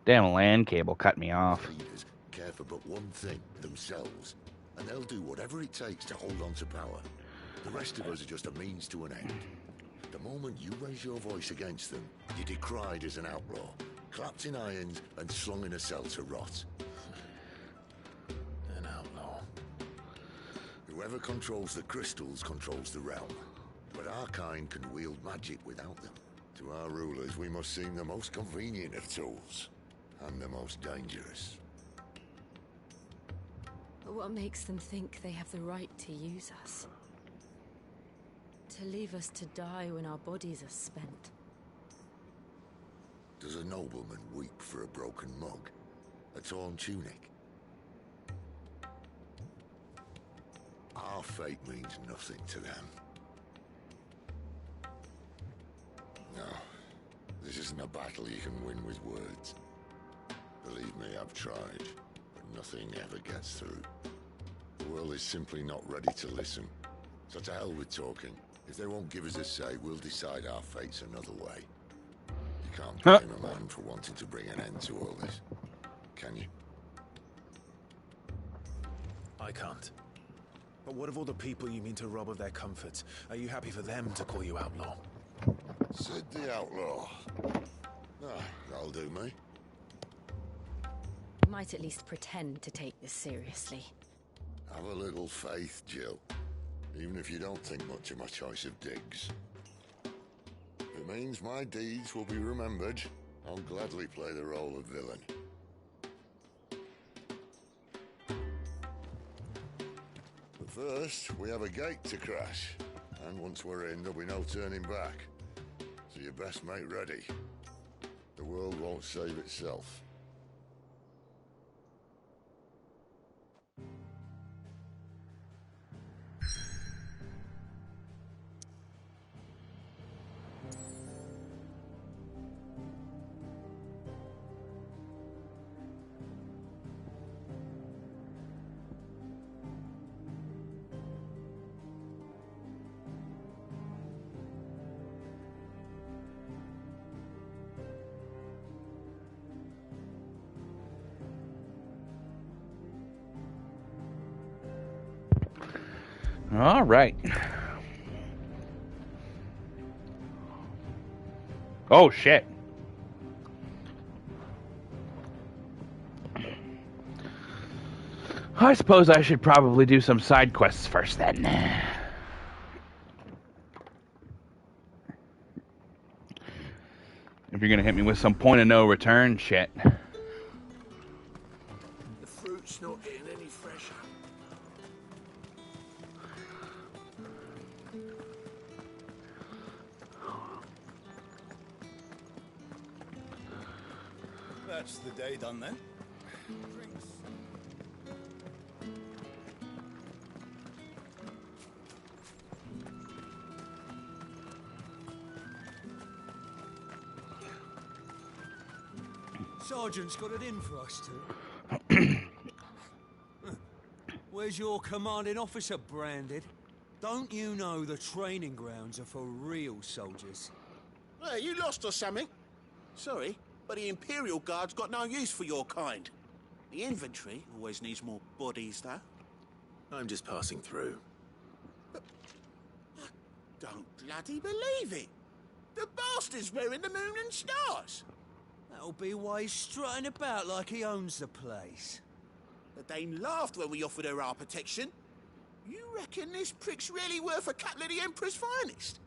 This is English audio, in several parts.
Damn land cable cut me off. Leaders care for but one thing, themselves. And they'll do whatever it takes to hold on to power. The rest of us are just a means to an end. The moment you raise your voice against them, you're decried as an outlaw, clapped in irons and slung in a cell to rot. An outlaw. Whoever controls the crystals controls the realm. But our kind can wield magic without them. To our rulers, we must seem the most convenient of tools. And the most dangerous. But what makes them think they have the right to use us? To leave us to die when our bodies are spent? Does a nobleman weep for a broken mug? A torn tunic? Our fate means nothing to them. No, this isn't a battle you can win with words. Believe me, I've tried, but nothing ever gets through. The world is simply not ready to listen. So to hell with talking. If they won't give us a say, we'll decide our fates another way. You can't blame a man for wanting to bring an end to all this, can you? I can't. But what of all the people you mean to rob of their comforts? Are you happy for them to call you outlaw? Said the outlaw. Ah, that'll do me. Might at least pretend to take this seriously. Have a little faith, Jill. Even if you don't think much of my choice of digs. If it means my deeds will be remembered, I'll gladly play the role of villain. But first, we have a gate to crash. And once we're in, there'll be no turning back. So you best make ready. The world won't save itself. All right. Oh, shit. I suppose I should probably do some side quests first, then. If you're gonna hit me with some point of no return shit. The fruit's not getting any fresher. That's the day done then. Drinks. Sergeant's got it in for us two. Where's your commanding officer branded? Don't you know the training grounds are for real soldiers? Well, you lost or something? Sorry, but the Imperial Guard's got no use for your kind. The infantry always needs more bodies, though. I'm just passing through. I don't bloody believe it. The bastard's wearing the moon and stars. That'll be why he's strutting about like he owns the place. The dame laughed when we offered her our protection. You reckon this prick's really worth a couple of the Emperor's finest?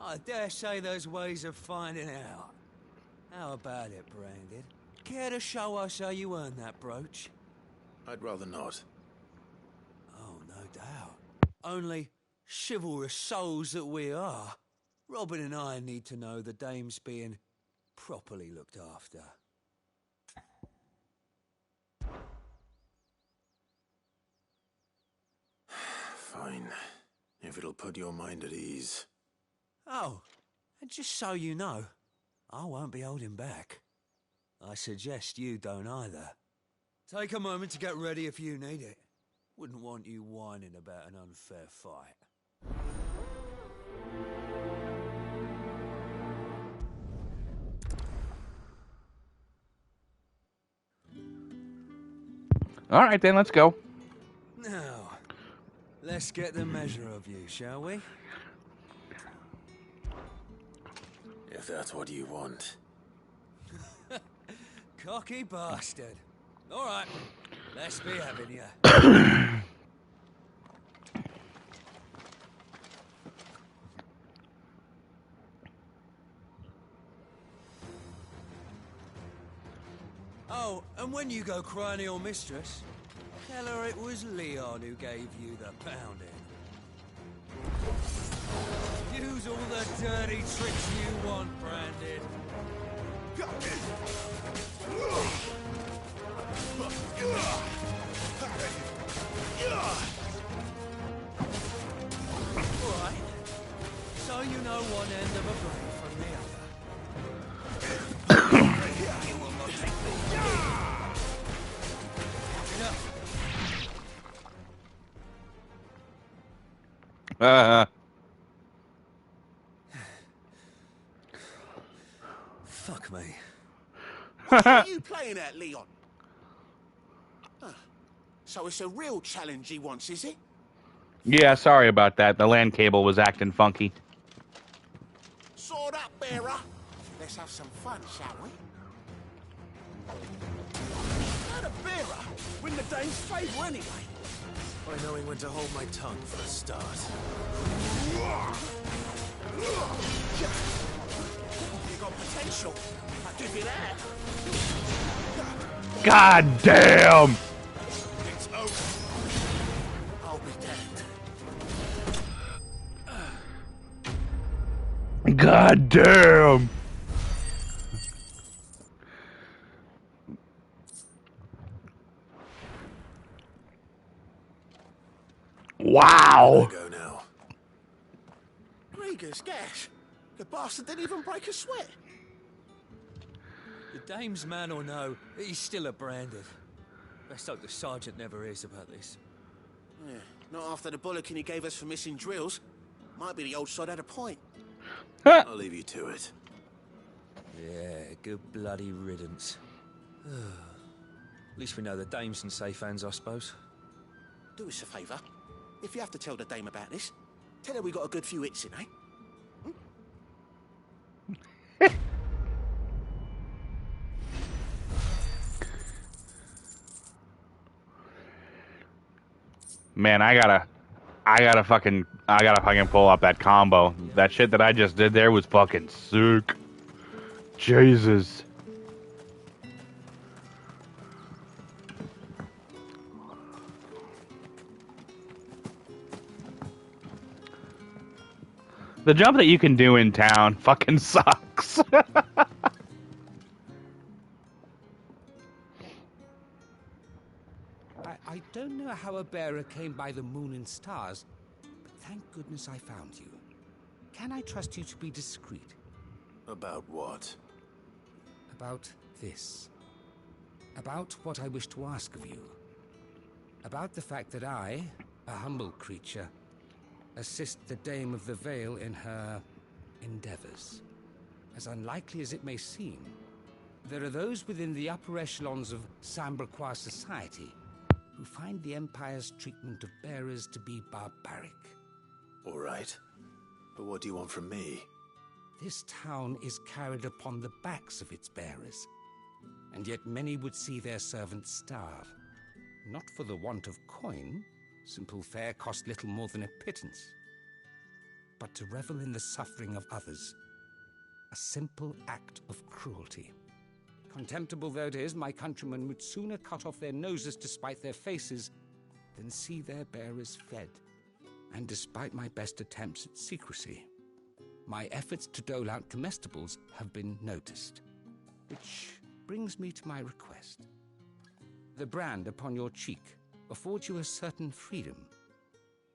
I dare say there's ways of finding out. How about it, Branded? Care to show us how you earned that brooch? I'd rather not. Oh, no doubt. Only chivalrous souls that we are, Robin and I need to know the dame's being properly looked after. Fine. If it'll put your mind at ease. Oh, and just so you know, I won't be holding back. I suggest you don't either. Take a moment to get ready if you need it. Wouldn't want you whining about an unfair fight. Thank you. All right, then, let's go. Now, let's get the measure of you, shall we? If that's what you want. Cocky bastard. All right, let's be having you. Oh, and when you go crying to your mistress, tell her it was Leon who gave you the pounding. Use all the dirty tricks you want, Brandon. Alright. So you know one end of a blade from the other. You will not take me. Enough. Fuck me. What are you playing at, Leon? Huh. So it's a real challenge he wants, is it? Yeah, sorry about that. The LAN cable was acting funky. Sword up, bearer. Let's have some fun, shall we? Not a bearer. Win the dame's favour anyway. By knowing when to hold my tongue for a start. You got potential. I'll give you that. God damn! It's over. I'll be damned. God damn! Wow! Go now. Gregor's gas. The bastard didn't even break a sweat. The dame's man or no, he's still a branded. Best hope the sergeant never hears about this. Yeah, not after the bollocking he gave us for missing drills. Might be the old sod had a point. I'll leave you to it. Yeah, good bloody riddance. At least we know the dame's in safe hands, I suppose. Do us a favour. If you have to tell the dame about this, tell her we got a good few hits in, eh? Man, I gotta fucking pull up that combo. That shit that I just did there was fucking sick. Jesus. The jump that you can do in town fucking sucks. I don't know how a bearer came by the moon and stars, but thank goodness I found you. Can I trust you to be discreet? About what? About this. About what I wish to ask of you. About the fact that I, a humble creature, assist the Dame of the Vale in her endeavors. As unlikely as it may seem, there are those within the upper echelons of Samberquois society who find the Empire's treatment of bearers to be barbaric. All right. But what do you want from me? This town is carried upon the backs of its bearers, and yet many would see their servants starve. Not for the want of coin, simple fare cost little more than a pittance, but to revel in the suffering of others, a simple act of cruelty. Contemptible though it is, my countrymen would sooner cut off their noses to spite their faces than see their bearers fed. And despite my best attempts at secrecy, my efforts to dole out comestibles have been noticed. Which brings me to my request. The brand upon your cheek affords you a certain freedom.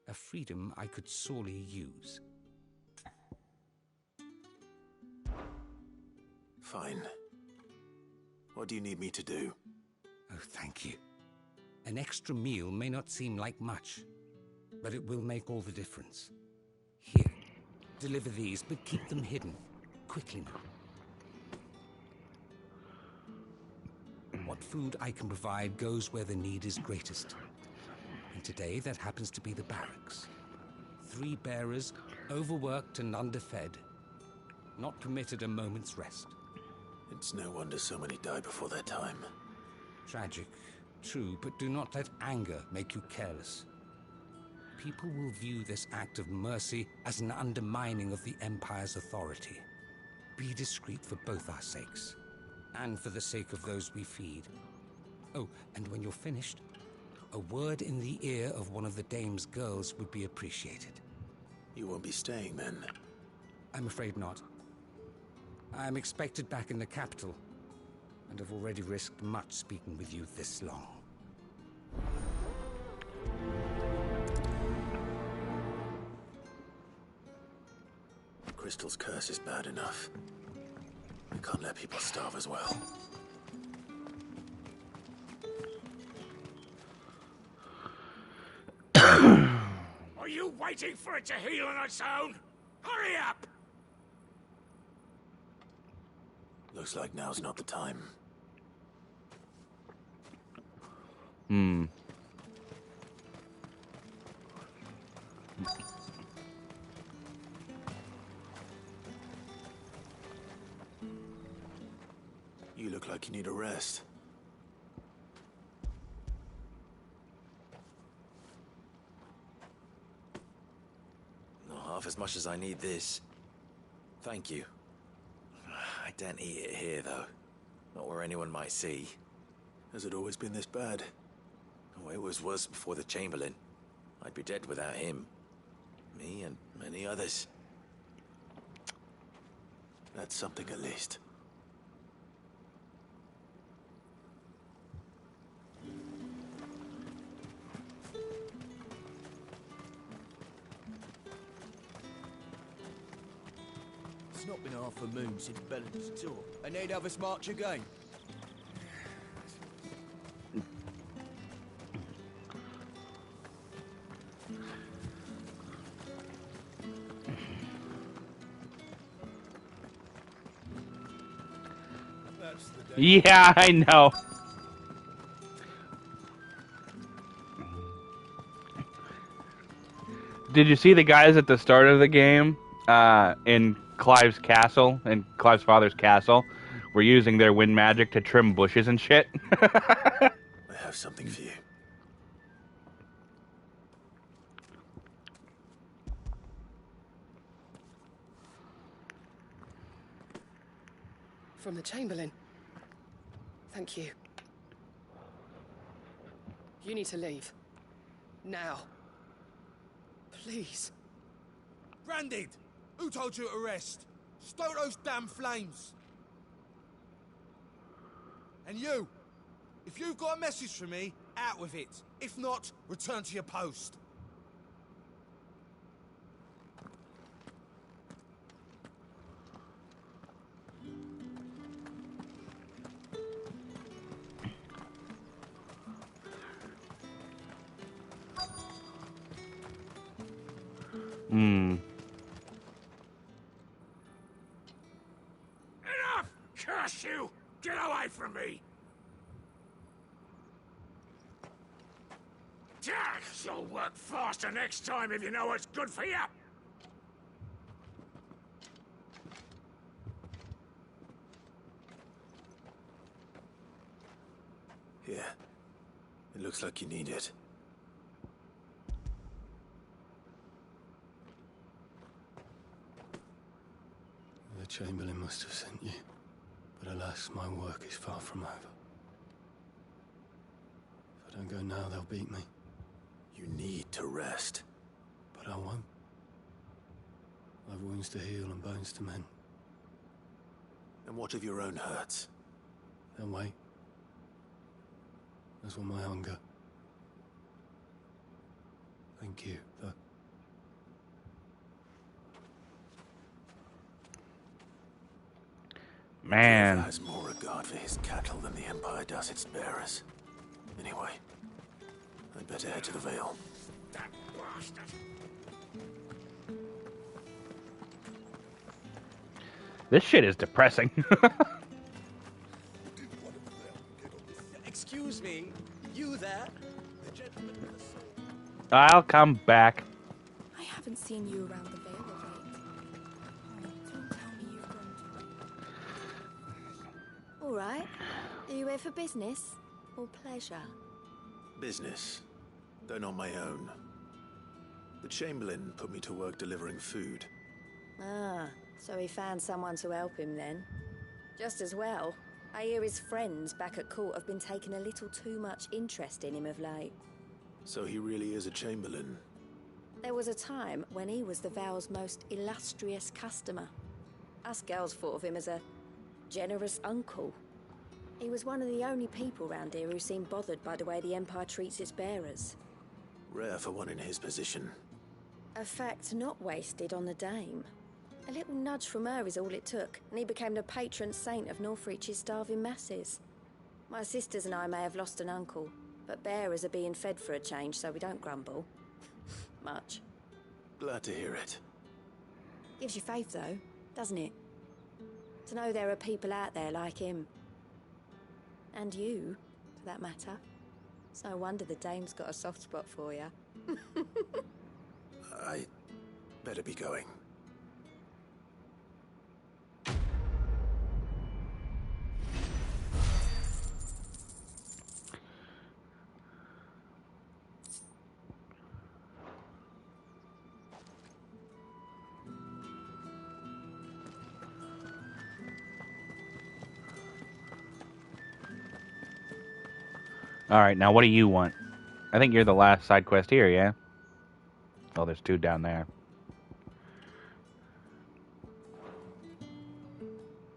A freedom I could sorely use. Fine. What do you need me to do? Oh, thank you. An extra meal may not seem like much, but it will make all the difference. Here, deliver these, but keep them hidden. Quickly now. What food I can provide goes where the need is greatest. And today, that happens to be the barracks. 3 bearers, overworked and underfed, not permitted a moment's rest. It's no wonder so many die before their time. Tragic, true, but do not let anger make you careless. People will view this act of mercy as an undermining of the Empire's authority. Be discreet for both our sakes, and for the sake of those we feed. Oh, and when you're finished, a word in the ear of one of the dame's girls would be appreciated. You won't be staying then? I'm afraid not. I'm expected back in the capital, and have already risked much speaking with you this long. Crystal's curse is bad enough. We can't let people starve as well. Are you waiting for it to heal on its own? Hurry up! Looks like now's not the time. You look like you need a rest. Not half as much as I need this. Thank you. I don't eat it here, though. Not where anyone might see. Has it always been this bad? Oh, it was worse before the Chamberlain. I'd be dead without him. Me and many others. That's something at least. It's not been half a moon since Bellen's tour, and they'd have us march again. Yeah, I know. Did you see the guys at the start of the game in Clive's castle, in Clive's father's castle, were using their wind magic to trim bushes and shit? I have something for you. From the Chamberlain. Thank you. You need to leave. Now. Please. Branded! Who told you to rest? Stoke those damn flames! And you! If you've got a message for me, out with it. If not, return to your post. Enough! Curse you! Get away from me! You'll work faster next time if you know what's good for you! Here. It looks like you need it. The Chamberlain must have sent you. But alas, my work is far from over. If I don't go now, they'll beat me. You need to rest. But I won't. I've wounds to heal and bones to mend. And what of your own hurts? They'll wait. As will my hunger. Thank you, though. Man. He has more regard for his cattle than the Empire does its bearers. Anyway, I'd better head to the Vale. That bastard! This shit is depressing. Excuse me, you there? The gentleman with the sword. I'll come back. I haven't seen you around the Vale of late. Don't tell me you've gone to... All right. Are you here for business or pleasure? Business, though not my own. The Chamberlain put me to work delivering food. Ah, so he found someone to help him then. Just as well. I hear his friends back at court have been taking a little too much interest in him of late. So he really is a Chamberlain. There was a time when he was the Vale's most illustrious customer. Us girls thought of him as a generous uncle. He was one of the only people round here who seemed bothered by the way the Empire treats its bearers. Rare for one in his position. A fact not wasted on the dame. A little nudge from her is all it took, and he became the patron saint of Northreach's starving masses. My sisters and I may have lost an uncle, but bearers are being fed for a change, so we don't grumble. Much. Glad to hear it. Gives you faith, though, doesn't it? To know there are people out there like him. And you, for that matter. It's no wonder the dame's got a soft spot for you. I better be going. All right, now what do you want? I think you're the last side quest here, yeah? Oh, there's two down there.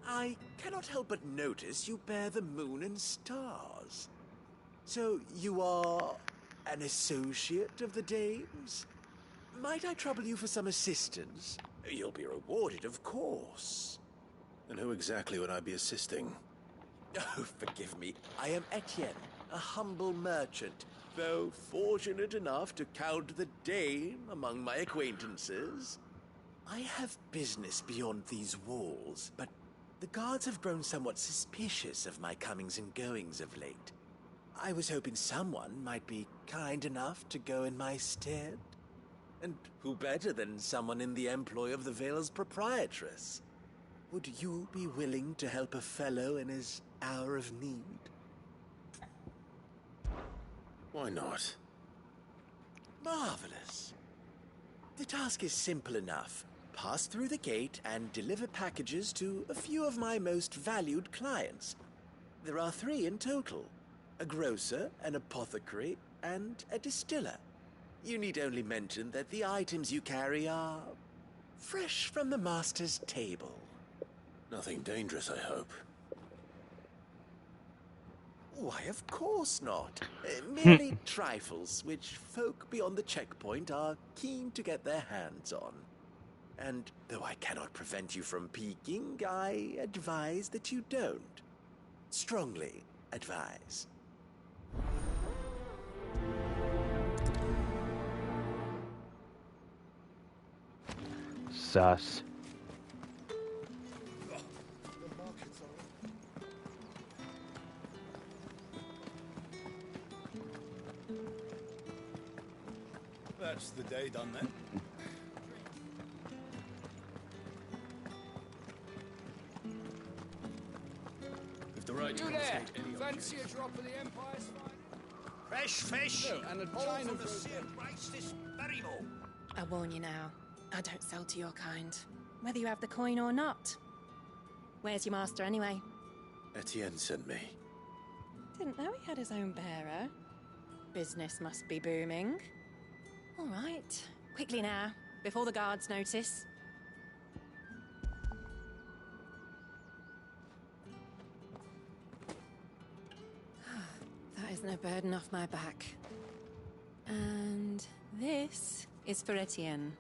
I cannot help but notice you bear the moon and stars. So you are an associate of the dame's? Might I trouble you for some assistance? You'll be rewarded, of course. And who exactly would I be assisting? Oh, forgive me. I am Etienne, a humble merchant, though fortunate enough to count the dame among my acquaintances. I have business beyond these walls, but the guards have grown somewhat suspicious of my comings and goings of late. I was hoping someone might be kind enough to go in my stead. And who better than someone in the employ of the Vale's proprietress? Would you be willing to help a fellow in his hour of need? Why not? Marvelous. The task is simple enough. Pass through the gate and deliver packages to a few of my most valued clients. There are 3 in total. A grocer, an apothecary, and a distiller. You need only mention that the items you carry are fresh from the master's table. Nothing dangerous, I hope. Why, of course not. Merely trifles, which folk beyond the checkpoint are keen to get their hands on. And though I cannot prevent you from peeking, I advise that you don't. Strongly advise. Sus. That's the day done then. If the right You there! Fancy a drop of the Empire's finest? Fresh fish! And a All china from the for a same place this very moment. I warn you now, I don't sell to your kind, whether you have the coin or not. Where's your master anyway? Etienne sent me. Didn't know he had his own bearer. Business must be booming. All right, quickly now, before the guards notice. That isn't a burden off my back. And this is for Etienne.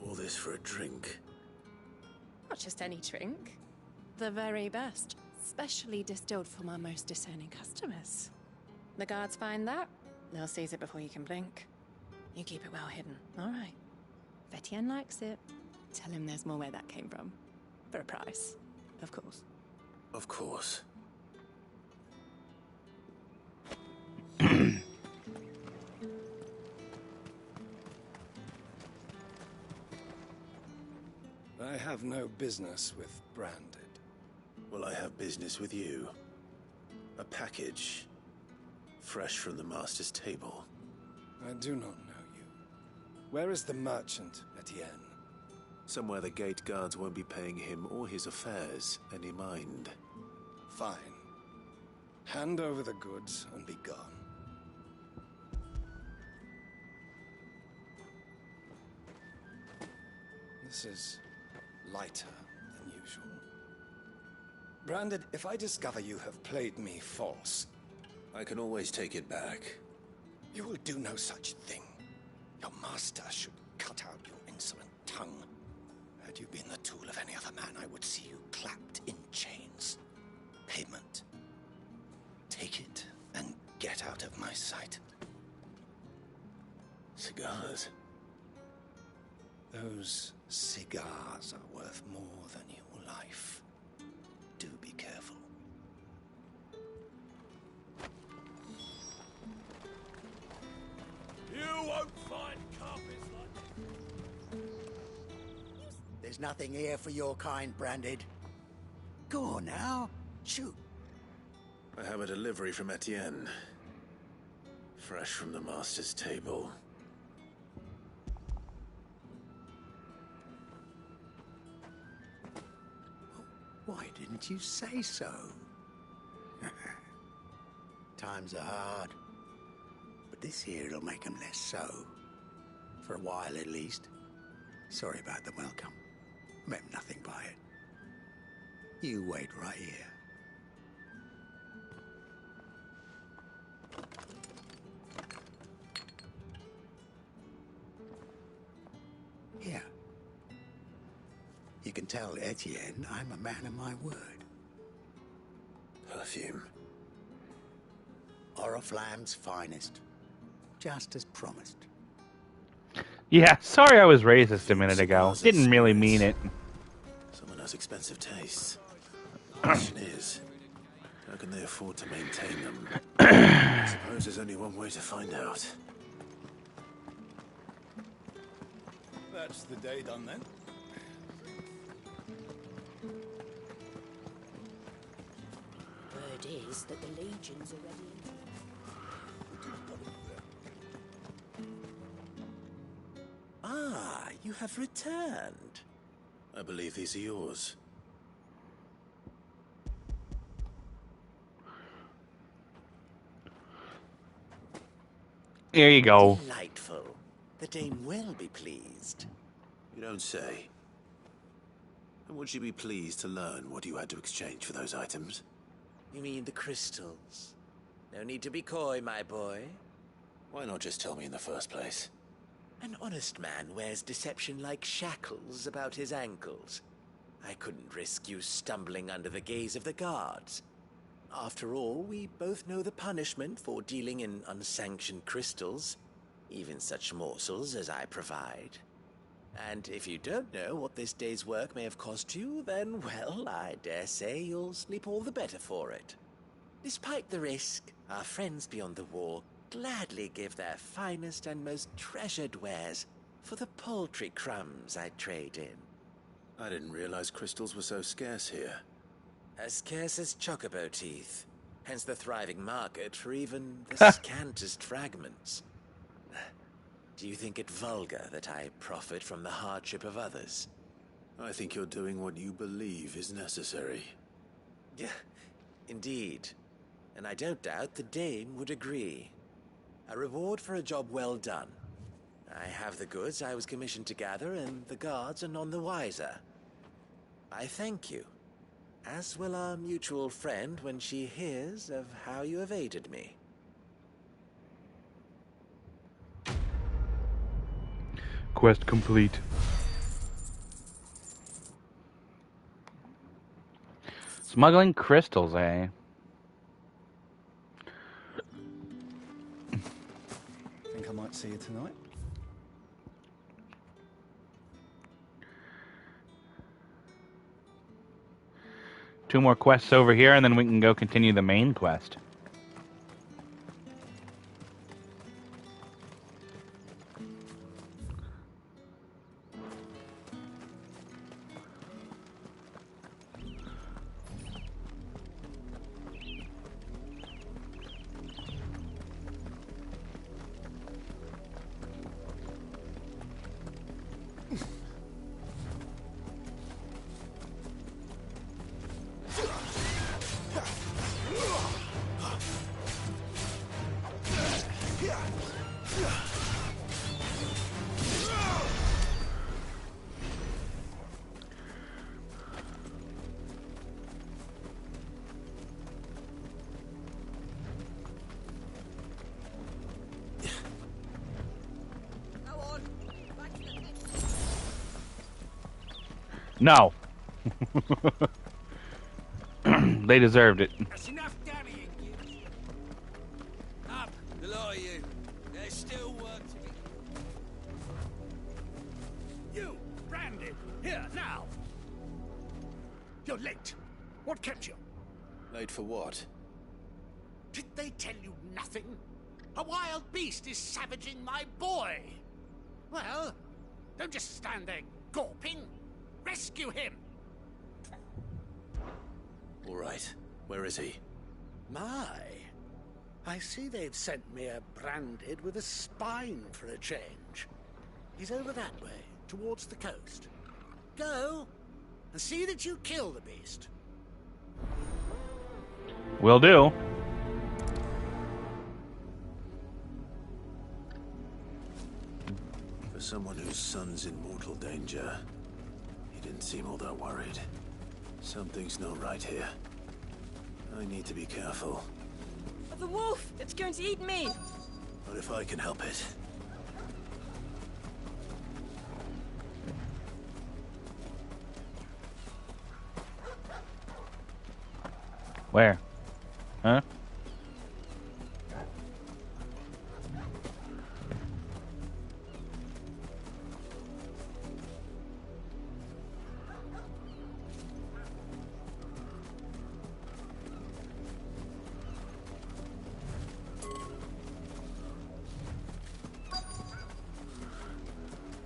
All this for a drink. Not just any drink. The very best. Specially distilled for my most discerning customers. The guards find that, they'll seize it before you can blink. You keep it well hidden, all right? If Etienne likes it, tell him there's more where that came from. For a price, of course. Of course. I have no business with Branded. Well, I have business with you. A package. Fresh from the Master's table. I do not know you. Where is the merchant, Etienne? Somewhere the gate guards won't be paying him or his affairs any mind. Fine. Hand over the goods and be gone. This is lighter than usual. Branded, if I discover you have played me false... I can always take it back. You will do no such thing. Your master should cut out your insolent tongue. Had you been the tool of any other man, I would see you clapped in chains. Payment. Take it and get out of my sight. Cigars? Those cigars are worth more than your life. Do be careful. You won't find carpets like... There's nothing here for your kind, Branded. Go on now. Shoot. I have a delivery from Etienne. Fresh from the Master's table. Why didn't you say so? Times are hard. But this here'll make 'em less so. For a while at least. Sorry about the welcome. Meant nothing by it. You wait right here. Here. You can tell Etienne I'm a man of my word. Perfume. Oriflamme's finest. Just as promised. Yeah, sorry I was racist a minute ago. Didn't really mean it. Someone has expensive tastes. The question is, how can they afford to maintain them? I suppose there's only one way to find out. That's the day done then. Word is that the legions are ready. Ah, you have returned. I believe these are yours. Here you go. Delightful. The dame will be pleased. You don't say. And would she be pleased to learn what you had to exchange for those items? You mean the crystals? No need to be coy, my boy. Why not just tell me in the first place? An honest man wears deception like shackles about his ankles. I couldn't risk you stumbling under the gaze of the guards. After all, we both know the punishment for dealing in unsanctioned crystals, even such morsels as I provide. And if you don't know what this day's work may have cost you, then, well, I dare say you'll sleep all the better for it. Despite the risk, our friends beyond the wall gladly give their finest and most treasured wares for the paltry crumbs I trade in. I didn't realize crystals were so scarce here. As scarce as chocobo teeth, hence the thriving market for even the scantest fragments. Do you think it vulgar that I profit from the hardship of others? I think you're doing what you believe is necessary. Yeah, indeed. And I don't doubt the dame would agree. A reward for a job well done. I have the goods I was commissioned to gather, and the guards are none the wiser. I thank you, as will our mutual friend when she hears of how you have aided me. Quest complete. Smuggling crystals, eh? Think I might see you tonight? 2 more quests over here, and then we can go continue the main quest. No. They deserved it. That's enough damning, you. Up, the lot of you. There's still work to be. You, branded, here, now. You're late. What kept you? Late for what? Did they tell you nothing? A wild beast is savaging my boy. Well, don't just stand there gawping. Rescue him! All right. Where is he? My. I see they've sent me a branded with a spine for a change. He's over that way, towards the coast. Go, and see that you kill the beast. Will do. For someone whose son's in mortal danger, he didn't seem all that worried. Something's not right here. I need to be careful. The wolf! It's going to eat me! What if I can help it? Where? Huh?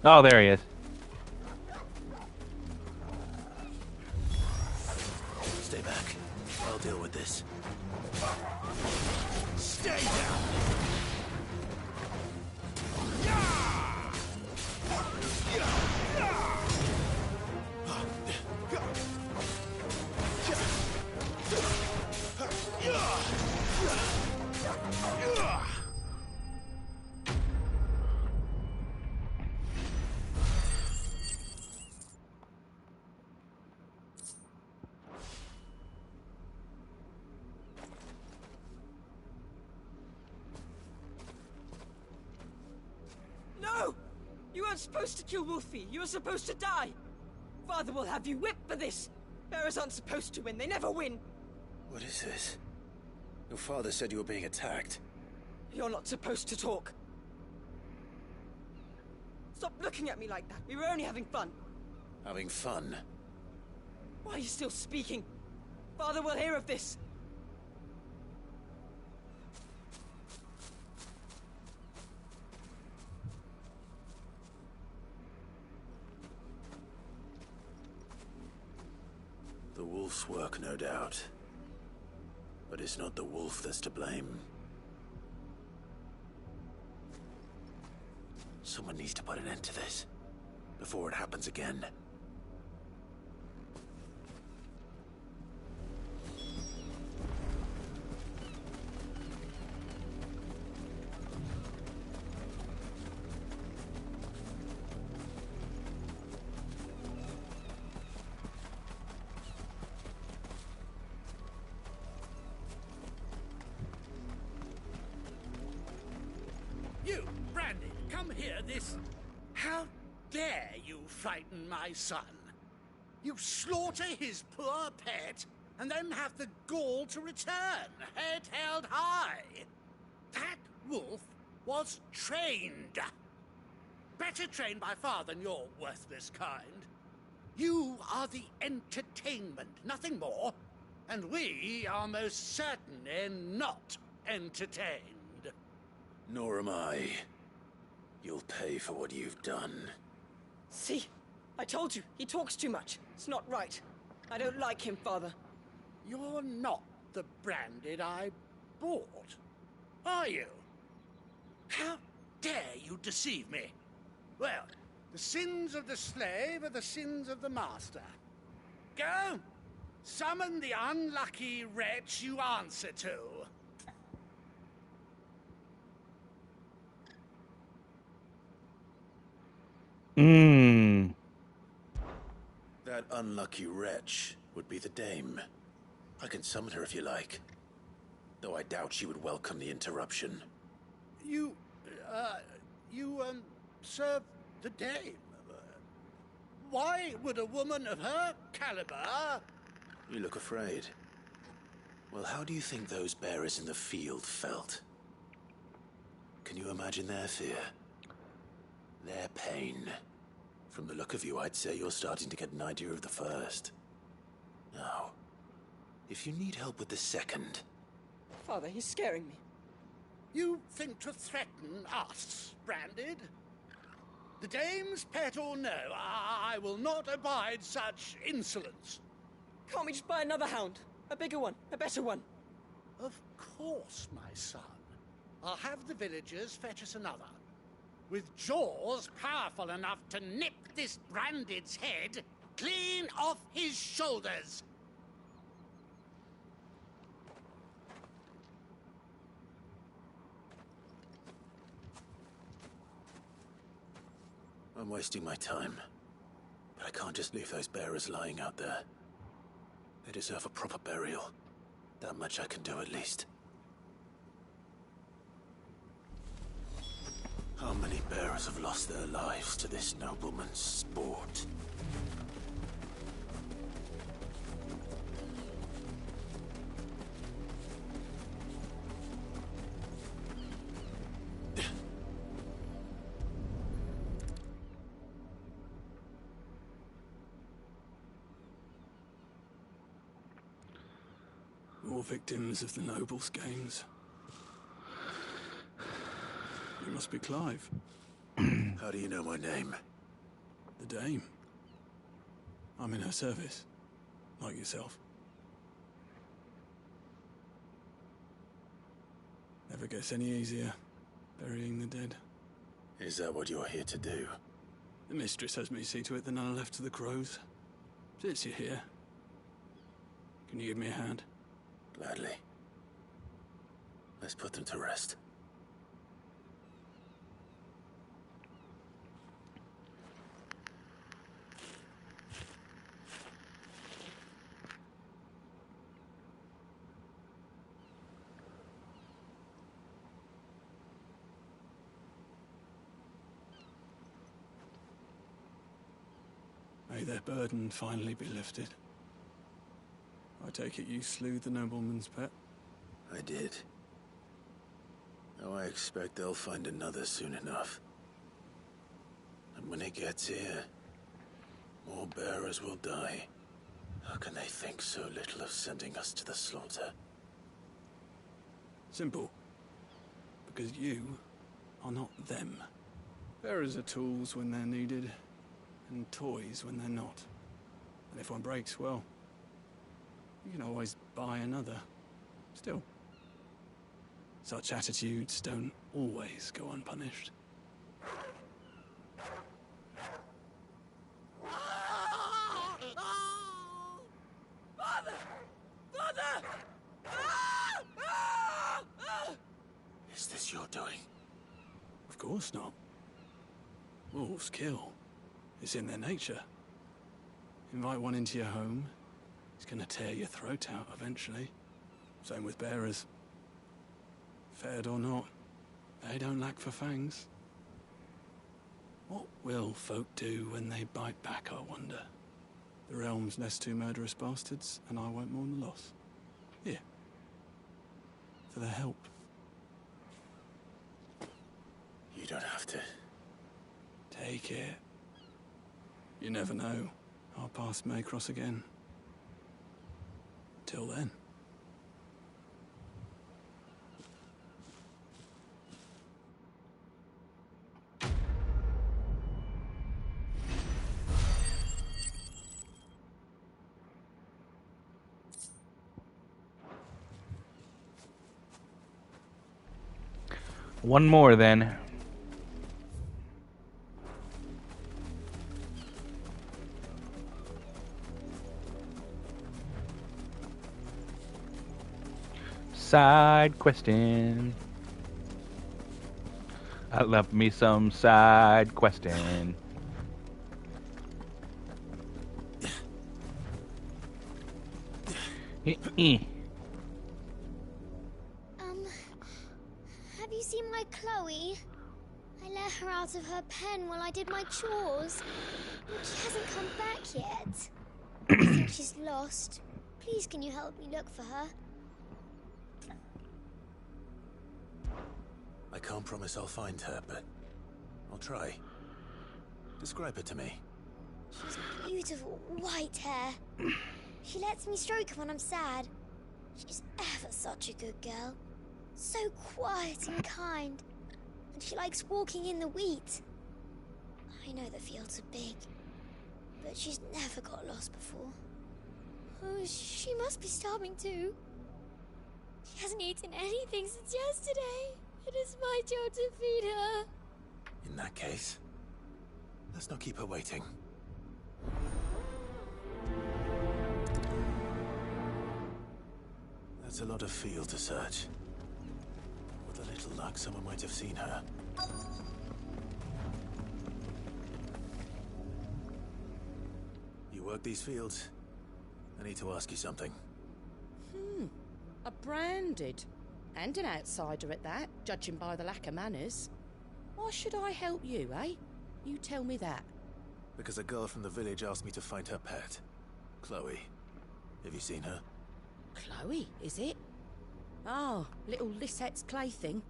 Oh, there he is. Stay back. I'll deal with this. Stay down! No! You weren't supposed to kill Wolfie. You were supposed to die. Father will have you whipped for this. Bearers aren't supposed to win. They never win. What is this? Your father said you were being attacked. You're not supposed to talk. Stop looking at me like that. We were only having fun. Having fun? Why are you still speaking? Father will hear of this. The wolf's work, no doubt. But it's not the wolf that's to blame. Someone needs to put an end to this, before it happens again. You, Brandy, come here, this... How dare you frighten my son? You slaughter his poor pet, and then have the gall to return, head held high. That wolf was trained. Better trained by far than your worthless kind. You are the entertainment, nothing more. And we are most certainly not entertained. Nor am I. You'll pay for what you've done. See? I told you, he talks too much. It's not right. I don't like him, Father. You're not the Branded I bought, are you? How dare you deceive me? Well, the sins of the slave are the sins of the master. Go! Summon the unlucky wretch you answer to. That unlucky wretch would be the dame. I can summon her if you like. Though I doubt she would welcome the interruption. You serve the dame. Why would a woman of her caliber... You look afraid. Well, how do you think those bearers in the field felt? Can you imagine their fear? Their pain? From the look of you, I'd say you're starting to get an idea of the first. Now, if you need help with the second... Father, he's scaring me. You think to threaten us, Branded? The dame's pet or no, I will not abide such insolence. Can't we just buy another hound? A bigger one, a better one. Of course, my son. I'll have the villagers fetch us another. With jaws powerful enough to nip this Branded's head clean off his shoulders. I'm wasting my time. But I can't just leave those bearers lying out there. They deserve a proper burial. That much I can do at least. How many bearers have lost their lives to this nobleman's sport? More victims of the nobles' games. You must be Clive. How do you know my name? The Dame. I'm in her service, like yourself. Never gets any easier, burying the dead. Is that what you're here to do? The mistress has me see to it that none are left to the crows. Since you're here, can you give me a hand? Gladly. Let's put them to rest. May their burden finally be lifted. I take it you slew the nobleman's pet? I did. Now I expect they'll find another soon enough. And when it gets here, more bearers will die. How can they think so little of sending us to the slaughter? Simple. Because you are not them. Bearers are tools when they're needed, and toys when they're not. And if one breaks, well, you can always buy another. Still, such attitudes don't always go unpunished. Father! Father! Is this your doing? Of course not. Wolves kill. It's in their nature. Invite one into your home, he's gonna tear your throat out eventually. Same with bearers. Fed or not, they don't lack for fangs. What will folk do when they bite back, I wonder? The realm's nest two murderous bastards, and I won't mourn the loss. Here. For their help. You don't have to. Take it. You never know. Our paths may cross again. Till then. One more then. Side questing. I love me some side questing. Have you seen my Chloe? I let her out of her pen while I did my chores, but she hasn't come back yet. I think she's lost. Please, can you help me look for her? I can't promise I'll find her, but I'll try. Describe her to me. She's beautiful white hair. She lets me stroke her when I'm sad. She's ever such a good girl. So quiet and kind. And she likes walking in the wheat. I know the fields are big, but she's never got lost before. Oh, she must be starving too. She hasn't eaten anything since yesterday. It is my job to feed her. In that case, let's not keep her waiting. That's a lot of field to search. With a little luck, someone might have seen her. You work these fields? I need to ask you something. A branded. And an outsider at that, judging by the lack of manners. Why should I help you, eh? You tell me that. Because a girl from the village asked me to find her pet. Chloe. Have you seen her? Chloe, is it? Oh, little Lisette's plaything.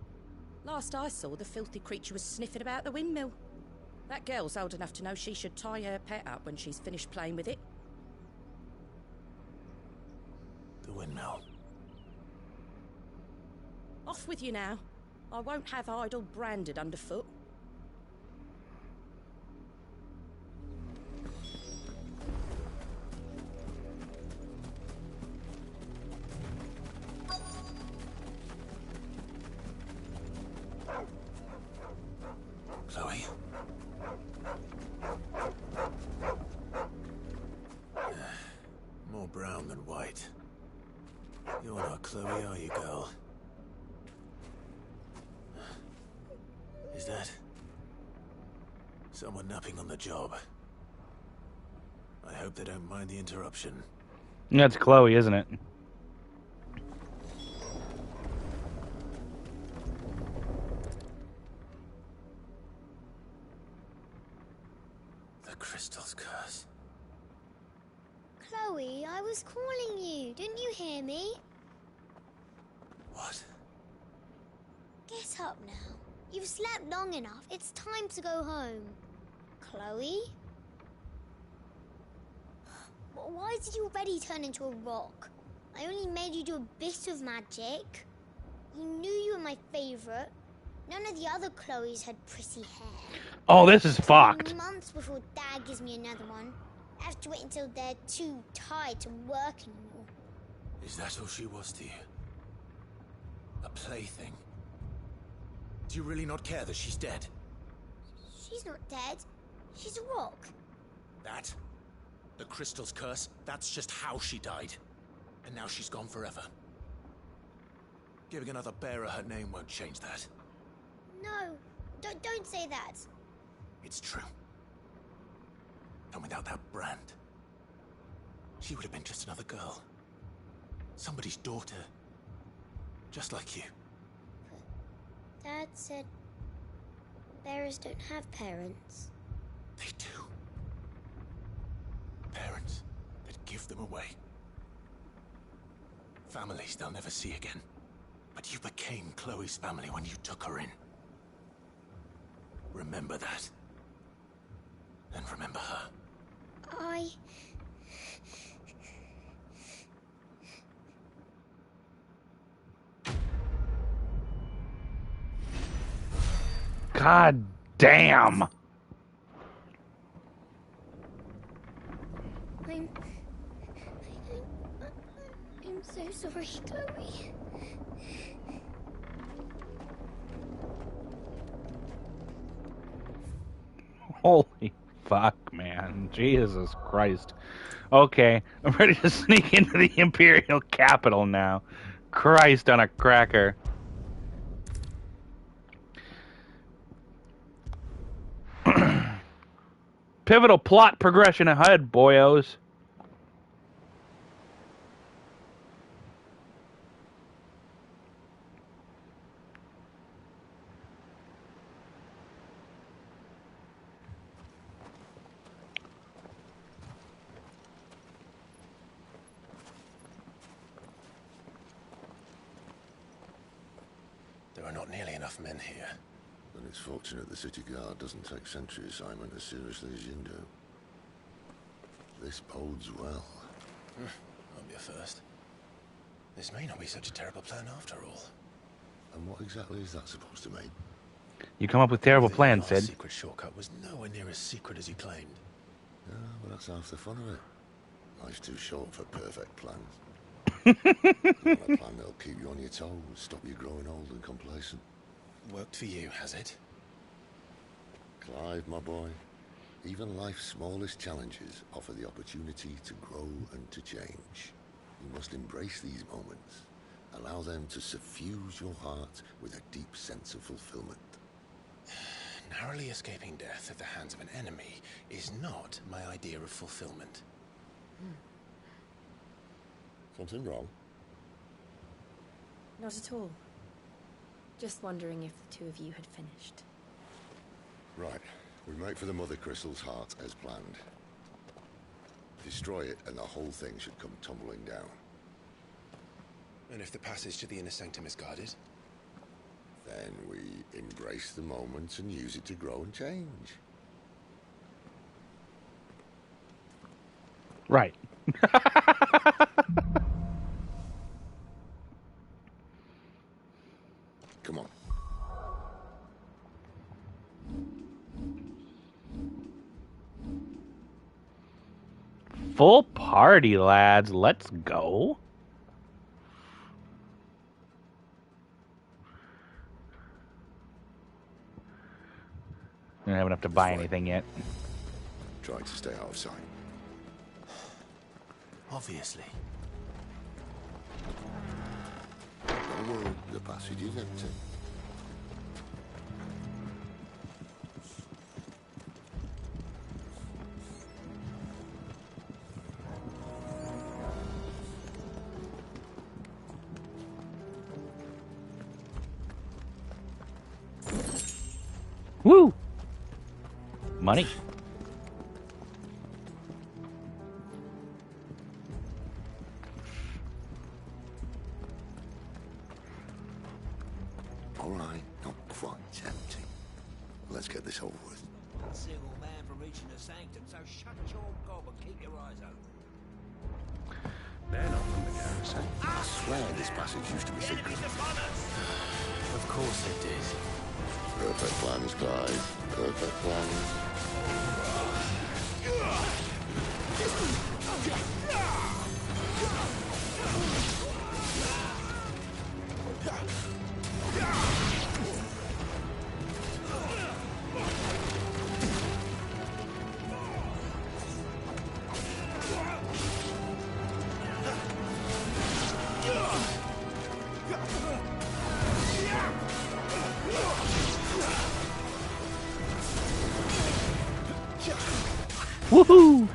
Last I saw, the filthy creature was sniffing about the windmill. That girl's old enough to know she should tie her pet up when she's finished playing with it. The windmill. Off with you now. I won't have idle branded underfoot. Chloe? More brown than white. You're not Chloe, are you, girl? Is that someone napping on the job? I hope they don't mind the interruption. That's Chloe, isn't it? The crystal's curse. Chloe, I was calling you. Didn't you hear me? What? Get up now. You've slept long enough. It's time to go home. Chloe? Why did you already turn into a rock? I only made you do a bit of magic. You knew you were my favorite. None of the other Chloes had pretty hair. Oh, this is fucked. Months before Dad gives me another one. I have to wait until they're too tired to work anymore. Is that all she was to you? A plaything? Do you really not care that she's dead? She's not dead. She's a rock. That? The crystal's curse? That's just how she died. And now she's gone forever. Giving another bearer her name won't change that. No, don't say that. It's true. And without that brand, she would have been just another girl. Somebody's daughter. Just like you. Dad said bearers don't have parents. They do. Parents that give them away. Families they'll never see again. But you became Chloe's family when you took her in. Remember that. And remember her. God damn. I'm so sorry, Chloe. Holy fuck, man. Jesus Christ. Okay, I'm ready to sneak into the Imperial capital now. Christ on a cracker. Pivotal plot progression ahead, boyos. There are not nearly enough men here. Then it's fortunate the city guard doesn't take sentry assignment as seriously as you do. This bodes well. Won't be a first. This may not be such a terrible plan after all. And what exactly is that supposed to mean? You come up with terrible plans, Our Sid. secret shortcut was nowhere near as secret as he claimed. Yeah, well, that's half the fun of it. Life's too short for perfect plans. You want a plan that'll keep you on your toes, stop you growing old and complacent. Worked for you, has it? Clive, my boy, even life's smallest challenges offer the opportunity to grow and to change. You must embrace these moments. Allow them to suffuse your heart with a deep sense of fulfillment. Narrowly escaping death at the hands of an enemy is not my idea of fulfillment. Something wrong? Not at all. Just wondering if the two of you had finished. Right. We make for the Mother Crystal's heart as planned. Destroy it and the whole thing should come tumbling down. And if the passage to the inner sanctum is guarded? Then we embrace the moment and use it to grow and change. Right. Come on. Full party, lads. Let's go. I don't have enough to buy anything yet. Try to stay out of sight. Obviously. Oh, the passage is empty. Woo! Money. All right, not quite empty. Let's get this over with. A single man for reaching the sanctum, so shut your gob and keep your eyes open. They're not from the garrison. I swear this passage used to be secret. Of course it did. Perfect plans, Clive. Perfect plans. Woohoo!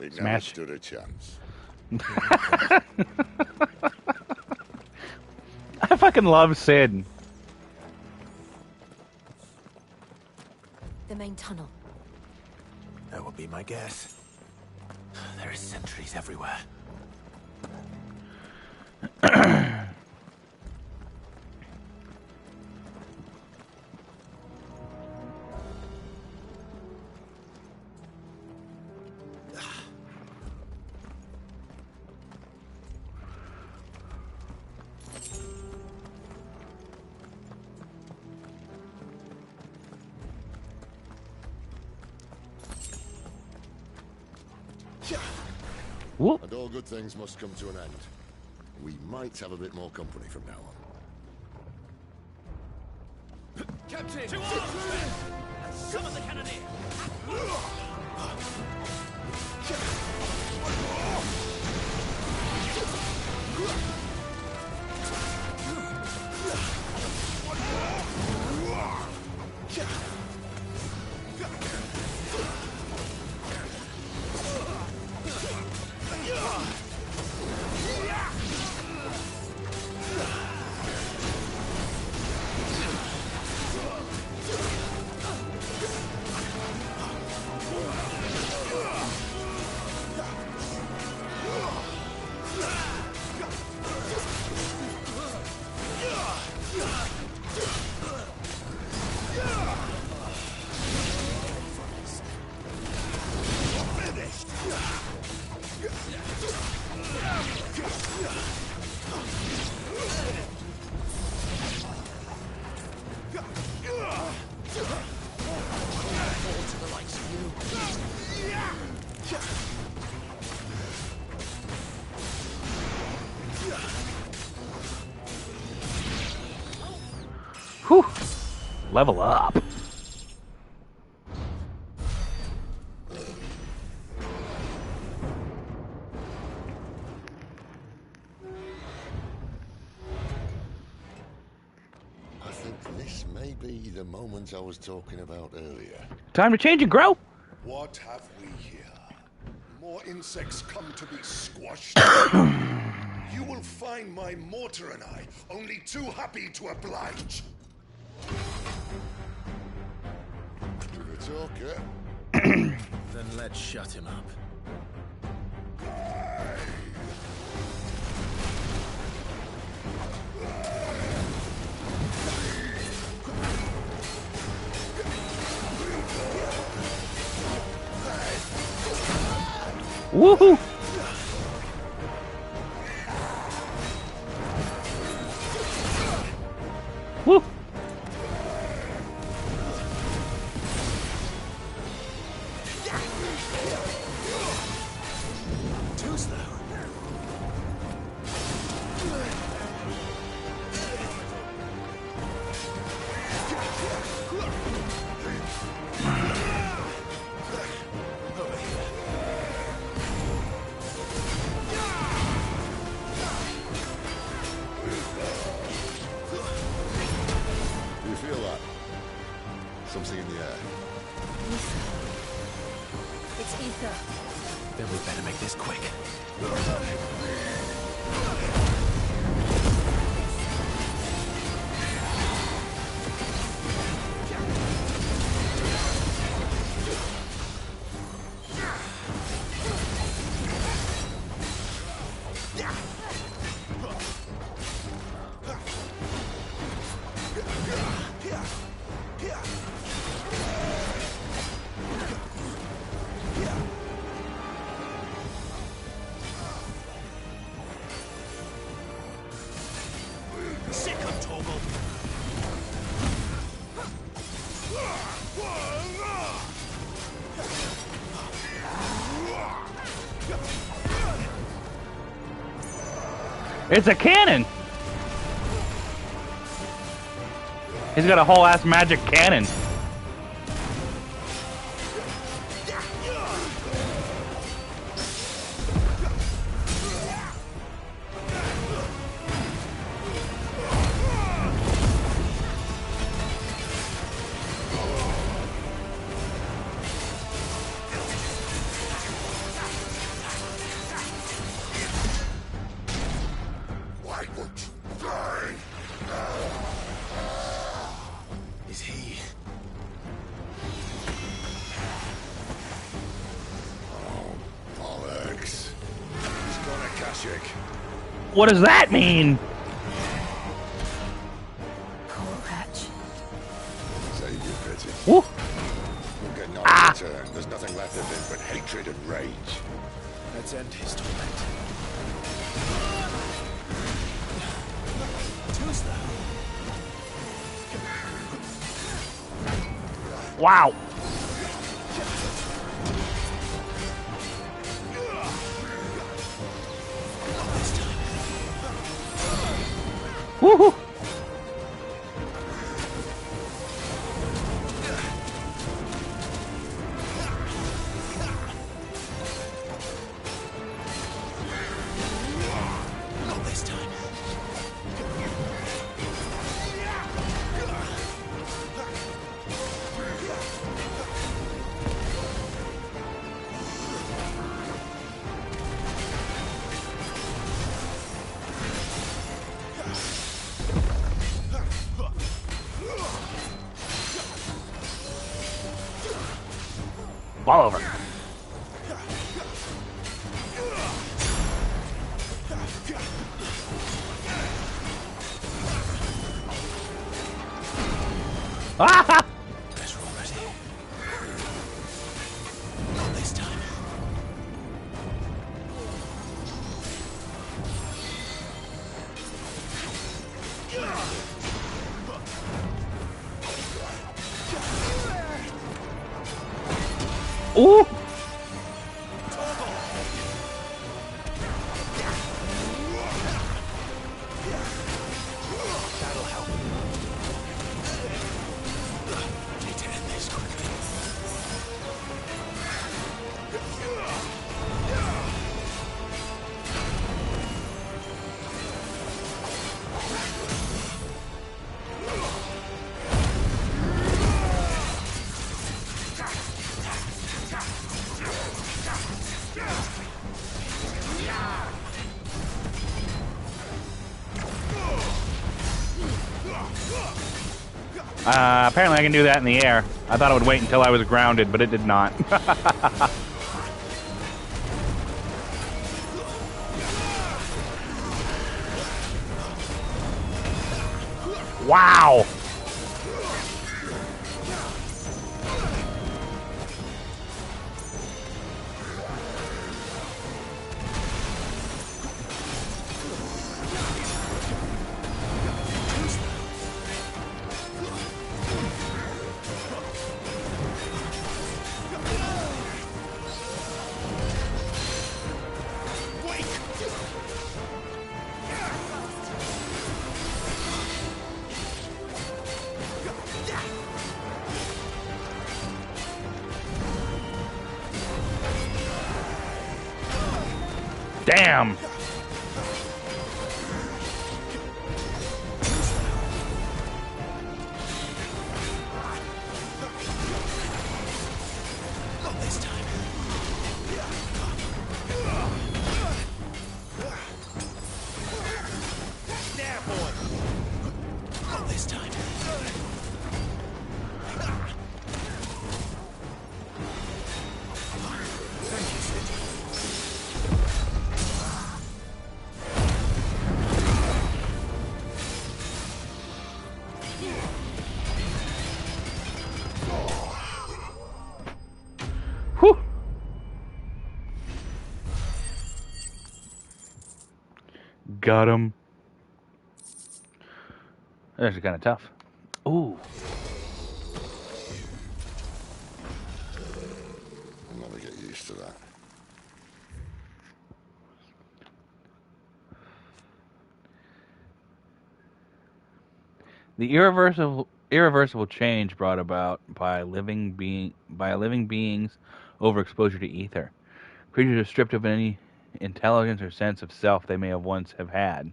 It never Smash. stood a chance. I fucking love Sid. The main tunnel. That would be my guess. There are sentries everywhere. Whoop. And all good things must come to an end. We might have a bit more company from now on. Captain! To arms! Summon the cannoneer! Whew. Level up. I think this may be the moment I was talking about earlier. Time to change and grow. What have we here? More insects come to be squashed. You will find my mortar and I only too happy to oblige. Give a talk, eh? Then let's shut him up. Woohoo! Woo! Too slow. Do you feel that? Something in the air. It's ether. Then we better make this quick. It's a cannon! He's got a whole ass magic cannon. Why won't you die? Is he What does that mean? Poor wretch. Save your pity. Woo. You'll get no return. There's nothing left of him but hatred and rage. Let's end his torment. Too slow. Wow. Woohoo. Not this time. Ball over. Ah! Better already. Not this time. Ooh! That'll help. Need to end this quickly. Apparently I can do that in the air. I thought it would wait until I was grounded, but it did not. Wow! Damn! Not this time. Now, boy. Not this time. Thank you, Sid. Whew! Got him. That's kind of tough. Ooh. I'll never get used to that. The irreversible change brought about by living beings overexposure to ether. Creatures are stripped of any intelligence or sense of self they may have once have had,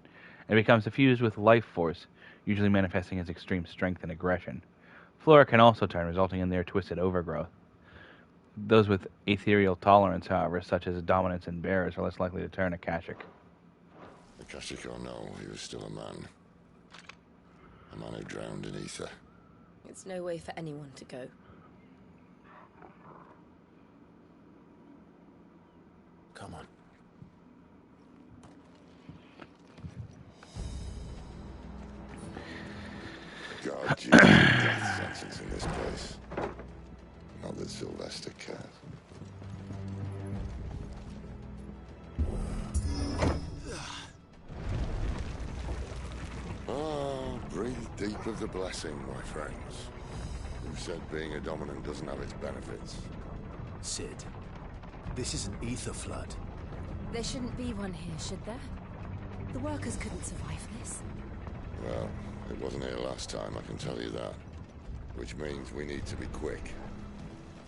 and become suffused with life force, usually manifesting as extreme strength and aggression. Flora can also turn, resulting in their twisted overgrowth. Those with ethereal tolerance, however, such as dominance and bears, are less likely to turn Akashic. Akashic or no, he was still a man. A man who drowned in ether. It's no way for anyone to go. Come on. God, you death sentence in this place. Not that Sylvester cares. Ah, breathe deep of the blessing, my friends. Who said being a dominant doesn't have its benefits? Sid, this is an ether flood. There shouldn't be one here, should there? The workers couldn't survive this. Well, it wasn't here last time, I can tell you that. Which means we need to be quick.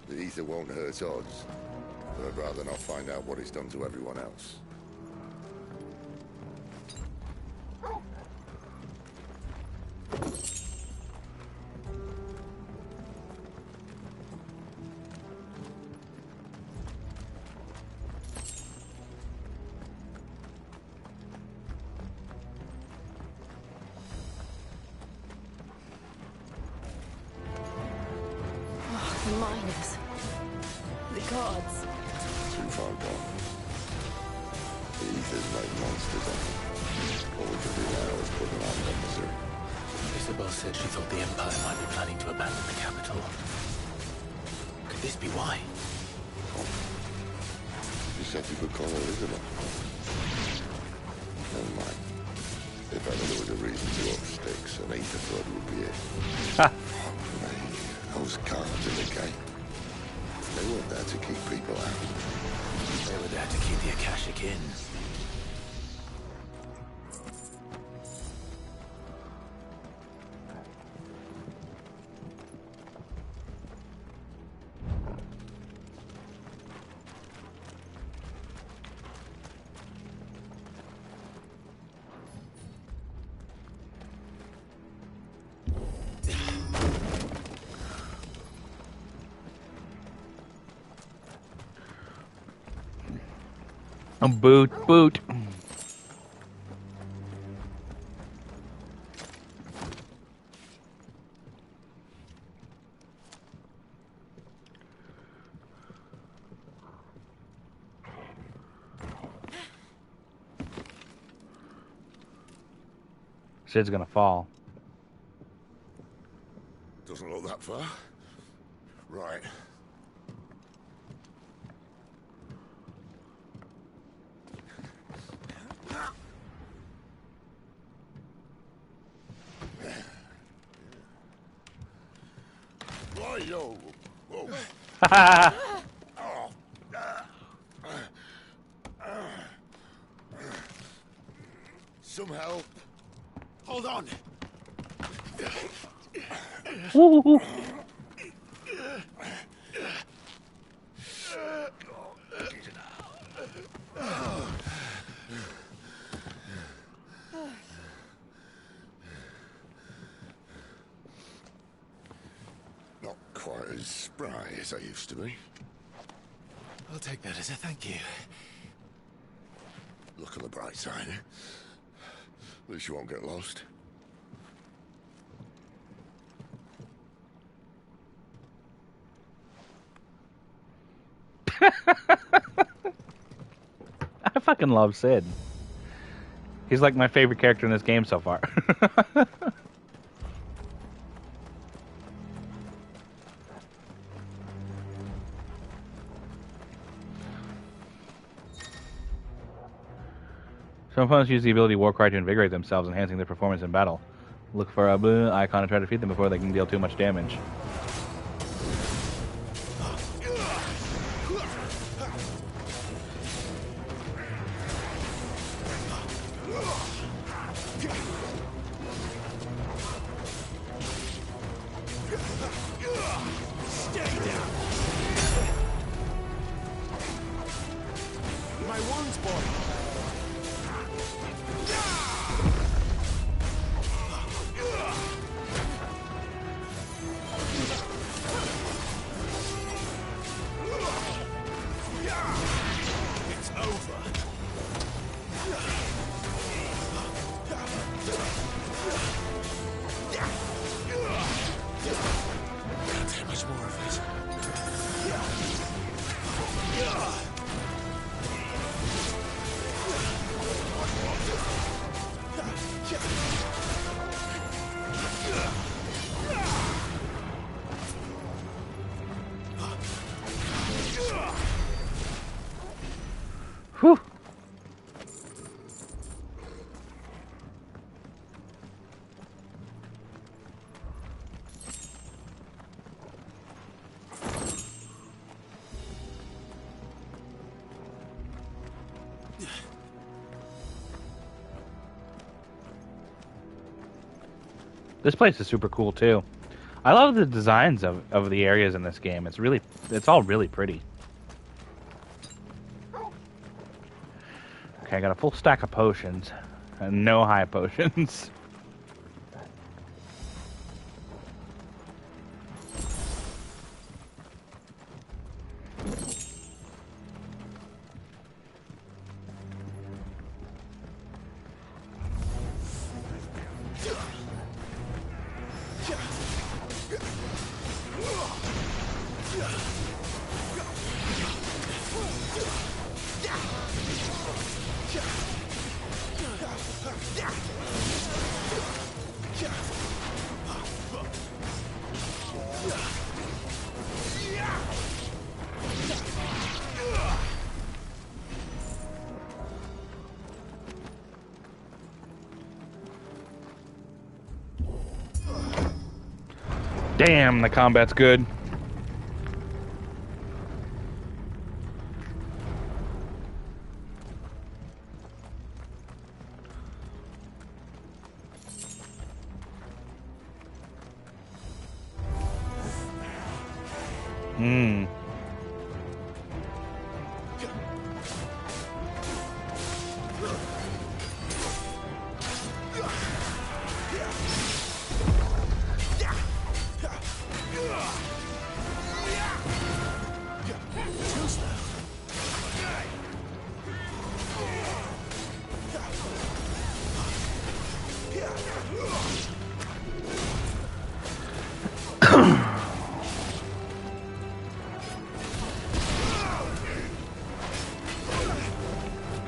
The ether won't hurt us, but I'd rather not find out what it's done to everyone else. The miners. The gods. Too far gone. The ether's made monsters of them. All we can do now is put an arm on Missouri. Isabel said she thought the Empire might be planning to abandon the capital. Could this be why? You said you could call her Isabel. Never mind. If ever there was a reason to up sticks, an ether flood would be it. Ha! Those cards in the game. They weren't there to keep people out. They were there to keep the Akashic in. Boot, boot. Sid's gonna fall. Doesn't look that far. Right. Yo. Whoa. Some help. Hold on. Woo. Not quite as spry as I used to be. I'll take that as a thank you. Look on the bright side, eh? At least you won't get lost. I fucking love Sid. He's like my favorite character in this game so far. Some opponents use the ability Warcry to invigorate themselves, enhancing their performance in battle. Look for a blue icon to try to defeat them before they can deal too much damage. My wounds, boy. This place is super cool too. I love the designs of the areas in this game. It's all really pretty. Okay, I got a full stack of potions and no high potions. Damn, the combat's good. Hmm.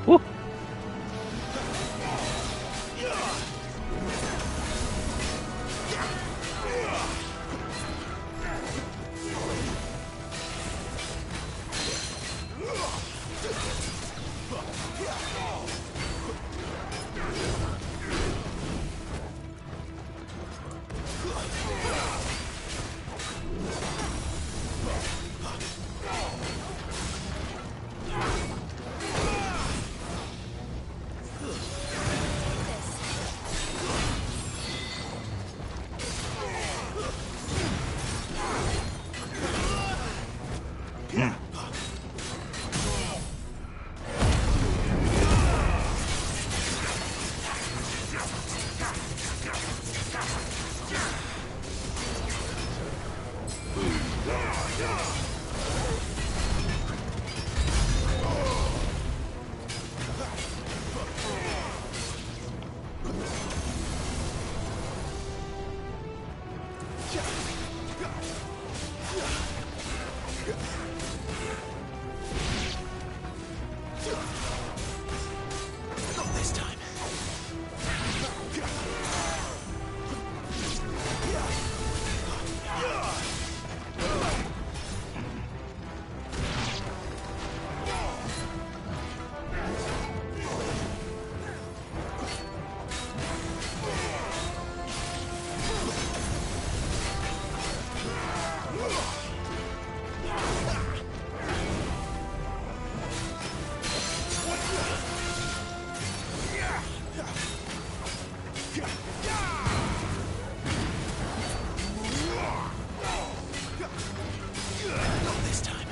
Woo. Not this time. Not this time.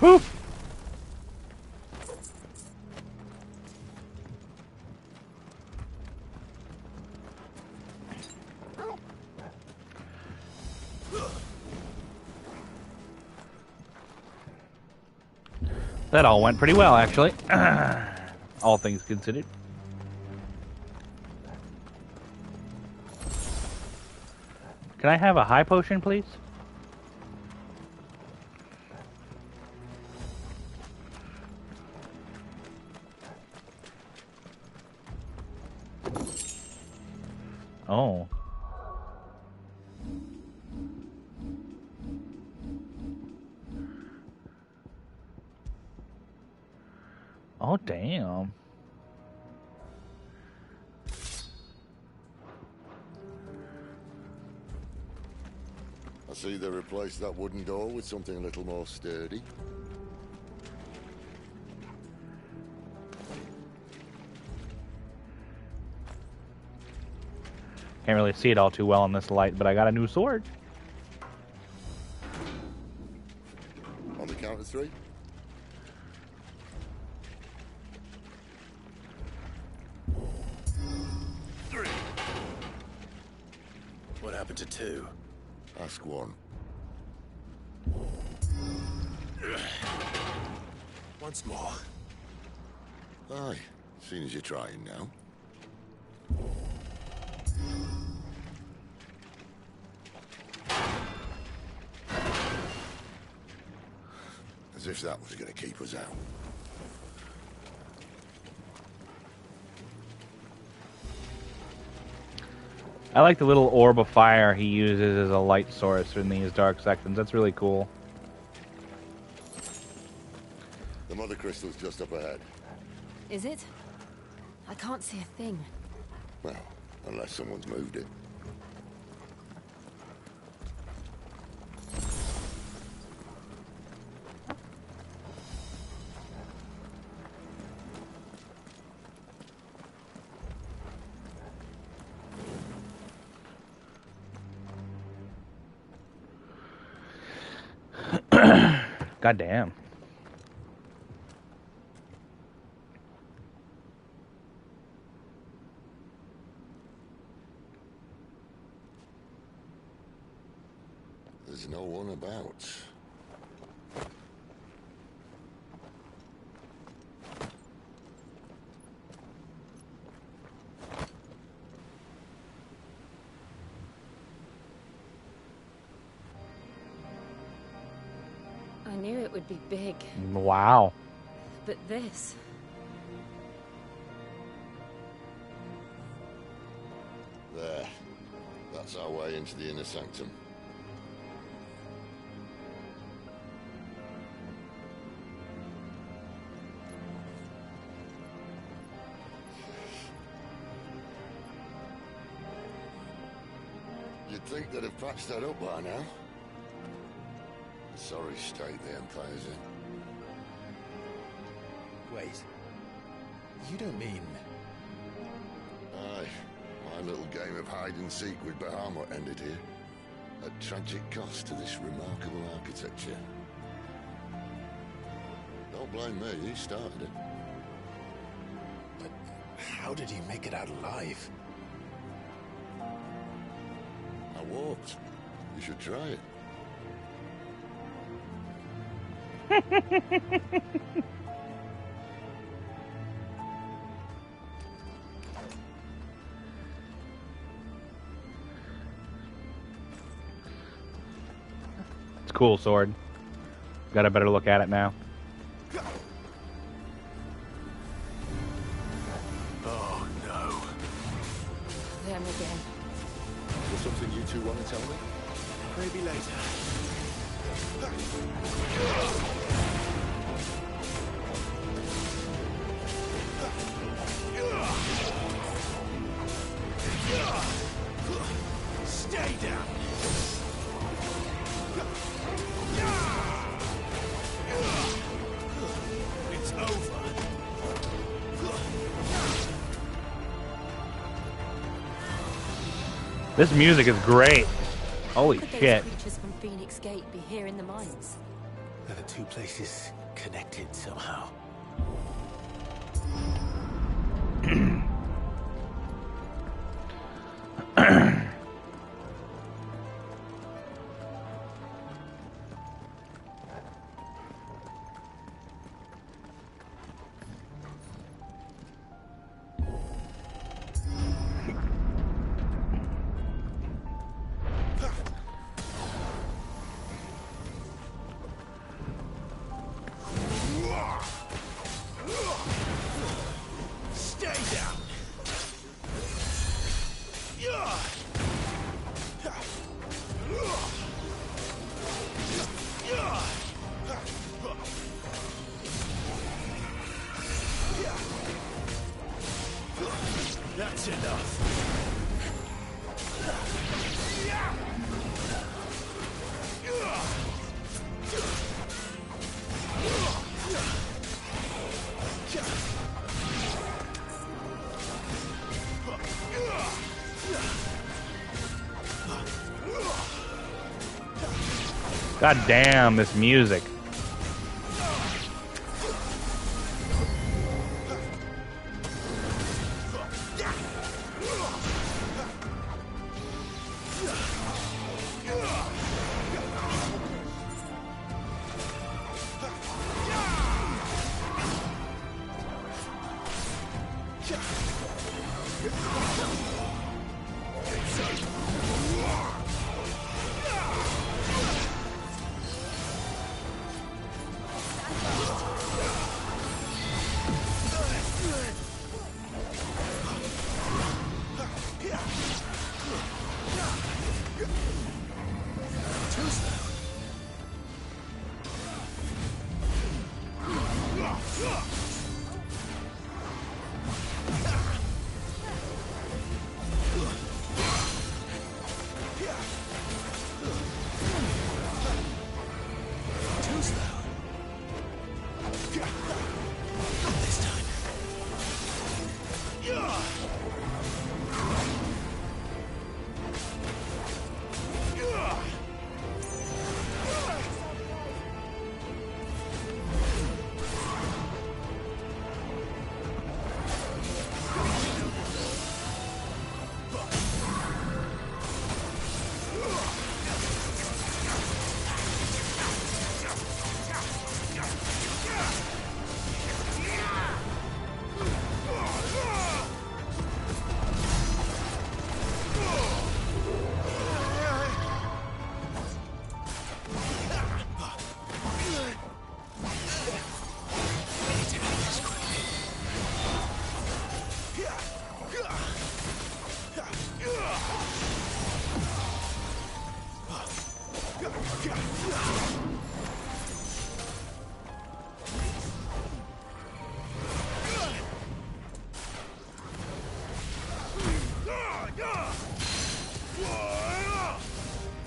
Woo. That all went pretty well, actually. All things considered. Can I have a high potion, please? Oh. Oh, damn. I see they replaced that wooden door with something a little more sturdy. Can't really see it all too well in this light, but I got a new sword. On the count of 3. What happened to 2? Ask 1. Once more. Aye, seeing as you're trying now. As if that was going to keep us out. I like the little orb of fire he uses as a light source in these dark sections. That's really cool. The mother crystal's just up ahead. Is it? I can't see a thing. Well, unless someone's moved it. God damn. There's no one about. I knew it would be big, Wow. but this... There. That's our way into the inner sanctum. You'd think they'd have patched that up by now. Sorry state the Empire's in. Wait. You don't mean... Aye. My little game of hide-and-seek with Bahamut ended here. At tragic cost to this remarkable architecture. Don't blame me, he started it. But how did he make it out alive? I walked. You should try it. It's a cool sword. Got a better look at it now. Oh, no. Them again. There's something you two want to tell me? Maybe later. Stay down. It's over. This music is great. Holy Could shit. those creatures from Phoenix Gate be here in the mines? Are the two places connected somehow? That's enough. God damn, this music.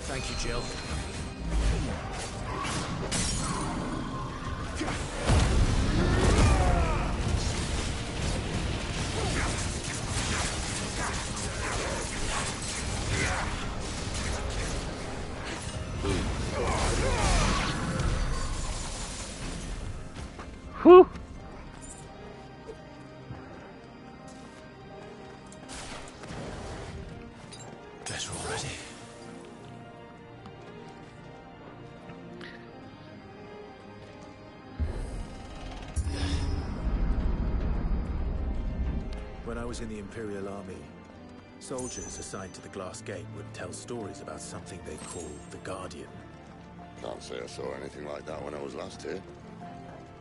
Thank you, Jill. Whew. Guess we're all ready. When I was in the Imperial Army, soldiers assigned to the Glass Gate would tell stories about something they called the Guardian. Can't say I saw anything like that when I was last here.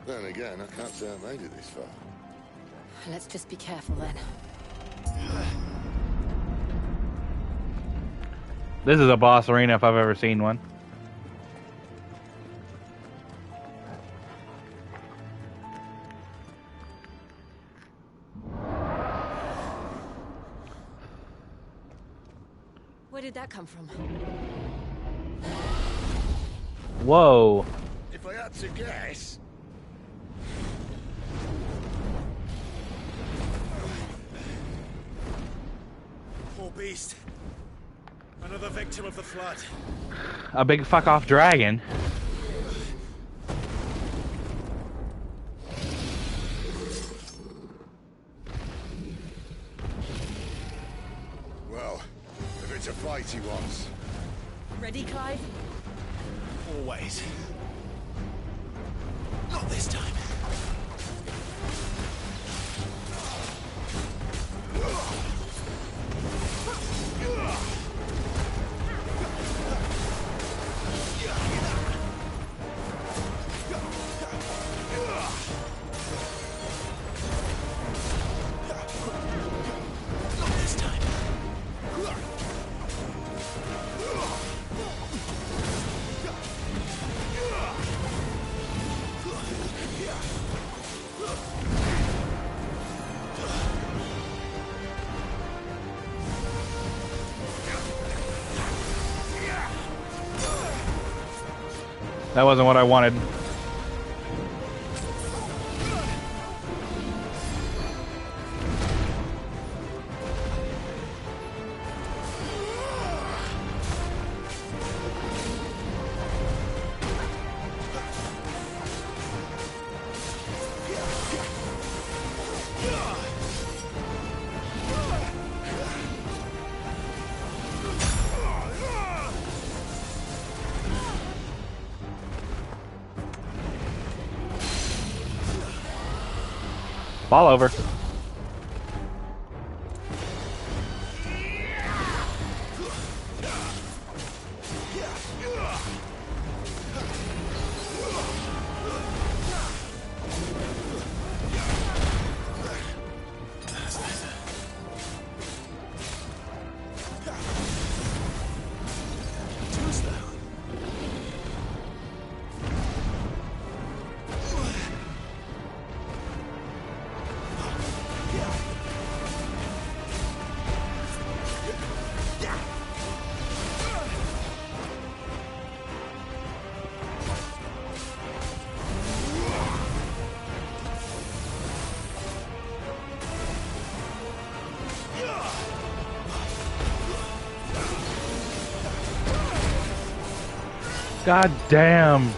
Then again, I can't say I made it this far. Let's just be careful then. This is a boss arena if I've ever seen one. Where did that come from? Whoa. If I had to guess... Poor beast. Another victim of the flood. A big fuck off dragon. Well, if it's a fight he wants. Ready, Clive? Always. Not this time. That wasn't what I wanted. Fall over. God damn.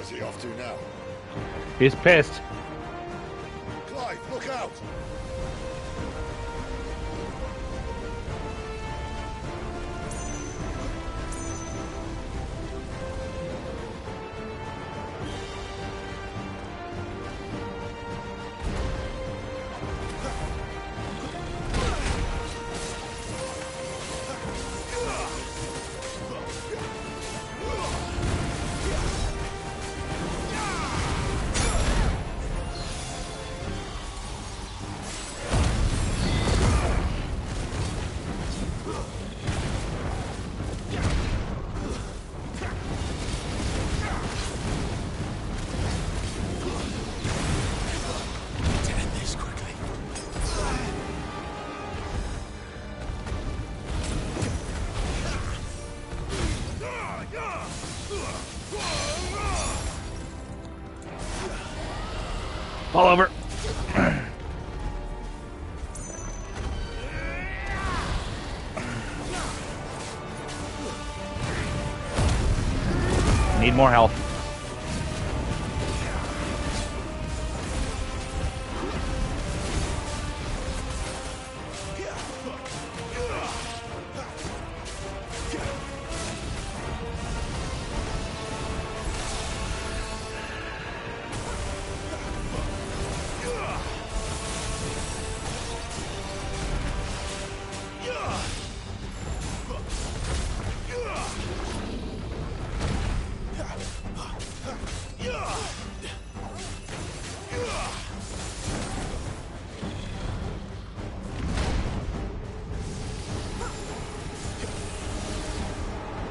Where's he off to now? He's pissed. Clive, look out! Fall over. Need more health.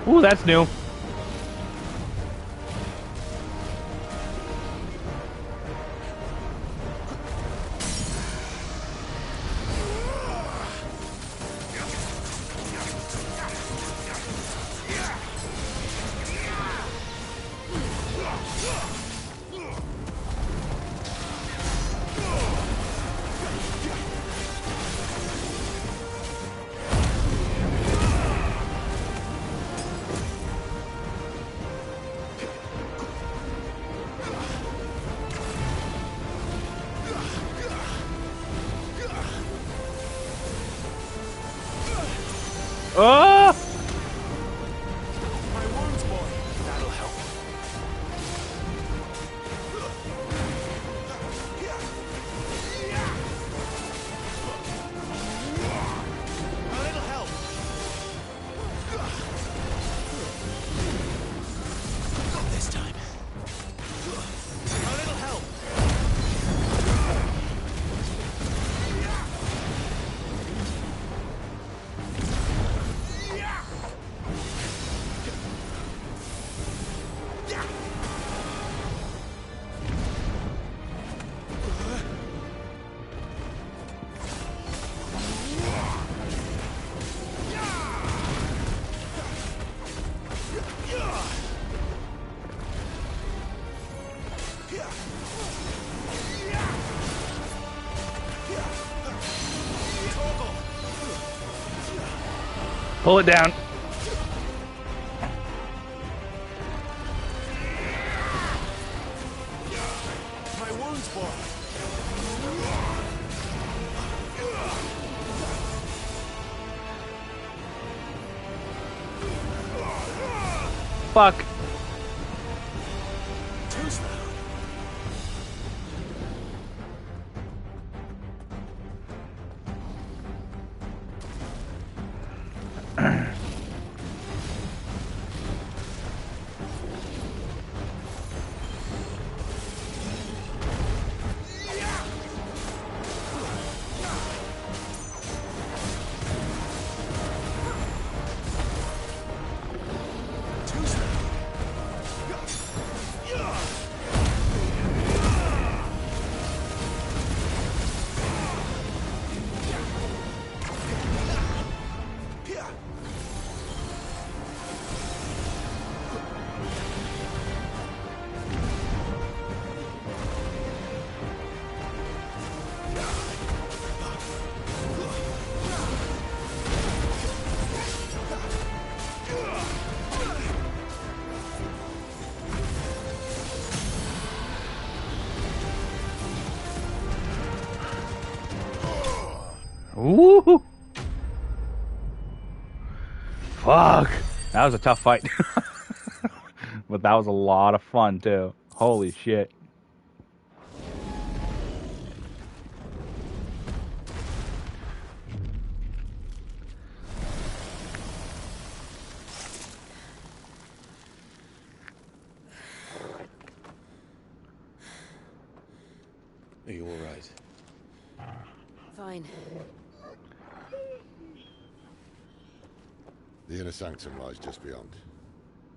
Ooh, that's new. My Pull it down. My wounds, boy. Fuck. Too slow. Woo! Fuck. That was a tough fight. But that was a lot of fun, too. Holy shit. Are you all right? Fine. The inner sanctum lies just beyond.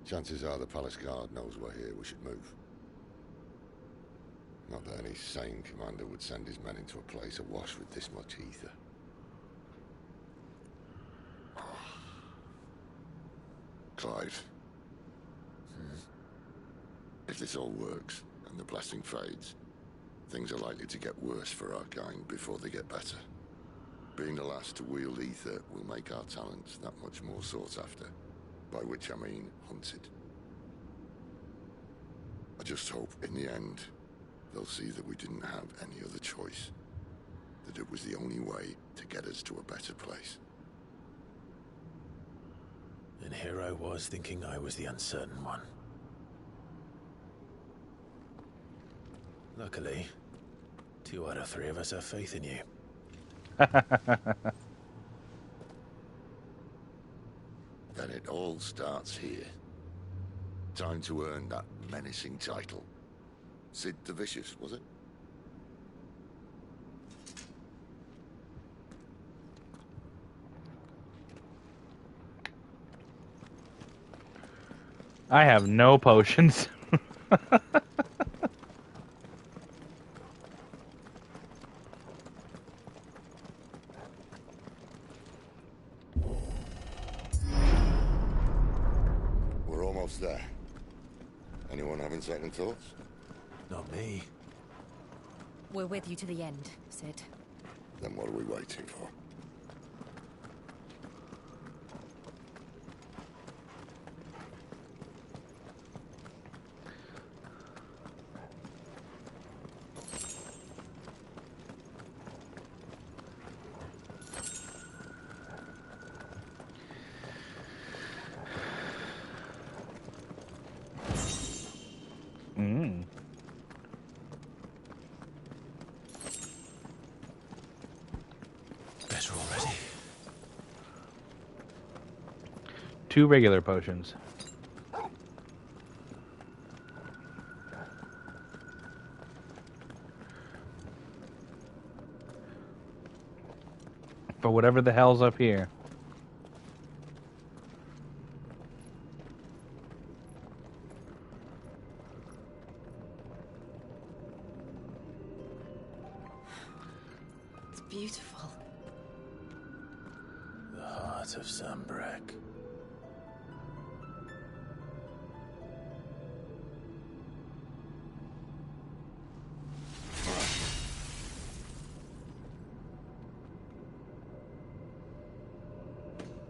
Chances are the palace guard knows we're here. We should move. Not that any sane commander would send his men into a place awash with this much ether. Clive. If this all works, and the blessing fades, things are likely to get worse for our kind before they get better. Being the last to wield ether will make our talents that much more sought after. By which I mean hunted. I just hope, in the end, they'll see that we didn't have any other choice. That it was the only way to get us to a better place. And here I was thinking I was the uncertain one. Luckily, 2 out of 3 of us have faith in you. Then it all starts here. Time to earn that menacing title. Sid the Vicious, was it? I have no potions. We're almost there. Anyone having second thoughts? Not me. We're with you to the end, Sid. Then what are we waiting for? Better already. 2 regular potions. For whatever the hell's up here. It's beautiful. The heart of Sambrek.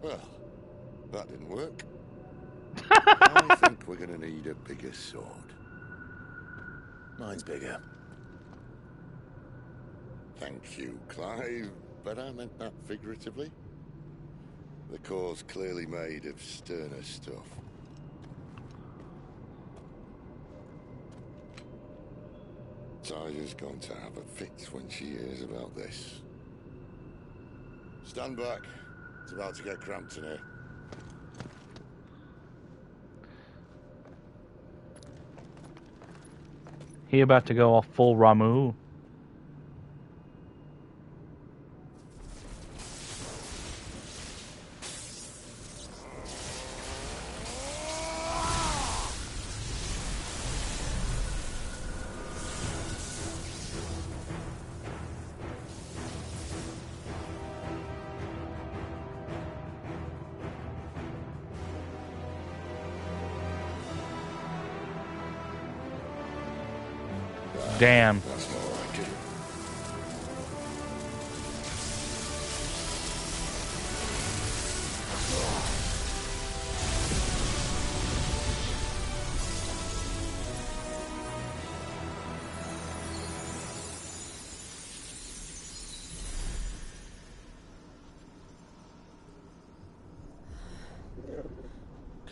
Well, That didn't work. I think we're gonna need a bigger sword. Mine's bigger. Thank you, Clive, but I meant that figuratively. The core's clearly made of sterner stuff. Tiger's going to have a fit when she hears about this. Stand back. It's about to get cramped in here. He about to go all full Ramu. Damn. That's more like it.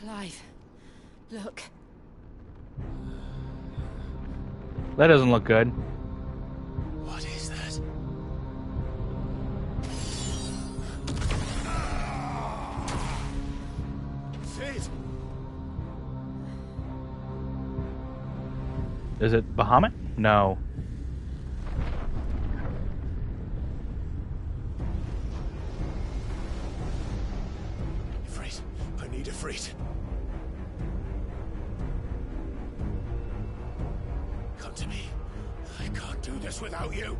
Clive, look. That doesn't look good. What is that? Sid! Is it Bahamut? No. Ifrit. I need Ifrit. Come to me. I can't do this without you.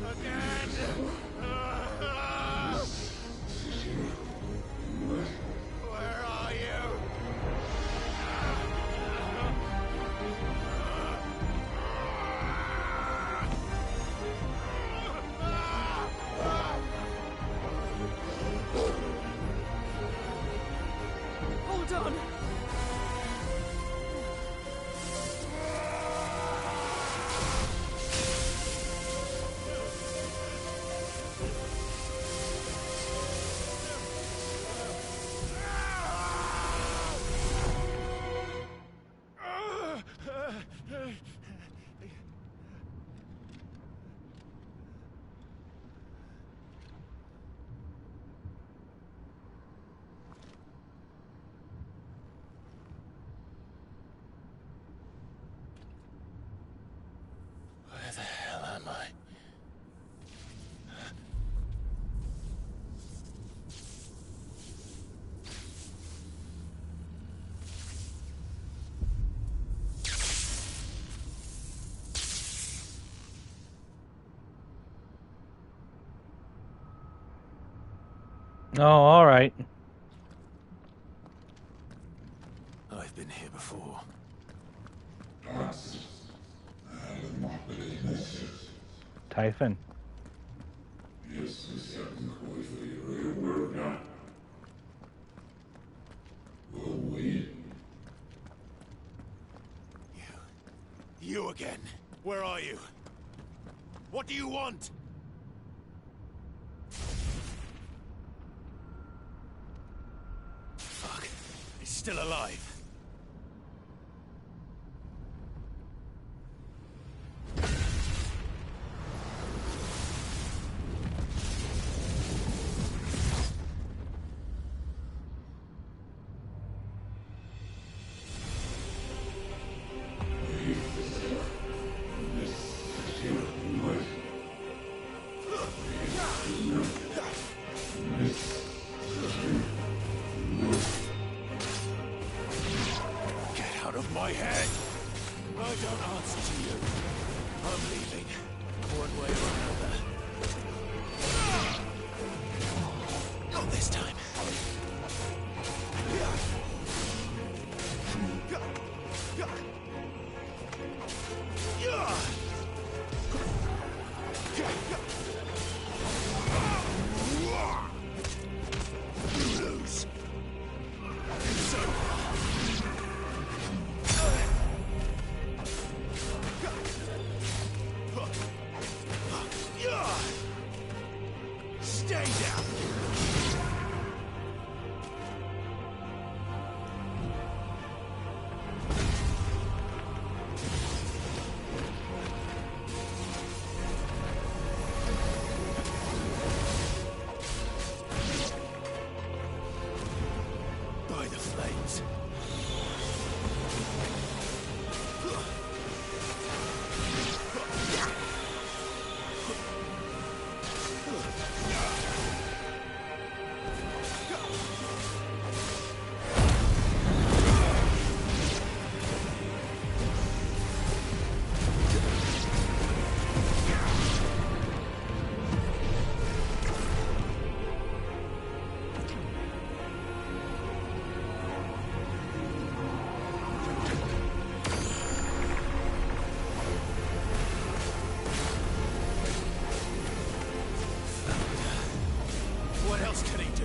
Not again. Where are you? Hold on! Where the hell am I? Oh, all right. I've been here before. Typhon. You again. Where are you? What do you want? Fuck. He's still alive. Grenade out! By the flames. What else can he do?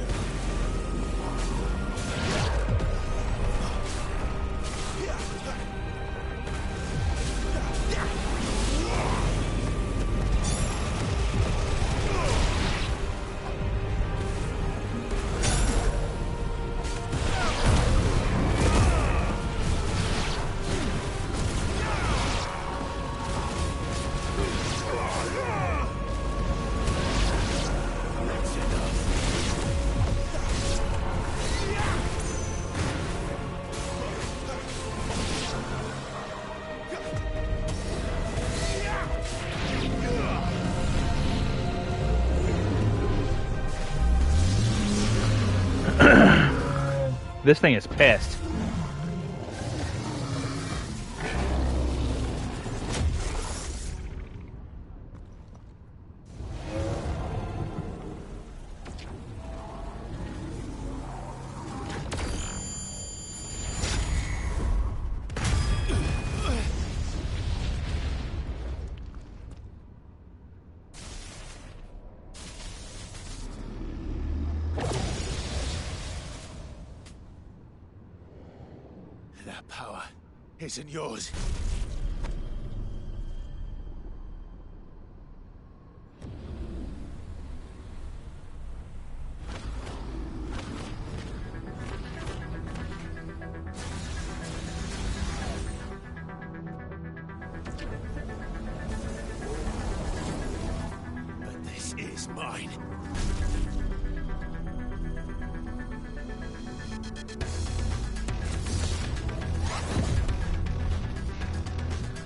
This thing is pissed. That power isn't yours. But this is mine.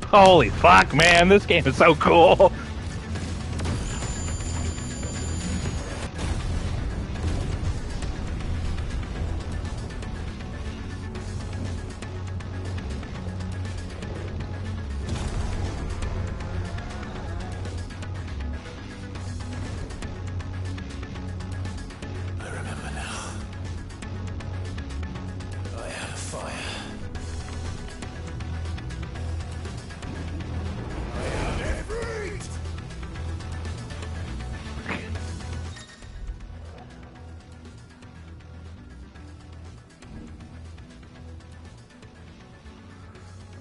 Holy fuck, man, this game is so cool. I remember now. I had a fire.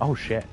Oh shit.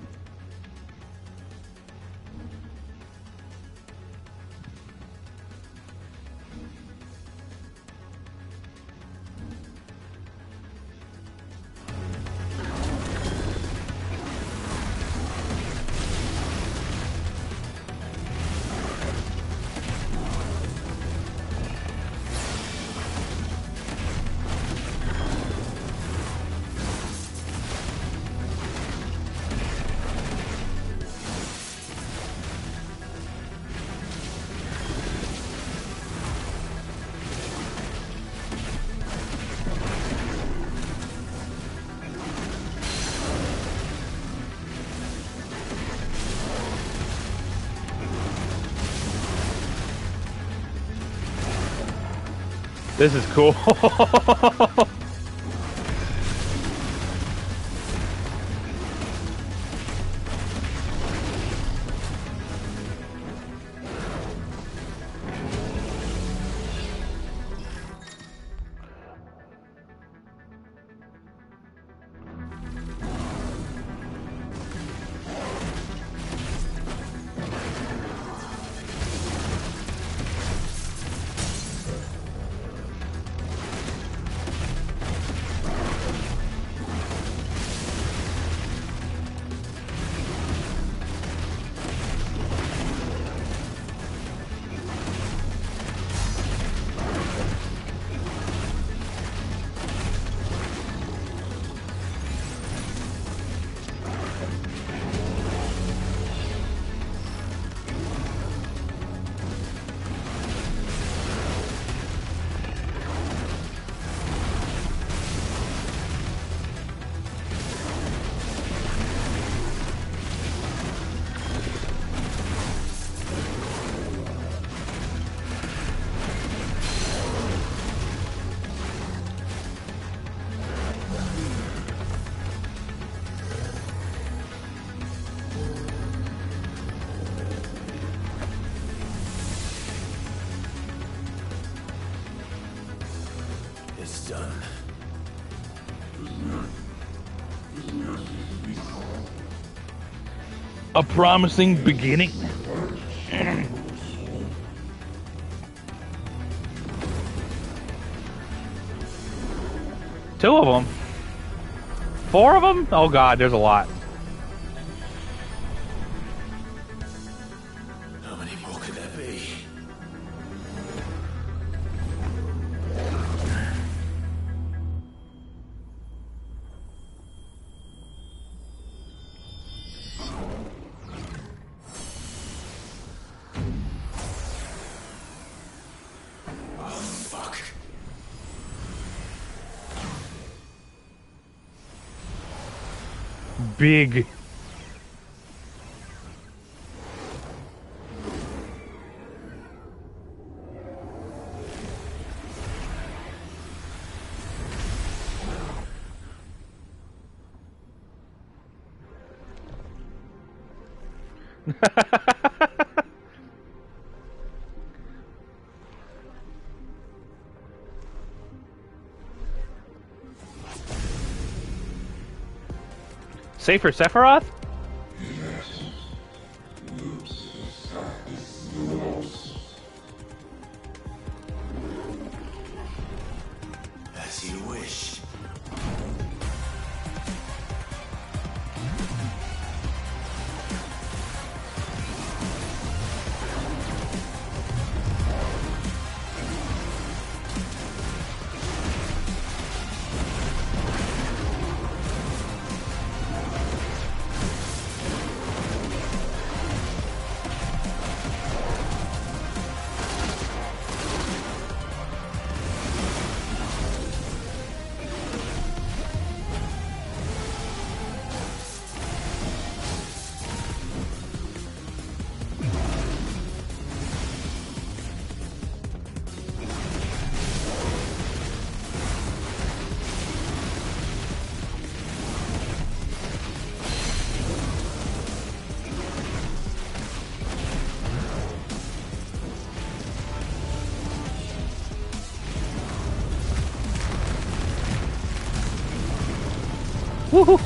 This is cool. It's done. A promising beginning. Two of them. 4 of them? Oh god, there's a lot. How many more could there be? Oh, fuck. Big. Safe for Sephiroth? As you wish. Woohoo!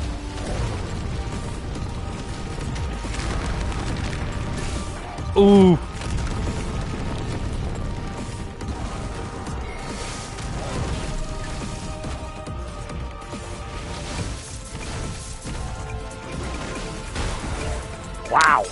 Ooh. Wow.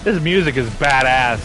This music is badass.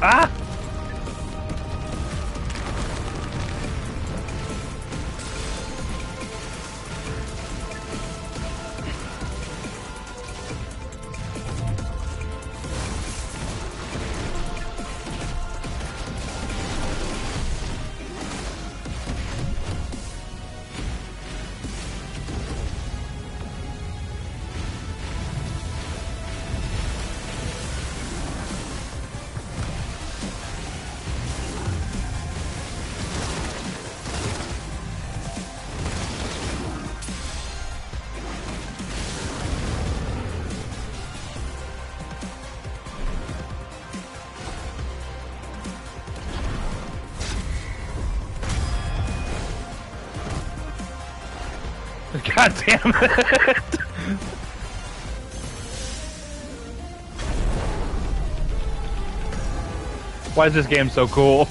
Ah! God damn it! Why is this game so cool?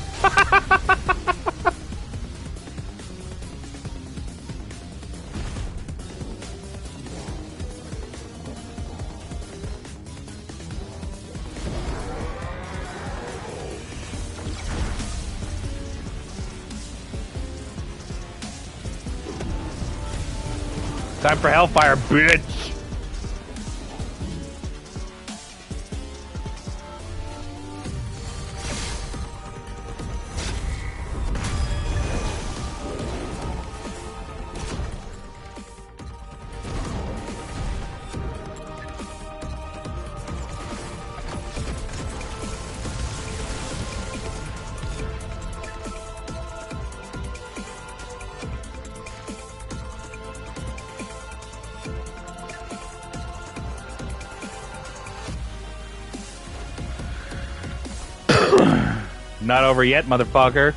Time for Hellfire, bitch! Not over yet, motherfucker.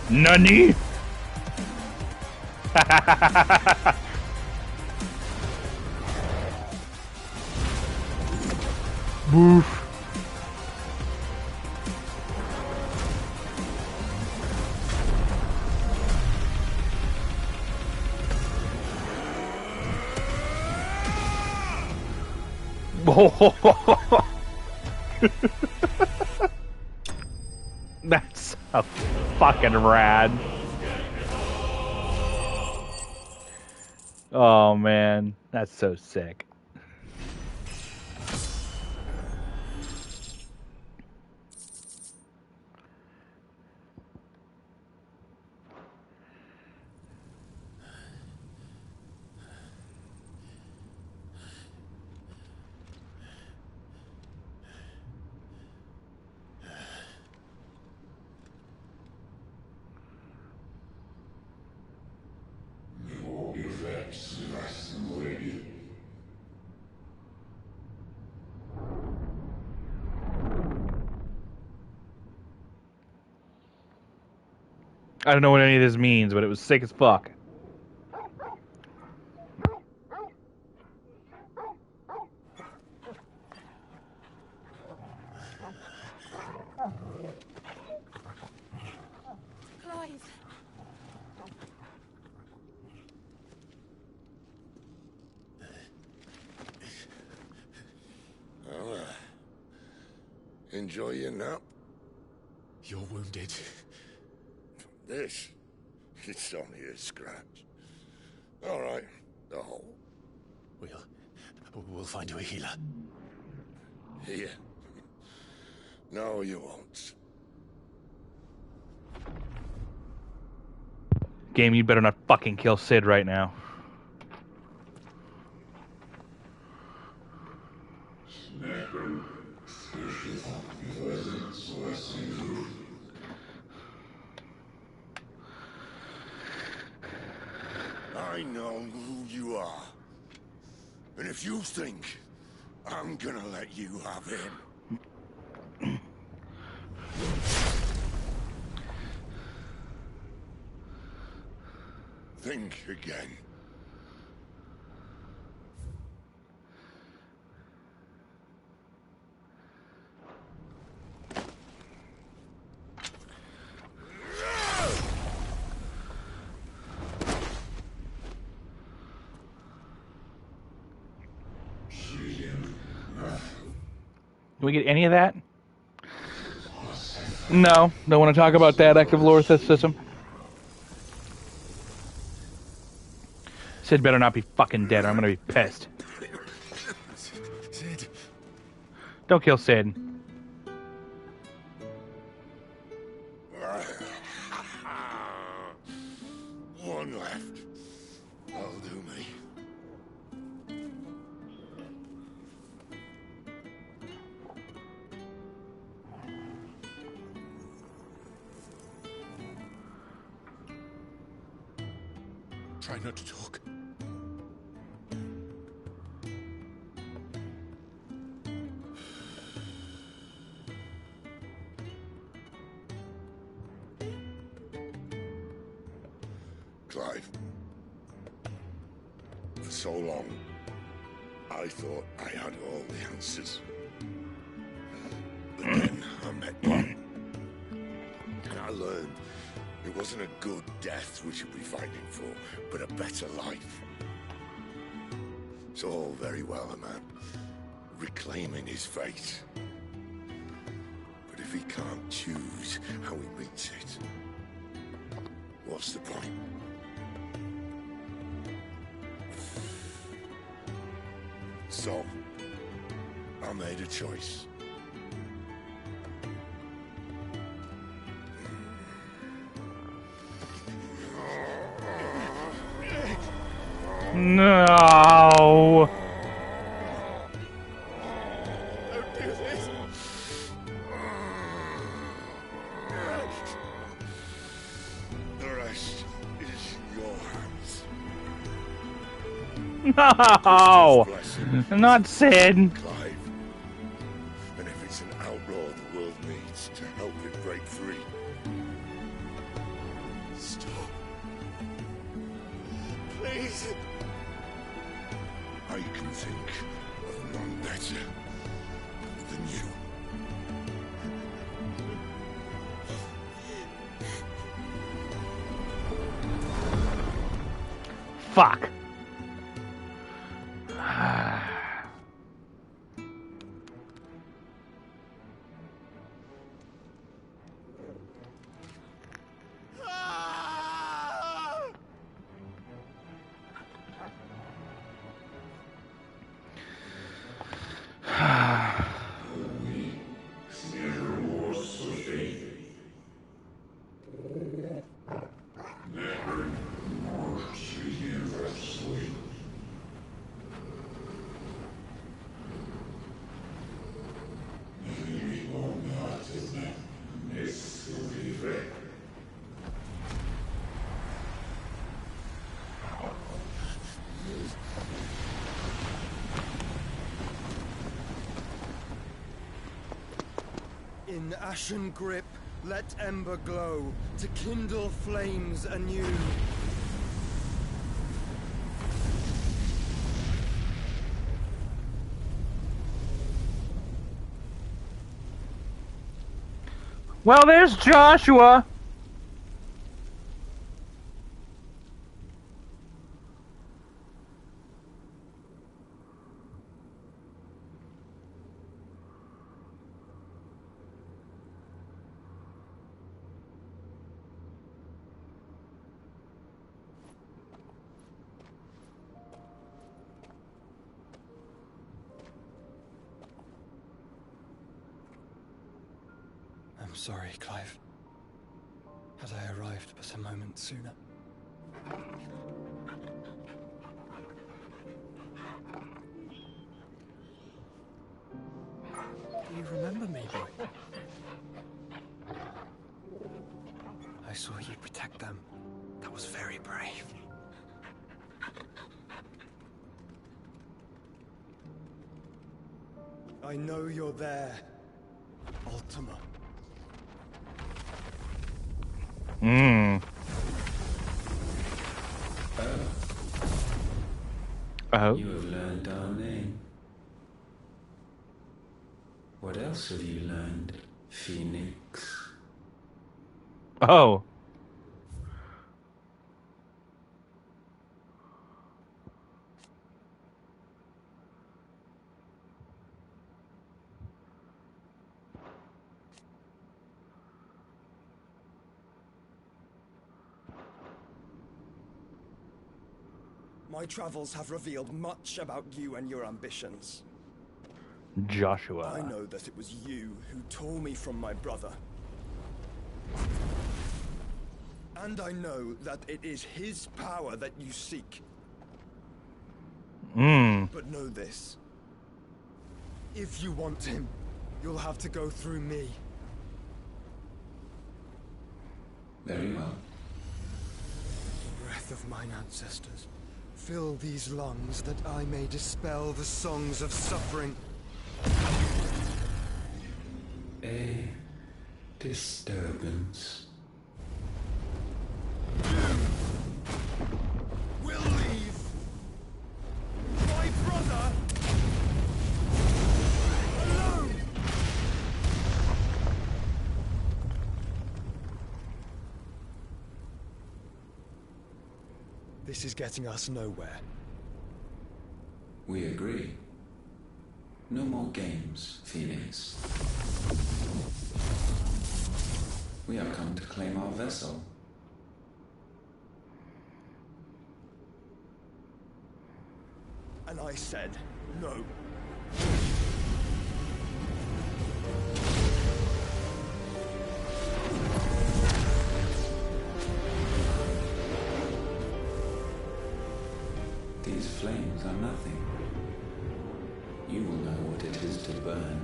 Nani? Boof. That's so fucking rad. Oh man, that's so sick. I don't know what any of this means, but it was sick as fuck. Clive. Well, enjoy your nap. You're wounded. This? It's only a scratch. All right, the hole. We'll find you a healer. Here. No, you won't. Game, you better not fucking kill Sid right now. I know who you are. And if you think I'm gonna let you have him... Think again. Can we get any of that? No, don't want to talk about that active lore system. Sid better not be fucking dead or I'm gonna be pissed. Sid. Don't kill Sid. One left. That'll do me. Try not to talk. so long, I thought I had all the answers. But then I met you. And I learned it wasn't a good death we should be fighting for, but a better life. It's all very well, a man reclaiming his fate. But if he can't choose how he meets it, what's the point? So, I made a choice. No. Don't do this. The rest is in your hands. No. Not Sid. Clive. And if it's an outlaw the world needs to help it break free. Stop. Please. I can think of none better than you. Fuck. In ashen grip, let ember glow, to kindle flames anew. Well, there's Joshua. I'm sorry, Clive. Had I arrived but a moment sooner. Do you remember me, boy? I saw you protect them. That was very brave. I know you're there, Ultima. You have learned our name. What else have you learned, Phoenix? Oh. My travels have revealed much about you and your ambitions. Joshua. I know that it was you who tore me from my brother. And I know that it is his power that you seek. But know this. If you want him, you'll have to go through me. Very well. Breath of mine ancestors, fill these lungs that I may dispel the songs of suffering. A disturbance. We'll leave. This is getting us nowhere. We agree. No more games, Phoenix. We have come to claim our vessel. And I said no. These flames are nothing. You will know what it is to burn.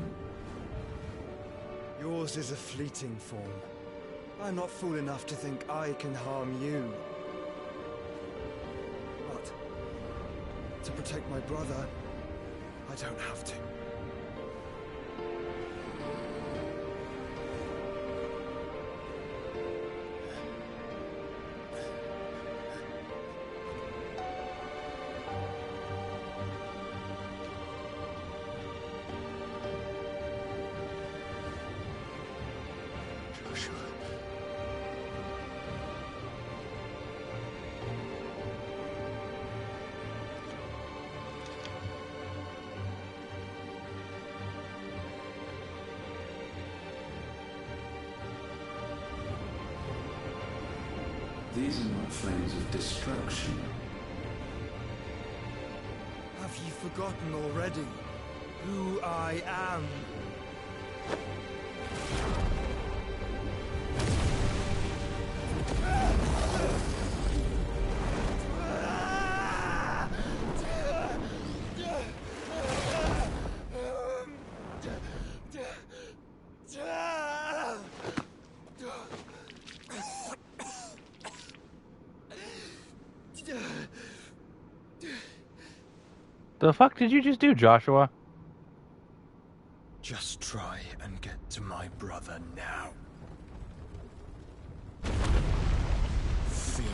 Yours is a fleeting form. I'm not fool enough to think I can harm you. But to protect my brother, I don't have to. Joshua. These are not flames of destruction. Have you forgotten already who I am? The fuck did you just do, Joshua? Just try and get to my brother now. Fiend.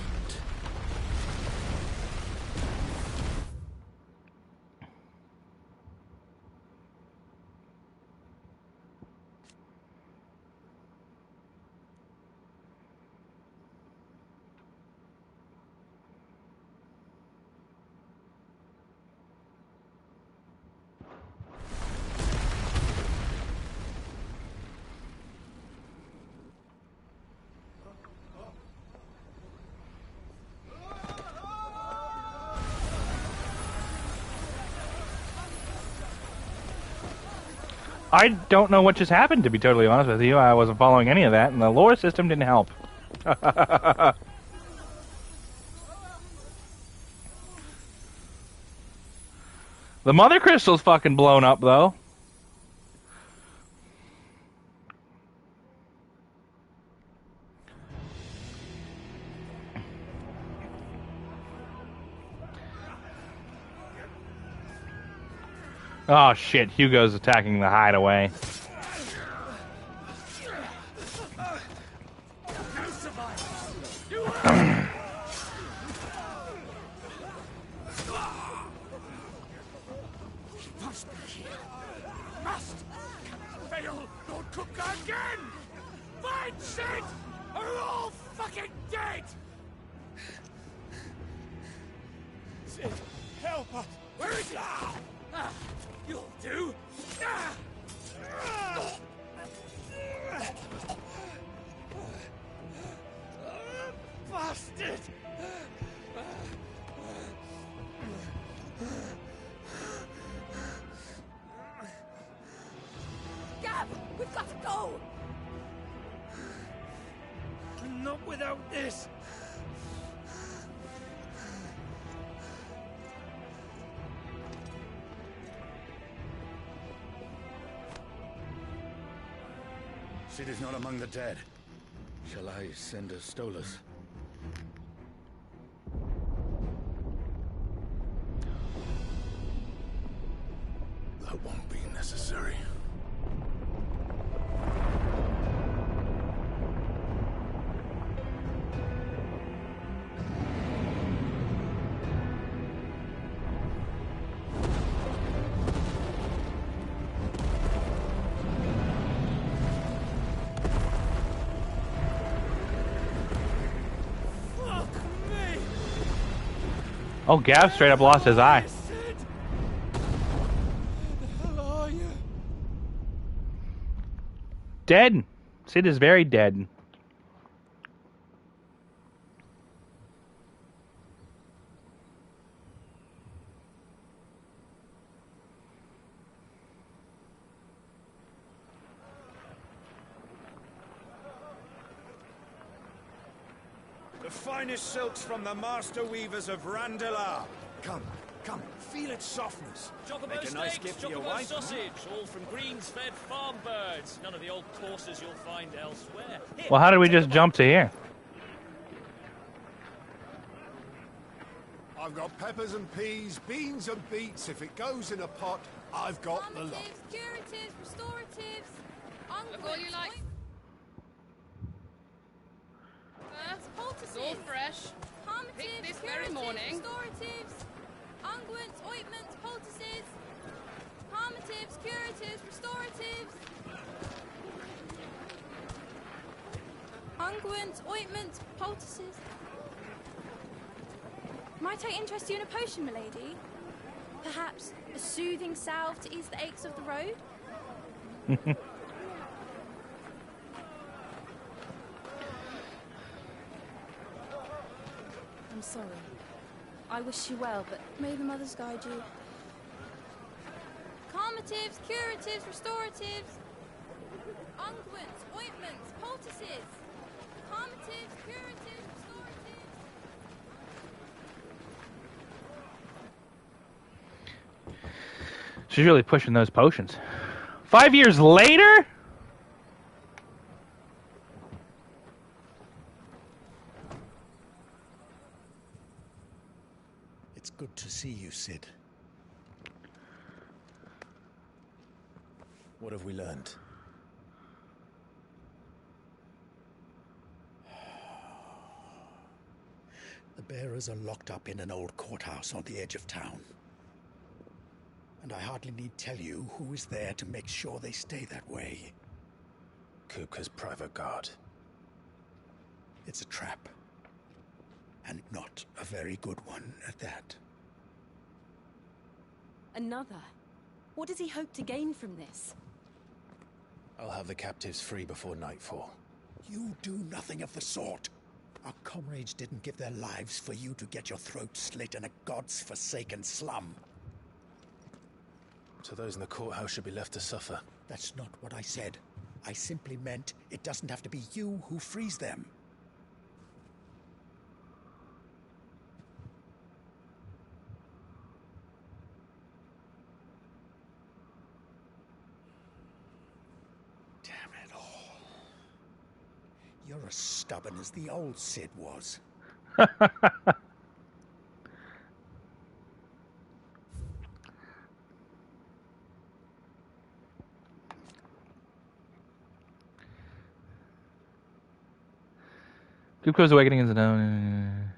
I don't know what just happened, to be totally honest with you. I wasn't following any of that, and the lore system didn't help. The mother crystal's fucking blown up, though. Oh shit, Hugo's attacking the hideaway. Sid, help us! Where is he? You'll do! Bastard! Gab, we've got to go! Not without this! Sid is not among the dead. Shall I send a Stolas? That won't be necessary. Oh, Gav straight up lost his eye. Where the hell are you? Dead. Sid is very dead. The finest silks from the master weavers of Randalar. Come, come, feel its softness. Chocobo Make a nice steaks, gift for your chocobo wife. sausage, all from greens-fed farm birds. None of the old courses you'll find elsewhere. Here, Well, how did we take a just jump to here? I've got peppers and peas, beans and beets. If it goes in a pot, I've got the lot. Curatives, restoratives, Look all you like. It's all fresh. Picked this very morning. Restoratives, unguents, ointments, poultices, palmatives, curatives, restoratives, unguents, ointments, poultices. Might I interest you in a potion, milady? Perhaps a soothing salve to ease the aches of the road? I'm sorry. I wish you well, but may the mothers guide you. Calmatives, curatives, restoratives, unguents, ointments, poultices. Calmatives, curatives, restoratives. She's really pushing those potions. 5 years later? It's good to see you, Sid. What have we learned? The bearers are locked up in an old courthouse on the edge of town. And I hardly need tell you who is there to make sure they stay that way. Kupka's private guard. It's a trap. And not a very good one at that. Another? What does he hope to gain from this? I'll have the captives free before nightfall. You do nothing of the sort. Our comrades didn't give their lives for you to get your throat slit in a god's forsaken slum. So those in the courthouse should be left to suffer. That's not what I said. I simply meant it doesn't have to be you who frees them. Damn it all. You're as stubborn as the old Sid was. Kupka's awakening is known.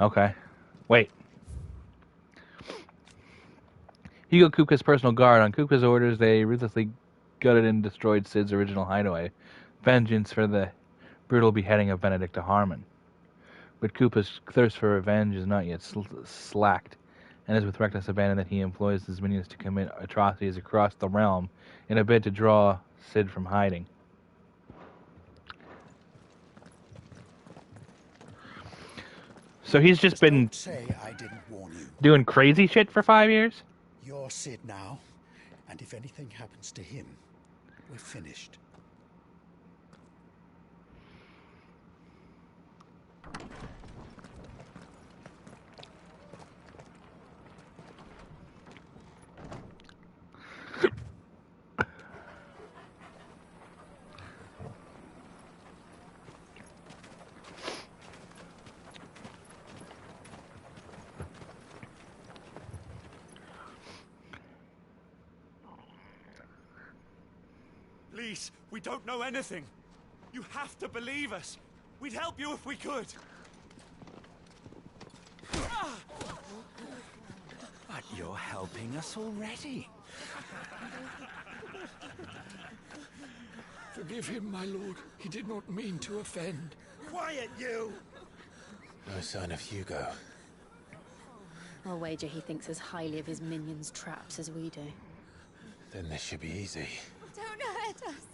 Okay. Wait. Hugo Kupka's personal guard. On Kupka's orders, they ruthlessly gutted and destroyed Sid's original hideaway. Vengeance for the brutal beheading of Benedicta Harmon. But Kupka's thirst for revenge is not yet slacked, and it is with reckless abandon that he employs his minions to commit atrocities across the realm in a bid to draw Sid from hiding. So he's just been Say I didn't warn you. doing crazy shit for 5 years? You're Sid now, and if anything happens to him, we're finished. Please, we don't know anything. You have to believe us. We'd help you if we could. You're helping us already. Forgive him, my lord. He did not mean to offend. Quiet, you! No sign of Hugo. I'll wager he thinks as highly of his minions' traps as we do. Then this should be easy. Don't hurt us.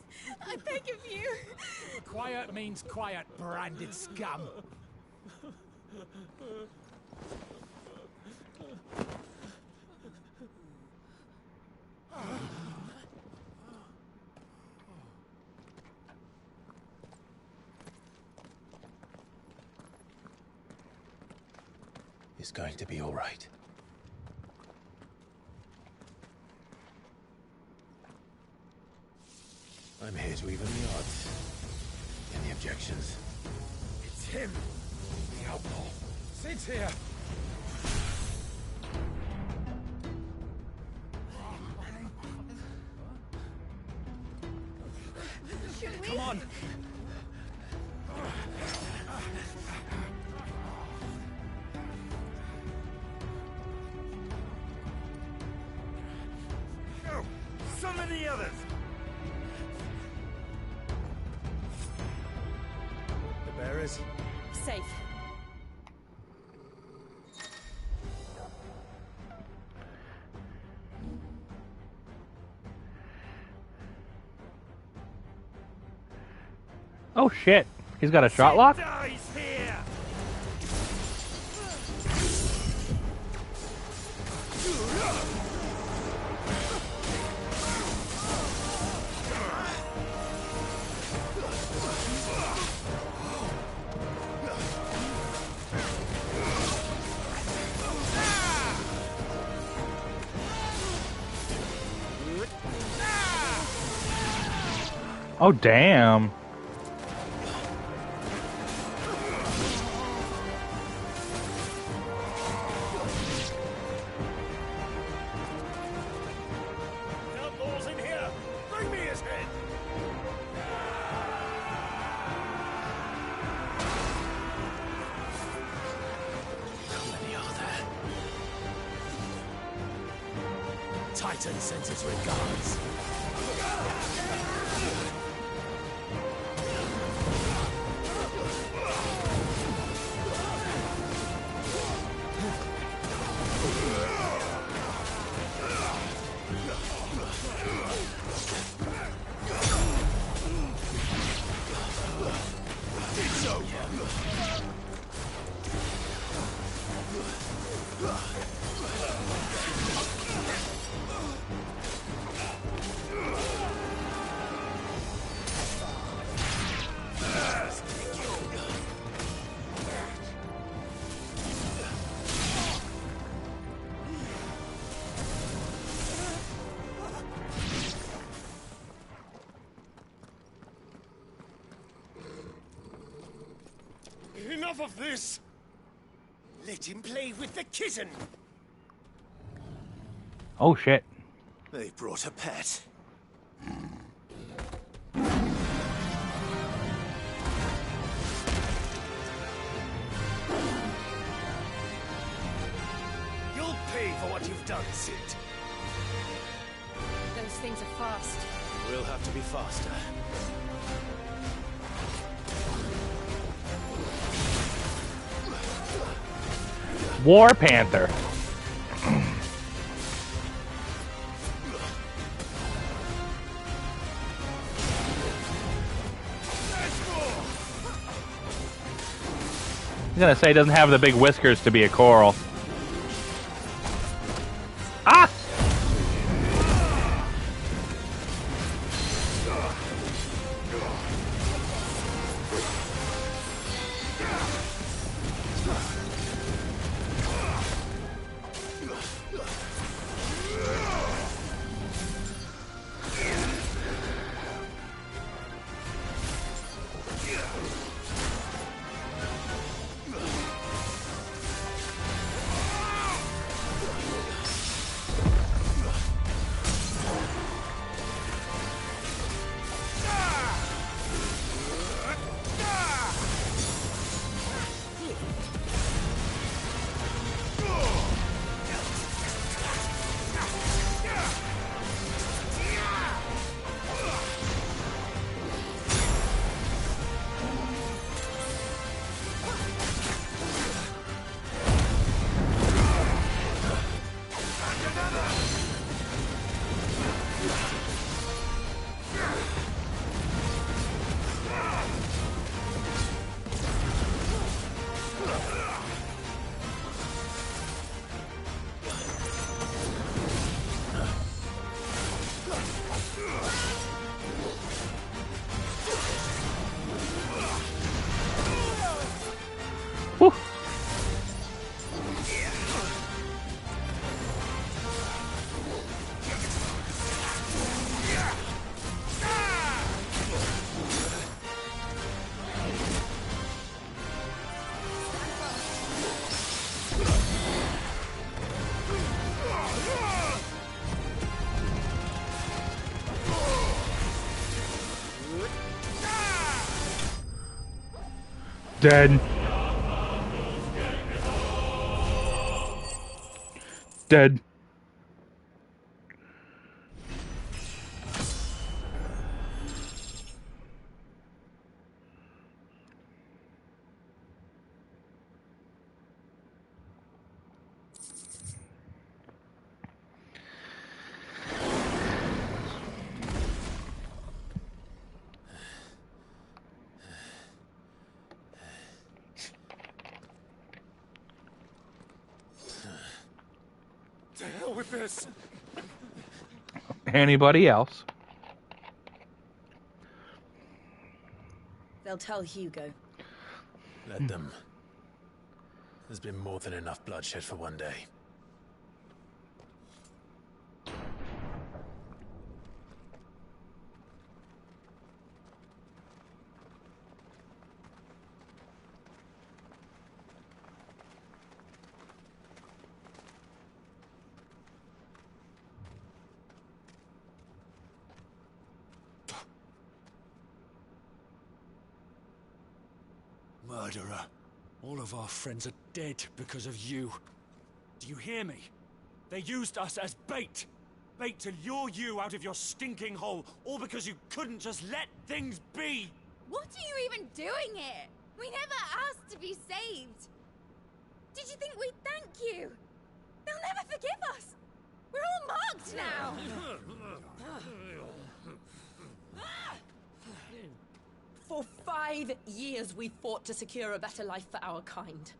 I beg of you. Quiet means quiet, branded scum. It's going to be all right. I'm here to even the odds. Any objections? It's him, the outlaw. Sit here. Come on. Go! Summon the others! The bearers? Safe. Oh shit! He's got a shot lock? Dies here! Oh damn! Outlaw's in here! Bring me his head! How many are there? Titan sends his regards. Enough of this! Let him play with the kitten! Oh shit! They brought a pet. You'll pay for what you've done, Sid. Those things are fast. We'll have to be faster. War Panther. I was gonna say it doesn't have the big whiskers to be a coral. Ah! Dead. Dead. To hell with this. Anybody else? They'll tell Hugo. Let them. There's been more than enough bloodshed for one day. Murderer. All of our friends are dead because of you. Do you hear me? They used us as bait. Bait to lure you out of your stinking hole, all because you couldn't just let things be. What are you even doing here? We never asked to be saved. Did you think we'd thank you? They'll never forgive us. We're all marked now. For 5 years we fought to secure a better life for our kind.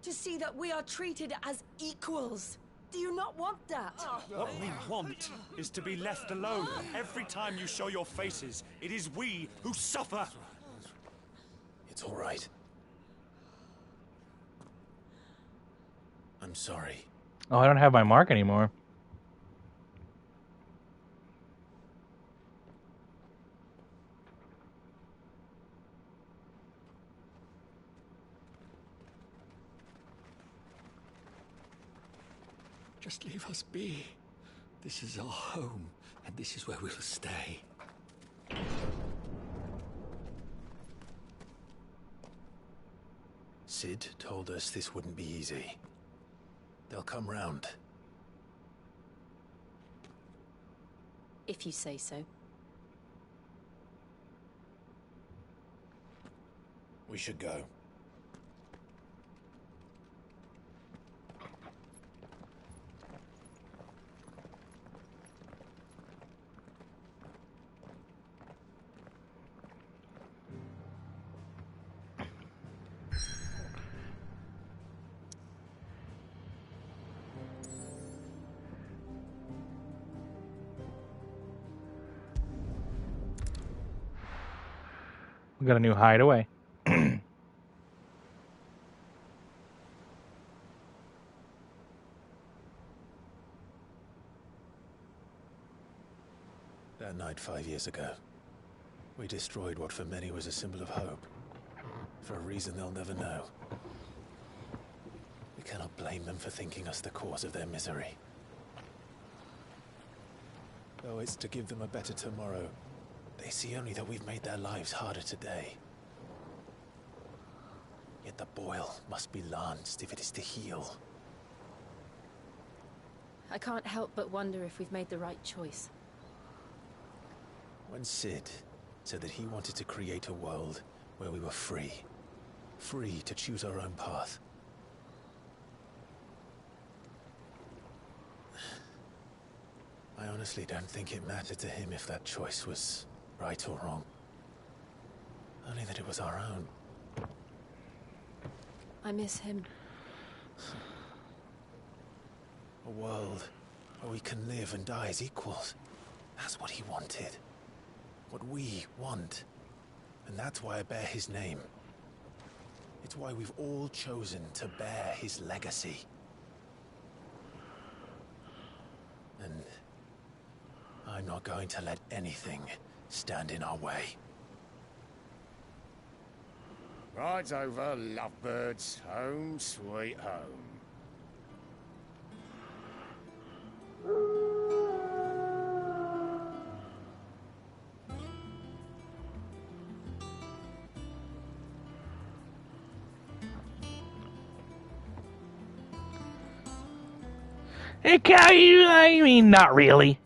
To see that we are treated as equals. Do you not want that? What we want is to be left alone. Every time you show your faces, it is we who suffer. It's all right. I'm sorry. Oh, I don't have my mark anymore. Just leave us be. This is our home, and this is where we'll stay. Sid told us this wouldn't be easy. They'll come round. If you say so. We should go. We got a new hideaway. That night 5 years ago, we destroyed what for many was a symbol of hope. For a reason they'll never know. We cannot blame them for thinking us the cause of their misery. Though it's to give them a better tomorrow, they see only that we've made their lives harder today. Yet the boil must be lanced if it is to heal. I can't help but wonder if we've made the right choice. When Sid said that he wanted to create a world where we were free. Free to choose our own path. I honestly don't think it mattered to him if that choice was right or wrong. Only that it was our own. I miss him. A world where we can live and die as equals. That's what he wanted. What we want. And that's why I bear his name. It's why we've all chosen to bear his legacy. And I'm not going to let anything stand in our way. Rides over, lovebirds. Home, sweet home. I mean, not really.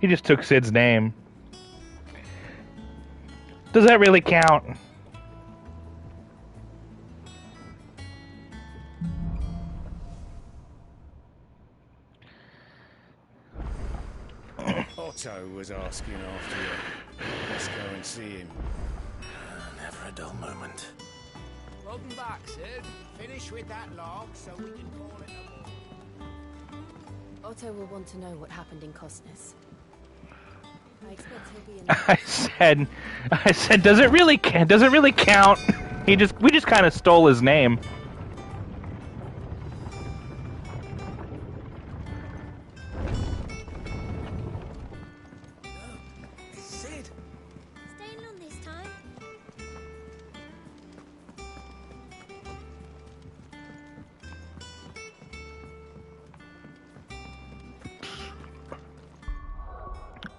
He just took Sid's name. Does that really count? Otto was asking after you. Let's go and see him. Never a dull moment. Welcome back, Sid. Finish with that log so we can call it a morning. Otto will want to know what happened in Cosness. I expect he'll be in. I said, does it really count? We just kind of stole his name. Sid. Staying long this time?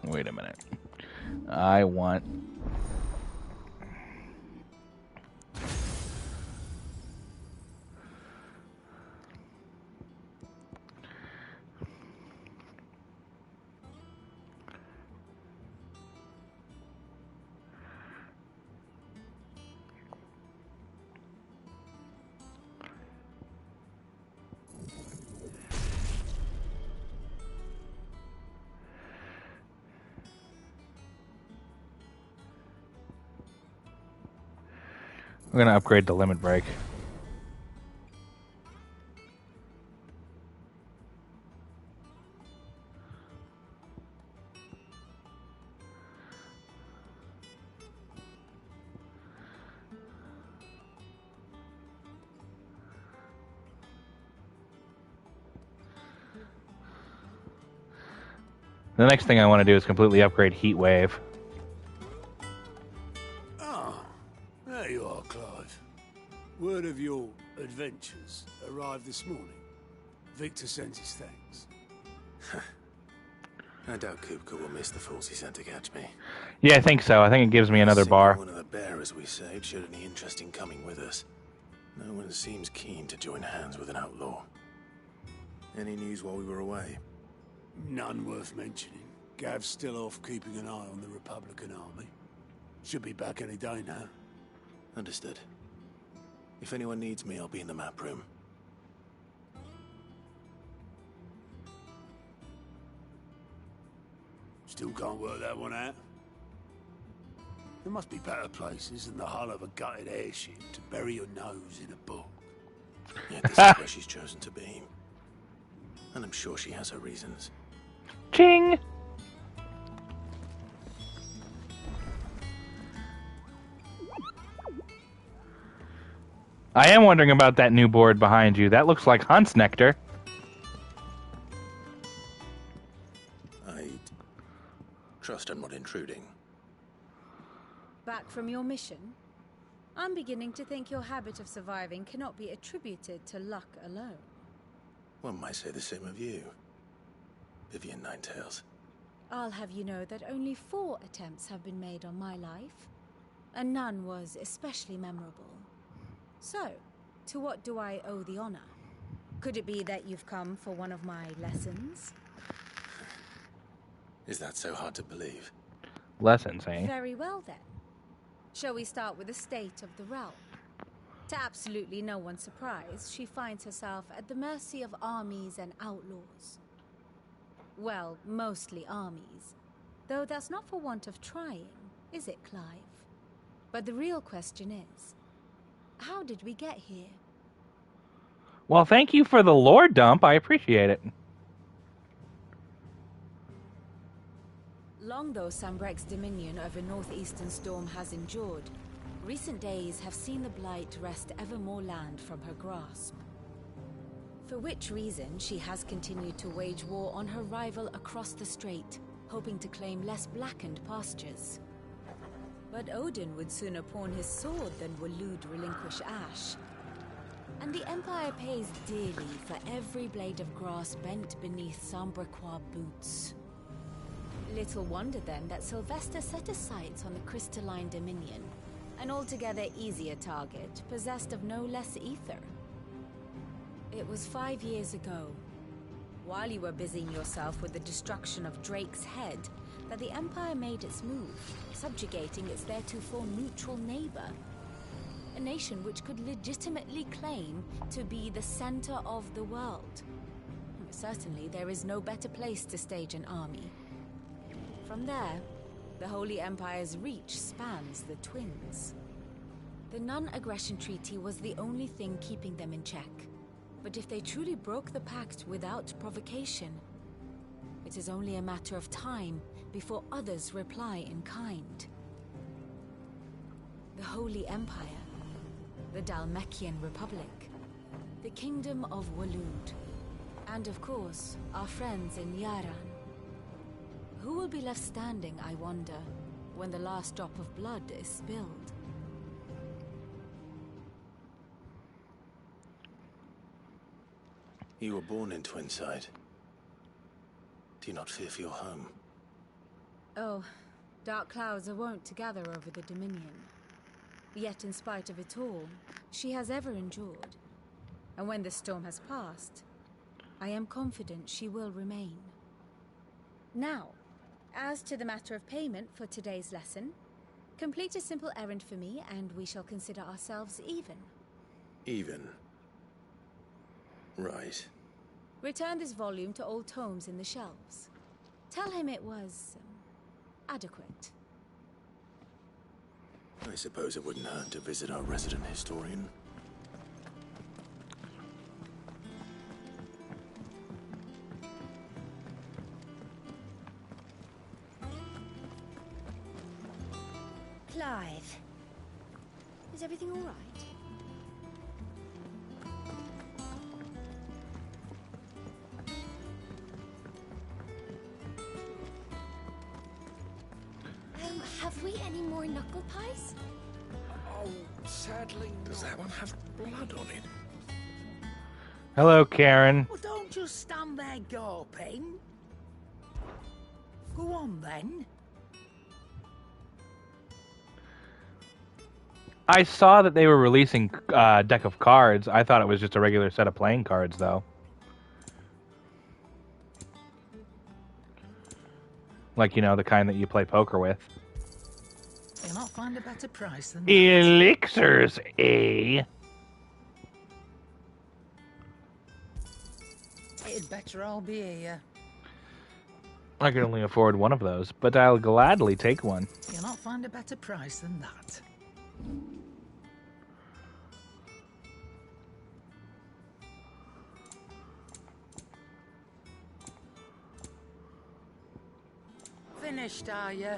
Wait a minute. I want... We're gonna upgrade the limit break. The next thing I want to do is completely upgrade Heat Wave. Ah, there you are, Clive. Word of your adventures arrived this morning. Victor sends his thanks. I doubt Kupka will miss the fools he sent to catch me. Yeah, I think so. I think it gives me another bar. One of the bearers we saved showed any interest in coming with us. No one seems keen to join hands with an outlaw. Any news while we were away? None worth mentioning. Gav's still off keeping an eye on the Republican army. Should be back any day now. Understood. If anyone needs me, I'll be in the map room. Still can't work that one out. There must be better places than the hull of a gutted airship to bury your nose in a book. Yet this is where she's chosen to be. And I'm sure she has her reasons. Ching! I am wondering about that new board behind you. That looks like Hunt's Nectar. I trust I'm not intruding. Back from your mission? I'm beginning to think your habit of surviving cannot be attributed to luck alone. One might say the same of you, Vivian Ninetails. I'll have you know that only 4 attempts have been made on my life, and none was especially memorable. So, to what do I owe the honor? Could it be that you've come for one of my lessons? Is that so hard to believe? Lessons, eh? Very well then. Shall we start with the state of the realm? To absolutely no one's surprise, she finds herself at the mercy of armies and outlaws. Well, mostly armies. Though that's not for want of trying, is it, Clive? But the real question is, how did we get here? Well, thank you for the lore dump. I appreciate it. Long though Sambrek's dominion over northeastern Storm has endured, recent days have seen the Blight wrest ever more land from her grasp. For which reason she has continued to wage war on her rival across the strait, hoping to claim less blackened pastures. But Odin would sooner pawn his sword than Waloed relinquish Ash. And the Empire pays dearly for every blade of grass bent beneath Sambrequois boots. Little wonder then that Sylvester set his sights on the crystalline dominion, an altogether easier target, possessed of no less ether. It was 5 years ago, while you were busying yourself with the destruction of Drake's head, that the Empire made its move, subjugating its theretofore neutral neighbor. A nation which could legitimately claim to be the center of the world. Certainly, there is no better place to stage an army. From there, the Holy Empire's reach spans the Twins. The non-aggression treaty was the only thing keeping them in check. But if they truly broke the pact without provocation, it is only a matter of time before others reply in kind. The Holy Empire, the Dhalmekian Republic, the Kingdom of Waloed, and of course, our friends in Yaran. Who will be left standing, I wonder, when the last drop of blood is spilled? You were born in Twinside. Do you not fear for your home? Oh, dark clouds are wont to gather over the Dominion. Yet in spite of it all, she has ever endured. And when the storm has passed, I am confident she will remain. Now, as to the matter of payment for today's lesson, complete a simple errand for me and we shall consider ourselves even. Even? Right. Return this volume to old tomes in the shelves. Tell him it was adequate. I suppose it wouldn't hurt to visit our resident historian. Clive, is everything all right? Have we any more knuckle pies? Oh, sadly. Does that one have blood on it? Hello, Karen. Well, don't just stand there gawping. Go on, then. I saw that they were releasing a deck of cards. I thought it was just a regular set of playing cards, though. Like, you know, the kind that you play poker with. You'll not find a better price than Elixirs, eh? It'd better all be here. I can only afford one of those, but I'll gladly take one. You'll not find a better price than that. Finished, are you?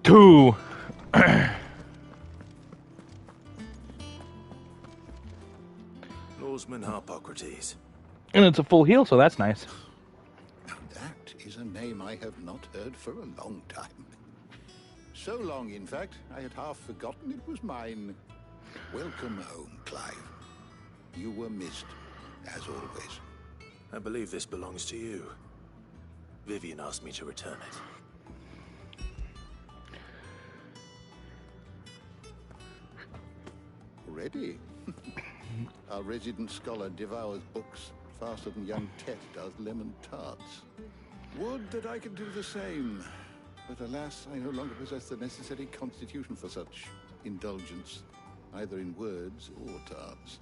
Two. Norseman Harpocrates. And it's a full heal, so that's nice. That is a name I have not heard for a long time. So long, in fact, I had half forgotten it was mine. Welcome home, Clive. You were missed, as always. I believe this belongs to you. Vivian asked me to return it. Ready? Our resident scholar devours books faster than young Tet does lemon tarts. Would that I could do the same. But alas, I no longer possess the necessary constitution for such indulgence, either in words or tarts.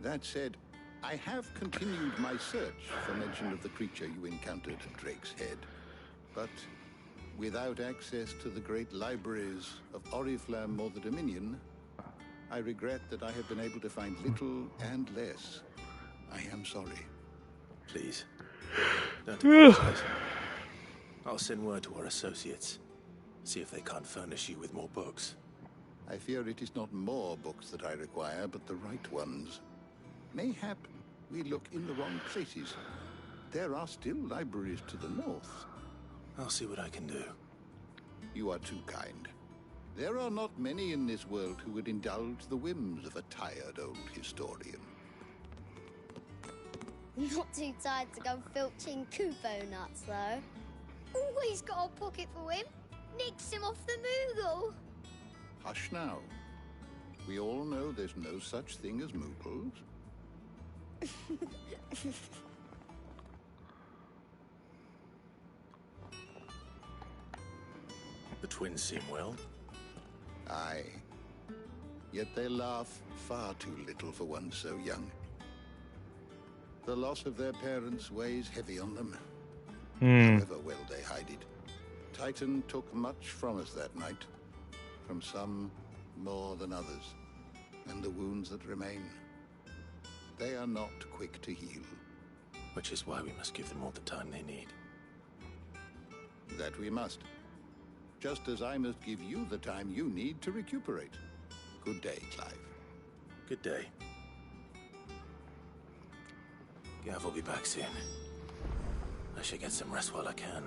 That said, I have continued my search for mention of the creature you encountered at Drake's Head. But without access to the great libraries of Oriflamme or the Dominion, I regret that I have been able to find little and less. I am sorry. Please, don't apologize. I'll send word to our associates. See if they can't furnish you with more books. I fear it is not more books that I require, but the right ones. Mayhap we look in the wrong places. There are still libraries to the north. I'll see what I can do. You are too kind. There are not many in this world who would indulge the whims of a tired old historian. Not too tired to go filching Kupo nuts, though. Always got a pocket for him. Nicks him off the Moogle. Hush now. We all know there's no such thing as Moogles. The twins seem well. Aye. Yet they laugh far too little for one so young. The loss of their parents weighs heavy on them. However well they hide it. Titan took much from us that night. From some more than others. And the wounds that remain, they are not quick to heal. Which is why we must give them all the time they need. That we must. Just as I must give you the time you need to recuperate. Good day, Clive. Good day. Gav will be back soon. I should get some rest while I can.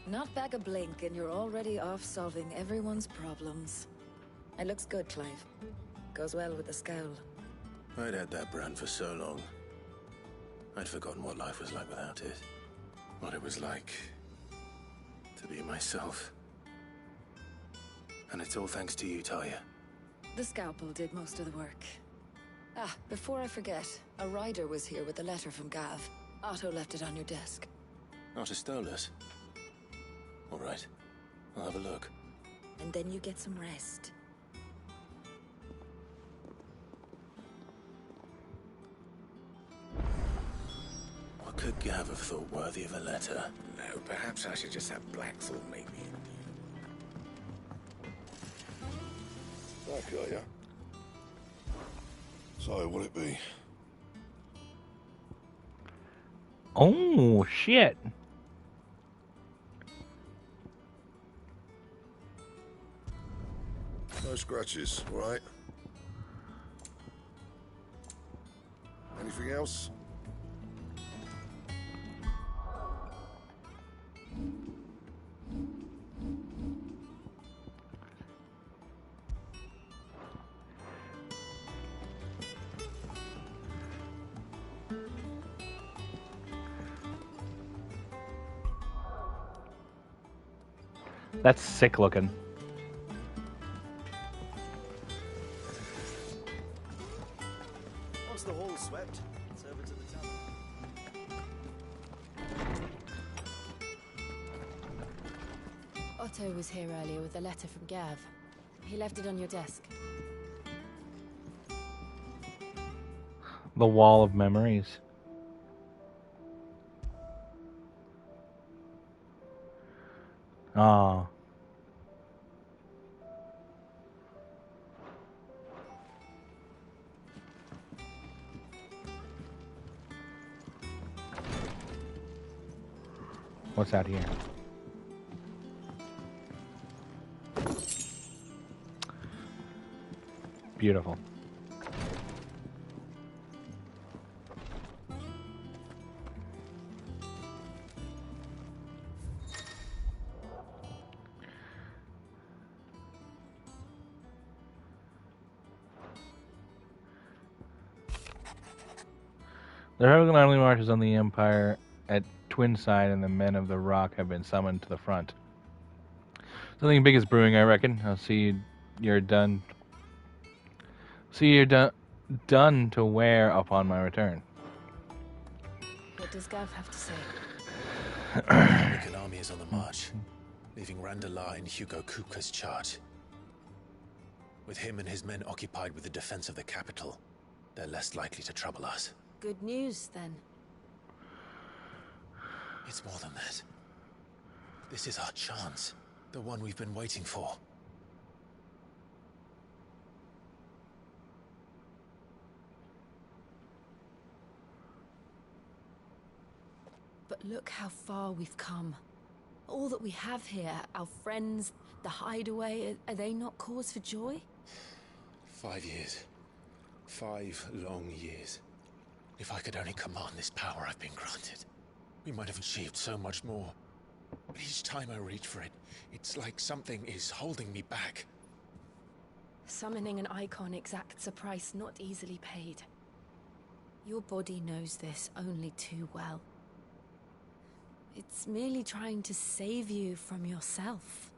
Not back a blink and you're already off solving everyone's problems. It looks good, Clive. Goes well with the scowl. I'd had that brand for so long. I'd forgotten what life was like without it. What it was like to be myself. And it's all thanks to you, Talia. The scalpel did most of the work. Ah, before I forget, a rider was here with a letter from Gav. Otto left it on your desk. Not a Stolas. All right. I'll have a look. And then you get some rest. What could Gav have thought worthy of a letter? No, perhaps I should just have Blackthorn make me. Back, are ya? So, what'll it be? Oh, shit. No scratches, all right? Anything else? That's sick looking. Once the hall's swept, it's over to the tavern. Otto was here earlier with a letter from Gav. He left it on your desk. The wall of memories. Ah. What's out here? Beautiful. The heroic army marches on the Empire at Twinside, and the men of the Rock have been summoned to the front. Something big is brewing, I reckon. I'll see you're done. See you're done to wear upon my return. What does Gav have to say? The American army is on the march, leaving Randalar in Hugo Kupka's charge. With him and his men occupied with the defense of the capital, they're less likely to trouble us. Good news, then. It's more than that. This is our chance. The one we've been waiting for. But look how far we've come. All that we have here, our friends, the hideaway, are they not cause for joy? 5 years. 5 long years. If I could only command this power I've been granted, we might have achieved so much more. But each time I reach for it, it's like something is holding me back. Summoning an icon exacts a price not easily paid. Your body knows this only too well. It's merely trying to save you from yourself.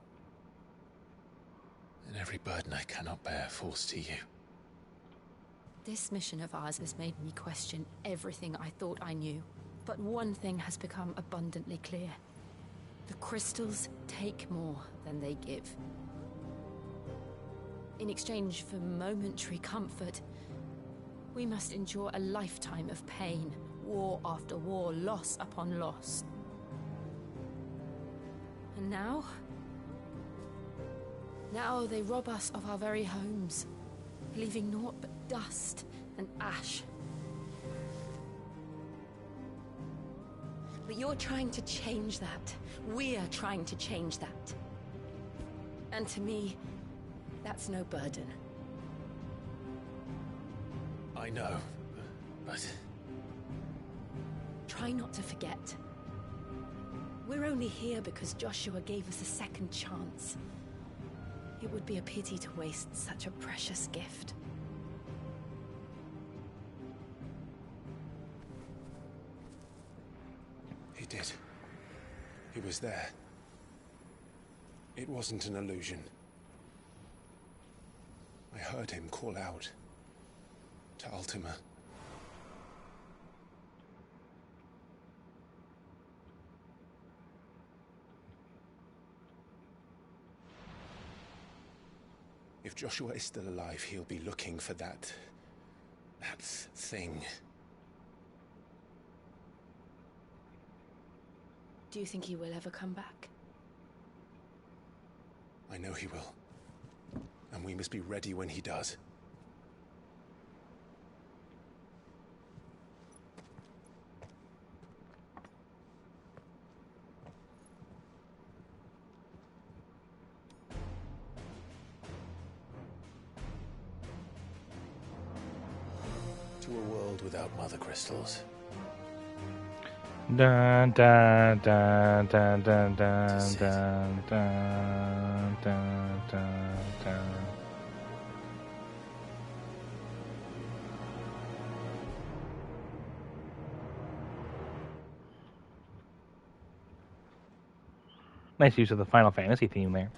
And every burden I cannot bear falls to you. This mission of ours has made me question everything I thought I knew. But one thing has become abundantly clear. The crystals take more than they give. In exchange for momentary comfort, we must endure a lifetime of pain, war after war, loss upon loss. And now? Now they rob us of our very homes, leaving naught but dust and ash. But you're trying to change that. We're trying to change that. And to me, that's no burden. I know, but... Try not to forget. We're only here because Joshua gave us a second chance. It would be a pity to waste such a precious gift. He did. He was there. It wasn't an illusion. I heard him call out to Ultima. If Joshua is still alive, he'll be looking for that thing. Do you think he will ever come back? I know he will. And we must be ready when he does. To a world without mother crystals. Dun dun dun dun dun dun dun dun dun dun dun. Nice use of the Final Fantasy theme there.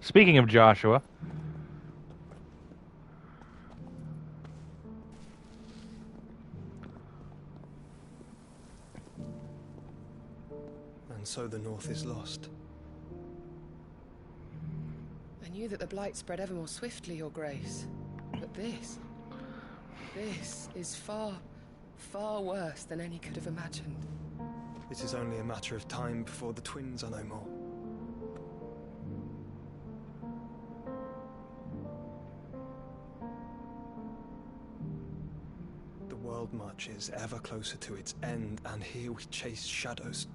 Speaking of Joshua, and so the North is lost. I knew that the Blight spread ever more swiftly, Your Grace. But this is far, far worse than any could have imagined. It is only a matter of time before the twins are no more. The world marches ever closer to its end, and here we chase shadows.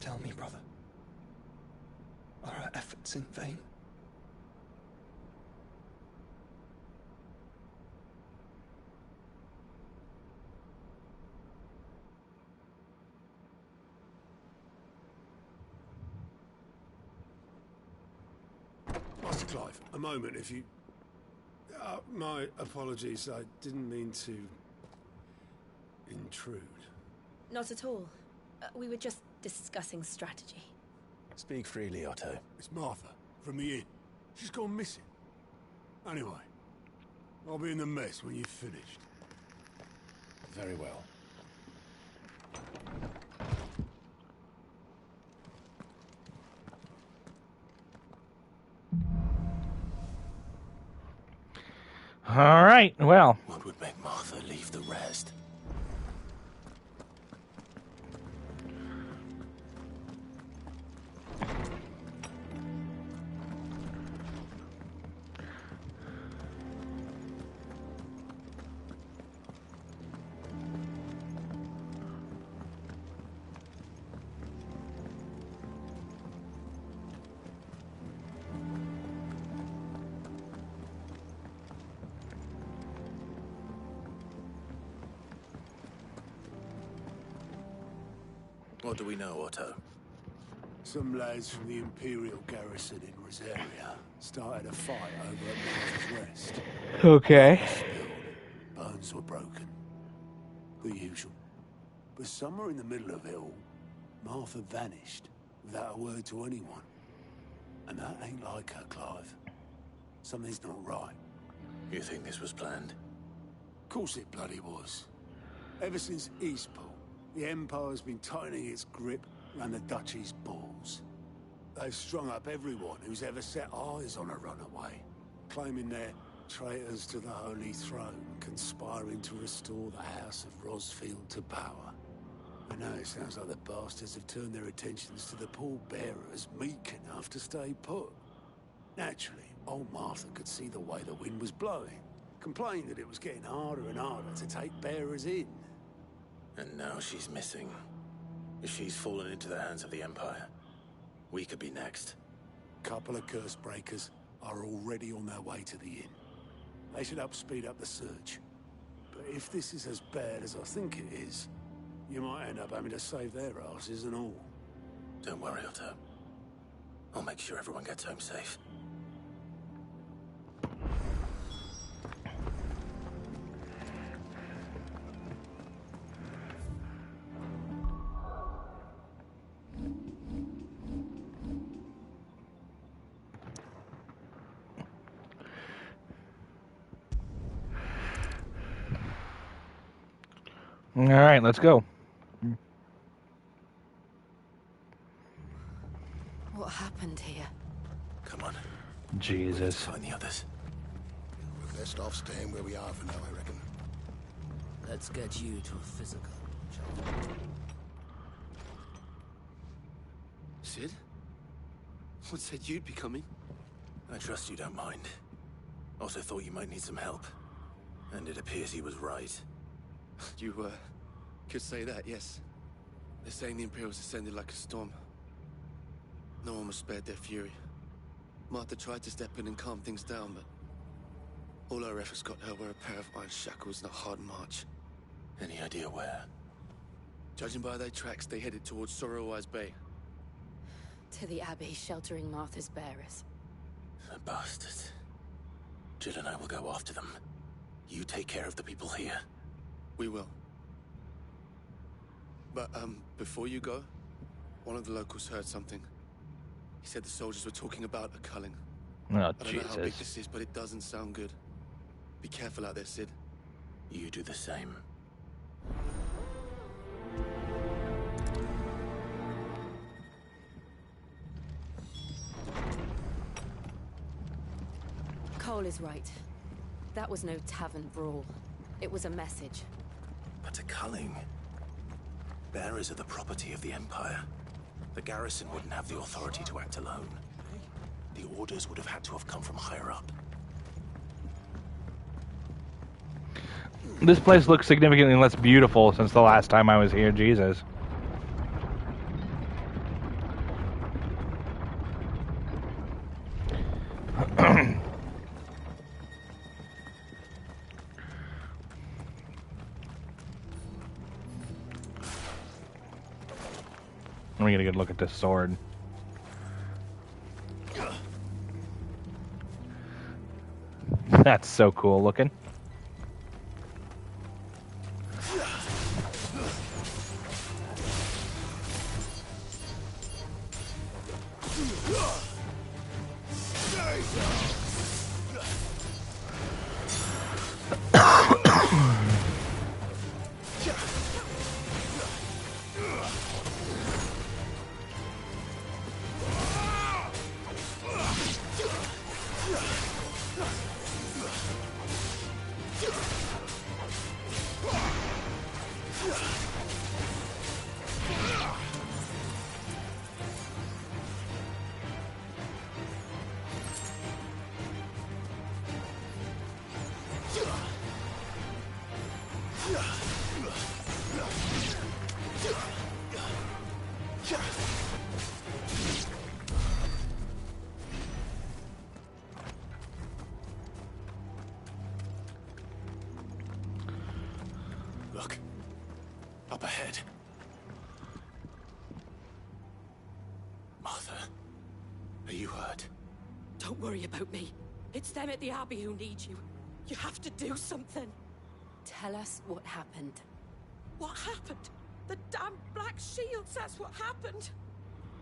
Tell me, brother, are our efforts in vain? Master Clive, a moment, if you... my apologies, I didn't mean to... intrude. Not at all. We were just discussing strategy. Speak freely, Otto. It's Martha, from the inn. She's gone missing. Anyway, I'll be in the mess when you've finished. Very well. All right, well. What would make Martha leave the rest? What do we know, Otto? Some lads from the Imperial garrison in Rosaria started a fight over at Martha's Rest. Okay. Bones were broken. The usual. But somewhere in the middle of it all, Martha vanished without a word to anyone. And that ain't like her, Clive. Something's not right. You think this was planned? Of course it bloody was. Ever since Eastport, the Empire's been tightening its grip around the Duchy's balls. They've strung up everyone who's ever set eyes on a runaway, claiming they're traitors to the Holy Throne, conspiring to restore the House of Rosfield to power. I know it sounds like the bastards have turned their attentions to the pallbearers meek enough to stay put. Naturally, old Martha could see the way the wind was blowing, complained that it was getting harder and harder to take bearers in. And now she's missing. If she's fallen into the hands of the Empire, we could be next. Couple of curse breakers are already on their way to the inn. They should help speed up the search. But if this is as bad as I think it is, you might end up having to save their asses and all. Don't worry, Otto. I'll make sure everyone gets home safe. All right, let's go. What happened here? Come on. Jesus. Find the others. We're best off staying where we are for now, I reckon. Let's get you to a physical, shall we? Sid? What said you'd be coming? I trust you don't mind. Also thought you might need some help. And it appears he was right. You, could say that, yes. They're saying the Imperials ascended like a storm. No one was spared their fury. Martha tried to step in and calm things down, but all our efforts got her were a pair of iron shackles and a hard march. Any idea where? Judging by their tracks, they headed towards Sorrowwise Bay. To the Abbey sheltering Martha's bearers. The bastards. Jill and I will go after them. You take care of the people here. We will. But, before you go, one of the locals heard something. He said the soldiers were talking about a culling. Oh, I don't know how big Jesus. this is, but it doesn't sound good. Be careful out there, Sid. You do the same. Cole is right. That was no tavern brawl. It was a message. But a culling. Bearers are the property of the Empire. The garrison wouldn't have the authority to act alone. The orders would have had to have come from higher up. This place looks significantly less beautiful since the last time I was here. Jesus. Let me get a good look at this sword. That's so cool looking. Look. Up ahead. Martha, are you hurt? Don't worry about me. It's them at the Abbey who need you. You have to do something. Tell us what happened. What happened? The damn Black Shields, that's what happened.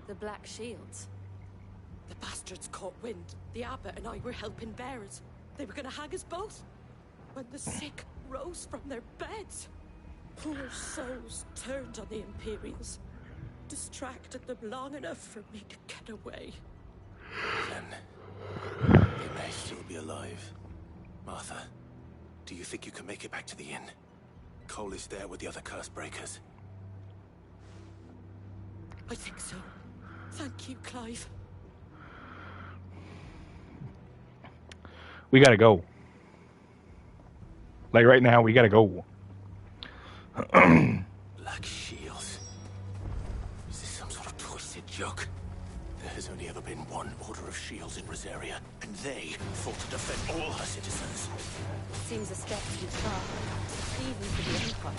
The Black Shields? The bastards caught wind. The abbot and I were helping bearers. They were gonna hang us both. When the sick rose from their beds, poor souls turned on the Imperials. Distracted them long enough for me to get away. Then they may still be alive. Martha, do you think you can make it back to the inn? Cole is there with the other curse breakers. I think so. Thank you, Clive. We gotta go. Like right now, we gotta go. Black Shields. Is this some sort of twisted joke? There has only ever been one Order of Shields in Rosaria, and they fought to defend all her citizens. Seems a step too far, even for the Empire.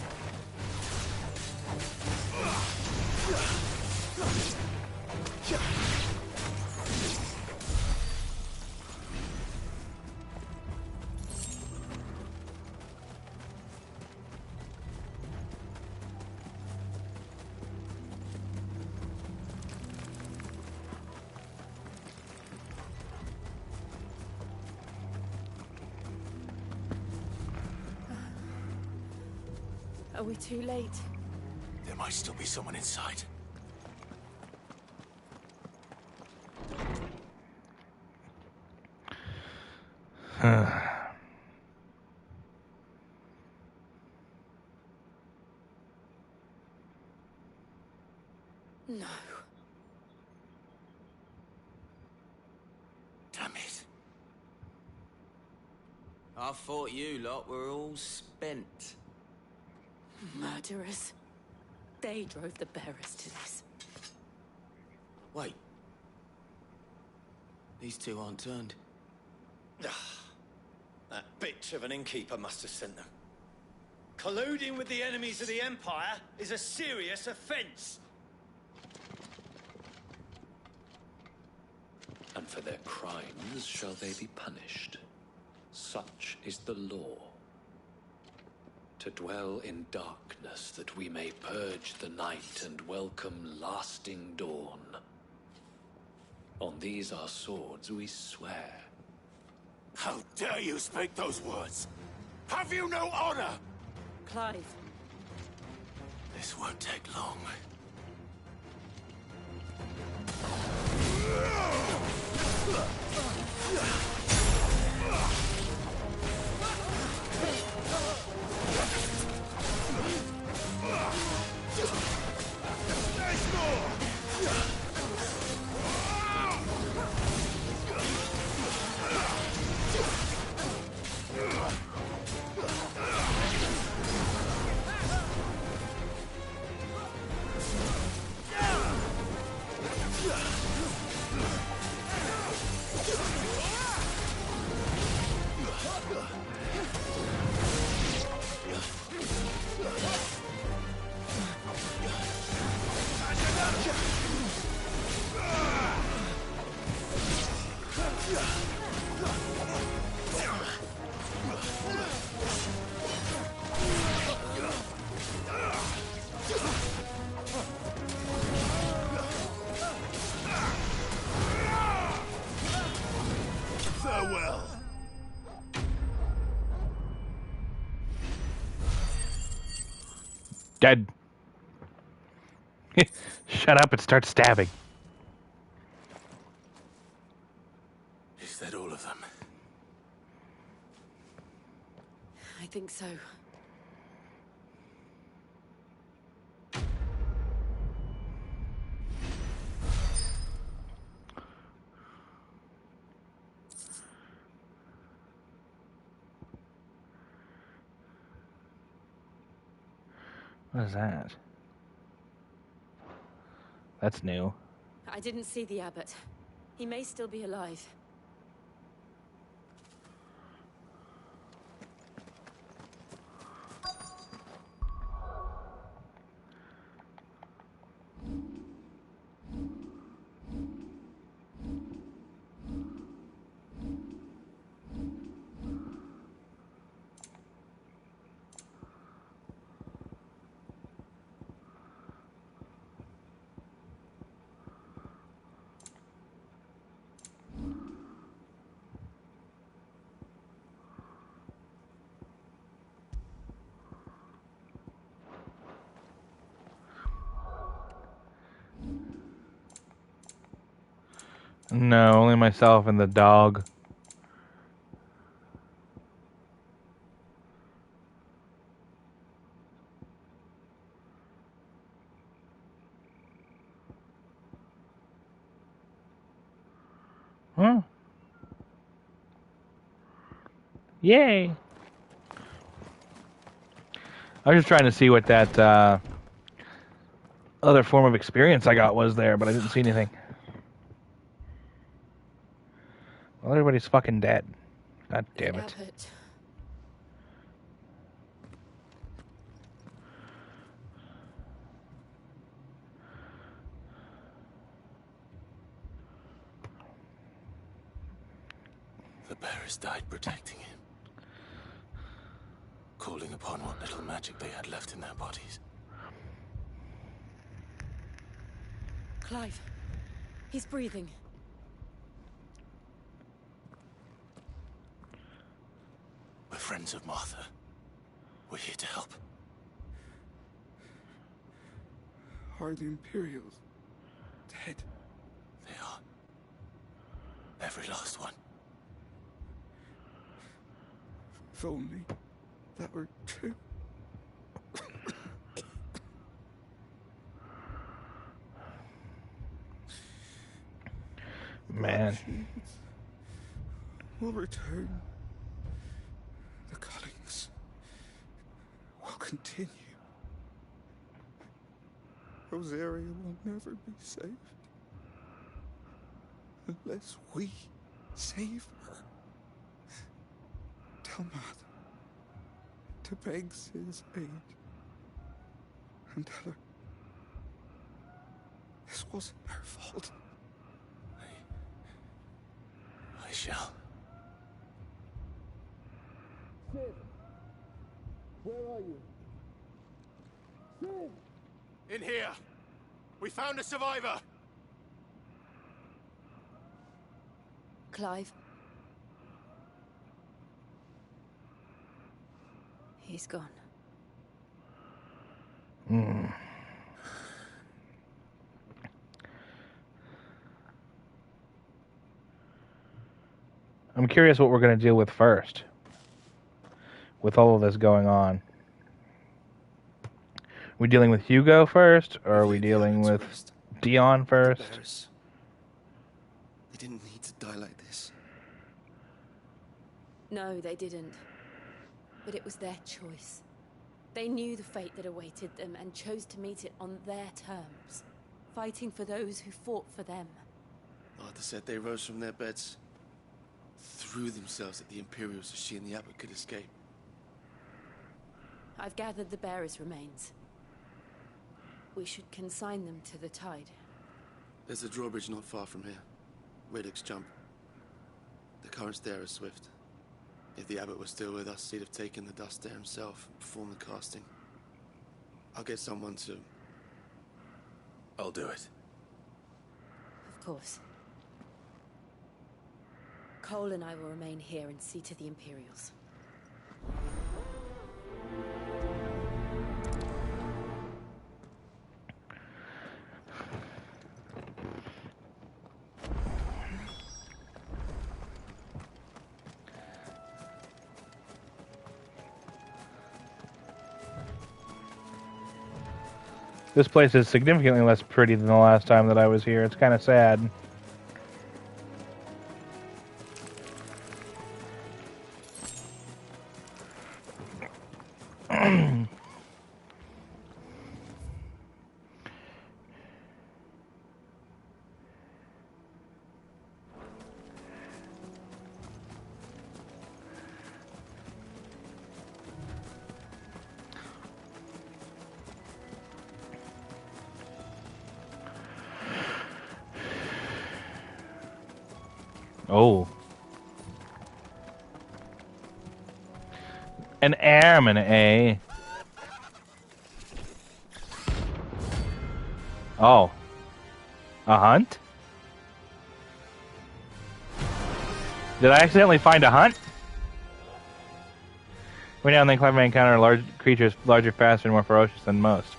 Are we too late? There might still be someone inside. No. Damn it. I thought you lot were all spent. Murderers. They drove the bearers to this. Wait. These two aren't turned. That bitch of an innkeeper must have sent them. Colluding with the enemies of the Empire is a serious offense. And for their crimes shall they be punished. Such is the law. To dwell in darkness that we may purge the night and welcome lasting dawn. On these our swords we swear. How dare you speak those words? Have you no honor? Clive. This won't take long. Farewell. Dead. Shut up and start stabbing. Is that all of them? I think so. What is that? That's new. I didn't see the abbot. He may still be alive. No, only myself and the dog. Huh? Yay! I was just trying to see what that other form of experience I got was there, but I didn't see anything. Well, everybody's fucking dead. God damn it. Abbot. The bearers died protecting him. Calling upon what little magic they had left in their bodies. Clive. He's breathing. We're friends of Martha. We're here to help. Are the Imperials dead? They are. Every last one. If only that were true. Man. Will return. The cuttings will continue. Rosaria will never be saved unless we save her. Tell Martha to beg Sid's aid and tell her this wasn't her fault. I shall. Sid, where are you? Sid! In here! We found a survivor! Clive. He's gone. I'm curious what we're going to deal with first. With all of this going on. We dealing with Hugo first, or are we dealing with Dion first? They didn't need to die like this. No, they didn't. But it was their choice. They knew the fate that awaited them and chose to meet it on their terms, fighting for those who fought for them. Martha said they rose from their beds, threw themselves at the Imperials so she and the Abbot could escape. I've gathered the bearers' remains. We should consign them to the tide. There's a drawbridge not far from here. Radix Jump. The currents there are swift. If the Abbot was still with us, he'd have taken the dust there himself and performed the casting. I'll get someone to... I'll do it. Of course. Cole and I will remain here and see to the Imperials. This place is significantly less pretty than the last time that I was here. It's kind of sad. Oh. An airman, eh? Oh. A hunt? Did I accidentally find a hunt? Every now and then, clever men encounter large creatures larger, faster, and more ferocious than most.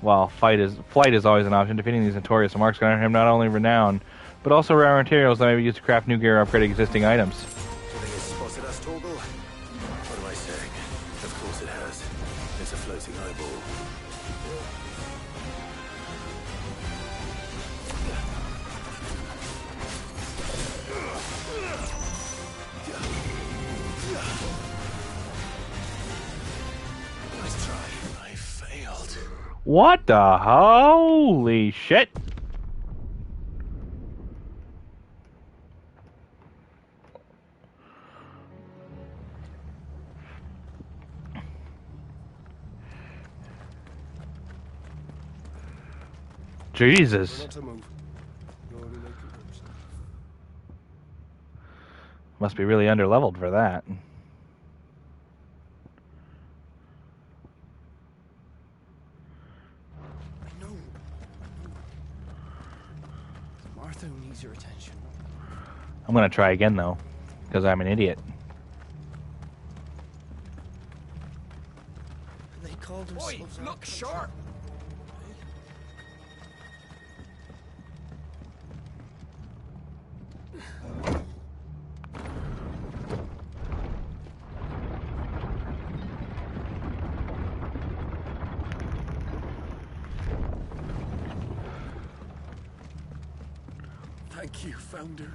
While flight is always an option, defeating these notorious marks can earn him not only renown, but also rare materials that may be used to craft new gear or upgrade existing items. Do you think it's spotted us, Torgal? What am I saying? Of course it has. It's a floating eyeball. Nice try. I failed. What the holy shit? Jesus. Must be really underleveled for that. Martha needs your attention. I'm gonna try again though, because I'm an idiot. They called themselves. Oi, look sharp! Thank you, Founder.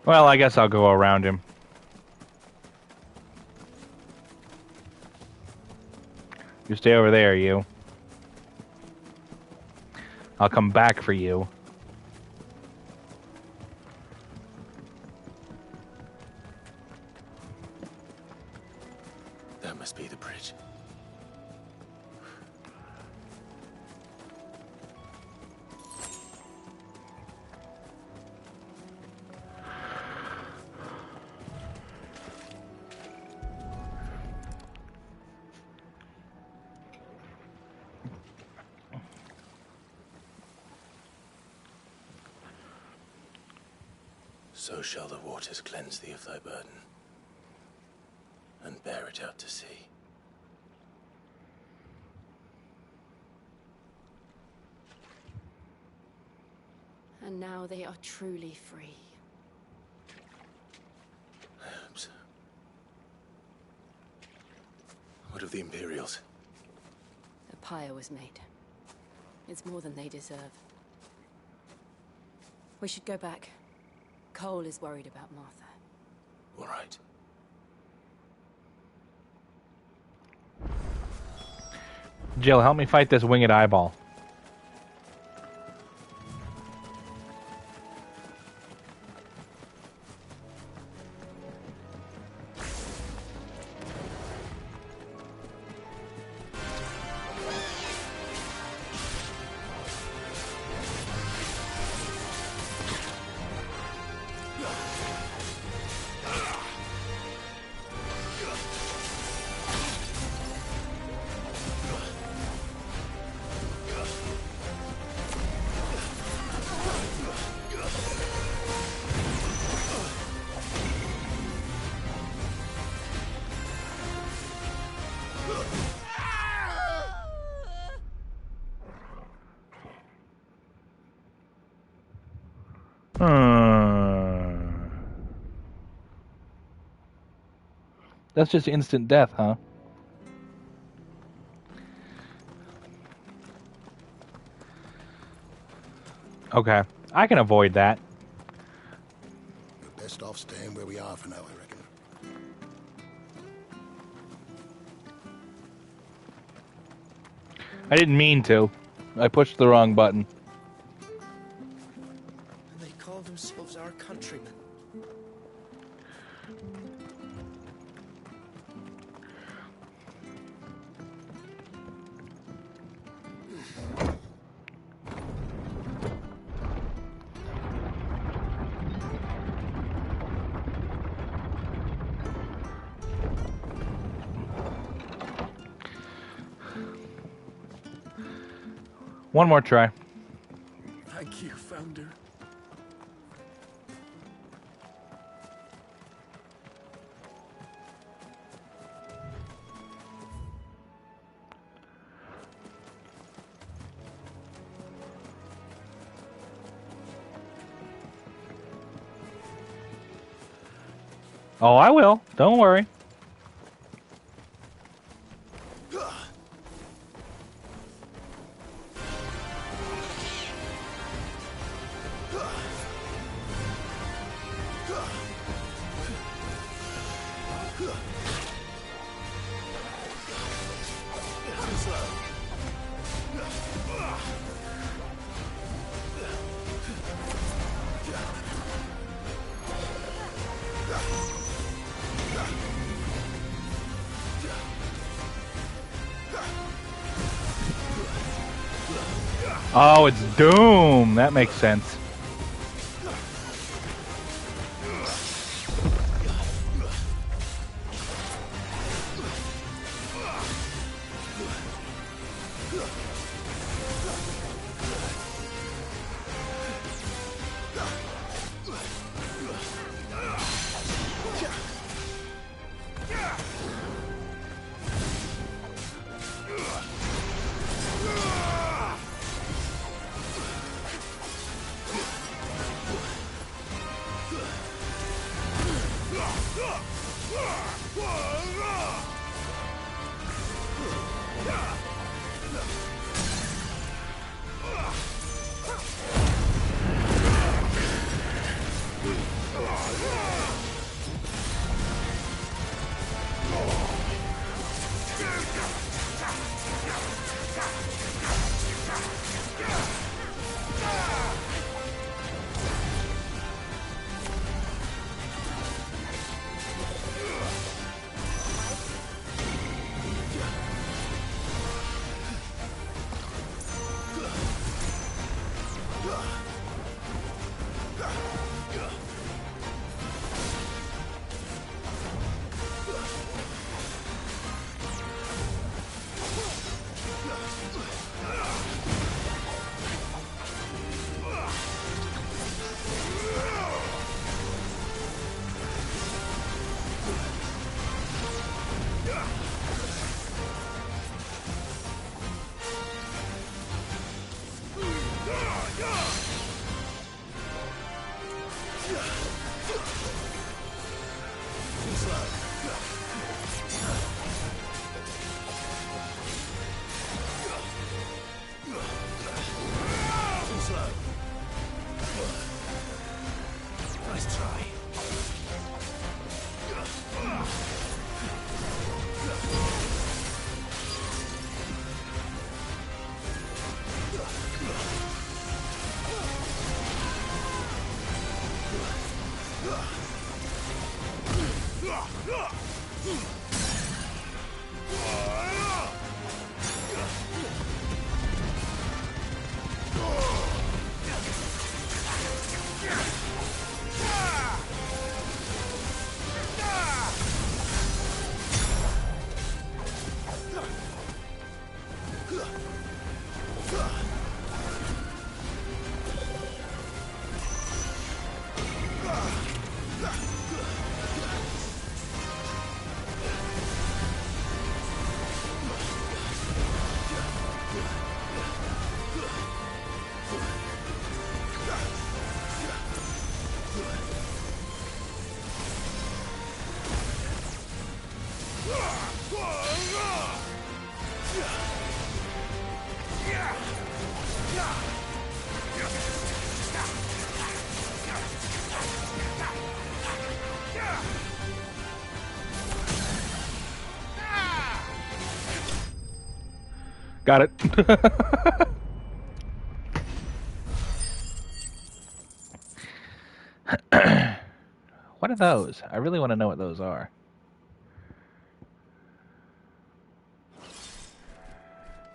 Well, I guess I'll go around him. You stay over there, you. I'll come back for you. That must be the bridge. So shall the waters cleanse thee of thy burden, and bear it out to sea. And now they are truly free. I hope so. What of the Imperials? A pyre was made. It's more than they deserve. We should go back. Cole is worried about Martha. All right. Jill, help me fight this winged eyeball. That's just instant death, huh? Okay. I can avoid that. We're best off staying where we are for now, I reckon. I didn't mean to. I pushed the wrong button. One more try. Thank you, Founder. Oh, I will. Don't worry. Oh, it's Doom. That makes sense. Got it. What are those? I really want to know what those are.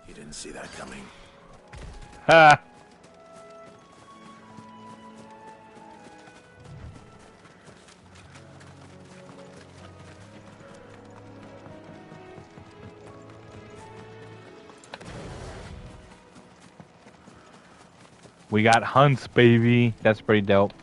You didn't see that coming. Ha! We got hunts, baby. That's pretty dope.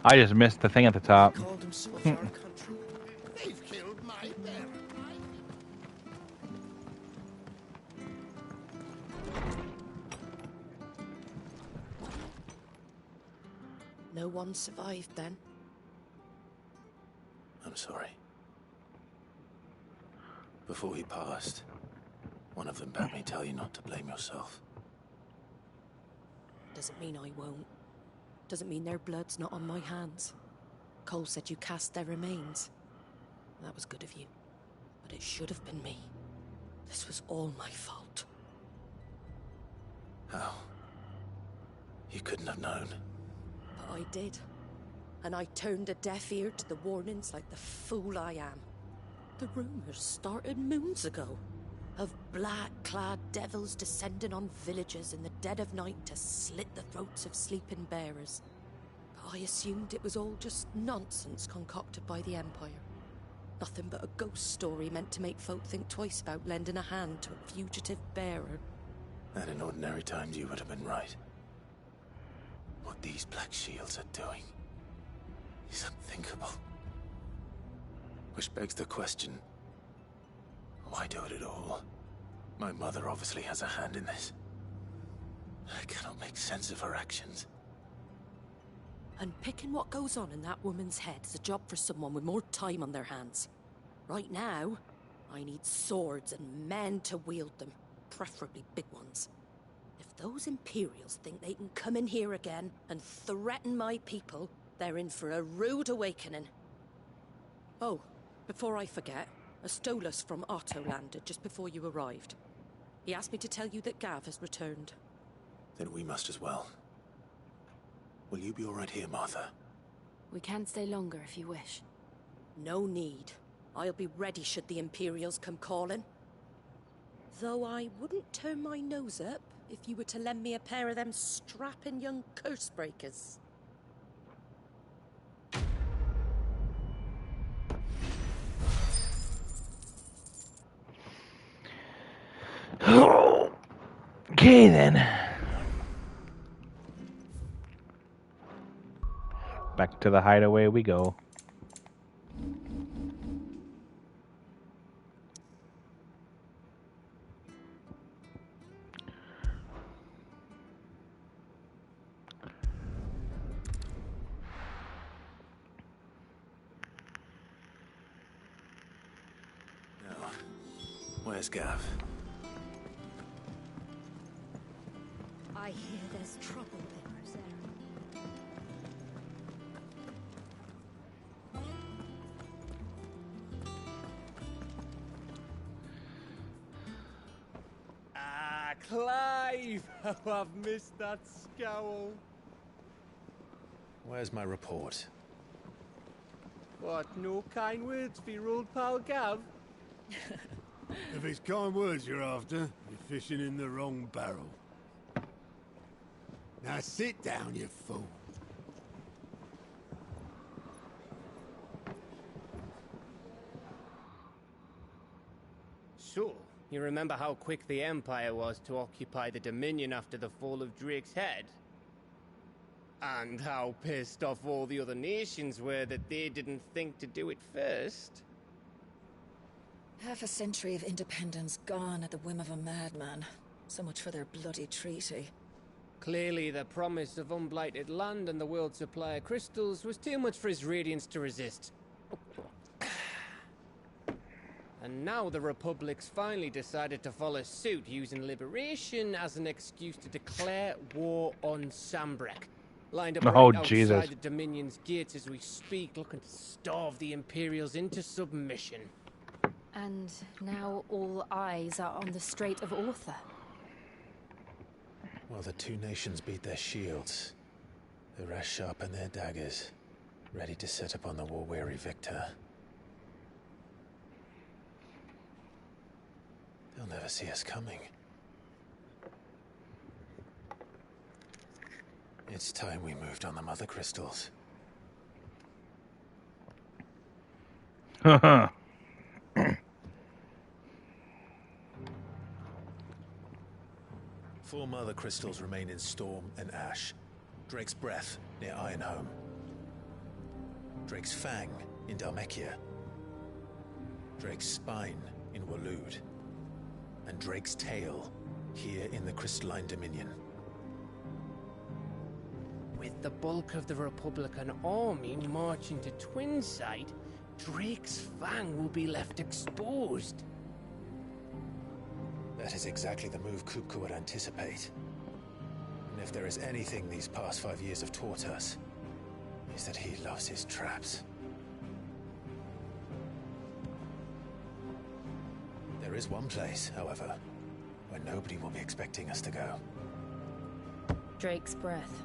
I just missed the thing at the top. Called himself our countryman. They've killed my bear. No one survived then. I'm sorry. Before he passed, one of them bade me tell you not to blame yourself. Doesn't mean I won't. Doesn't mean their blood's not on my hands. Cole said you cast their remains. That was good of you. But it should have been me. This was all my fault. How? You couldn't have known. But I did. And I turned a deaf ear to the warnings like the fool I am. The rumors started moons ago. Of black-clad devils descending on villages in the dead of night to slit the throats of sleeping bearers. But I assumed it was all just nonsense concocted by the Empire. Nothing but a ghost story meant to make folk think twice about lending a hand to a fugitive bearer. And in ordinary times you would have been right. What these Black Shields are doing is unthinkable. Which begs the question, why do it at all? My mother obviously has a hand in this. I cannot make sense of her actions. Unpicking what goes on in that woman's head is a job for someone with more time on their hands. Right now, I need swords and men to wield them, preferably big ones. If those Imperials think they can come in here again and threaten my people, they're in for a rude awakening. Oh, before I forget, a Stolas from Otto landed just before you arrived. He asked me to tell you that Gav has returned. Then we must as well. Will you be all right here, Martha? We can stay longer if you wish. No need. I'll be ready should the Imperials come calling. Though I wouldn't turn my nose up if you were to lend me a pair of them strapping young curse breakers. Okay then. Back to the hideaway we go. Now, where's Gav? I hear there's trouble in Rosaria. Ah, Clive! Oh, I've missed that scowl. Where's my report? What, no kind words for your old pal Gav? If it's kind words you're after, you're fishing in the wrong barrel. Now sit down, you fool. So, you remember how quick the Empire was to occupy the Dominion after the fall of Drake's head? And how pissed off all the other nations were that they didn't think to do it first? Half a century of independence gone at the whim of a madman. So much for their bloody treaty. Clearly, the promise of unblighted land and the world's supply of crystals was too much for his radiance to resist. And now the Republic's finally decided to follow suit, using liberation as an excuse to declare war on Sambrek. Lined up right outside the Dominion's gates as we speak, looking to starve the Imperials into submission. And now all eyes are on the Strait of Author. While the two nations beat their shields, the rest sharpen their daggers, ready to set upon the war-weary victor. They'll never see us coming. It's time we moved on the mother crystals. Haha. 4 mother crystals remain in Storm and Ash. Drake's Breath near Ironhome. Drake's Fang in Dhalmekia. Drake's Spine in Waloed. And Drake's Tail here in the Crystalline Dominion. With the bulk of the Republican army marching to Twinside, Drake's Fang will be left exposed. That is exactly the move Kupka would anticipate. And if there is anything these past 5 years have taught us, is that he loves his traps. There is one place, however, where nobody will be expecting us to go. Drake's Breath.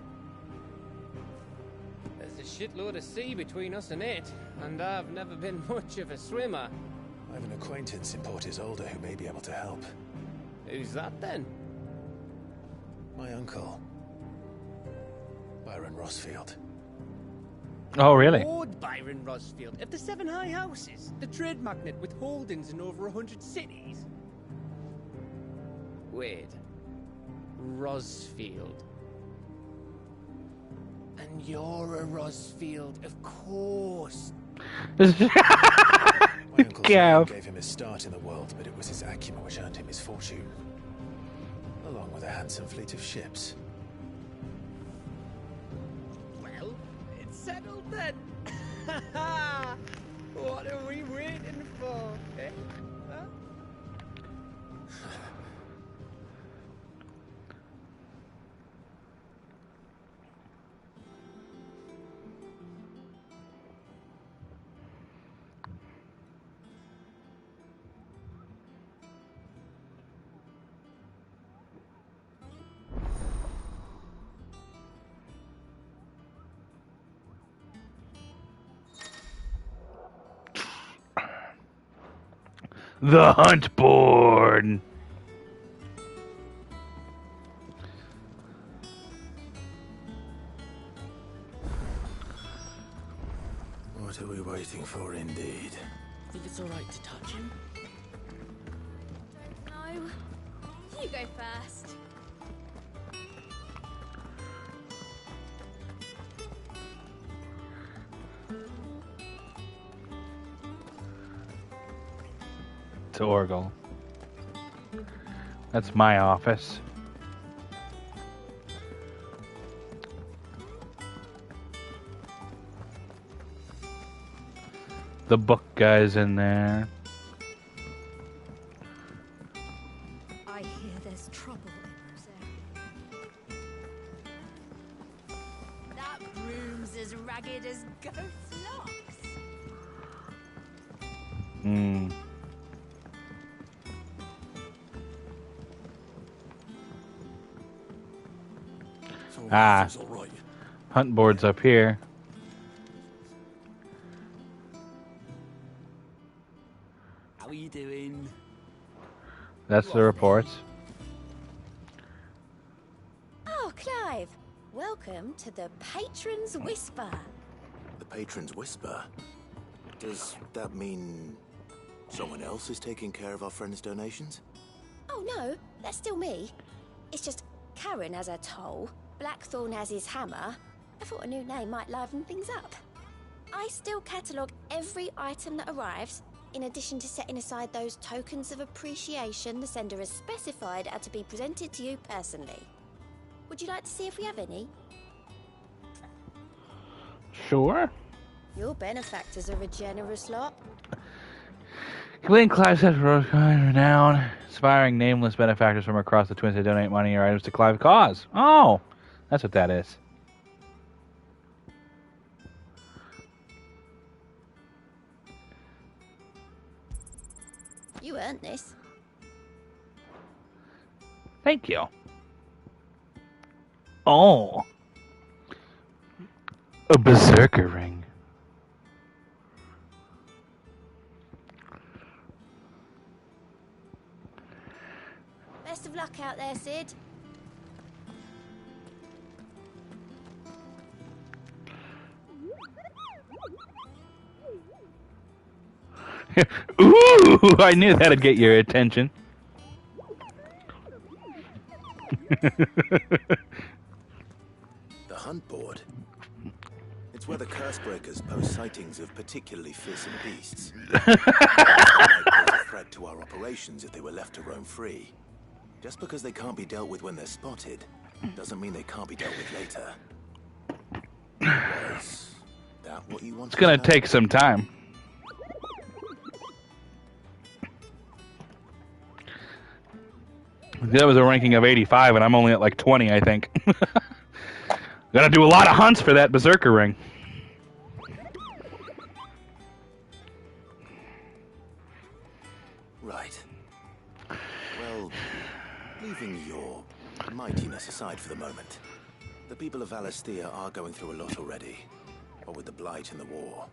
There's a shitload of sea between us and it, and I've never been much of a swimmer. I have an acquaintance in Port Isolde who may be able to help. Who's that then? My uncle, Byron Rossfield. Oh, really? Lord Byron Rossfield of the 7 High Houses, the trade magnate with holdings in over 100 cities. Wait, Rossfield. And you're a Rossfield, of course. My uncle gave him his start in the world, but it was his acumen which earned him his fortune, along with a handsome fleet of ships. Well, it's settled then. What are we waiting for, eh? Huh? The hunt board. What are we waiting for, indeed? Think it's alright to touch him? No. You go first. To Orgel. That's my office. The book guy's in there. I hear there's trouble in Rosaria. That broom's as ragged as goat's locks. Hmm. Ah, hunt board's up here. How are you doing? That's the reports. Oh, Clive. Welcome to the Patron's Whisper. The Patron's Whisper? Does that mean someone else is taking care of our friends' donations? Oh, no. That's still me. It's just Karen has her toll. Blackthorn has his hammer. I thought a new name might liven things up. I still catalogue every item that arrives, in addition to setting aside those tokens of appreciation the sender has specified are to be presented to you personally. Would you like to see if we have any? Sure. Your benefactors are a generous lot. Glenn Clive says Rosekind renowned, inspiring nameless benefactors from across the Twins to donate money or items to Clive cause. Oh, that's what that is. You earned this. Thank you. Oh. A berserker ring. Best of luck out there, Sid. Ooh, I knew that'd get your attention. The hunt board. It's where the curse breakers post sightings of particularly fearsome beasts. They might pose a threat to our operations if they were left to roam free. Just because they can't be dealt with when they're spotted, doesn't mean they can't be dealt with later. Was that what you wanted? It's gonna take some time. That was a ranking of 85, and I'm only at like 20, I think. Gotta do a lot of hunts for that Berserker ring. Right. Well, leaving your mightiness aside for the moment, the people of Valisthea are going through a lot already. What with the Blight and the war.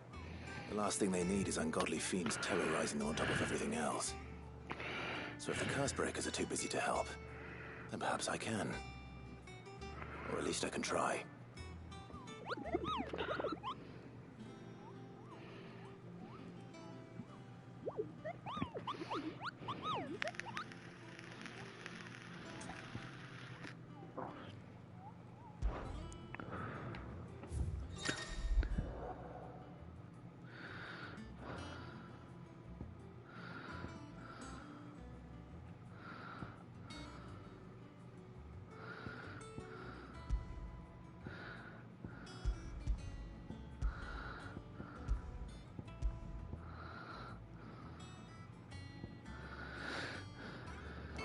The last thing they need is ungodly fiends terrorizing them on top of everything else. So if the curse breakers are too busy to help, then perhaps I can. Or at least I can try.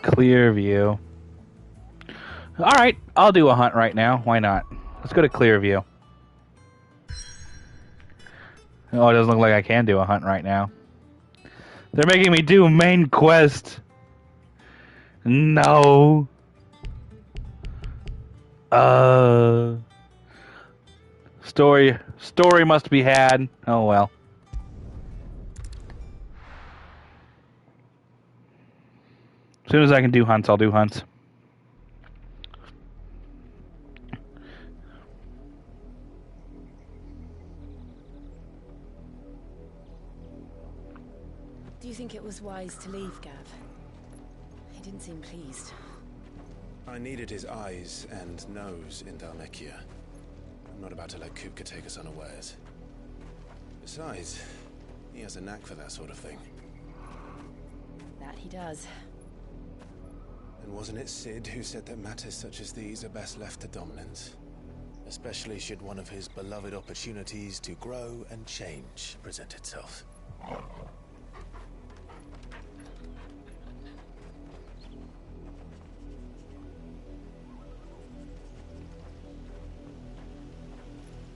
Clear view. Alright, I'll do a hunt right now. Why not? Let's go to clear view. Oh, it doesn't look like I can do a hunt right now. They're making me do main quest. No. Story must be had. Oh well. As soon as I can do hunts, I'll do hunts. Do you think it was wise to leave, Gav? He didn't seem pleased. I needed his eyes and nose in Dhalmekia. I'm not about to let Kupka take us unawares. Besides, he has a knack for that sort of thing. That he does. And wasn't it Sid who said that matters such as these are best left to dominance? Especially should one of his beloved opportunities to grow and change present itself.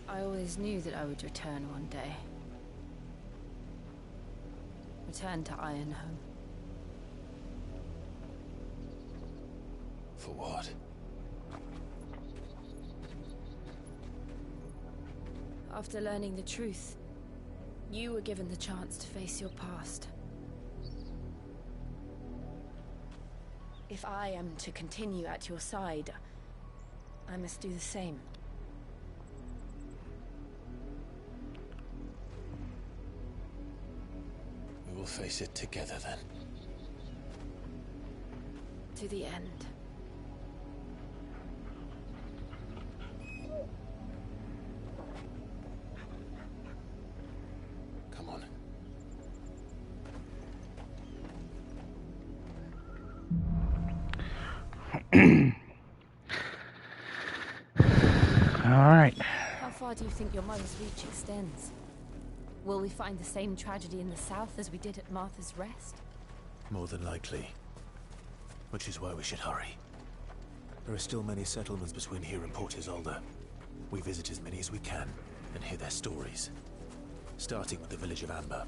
I always knew that I would return one day. Return to Ironhome. For what? After learning the truth, you were given the chance to face your past. If I am to continue at your side, I must do the same. We will face it together then. To the end. Come on. All right. How far do you think your mother's reach extends? Will we find the same tragedy in the south as we did at Martha's Rest? More than likely. Which is why we should hurry. There are still many settlements between here and Port Isolde. We visit as many as we can and hear their stories. Starting with the village of Amber.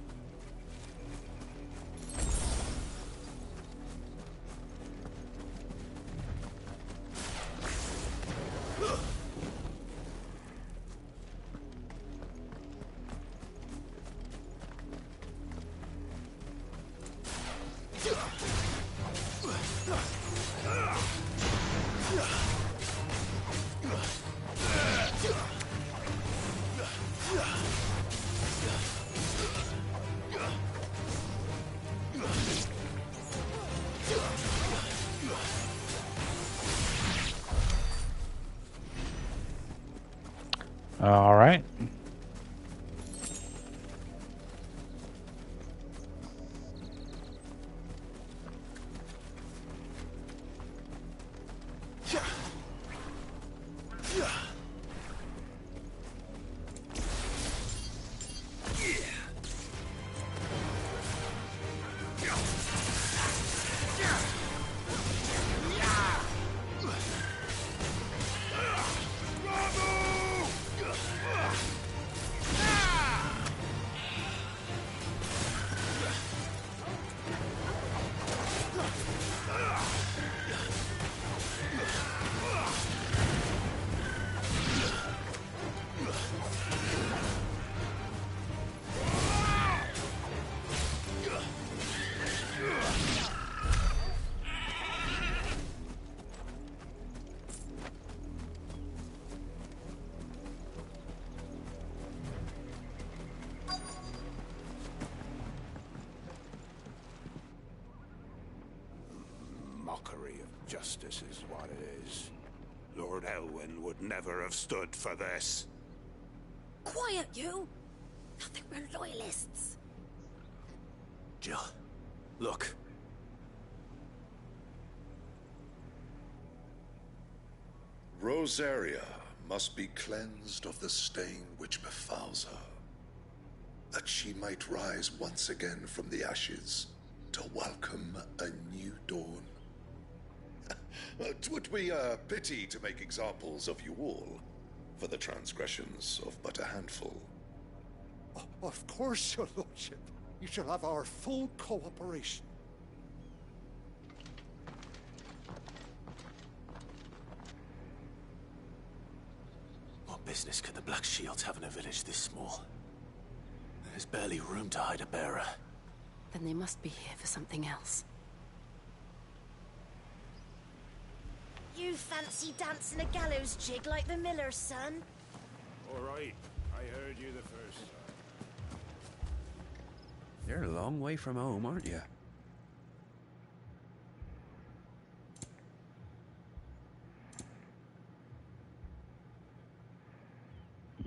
All right. Mockery of justice is what it is. Lord Elwyn would never have stood for this. Quiet, you! Nothing, we're loyalists. Jill, look. Rosaria must be cleansed of the stain which befouls her, that she might rise once again from the ashes to welcome a new dawn. 'Twould be a pity to make examples of you all for the transgressions of but a handful. Of course, your lordship. You shall have our full cooperation. What business could the Black Shields have in a village this small? There's barely room to hide a bearer. Then they must be here for something else. You fancy dancing a gallows jig like the miller's son? All right, I heard you the first time. You're a long way from home, aren't you?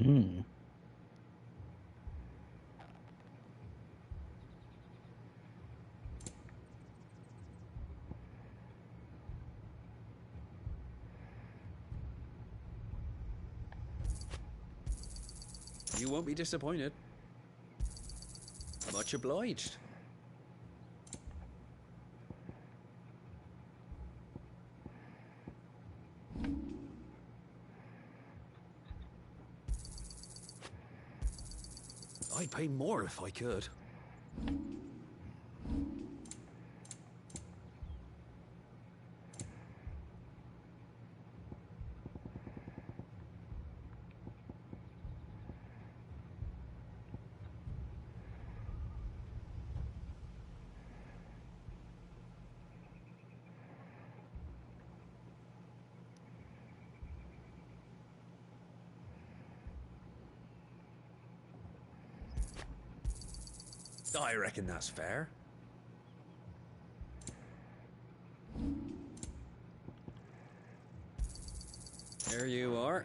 Hmm. You won't be disappointed. Much obliged. I'd pay more if I could. I reckon that's fair. There you are.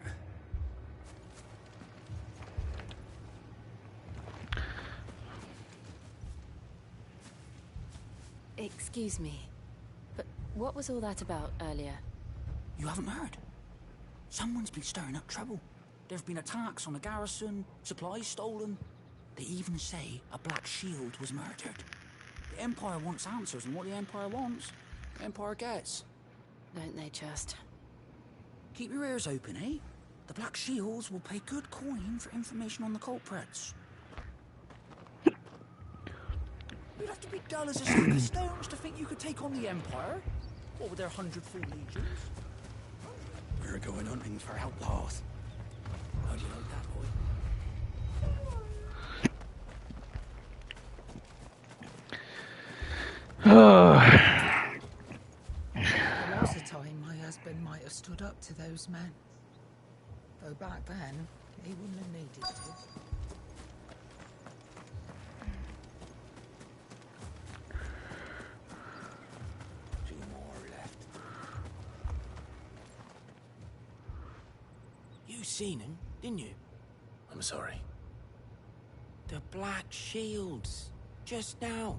Excuse me, but what was all that about earlier? You haven't heard? Someone's been stirring up trouble. There've been attacks on the garrison, supplies stolen. They even say a Black Shield was murdered. The Empire wants answers, and what the Empire wants, the Empire gets. Don't they just? Keep your ears open, eh? The Black Shields will pay good coin for information on the culprits. You'd have to be dull as a sack of stones to think you could take on the Empire. What with their 100-full legions? We're going hunting for outlaws. How do you like that, boy? There was a time my husband might have stood up to those men. Though back then, he wouldn't have needed to. Two more left. You seen him, didn't you? I'm sorry. The Black Shields. Just now.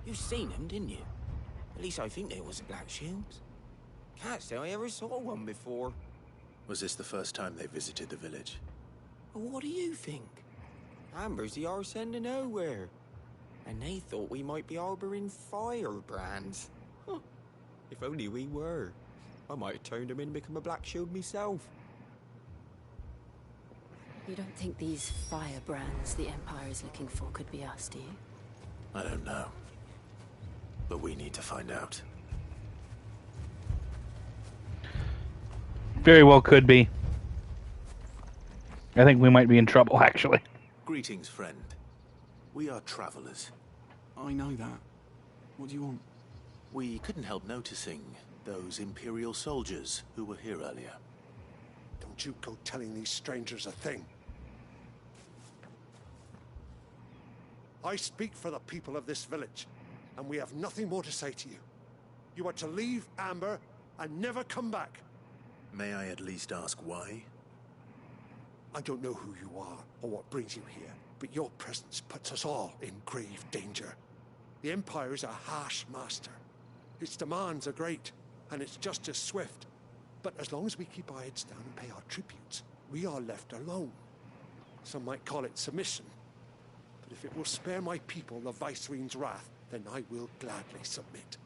You seen them, didn't you? At least I think they was Black Shields. Can't say I ever saw one before. Was this the first time they visited the village? Well, what do you think? Amber's the arse end of nowhere. And they thought we might be harboring firebrands. Huh. If only we were. I might have turned them in and become a Black Shield myself. You don't think these firebrands the Empire is looking for could be us, do you? I don't know. But we need to find out. Very well could be. I think we might be in trouble, actually. Greetings, friend. We are travelers. I know that. What do you want? We couldn't help noticing those Imperial soldiers who were here earlier. Don't you go telling these strangers a thing. I speak for the people of this village, and we have nothing more to say to you. You are to leave Amber and never come back. May I at least ask why? I don't know who you are or what brings you here, but your presence puts us all in grave danger. The Empire is a harsh master. Its demands are great, and its justice swift. But as long as we keep our heads down and pay our tributes, we are left alone. Some might call it submission. But if it will spare my people the Viceroy's wrath, then I will gladly submit.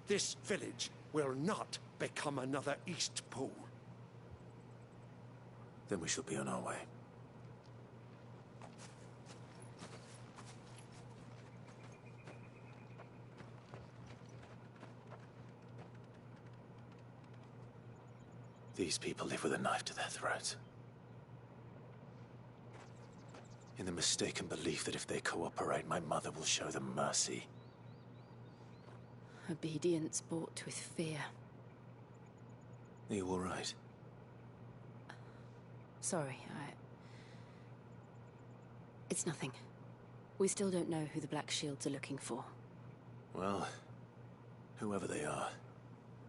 This village will not become another East Pole. Then we shall be on our way. These people live with a knife to their throats. In the mistaken belief that if they cooperate, my mother will show them mercy. Obedience bought with fear. Are you all right? Sorry, It's nothing. We still don't know who the Black Shields are looking for. Well, whoever they are,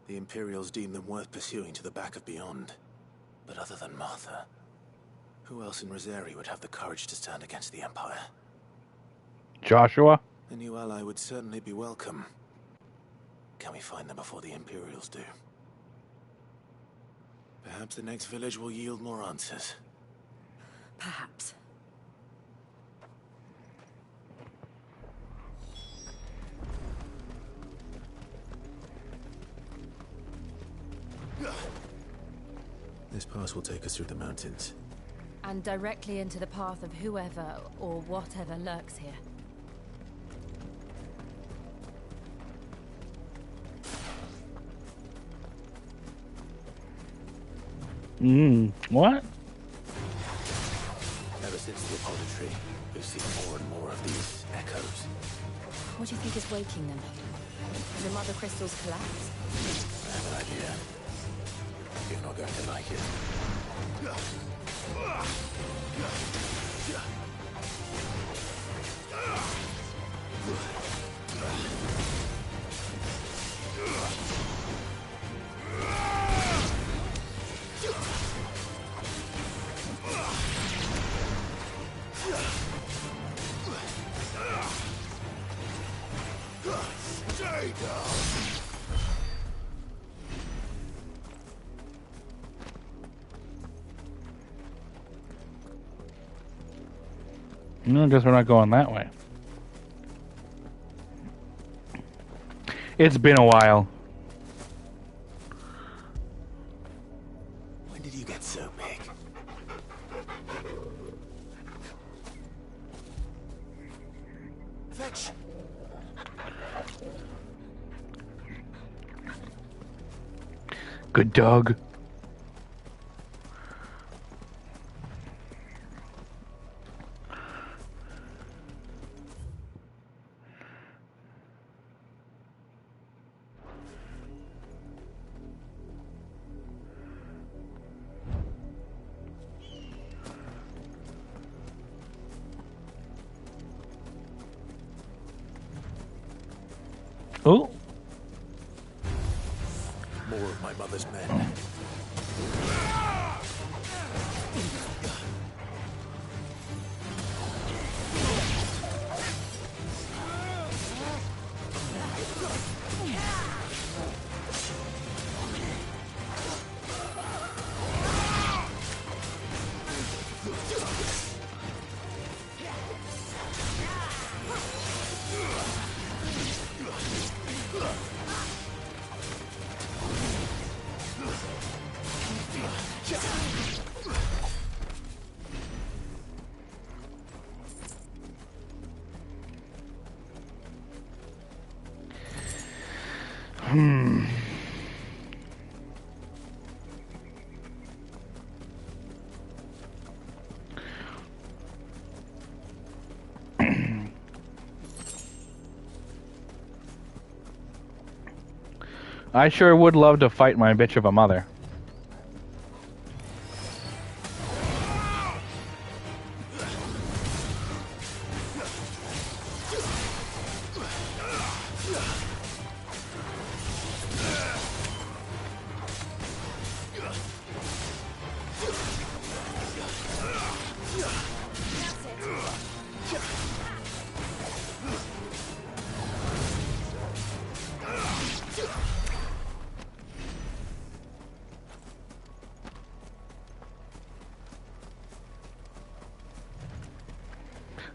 the Imperials deem them worth pursuing to the back of beyond. But other than Martha, who else in Rosari would have the courage to stand against the Empire? Joshua? A new ally would certainly be welcome. Can we find them before the Imperials do? Perhaps the next village will yield more answers. Perhaps. This pass will take us through the mountains. And directly into the path of whoever or whatever lurks here. What? Ever since the apology, we've seen more and more of these echoes. What do you think is waking them? The mother crystals collapse? I have an idea. You're not going to like it. Stay down. No, I guess we're not going that way. It's been a while. When did you get so big? Fetch! Good dog. Oh. More of my mother's men. I sure would love to fight my bitch of a mother.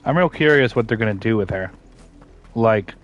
I'm real curious what they're gonna do with her. Like,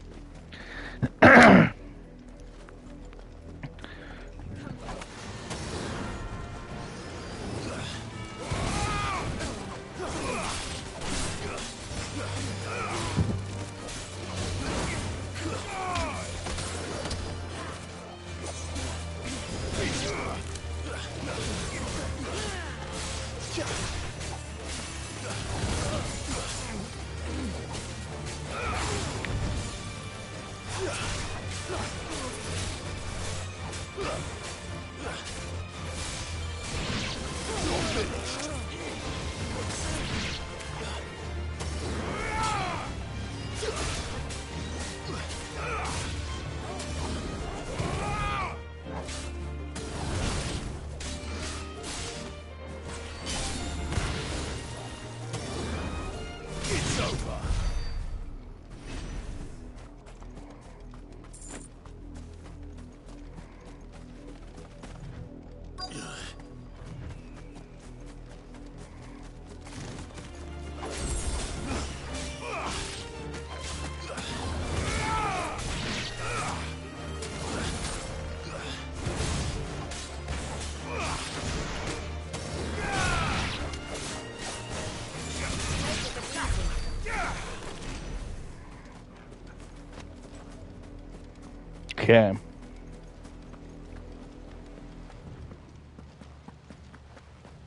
okay.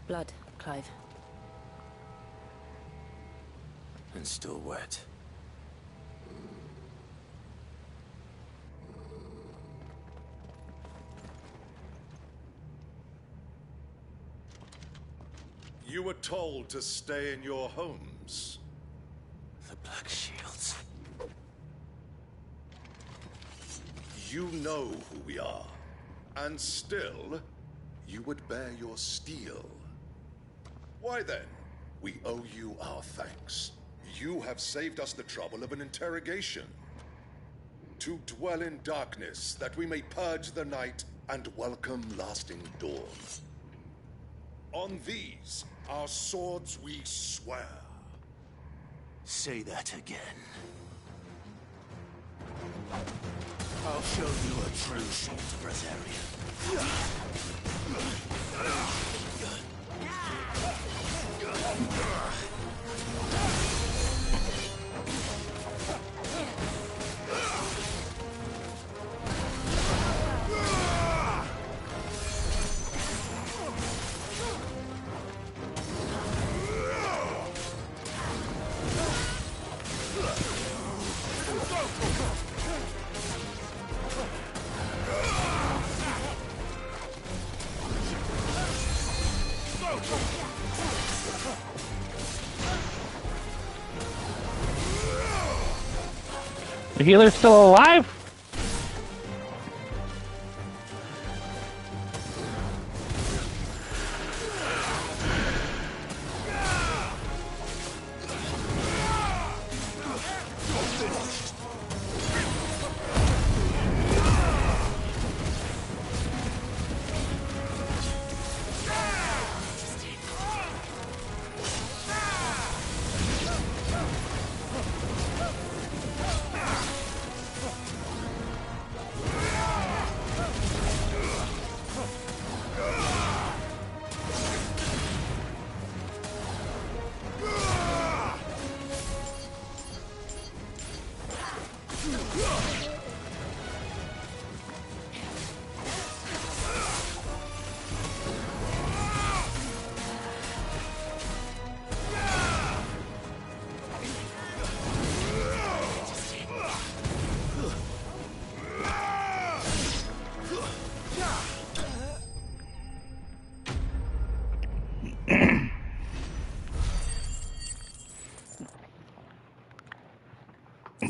Blood, Clive. And still wet. You were told to stay in your homes. The Black Shields. You know who we are. And still, you would bear your steel. Why then, we owe you our thanks. You have saved us the trouble of an interrogation. To dwell in darkness, that we may purge the night and welcome lasting dawn. On these, our swords we swear. Say that again. I'll show you a true shield, Breatharian. The healer's still alive?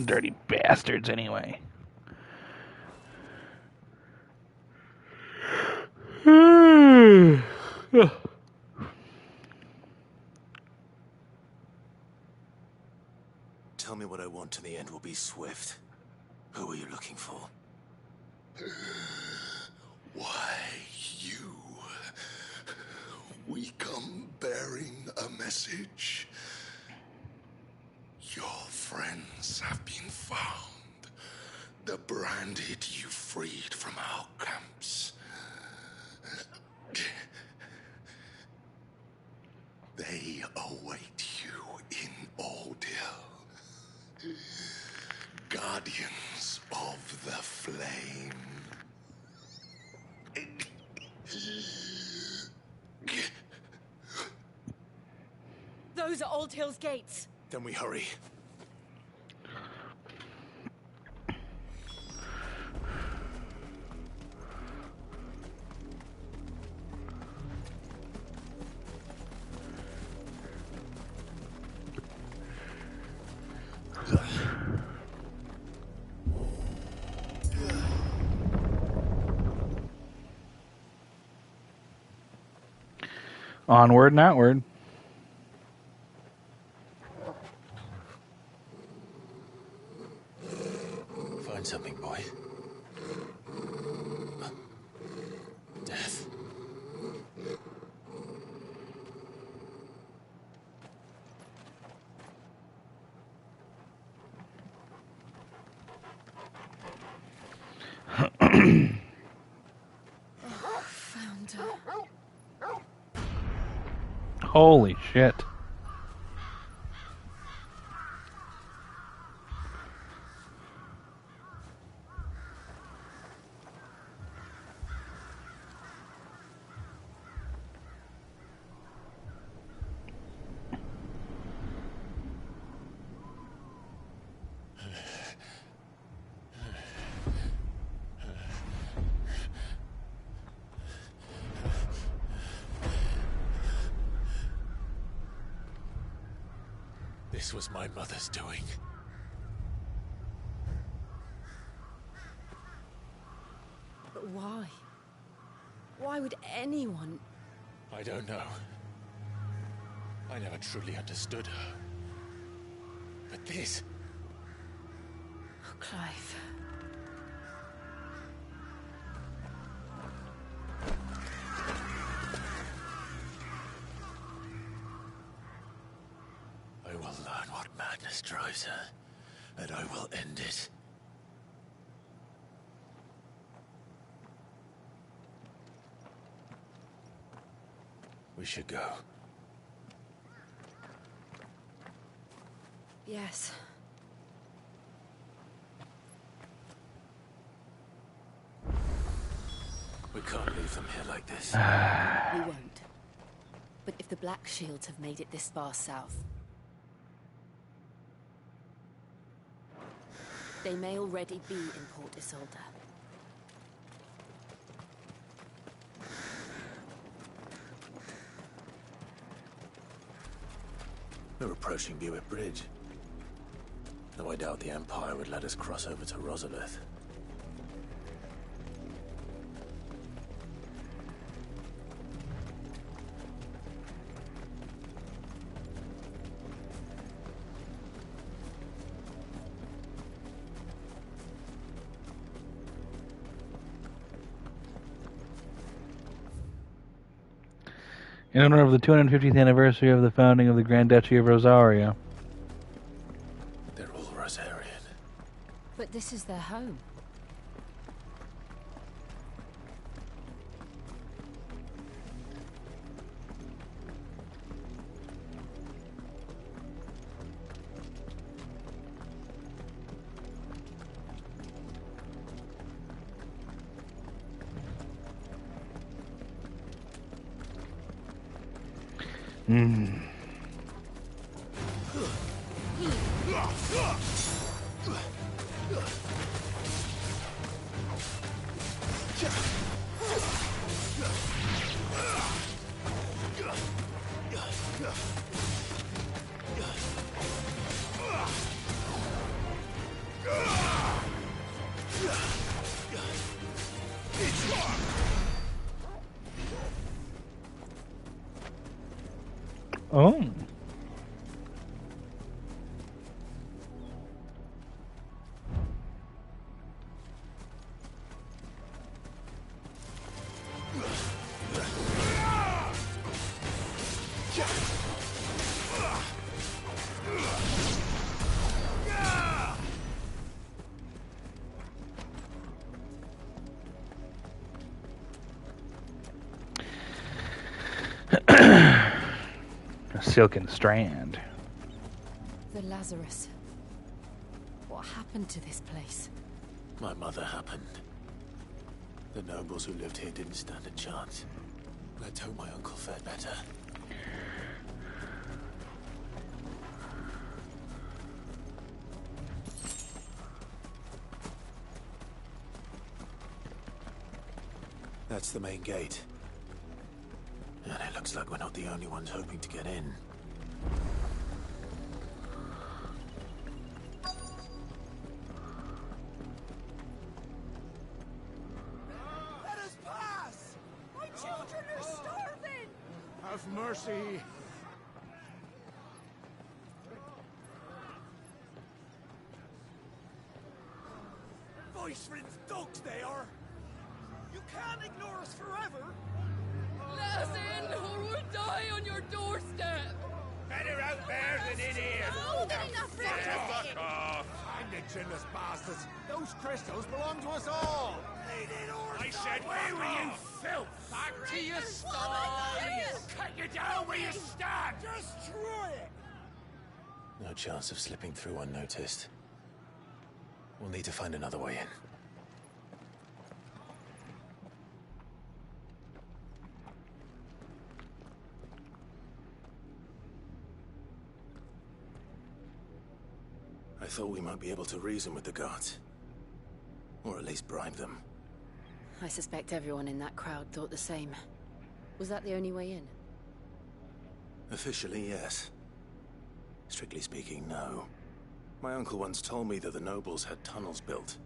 Dirty bastards, anyway. Tell me what I want, and the end will be swift. Who are you looking for? Why, you? We come bearing a message. Your friends have been found. The branded you freed from our camps. They await you in Ordeal. Guardians of the Flame. Those are Old Hill's gates. Then we hurry. Onward and outward. Find something, boy. Death. Found her. Holy shit. This was my mother's doing. But why? Why would anyone... I don't know. I never truly understood her. But this... Oh, Clive. I will learn what madness drives her, and I will end it. We should go. Yes. We can't leave them here like this. We won't. But if the Black Shields have made it this far south, they may already be in Port Isolde. We're approaching Buick Bridge. Though I doubt the Empire would let us cross over to Rosalith. In honor of the 250th anniversary of the founding of the Grand Duchy of Rosaria. They're all Rosarian. But this is their home. Oh. A silken strand. The Lazarus. What happened to this place? My mother happened. The nobles who lived here didn't stand a chance. Let's hope my uncle fared better. That's the main gate. And it looks like we're not the only ones hoping to get in. Let us pass! My children are starving! Have mercy! Voice-ridden dogs they are! You can't ignore us forever! Let us in, or we'll die on your doorstep! Better out there than in here! More than enough for us to Fuck sit. off! Hang the chinless bastards! Those crystals belong to us all! I said, where were you, filth? Back to your sties! Cut you down where you stand! Destroy it! No chance of slipping through unnoticed. We'll need to find another way in. I thought we might be able to reason with the guards. Or at least bribe them. I suspect everyone in that crowd thought the same. Was that the only way in? Officially, yes. Strictly speaking, no. My uncle once told me that the nobles had tunnels built,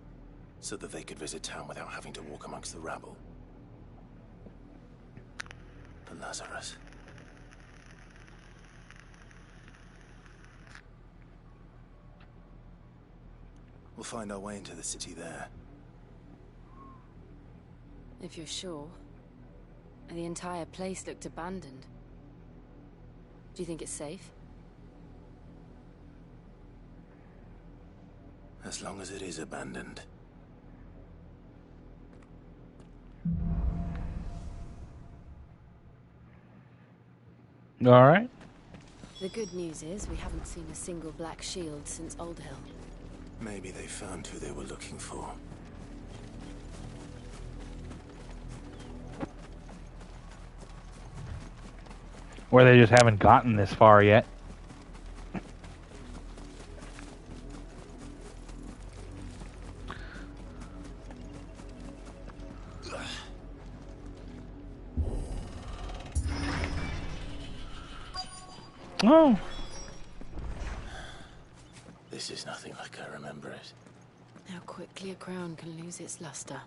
so that they could visit town without having to walk amongst the rabble. The Lazarus. We'll find our way into the city there. If you're sure. The entire place looked abandoned. Do you think it's safe? As long as it is abandoned. All right. The good news is we haven't seen a single black shield since Old Hill. Maybe they found who they were looking for. Or they just haven't gotten this far yet. Oh. This is nothing like I remember it. How quickly a crown can lose its luster.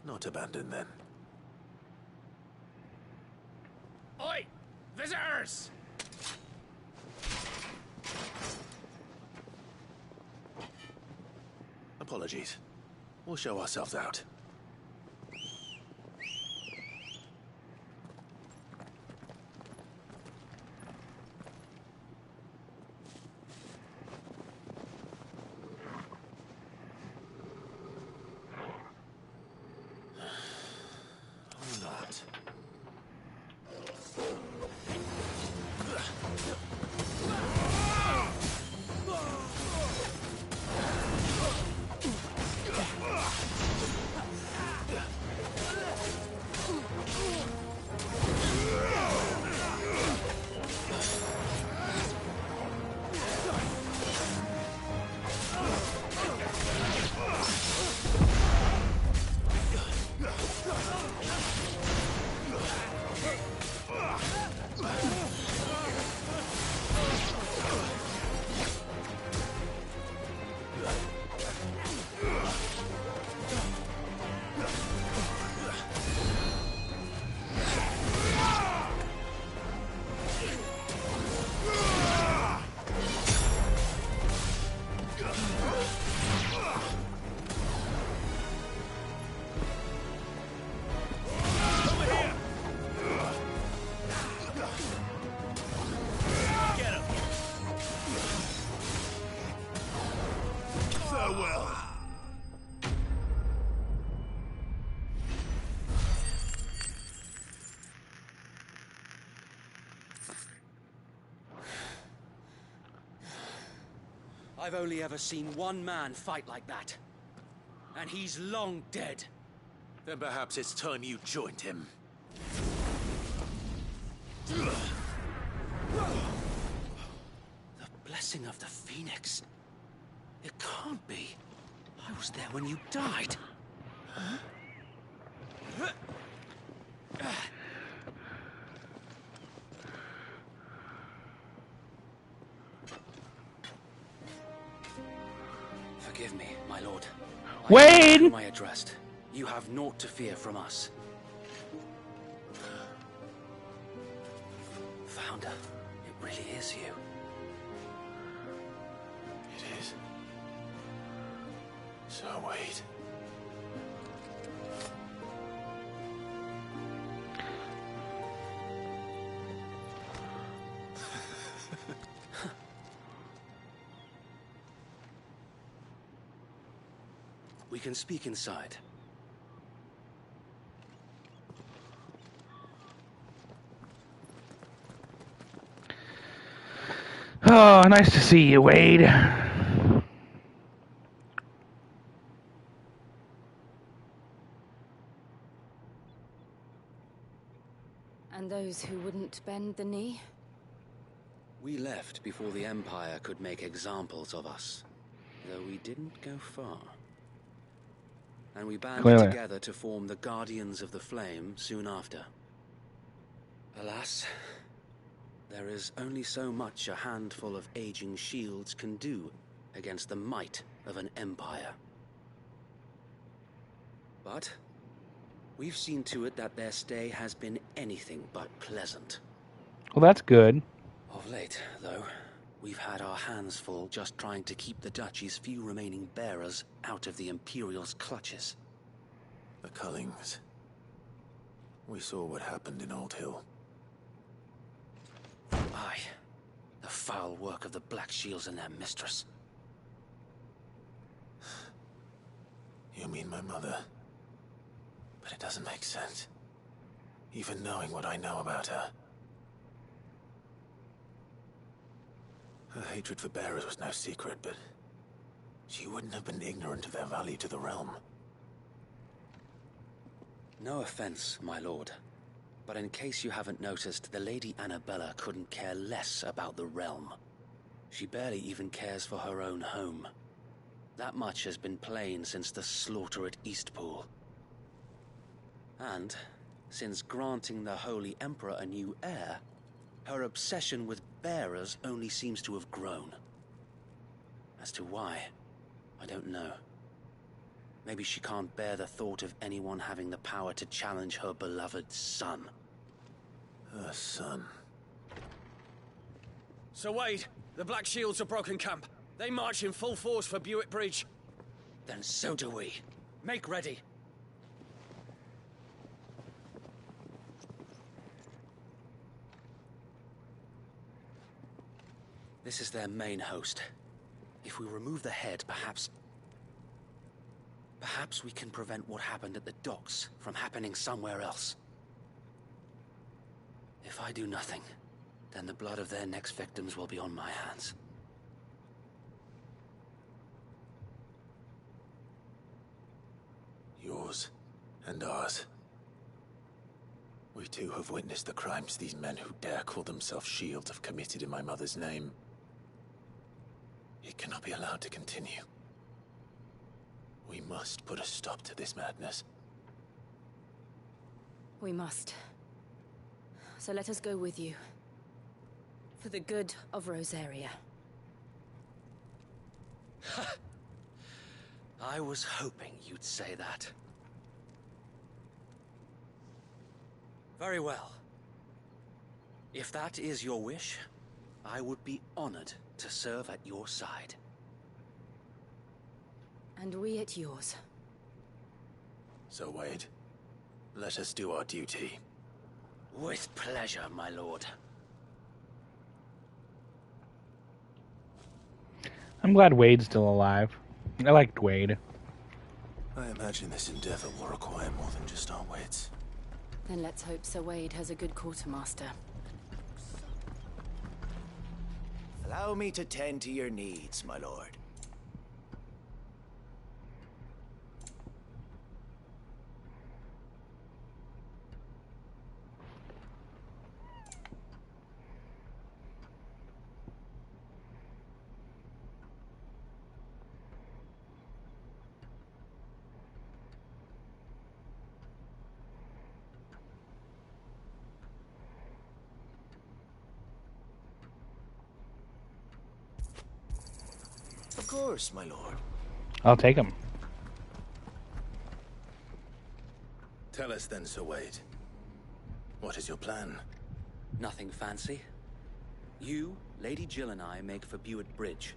Not abandoned, then. Oi! Visitors! Apologies. We'll show ourselves out. Farewell. I've only ever seen one man fight like that. And he's long dead. Then perhaps it's time you joined him. The blessing of the Phoenix. It can't be. I was there when you died. Forgive me, my lord. Wade! Whom I addressed. You have naught to fear from us. Founder, it really is you. It is. So wait. We can speak inside. Oh, nice to see you, Wade. And those who wouldn't bend the knee? We left before the Empire could make examples of us, though we didn't go far. And we banded Clearly. together to form the Guardians of the Flame soon after. Alas, there is only so much a handful of aging shields can do against the might of an empire. But we've seen to it that their stay has been anything but pleasant. Well, that's good. Of late, though, we've had our hands full just trying to keep the Duchy's few remaining bearers out of the Imperial's clutches. The Cullings. We saw what happened in Old Hill. Aye. The foul work of the Black Shields and their mistress. You mean my mother? But it doesn't make sense. Even knowing what I know about her. Her hatred for bearers was no secret, but she wouldn't have been ignorant of their value to the realm. No offense, my lord. But in case you haven't noticed, the Lady Annabella couldn't care less about the realm. She barely even cares for her own home. That much has been plain since the slaughter at Eastpool. And, since granting the Holy Emperor a new heir, her obsession with bearers only seems to have grown. As to why, I don't know. Maybe she can't bear the thought of anyone having the power to challenge her beloved son. Her son. Sir Wade, the Black Shields have broken camp. They march in full force for Buick Bridge. Then so do we. Make ready. This is their main host. If we remove the head, perhaps we can prevent what happened at the docks from happening somewhere else. If I do nothing, then the blood of their next victims will be on my hands. Yours and ours. We too have witnessed the crimes these men who dare call themselves shields have committed in my mother's name. It cannot be allowed to continue. We must put a stop to this madness. We must. So let us go with you. For the good of Rosaria. I was hoping you'd say that. Very well. If that is your wish, I would be honored to serve at your side. And we at yours. So, Wade, let us do our duty. With pleasure, my lord. I'm glad Wade's still alive. I liked Wade. I imagine this endeavor will require more than just our wits. Then let's hope Sir Wade has a good quartermaster. Allow me to tend to your needs, my lord. Of course, my lord. I'll take him. Tell us then, Sir Wade. What is your plan? Nothing fancy. You, Lady Jill and I make for Buett Bridge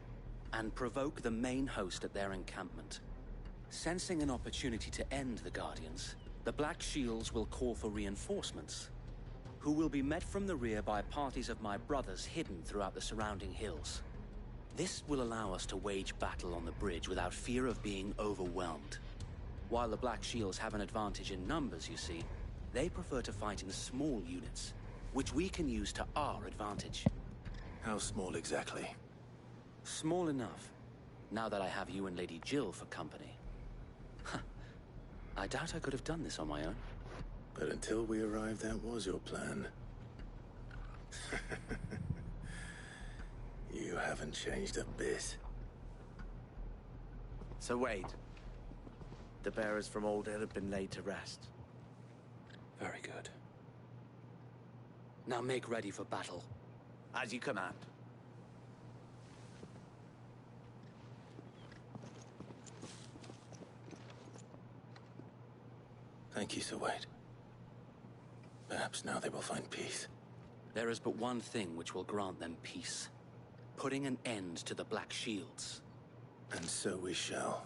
and provoke the main host at their encampment. Sensing an opportunity to end the Guardians, the Black Shields will call for reinforcements, who will be met from the rear by parties of my brothers hidden throughout the surrounding hills. This will allow us to wage battle on the bridge without fear of being overwhelmed. While the Black Shields have an advantage in numbers, you see, they prefer to fight in small units, which we can use to our advantage. How small exactly? Small enough, now that I have you and Lady Jill for company. I doubt I could have done this on my own. But until we arrived, that was your plan. You haven't changed a bit. Sir Wade, the bearers from Old Hill have been laid to rest. Very good. Now make ready for battle. As you command. Thank you, Sir Wade. Perhaps now they will find peace. There is but one thing which will grant them peace. Putting an end to the Black Shields. And so we shall.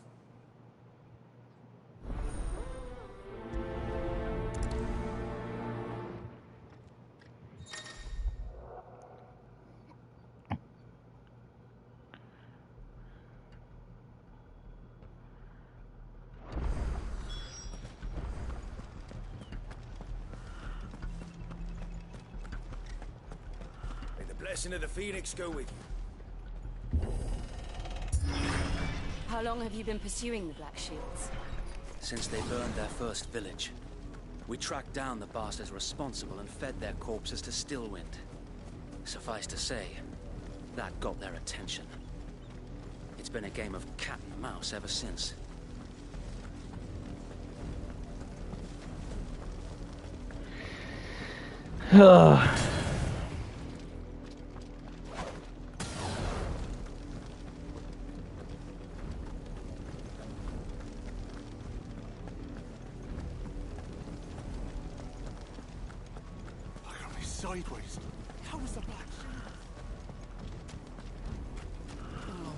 May the blessing of the Phoenix go with you. How long have you been pursuing the Black Shields? Since they burned their first village. We tracked down the bastards responsible and fed their corpses to Stillwind. Suffice to say, that got their attention. It's been a game of cat and mouse ever since. Sideways. How was the Black Shield? Oh no.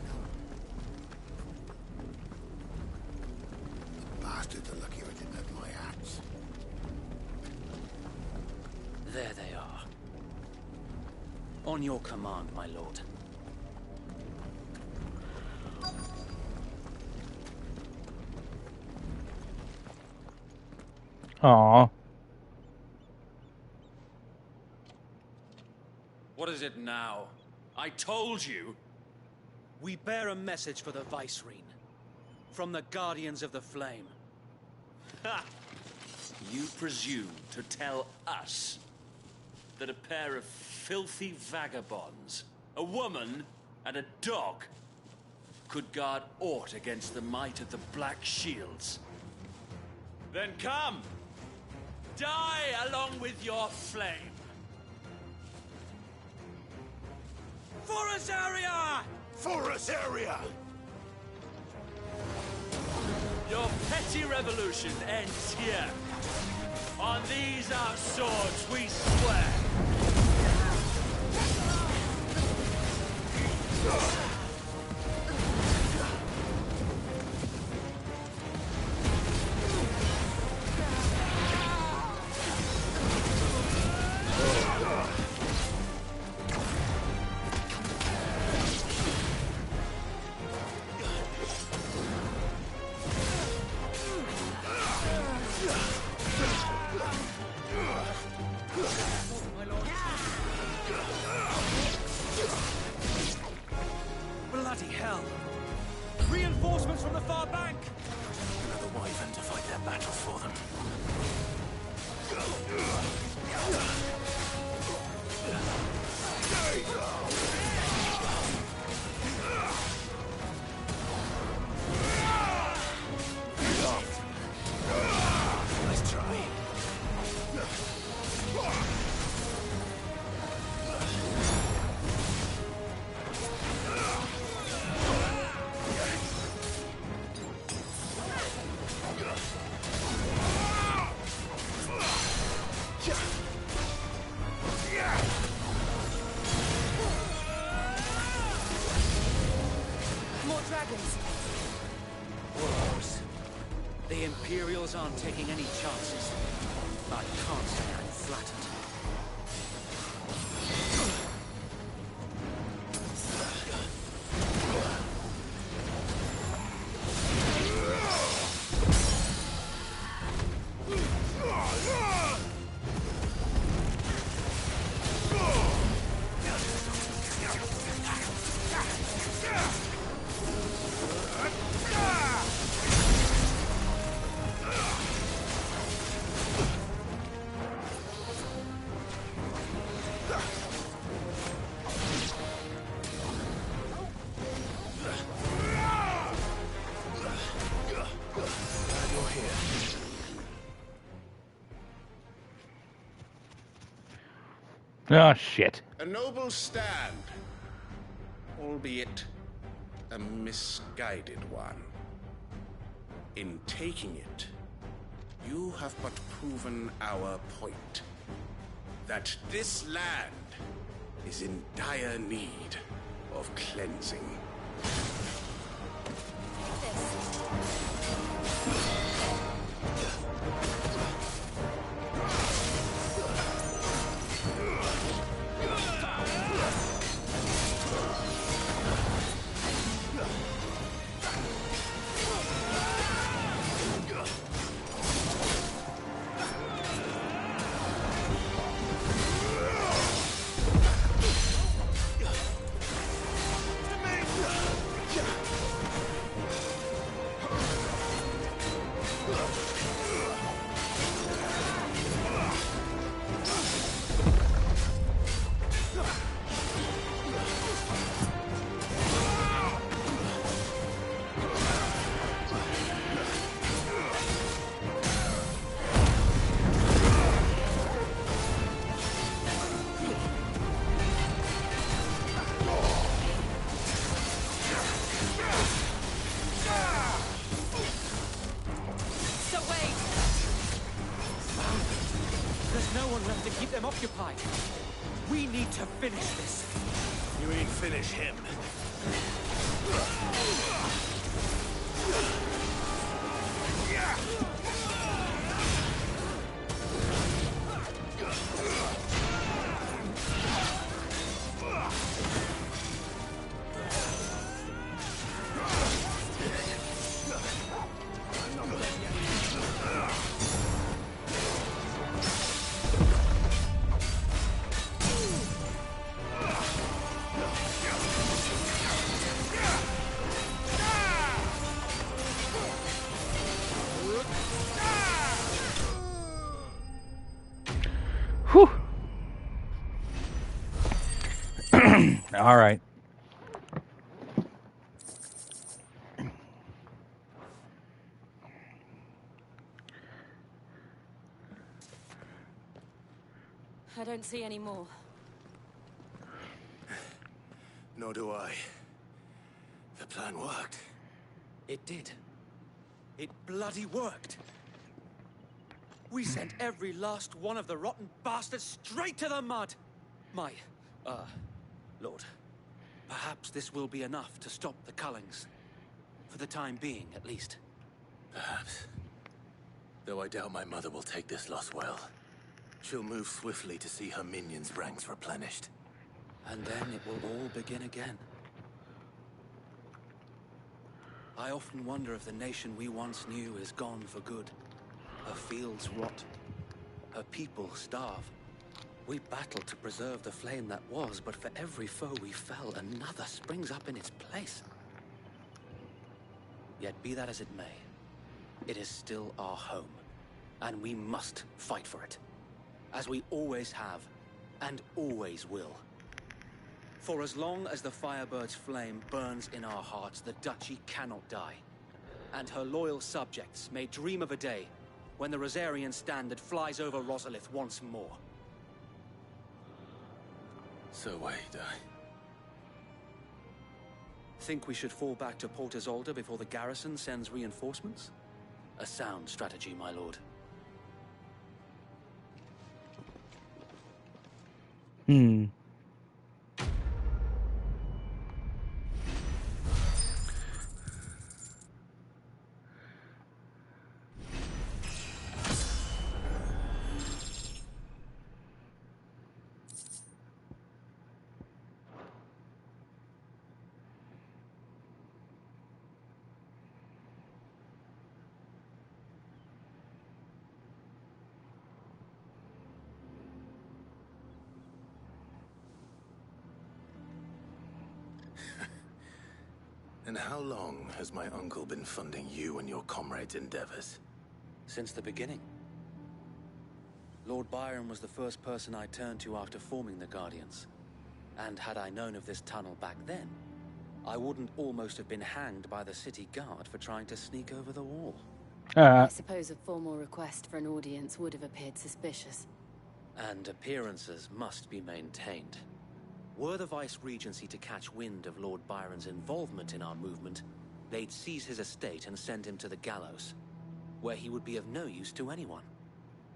The bastards are lucky I didn't have my axe. There they are. On your command, my lord. Aww. What is it now? I told you! We bear a message for the Vicereine. From the Guardians of the Flame. Ha! You presume to tell us that a pair of filthy vagabonds, a woman and a dog, could guard aught against the might of the Black Shields? Then come! Die along with your flame! For Azaria! For Azaria! Your petty revolution ends here. On these our swords we swear. flank! Another wyvern to fight their battles for them. Nice try. More dragons. Warlords. The Imperials aren't taking any chances. I can't say I'm flattered. Oh, shit. A noble stand, albeit a misguided one. In taking it, you have but proven our point. That this land is in dire need of cleansing. Occupied. We need to finish this. You mean finish him? Whew. All right. I don't see any more. Nor do I. The plan worked. It did. It bloody worked. We sent every last one of the rotten bastards straight to the mud! My, Lord, perhaps this will be enough to stop the Cullings. For the time being, at least. Perhaps. Though I doubt my mother will take this loss well. She'll move swiftly to see her minions' ranks replenished. And then it will all begin again. I often wonder if the nation we once knew is gone for good. Her fields rot. Her people starve. We battle to preserve the flame that was, but for every foe we fell, another springs up in its place. Yet be that as it may, it is still our home, and we must fight for it, as we always have, and always will. For as long as the Firebird's flame burns in our hearts, the Duchy cannot die, and her loyal subjects may dream of a day when the Rosarian standard flies over Rosalith once more. So wait, Think we should fall back to Port Isolde before the garrison sends reinforcements? A sound strategy, my lord. And how long has my uncle been funding you and your comrades' endeavors? Since the beginning. Lord Byron was the first person I turned to after forming the Guardians. And had I known of this tunnel back then, I wouldn't almost have been hanged by the city guard for trying to sneak over the wall. I suppose a formal request for an audience would have appeared suspicious. And appearances must be maintained. Were the Vice-Regency to catch wind of Lord Byron's involvement in our movement, they'd seize his estate and send him to the gallows, where he would be of no use to anyone.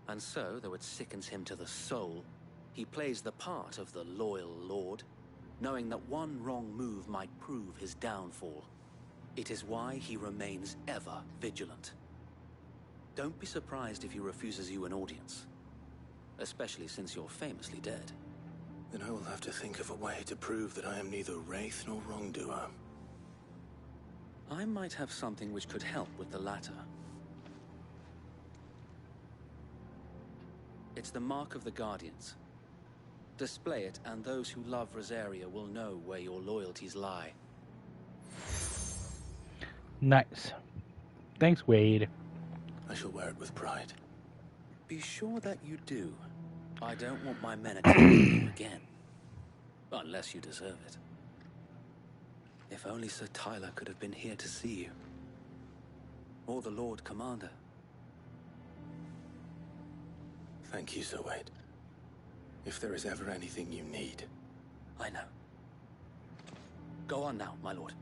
And so, though it sickens him to the soul, he plays the part of the loyal lord, knowing that one wrong move might prove his downfall. It is why he remains ever vigilant. Don't be surprised if he refuses you an audience, especially since you're famously dead. Then I will have to think of a way to prove that I am neither wraith nor wrongdoer. I might have something which could help with the latter. It's the mark of the Guardians. Display it, and those who love Rosaria will know where your loyalties lie. Nice. Thanks, Wade. I shall wear it with pride. Be sure that you do. I don't want my men attacking you again. Unless you deserve it. If only Sir Tyler could have been here to see you. Or the Lord Commander. Thank you, Sir Wade. If there is ever anything you need. I know. Go on now, my lord.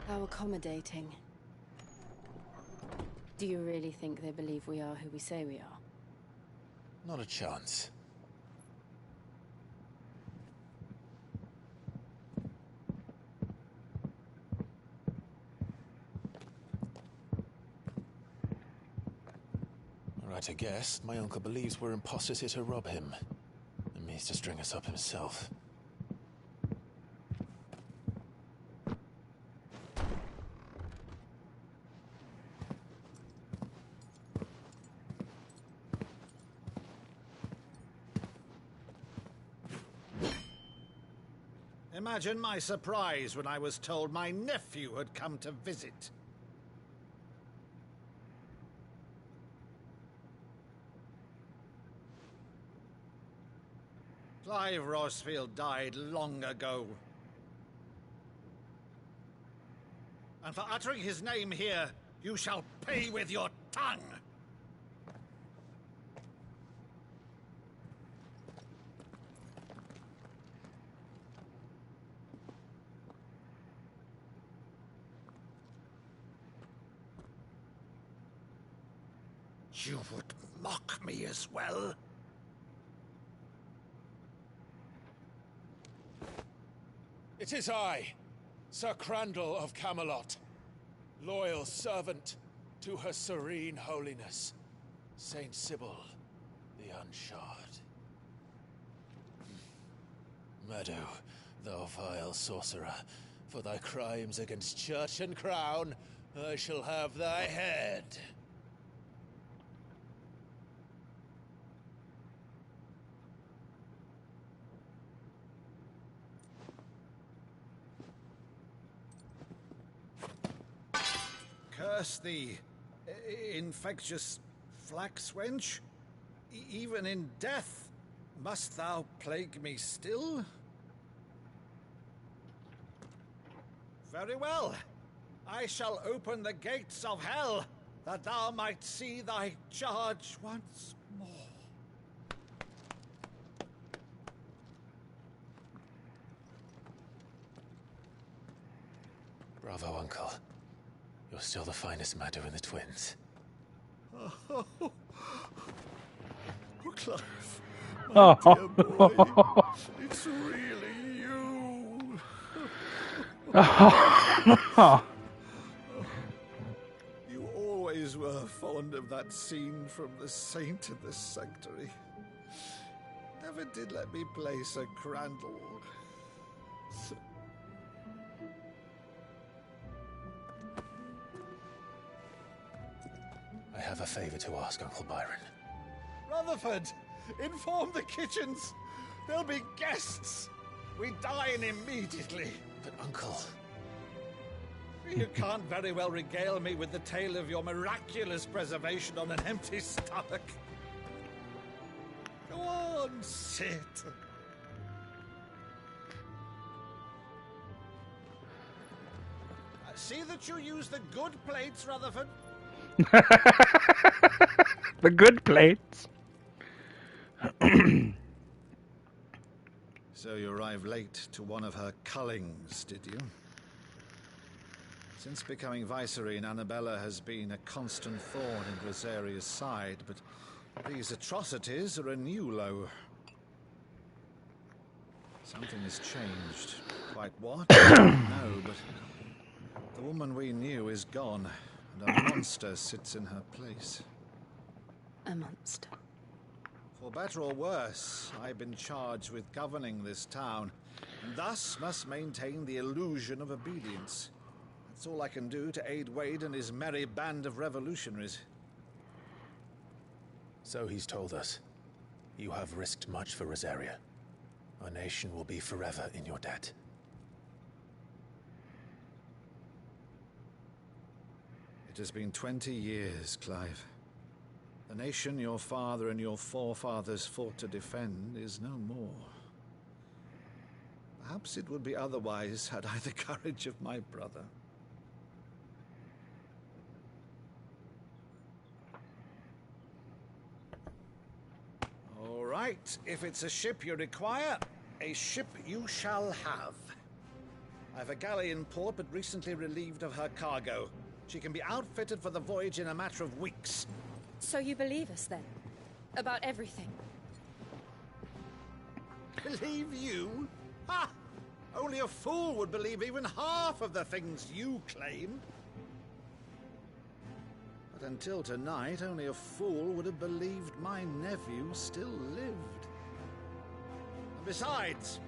How accommodating. Do you really think they believe we are who we say we are? Not a chance. Right, I guess. My uncle believes we're imposters here to rob him. And means to string us up himself. Imagine my surprise when I was told my nephew had come to visit. Clive Rosfield died long ago. And for uttering his name here, you shall pay with your tongue! You would mock me as well? It is I, Sir Crandall of Camelot, loyal servant to her serene holiness, Saint Sybil, the Unshod. Meadow, thou vile sorcerer, for thy crimes against church and crown, I shall have thy head. Curse thee, infectious flax wench. Even in death, must thou plague me still? Very well. I shall open the gates of hell, that thou might see thy charge once more. Bravo, Uncle. You're still the finest Meadow in the twins. Oh, Clive, my Oh. dear boy, it's really you. You always were fond of that scene from The Saint in the Sanctuary. Never did let me play Sir Crandall. I have a favor to ask, Uncle Byron. Rutherford, inform the kitchens. There'll be guests. We dine immediately. But, Uncle... You can't very well regale me with the tale of your miraculous preservation on an empty stomach. Go on, sit. See that you use the good plates, Rutherford. The good plates. So you arrived late to one of her cullings, did you? Since becoming Vicereine, Annabella has been a constant thorn in Rosaria's side, but these atrocities are a new low. Something has changed. Quite what? I don't know, but the woman we knew is gone, and a monster sits in her place. A monster. For better or worse, I've been charged with governing this town, and thus must maintain the illusion of obedience. That's all I can do to aid Wade and his merry band of revolutionaries. So he's told us. You have risked much for Rosaria. Our nation will be forever in your debt. It has been 20 years, Clive. The nation your father and your forefathers fought to defend is no more. Perhaps it would be otherwise had I the courage of my brother. All right, if it's a ship you require, a ship you shall have. I've a galley in port, but recently relieved of her cargo. She can be outfitted for the voyage in a matter of weeks. So you believe us, then? About everything? Believe you? Ha! Only a fool would believe even half of the things you claim. But until tonight, only a fool would have believed my nephew still lived. And besides,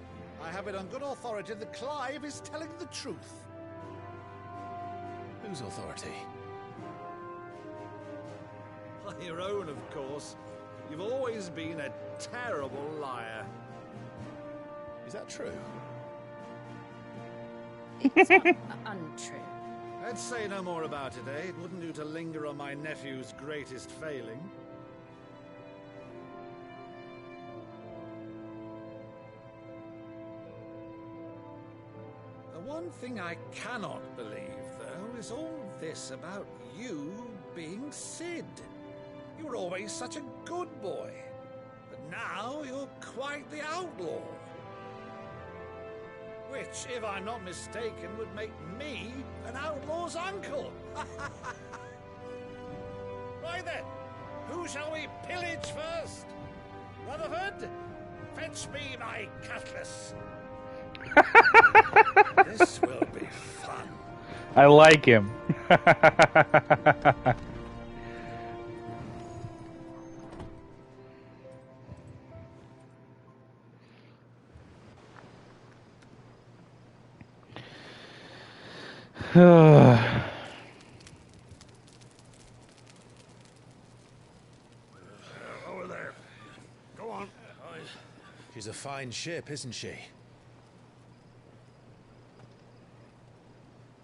I have it on good authority that Clive is telling the truth. Whose authority? By your own, of course. You've always been a terrible liar. Is that true? It's untrue. Let's say no more about it, eh? It wouldn't do to linger on my nephew's greatest failing. The one thing I cannot believe, though, is all this about you being Sid. You were always such a good boy, but now you're quite the outlaw. Which, if I'm not mistaken, would make me an outlaw's uncle. Right then, who shall we pillage first? Rutherford, fetch me my cutlass. This will be fun. I like him. Over there. Go on. She's a fine ship, isn't she?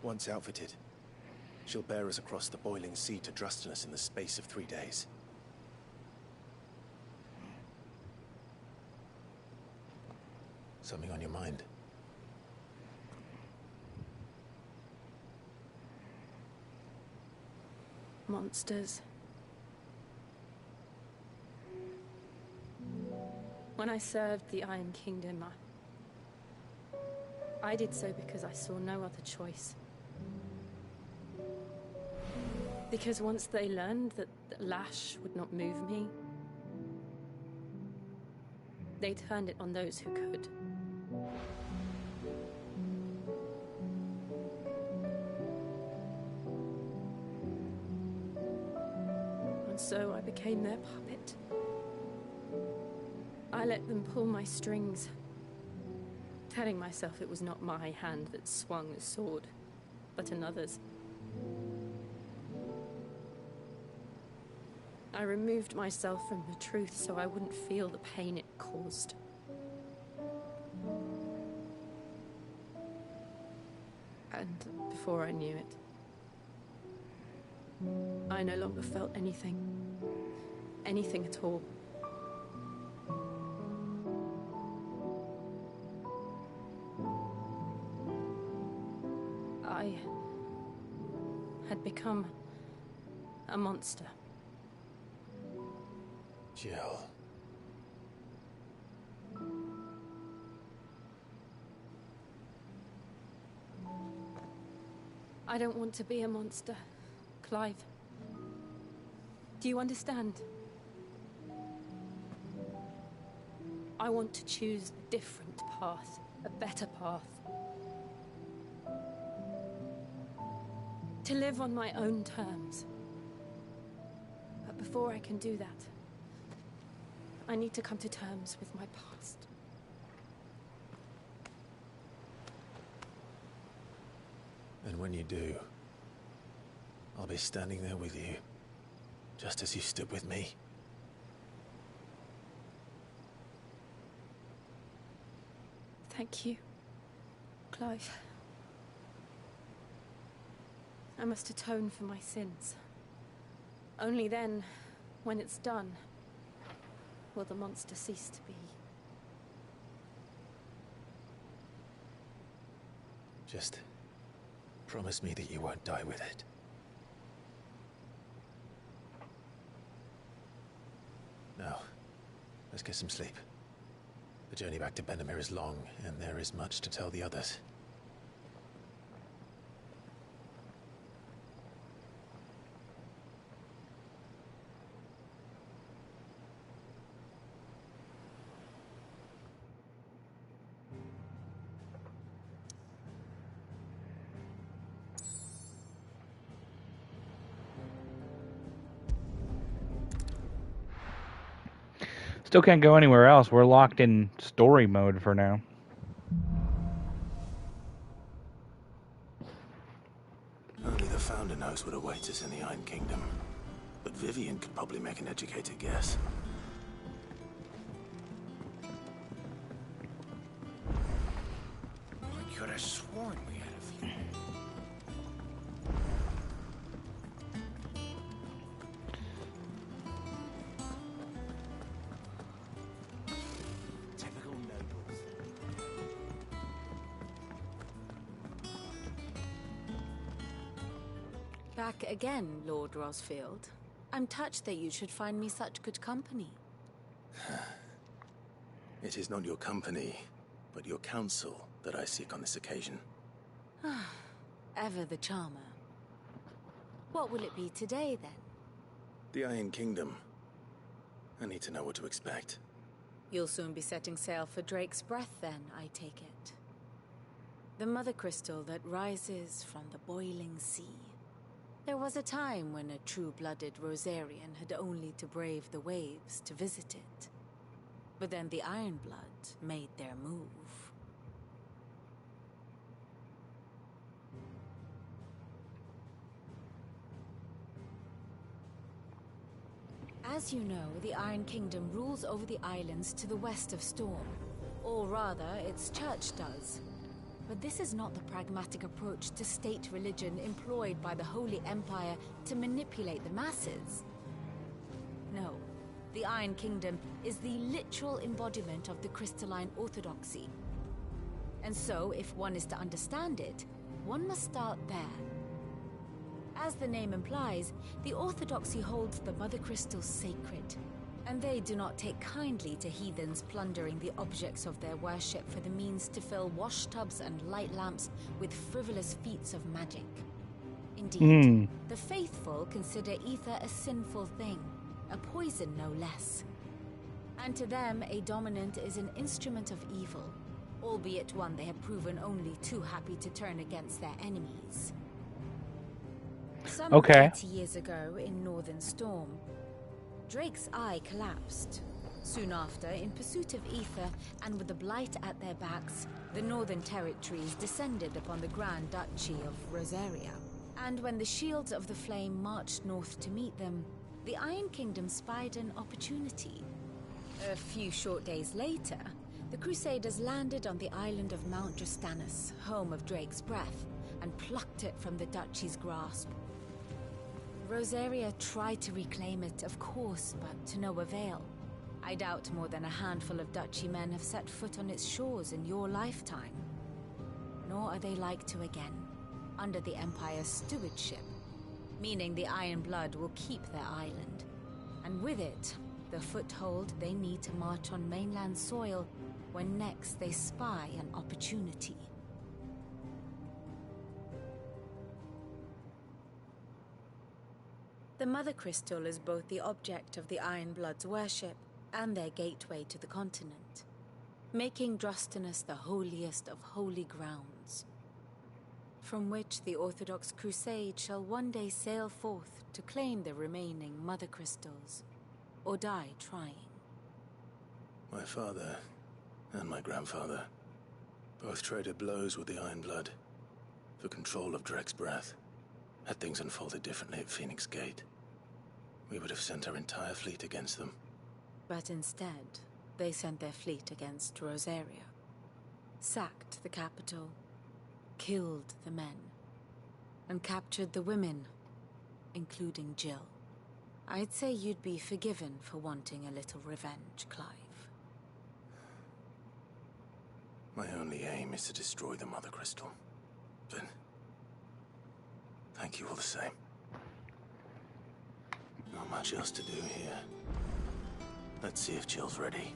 Once outfitted, she'll bear us across the boiling sea to Drustinus in the space of 3 days. Something on your mind? Monsters. When I served the Iron Kingdom, I did so because I saw no other choice. Because once they learned that the lash would not move me, they turned it on those who could. And so I became their puppet. I let them pull my strings, telling myself it was not my hand that swung the sword, but another's. I removed myself from the truth so I wouldn't feel the pain it caused. And before I knew it, I no longer felt anything. Anything at all. I had become a monster. Jill. I don't want to be a monster, Clive. Do you understand? I want to choose a different path, a better path. To live on my own terms. But before I can do that, I need to come to terms with my past. And when you do, I'll be standing there with you, just as you stood with me. Thank you, Clive. I must atone for my sins. Only then, when it's done, will the monster cease to be. Just promise me that you won't die with it. Now, let's get some sleep. The journey back to Benamir is long, and there is much to tell the others. Still can't go anywhere else. We're locked in story mode for now. Only the Founder knows what awaits us in the Iron Kingdom. But Vivian could probably make an educated guess. I could have sworn we had a few. Typical nobles. Back again, Lord Rosfield. I'm touched that you should find me such good company. It is not your company, but your counsel that I seek on this occasion. Ever the charmer. What will it be today, then? The Iron Kingdom. I need to know what to expect. You'll soon be setting sail for Drake's Breath, then, I take it. The mother crystal that rises from the boiling sea. There was a time when a true-blooded Rosarian had only to brave the waves to visit it. But then the Ironblood made their move. As you know, the Iron Kingdom rules over the islands to the west of Storm. Or rather, its church does. But this is not the pragmatic approach to state religion employed by the Holy Empire to manipulate the masses. No, the Iron Kingdom is the literal embodiment of the crystalline orthodoxy. And so, if one is to understand it, one must start there. As the name implies, the orthodoxy holds the Mother Crystals sacred, and they do not take kindly to heathens plundering the objects of their worship for the means to fill washtubs and light lamps with frivolous feats of magic. Indeed, the faithful consider ether a sinful thing, a poison no less. And to them, a dominant is an instrument of evil, albeit one they have proven only too happy to turn against their enemies. Some 30 years ago in Northern Storm, Drake's eye collapsed. Soon after, in pursuit of ether and with the Blight at their backs, the Northern Territories descended upon the Grand Duchy of Rosaria. And when the Shields of the Flame marched north to meet them, the Iron Kingdom spied an opportunity. A few short days later, the Crusaders landed on the island of Mount Drastanus, home of Drake's breath, and plucked it from the Duchy's grasp. Rosaria tried to reclaim it, of course, but to no avail. I doubt more than a handful of Duchy men have set foot on its shores in your lifetime. Nor are they like to again, under the Empire's stewardship, meaning the Iron Blood will keep their island, and with it, the foothold they need to march on mainland soil when next they spy an opportunity. The Mother Crystal is both the object of the Iron Blood's worship and their gateway to the continent, making Drastanus the holiest of holy grounds, from which the Orthodox Crusade shall one day sail forth to claim the remaining Mother Crystals, or die trying. My father and my grandfather both traded blows with the Iron Blood for control of Drake's breath. Had things unfolded differently at Phoenix Gate, we would have sent our entire fleet against them. But instead, they sent their fleet against Rosaria, sacked the capital, killed the men, and captured the women, including Jill. I'd say you'd be forgiven for wanting a little revenge, Clive. My only aim is to destroy the Mother Crystal. But thank you all the same. Not much else to do here. Let's see if Jill's ready.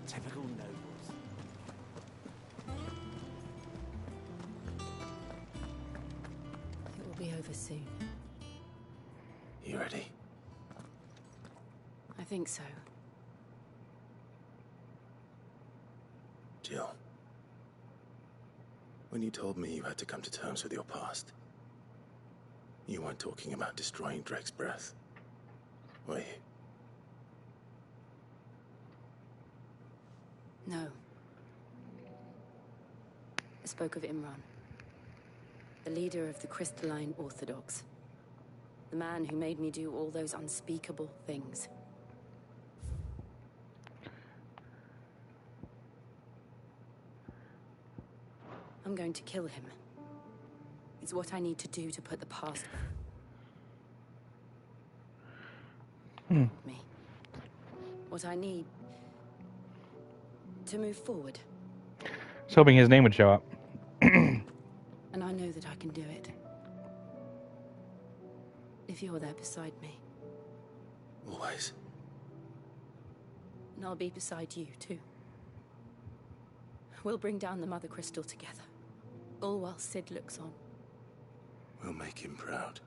Typical nobles. It will be over soon. You ready? I think so. Jill. When you told me you had to come to terms with your past, you weren't talking about destroying Drake's breath, were you? No. I spoke of Imran, the leader of the Crystalline Orthodox. The man who made me do all those unspeakable things. I'm going to kill him. It's what I need to do to put the past me. What I need to move forward. I was hoping his name would show up. And I know that I can do it. If you're there beside me. Always. And I'll be beside you, too. We'll bring down the Mother Crystal together. All while Sid looks on. We'll make him proud.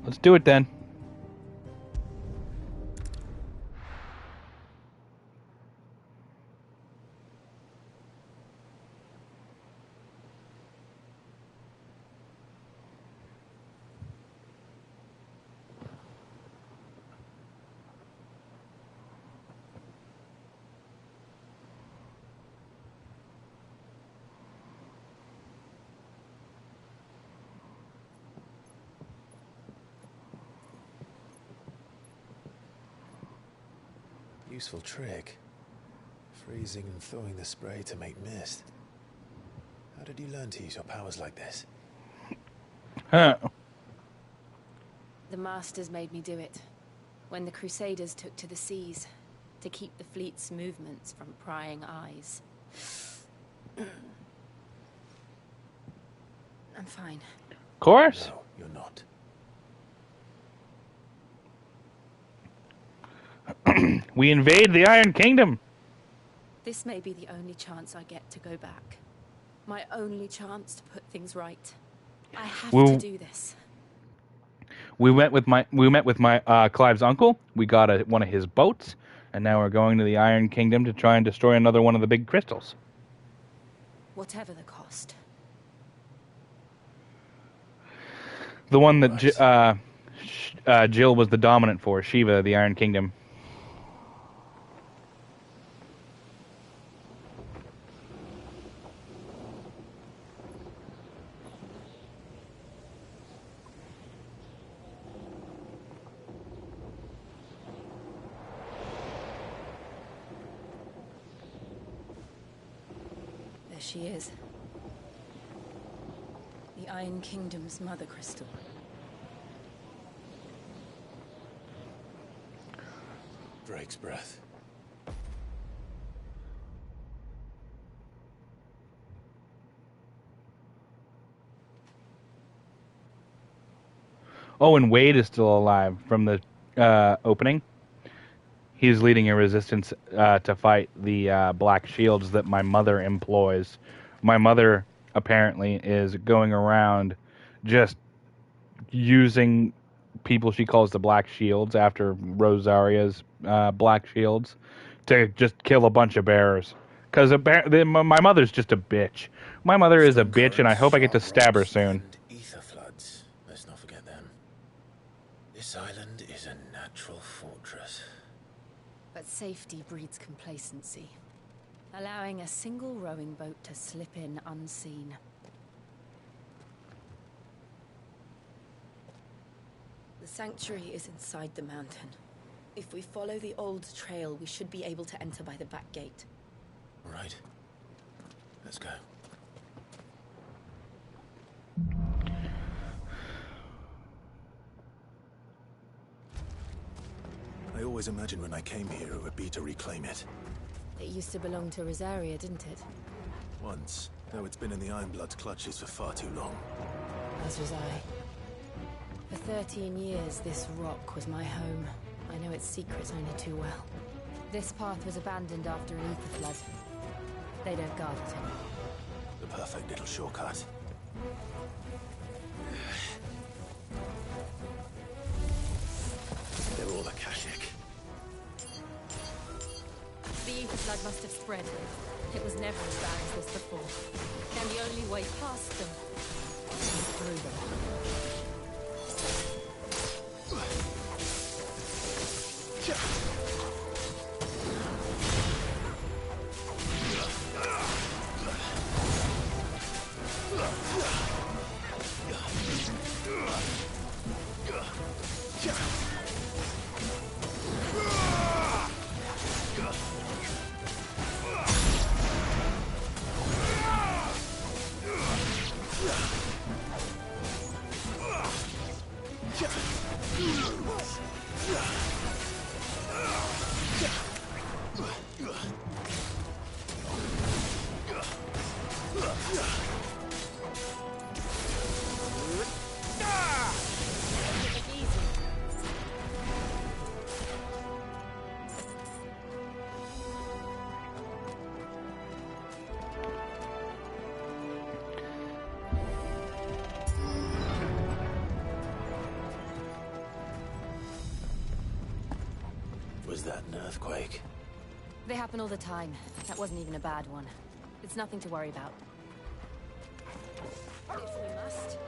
Let's do it then. Useful trick. Freezing and thawing the spray to make mist. How did you learn to use your powers like this? Huh. The Masters made me do it. When the Crusaders took to the seas, to keep the fleet's movements from prying eyes. I'm fine. Of course. No, you're not. We invade the Iron Kingdom. This may be the only chance I get to go back. My only chance to put things right. I have to do this. We met with my Clive's uncle. We got one of his boats, and now we're going to the Iron Kingdom to try and destroy another one of the big crystals. Whatever the cost. The one that Jill was the dominant for, Shiva, the Iron Kingdom. There she is. The Iron Kingdom's mother crystal. Drake's breath. Oh, and Wade is still alive from the opening. He's leading a resistance to fight the Black Shields that my mother employs. My mother apparently is going around just using people she calls the Black Shields after Rosaria's Black Shields to just kill a bunch of bearers. Because my mother's just a bitch. My mother is a bitch, and I hope I get to stab her soon. Ether floods. Let's not forget them. This island is a natural fortress. But safety breeds complacency, allowing a single rowing boat to slip in unseen. The sanctuary is inside the mountain. If we follow the old trail, we should be able to enter by the back gate. All right. Let's go. I always imagined when I came here it would be to reclaim it. It used to belong to Rosaria, didn't it? Once, though it's been in the Ironblood's clutches for far too long. As was I. For 13 years, this rock was my home. I know its secrets only too well. This path was abandoned after an ether flood. They don't guard it anymore. The perfect little shortcut. They're all Akashic. The ether flood must have spread. It was never as bad as this before. And the only way past them is through them. Was that an earthquake? They happen all the time. That wasn't even a bad one. It's nothing to worry about. If we must.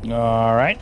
All right.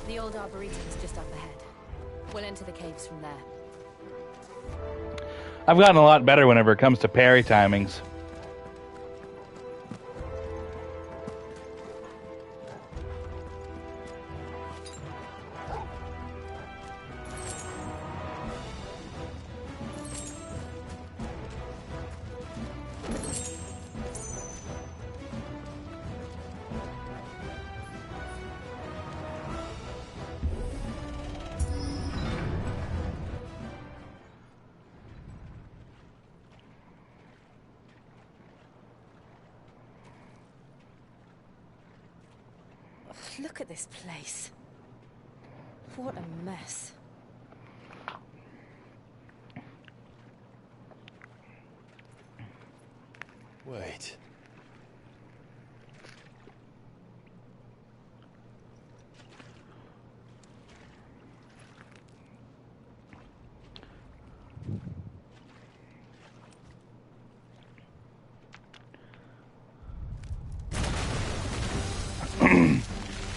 The old arboretum's just up ahead. We'll enter the caves from there. I've gotten a lot better whenever it comes to parry timings. Look at this place. What a mess. Wait.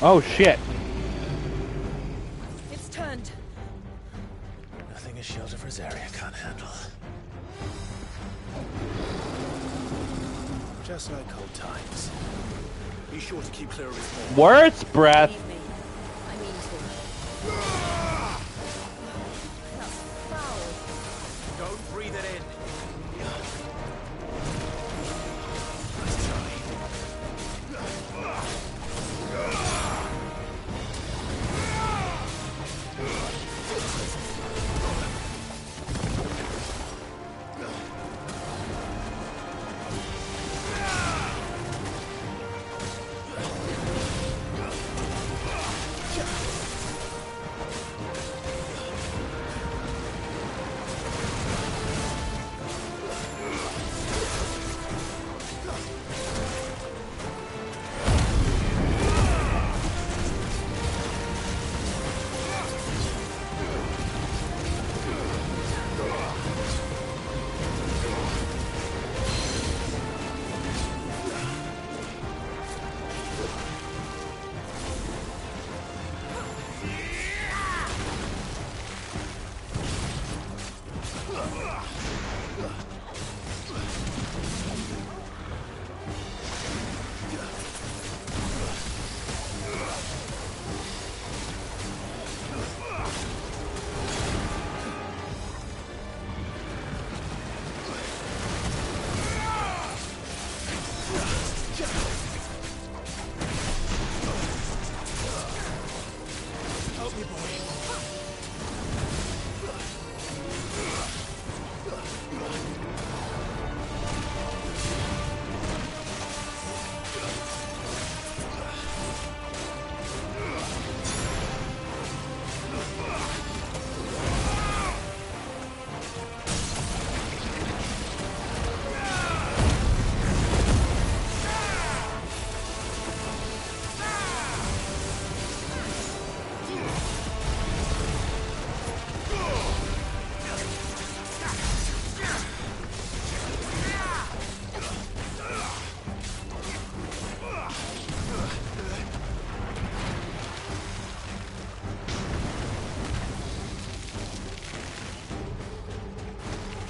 Oh shit. It's turned. Nothing a shelter for Zarya can't handle. Just like old times. Be sure to keep clear of his Words, breath. I mean to. That's foul. Don't breathe it in.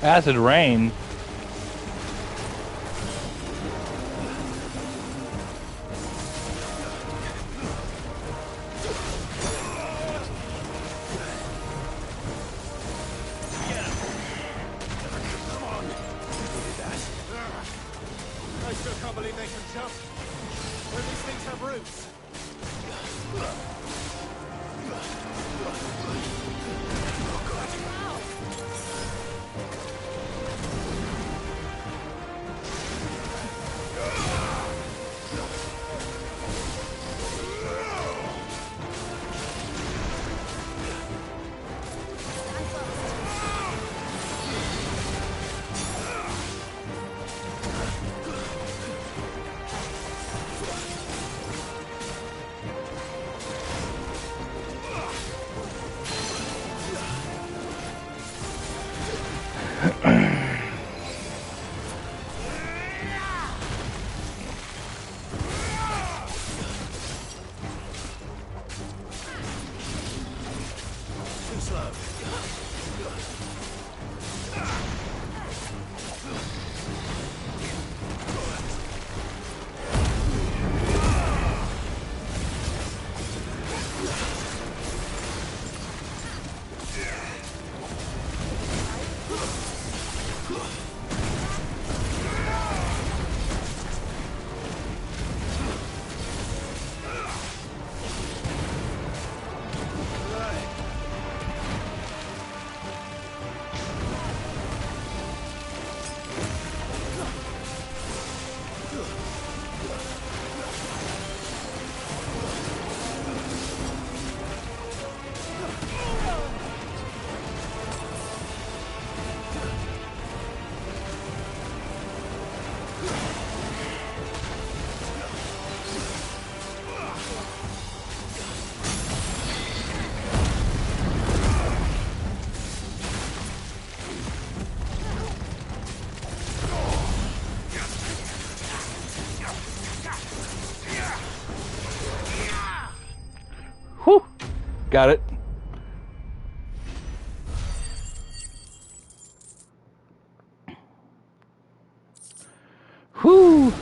Acid rain. I still can't believe they can jump. Where these things have roots. Too slow. Whew. Got it. Whew.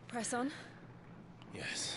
Press on. Yes.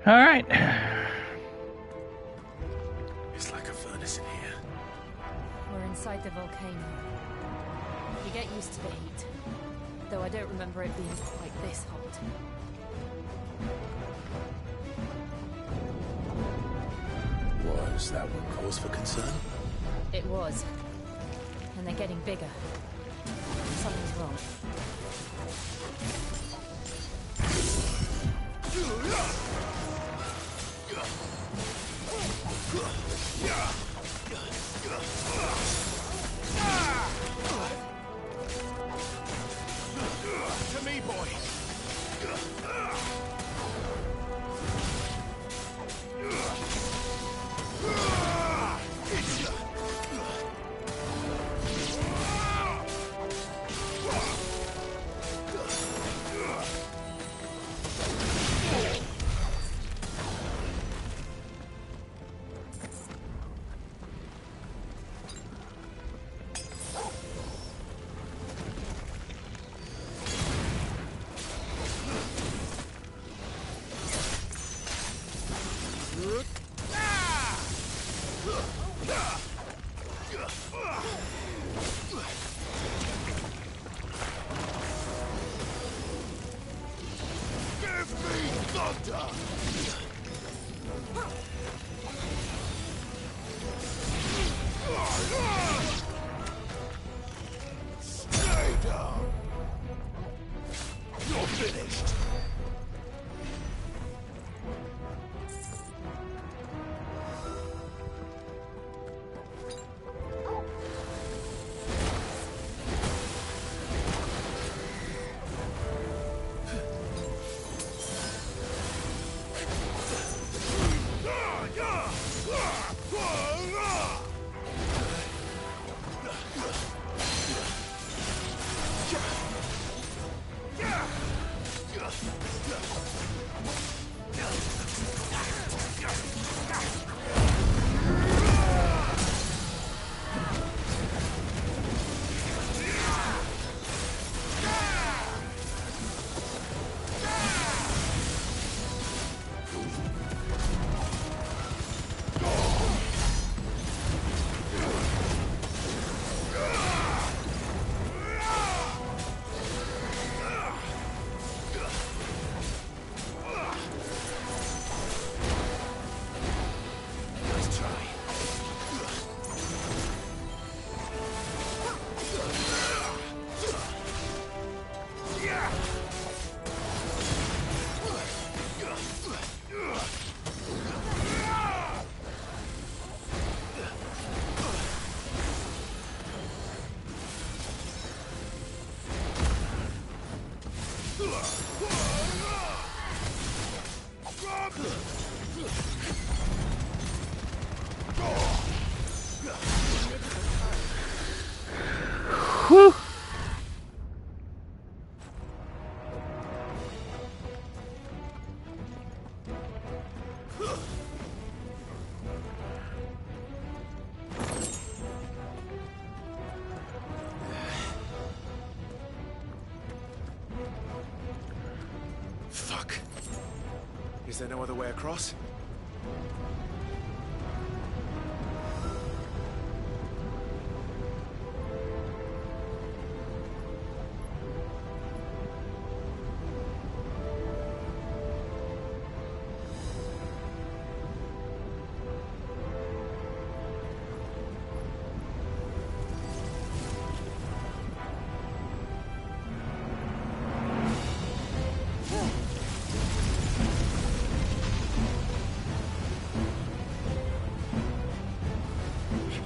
All right. It's like a furnace in here. We're inside the volcano. You get used to the heat, though I don't remember it being quite this hot. Was that one cause for concern? It was. And they're getting bigger. Something's wrong. To me, boy. Whew. Fuck. Is there no other way across?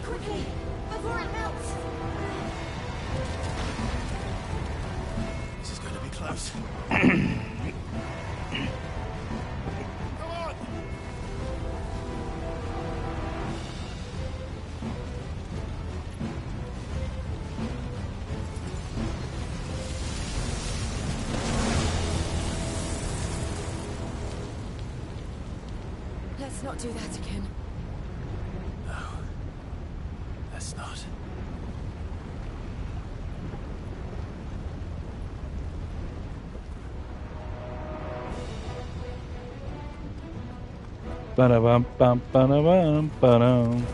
Quickly, before it melts! This is going to be close. Let's not do that again. No. Let's not. Ba-da-bum, bum, ba-da-bum, ba-dum.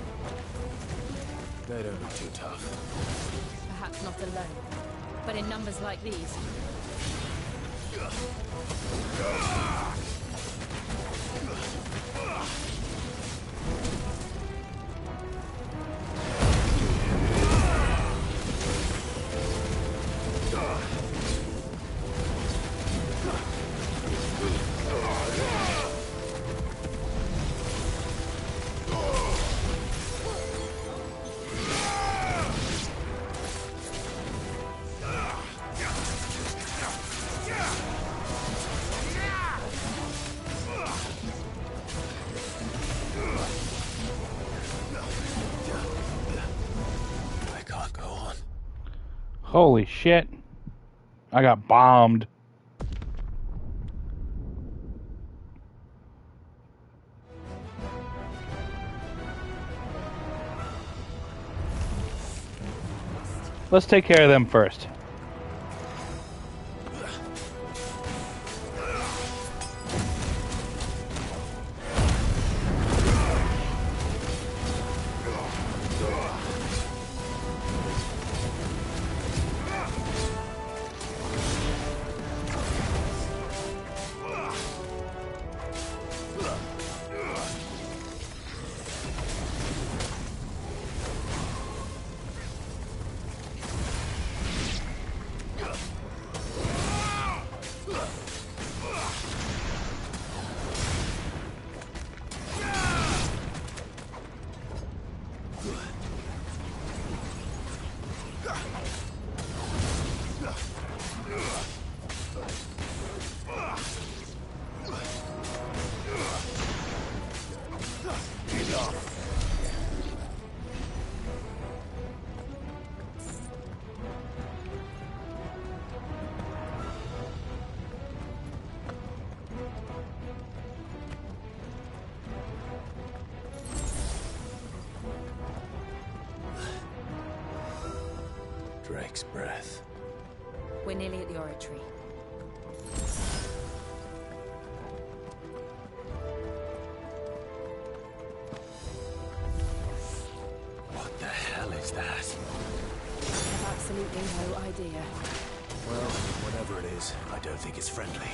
They don't look too tough. Perhaps not alone, but in numbers like these. I can't go on. Holy shit. I got bombed. Let's take care of them first. Drake's breath. We're nearly at the oratory. What the hell is that? I have absolutely no idea. Well, whatever it is, I don't think it's friendly.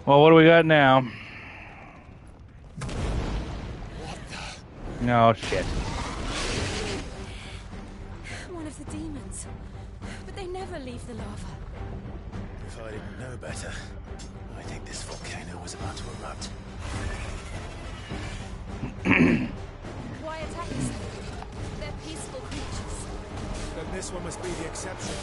Well, what do we got now? No shit. One of the demons. But they never leave the lava. If I didn't know better, I think this volcano was about to erupt. Why attack us? They're peaceful creatures. Then this one must be the exception.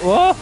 Whoa!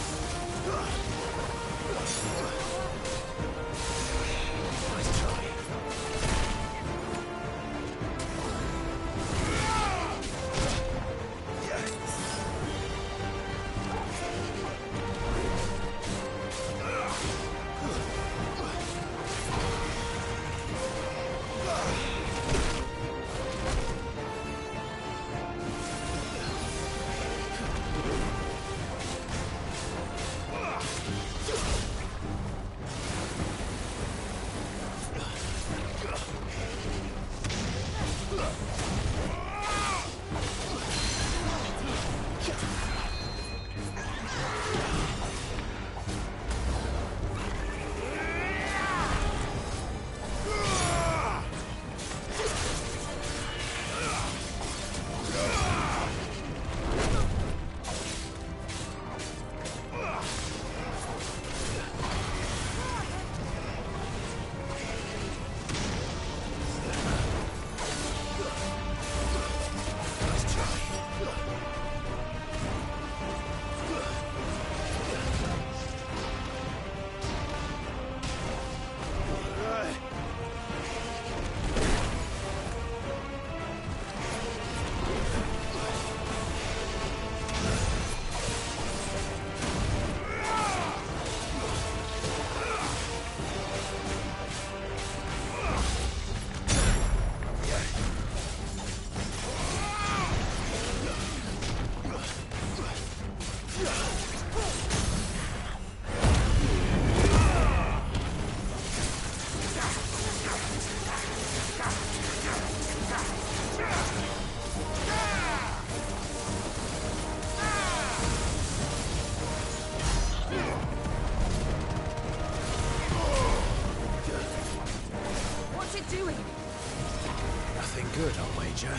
Nothing good, I'll wager.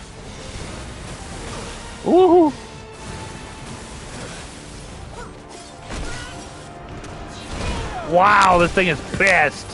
Woohoo! Wow, this thing is pissed.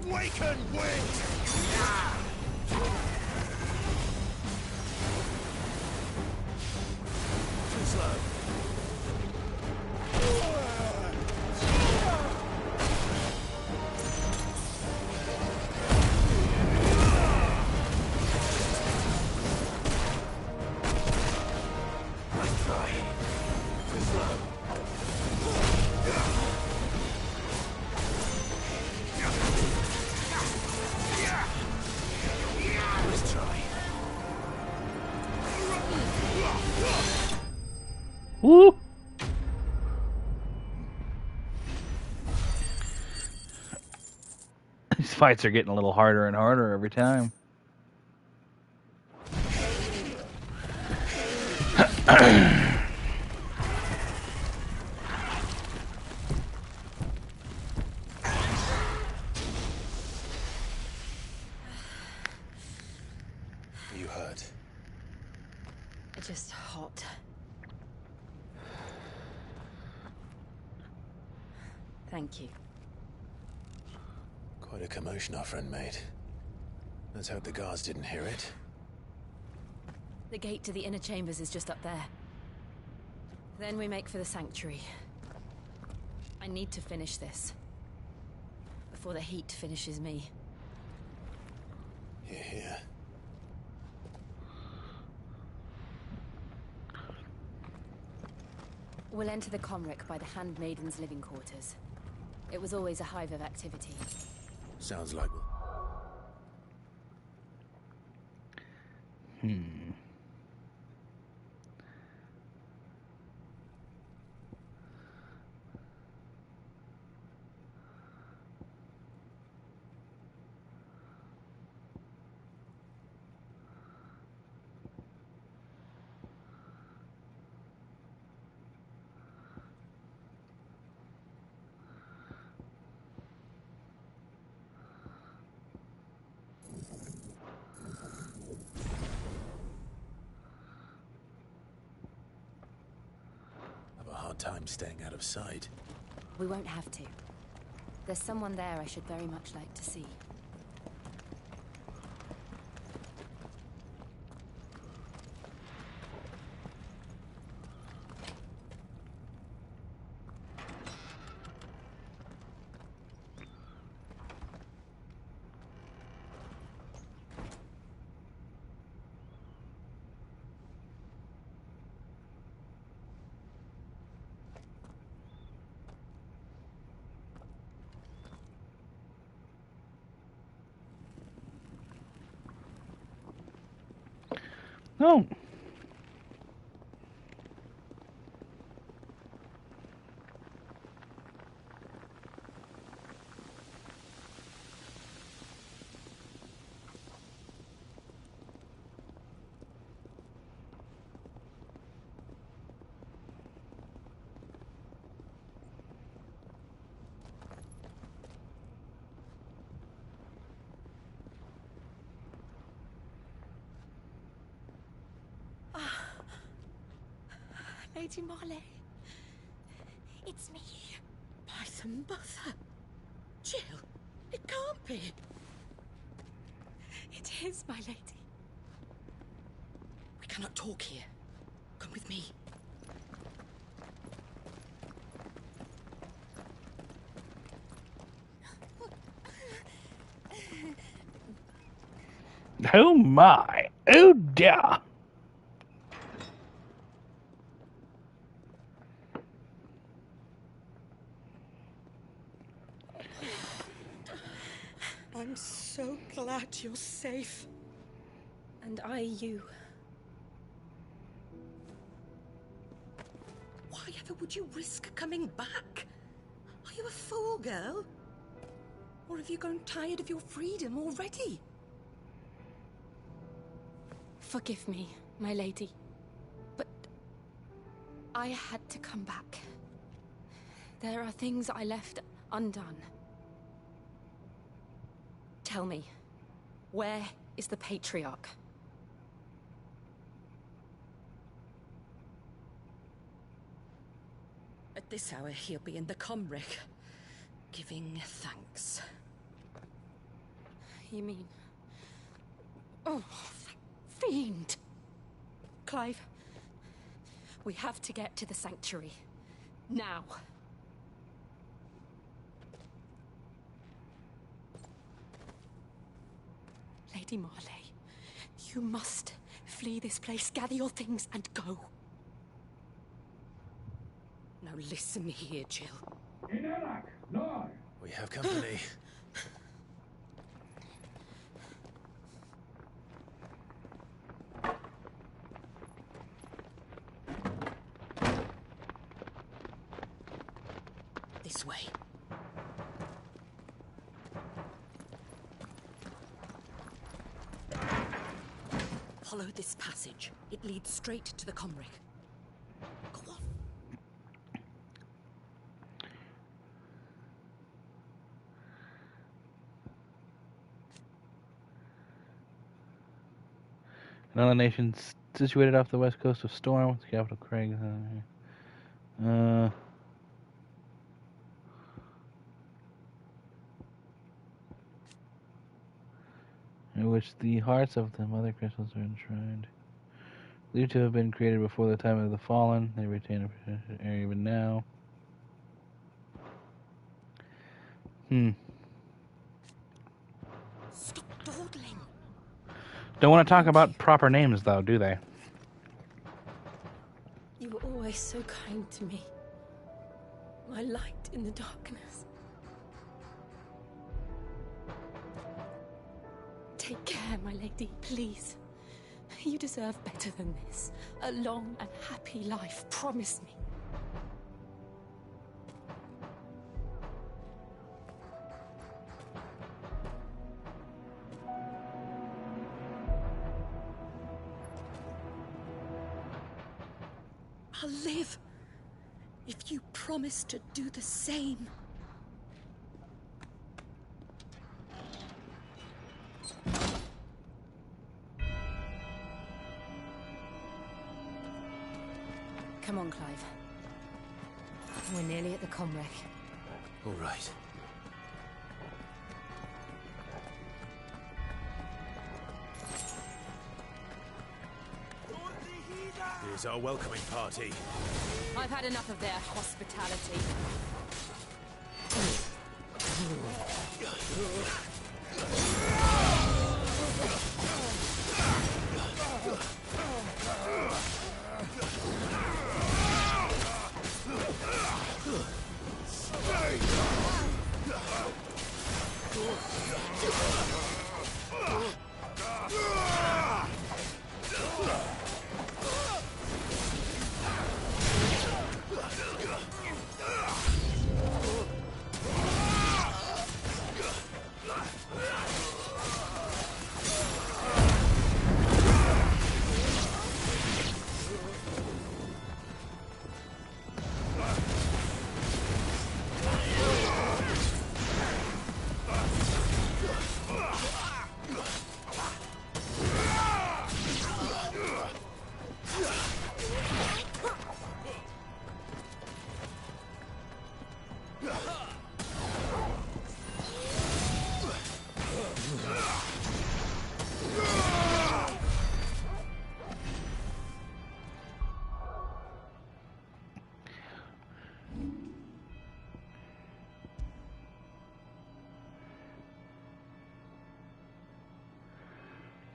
Wake and wait! Let's try. Woo! These fights are getting a little harder and harder every time. You hurt? Just hot. Thank you. Quite a commotion our friend made. Let's hope the guards didn't hear it. The gate to the inner chambers is just up there. Then we make for the sanctuary. I need to finish this. Before the heat finishes me. Hear, hear. We'll enter the Comric by the Handmaiden's living quarters. It was always a hive of activity. Sounds like... time staying out of sight. We won't have to. There's someone there I should very much like to see. No. Lady Marley. It's me. By the mother. Jill, it can't be. It is, my lady. We cannot talk here. Come with me. Oh my. Oh dear. I'm so glad you're safe. And I you. Why ever would you risk coming back? Are you a fool, girl? Or have you grown tired of your freedom already? Forgive me, my lady. But I had to come back. There are things I left undone. Tell me, where is the Patriarch? At this hour, he'll be in the Comric, giving thanks. You mean... Oh, that fiend! Clive, we have to get to the sanctuary. Now. Lady Marley, you must flee this place, gather your things, and go. Now listen here, Jill. We have company. This way. Follow this passage. It leads straight to the Comric. Go on. Another nation situated off the west coast of Storm, with the capital Craig. In which the hearts of the mother crystals are enshrined. Believed to have been created before the time of the fallen, they retain a protected area even now. Stop dawdling. Don't want to talk about proper names, though, do they? You were always so kind to me. My light in the darkness. Take care, my lady, please. You deserve better than this. A long and happy life, promise me. I'll live if you promise to do the same. Come on, Clive. We're nearly at the Comrec. All right. Here's our welcoming party. I've had enough of their hospitality.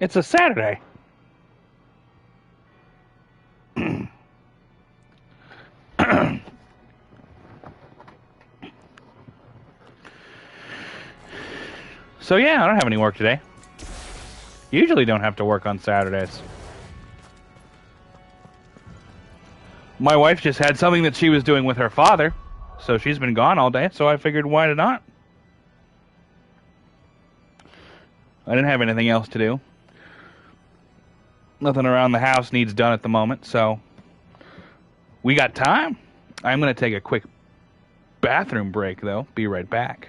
It's a Saturday. So yeah, I don't have any work today. Usually don't have to work on Saturdays. My wife just had something that she was doing with her father, so she's been gone all day, so I figured why not? I didn't have anything else to do. Nothing around the house needs done at the moment, so we got time. I'm going to take a quick bathroom break, though. Be right back.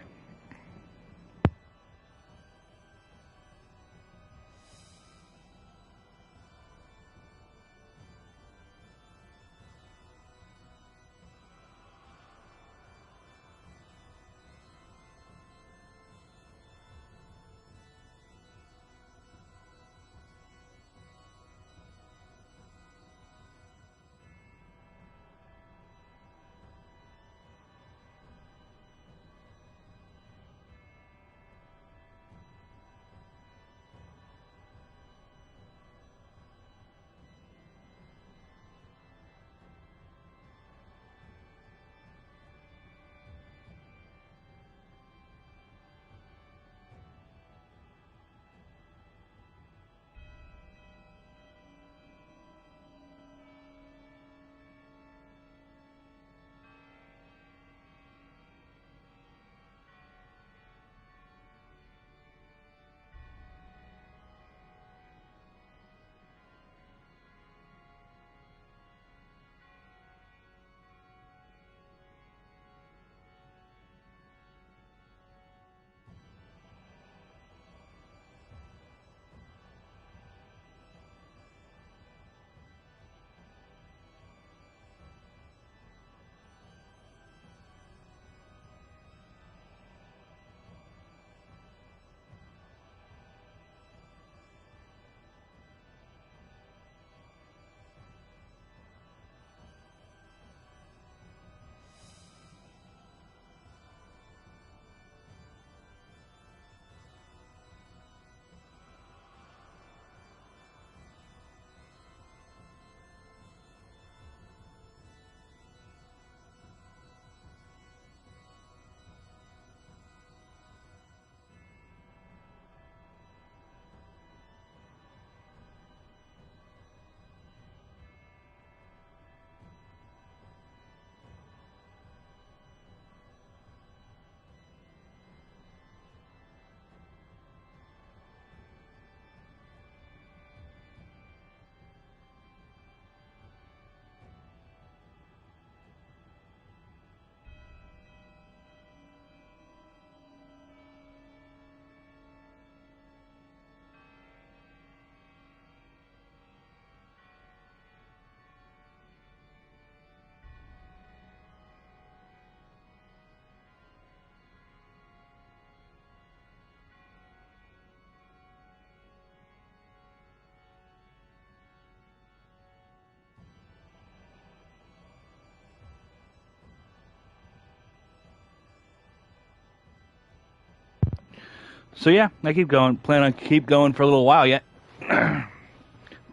So yeah, I plan on keep going for a little while yet.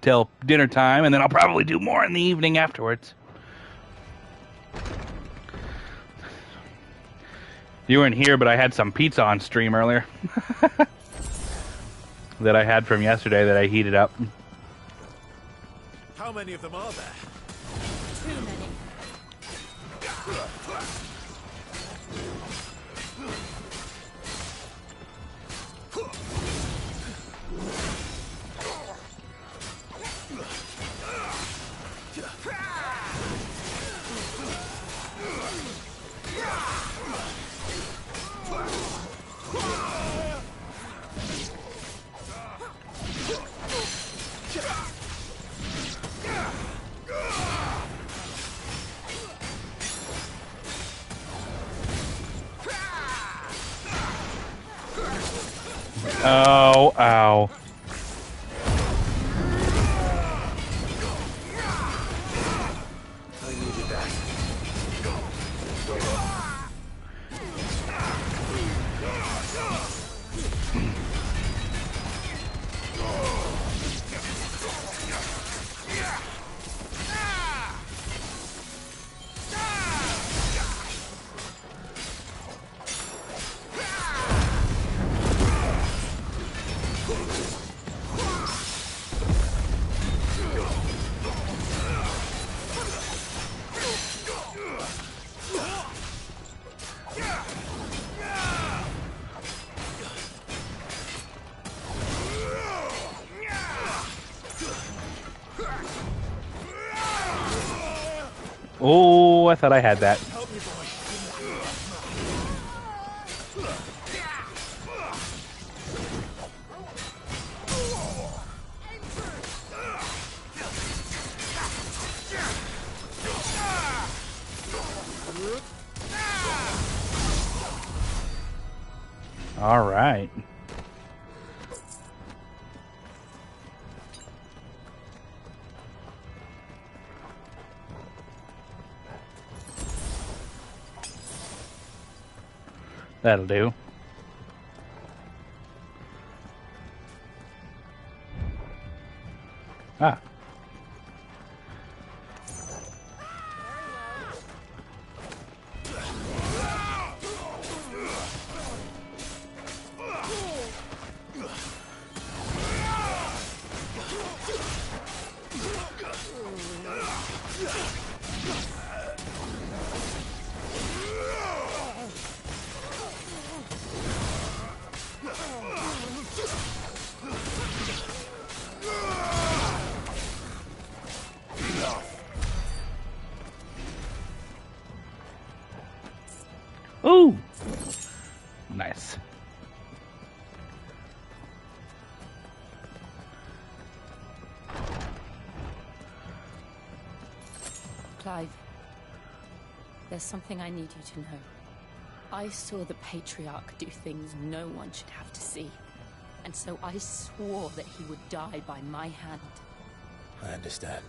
Till dinner time, and then I'll probably do more in the evening afterwards. You weren't here, but I had some pizza on stream earlier. That I had from yesterday that I heated up. How many of them are there? Too many. Oh, ow. I needed that. Oh, I thought I had that. All right. That'll do. Ah. Ooh. Nice. Clive, there's something I need you to know. I saw the Patriarch do things no one should have to see. And so I swore that he would die by my hand. I understand.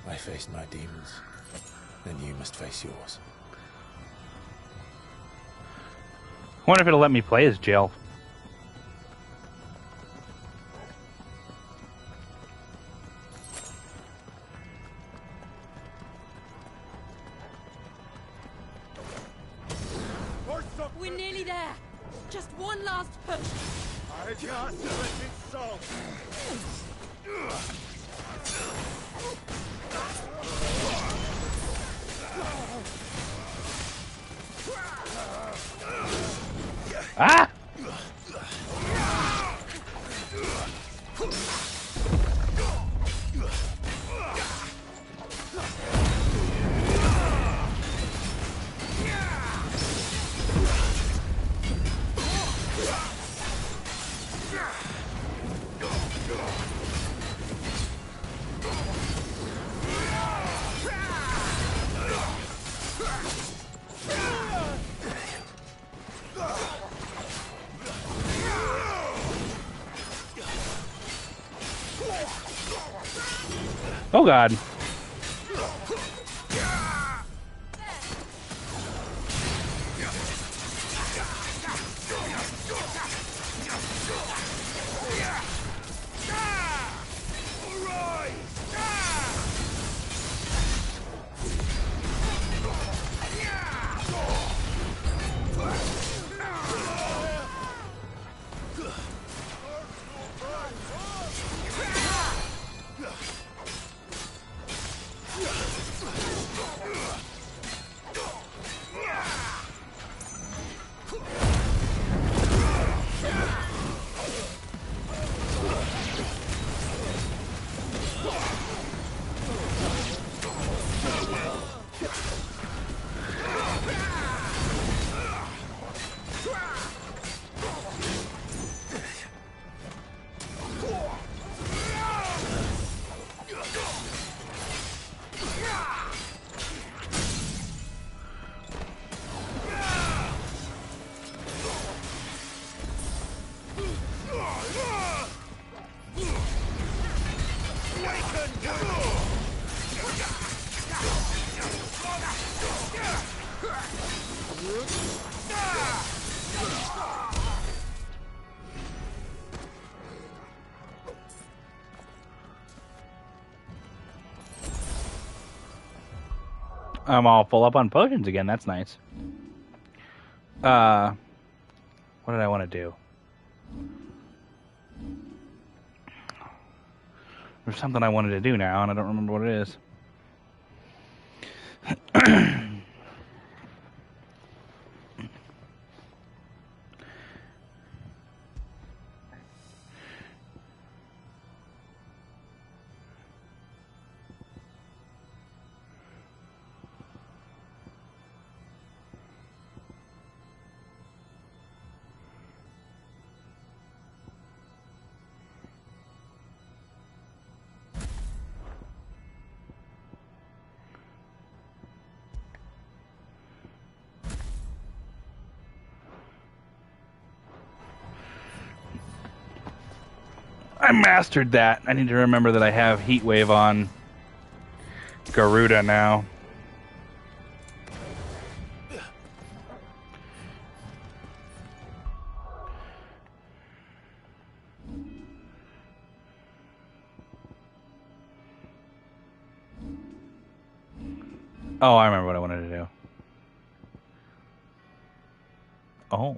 I faced my demons, then you must face yours. I wonder if it'll let me play as Jill. We're nearly there. Just one last push. I just let it so. Ah! Oh God. I'm all full up on potions again. That's nice. What did I want to do? There's something I wanted to do now, and I don't remember what it is. I mastered that. I need to remember that I have Heatwave on Garuda now. Oh, I remember what I wanted to do. Oh.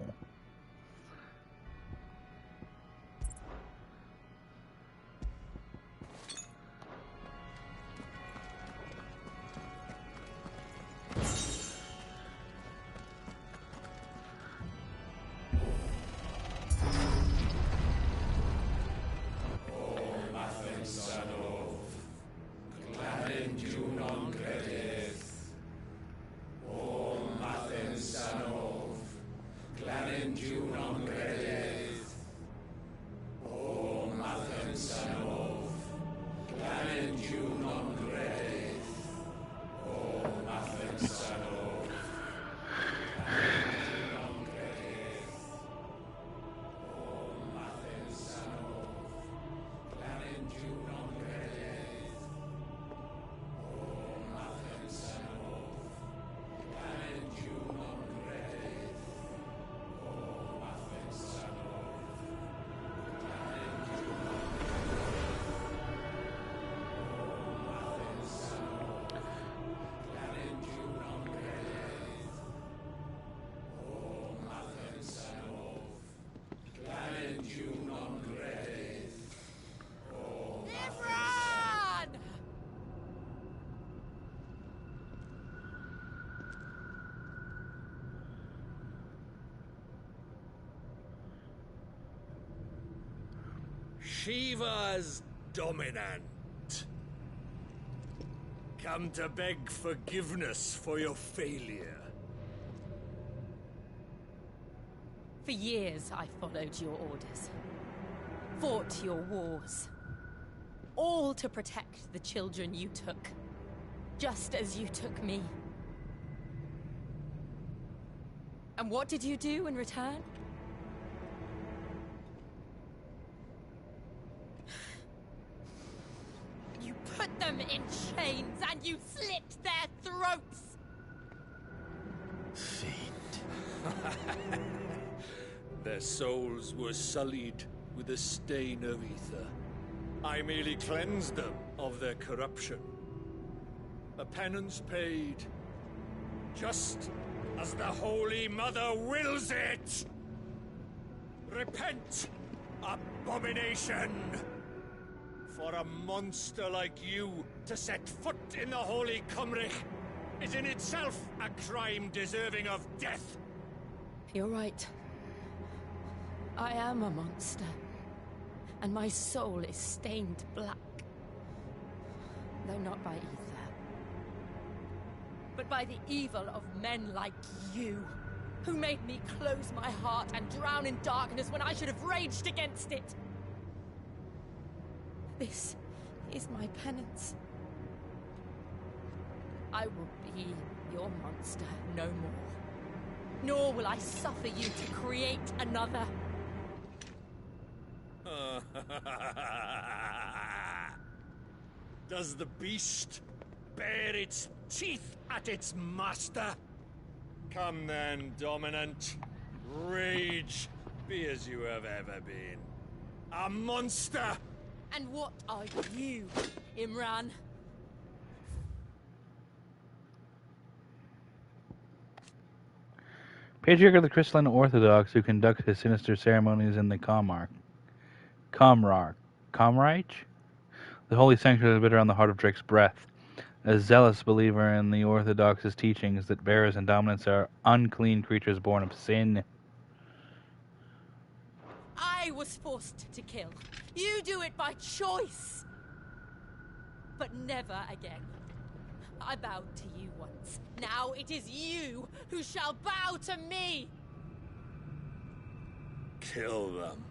Shiva's dominant. Come to beg forgiveness for your failure. For years, I followed your orders. Fought your wars. All to protect the children you took. Just as you took me. And what did you do in return? You put them in chains and you slit their throats! Their souls were sullied with a stain of ether. I merely cleansed them of their corruption. A penance paid, just as the Holy Mother wills it! Repent, abomination! For a monster like you to set foot in the Holy Cymric is in itself a crime deserving of death. You're right. I am a monster. And my soul is stained black. Though not by ether. But by the evil of men like you, who made me close my heart and drown in darkness when I should have raged against it. This is my penance. I will be your monster no more. Nor will I suffer you to create another. Does the beast bare its teeth at its master? Come then, dominant. Rage, be as you have ever been. A monster! And what are you, Imran? Patriarch of the Crystalline Orthodox, who conducts his sinister ceremonies in the Comreich, the holy sanctuary that bit around the heart of Drake's breath. A zealous believer in the Orthodox's teachings that bearers and dominants are unclean creatures born of sin. I was forced to kill. You do it by choice. But never again. I bowed to you once. Now it is you who shall bow to me. Kill them.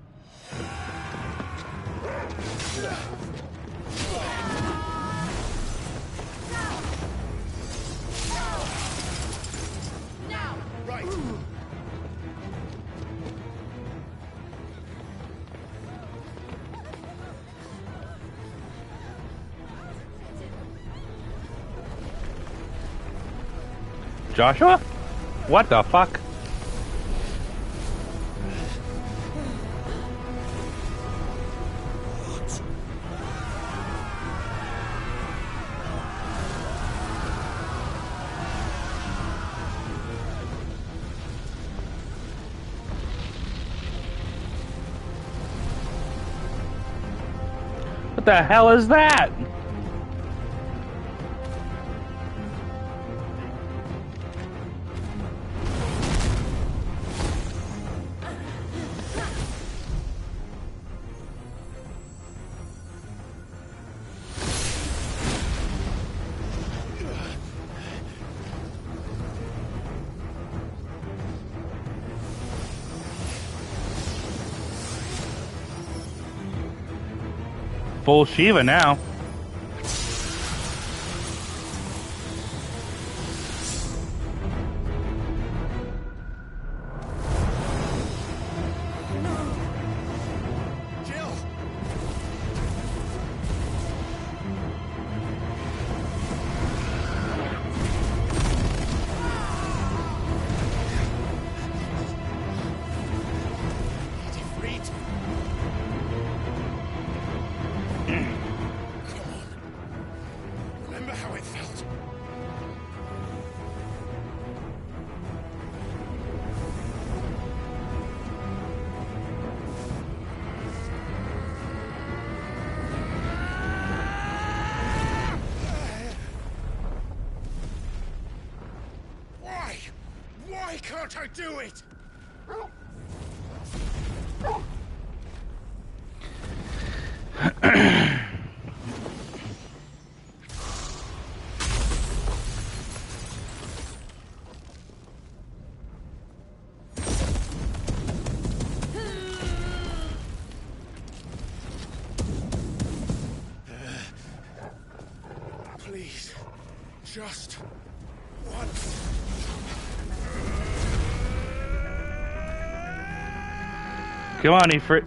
Now! Right! Joshua? What the fuck? What the hell is that? Full Shiva now. Remember how it felt? Why? Why can't I do it? Please, just once. Come on, Ifrit.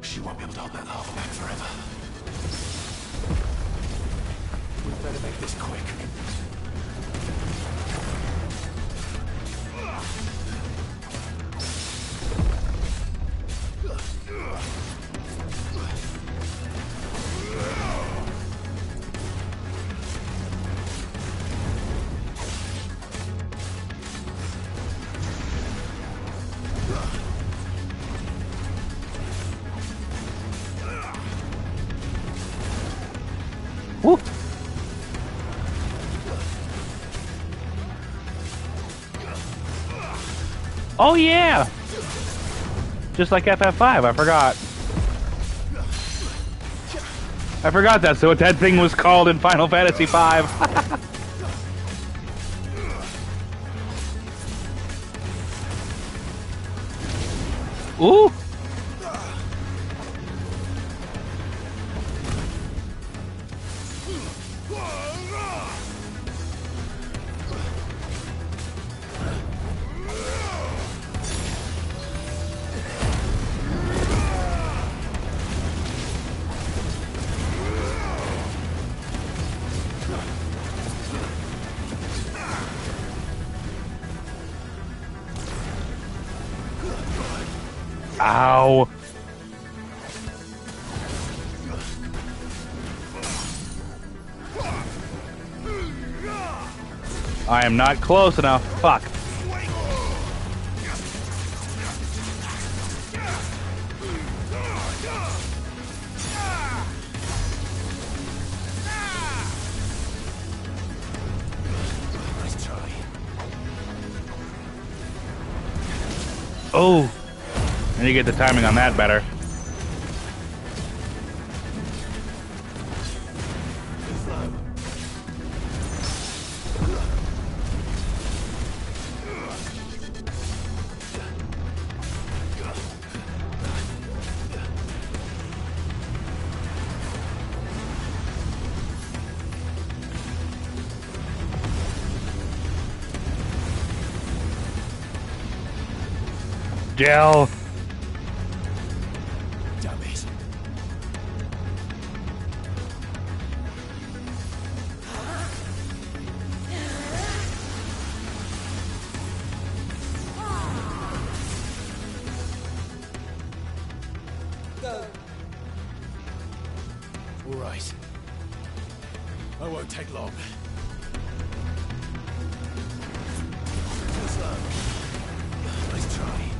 She won't be able to hold that lava back forever. We'd better make this quick. Woo. Oh yeah! Just like FF5, I forgot. I forgot that's what that thing was called in Final Fantasy V. Ooh! Ow. I am not close enough. Fuck. Oh, and you get the timing on that better. Gel. Damn it. Go. All right. I won't take long. Too slow. Nice try.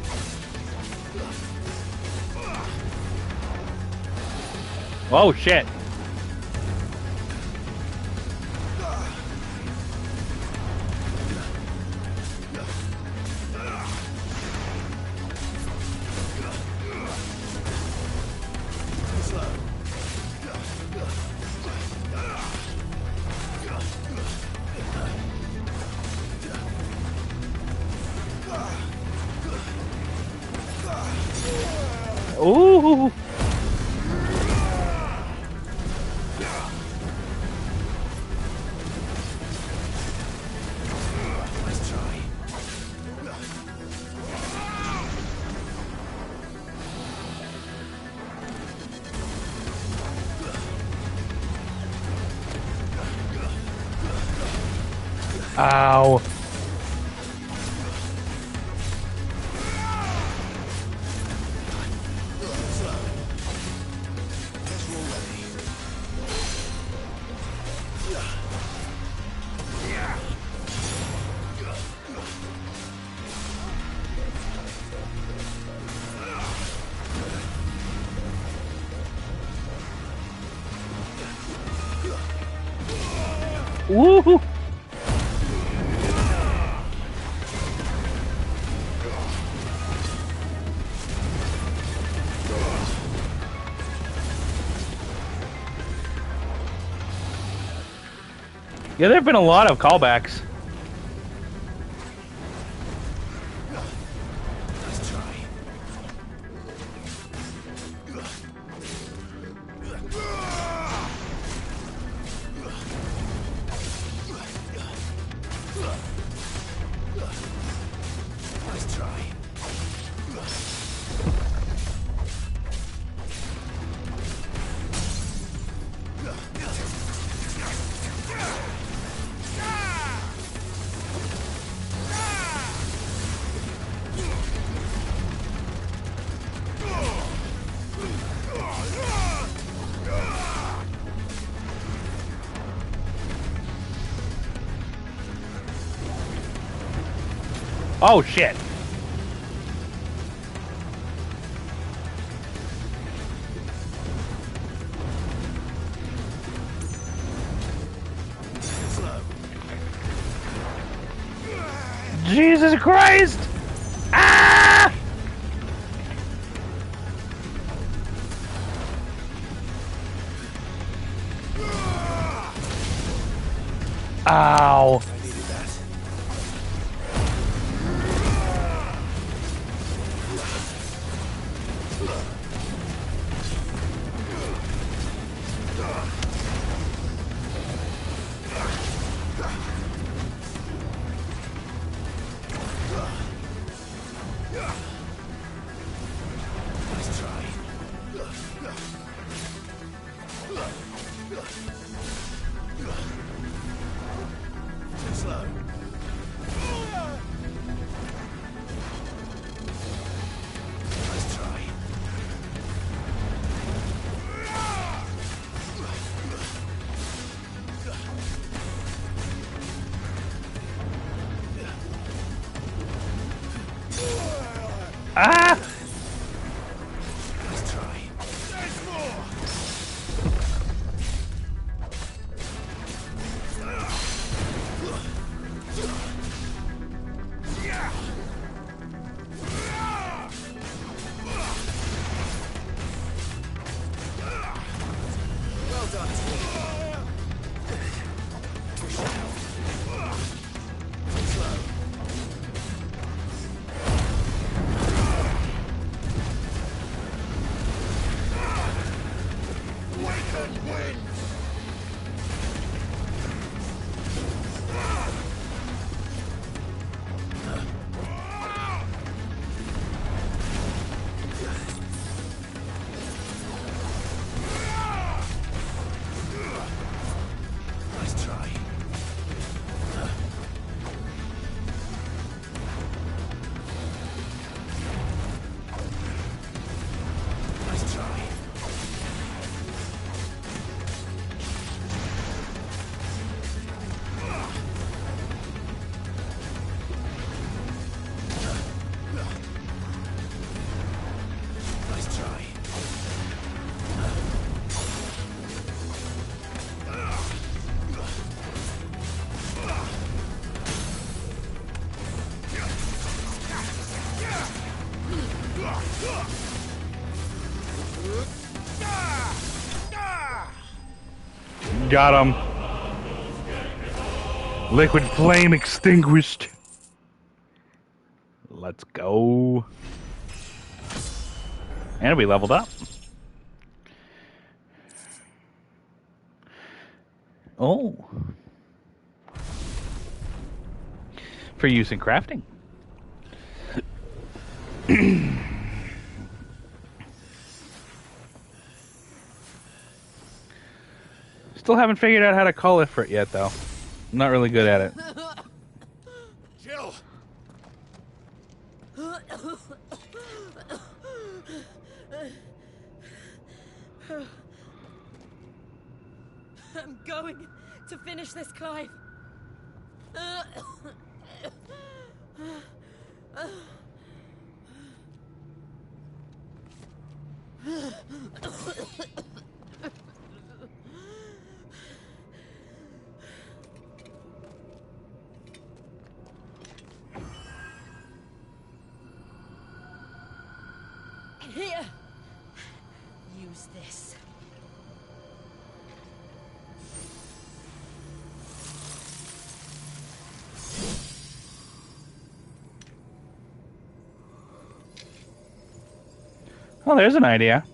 Oh shit. Ooh. Ow. Woohoo! Yeah, there have been a lot of callbacks. Oh shit. Jesus Christ! Ah! Ow. Got him. Liquid flame extinguished. Let's go. And we leveled up. Oh. For use in crafting. Still haven't figured out how to call it for it yet, though. I'm not really good at it. Jill! I'm going to finish this, Clive. Here. Use this. Oh, there's an idea.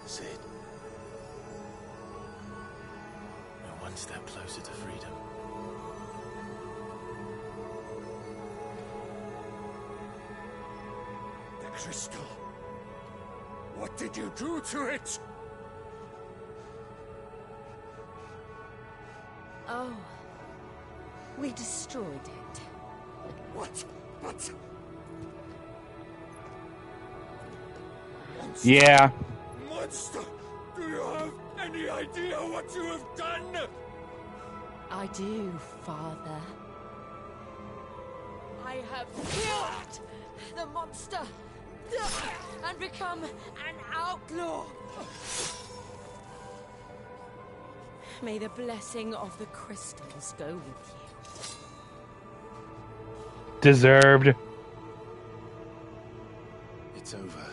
Sid. We're one step closer to freedom. The crystal. What did you do to it? Oh. We destroyed it. What? But... Yeah. Monster! Do you have any idea what you have done? I do, Father. I have killed the monster and become an outlaw. May the blessing of the crystals go with you. Deserved. It's over.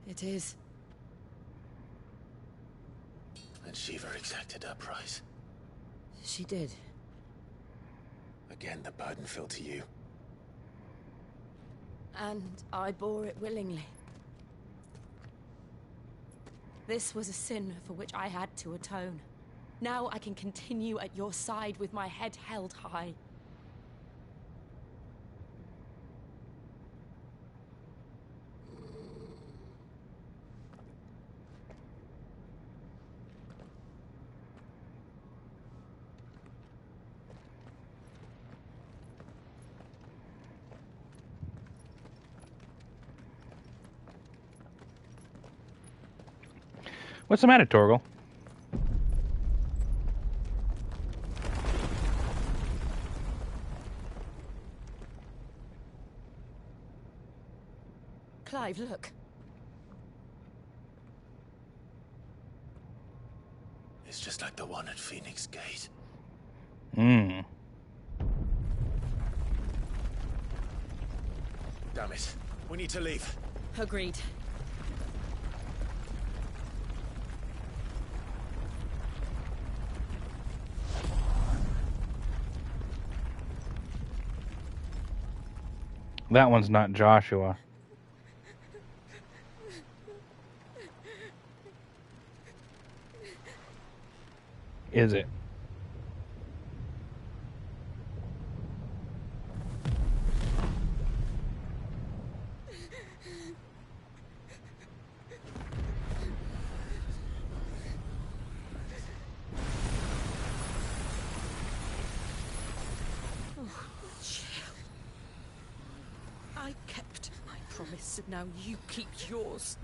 It is. And Shiva exacted her price. She did. Again, the burden fell to you. And I bore it willingly. This was a sin for which I had to atone. Now I can continue at your side with my head held high. What's the matter, Torgal? Clive, look. It's just like the one at Phoenix Gate. Hmm. Damn it. We need to leave. Agreed. That one's not Joshua. Is it? his, and now you keep yours.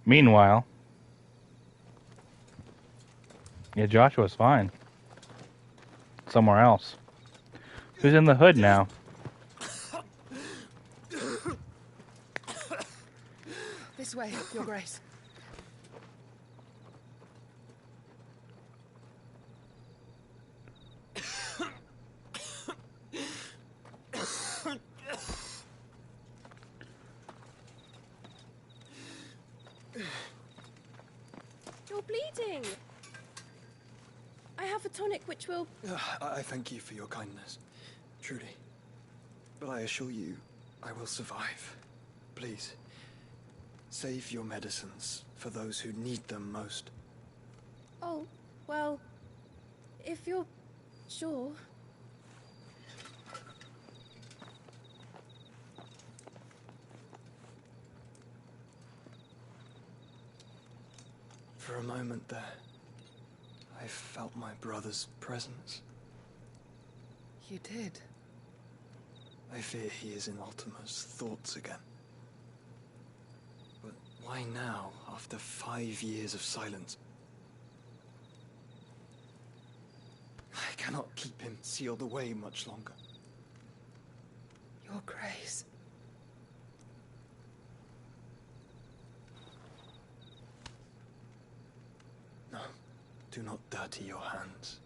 Meanwhile, yeah, Joshua's fine. Somewhere else. Who's in the hood now? This way, Your Grace. You're bleeding. I have a tonic which will... I thank you for your kindness, truly. But I assure you, I will survive. Please, save your medicines for those who need them most. Oh, well, if you're sure... For a moment there, I felt my brother's presence. You did? I fear he is in Ultima's thoughts again. But why now, after 5 years of silence? I cannot keep him sealed away much longer. Your Grace. No, do not dirty your hands.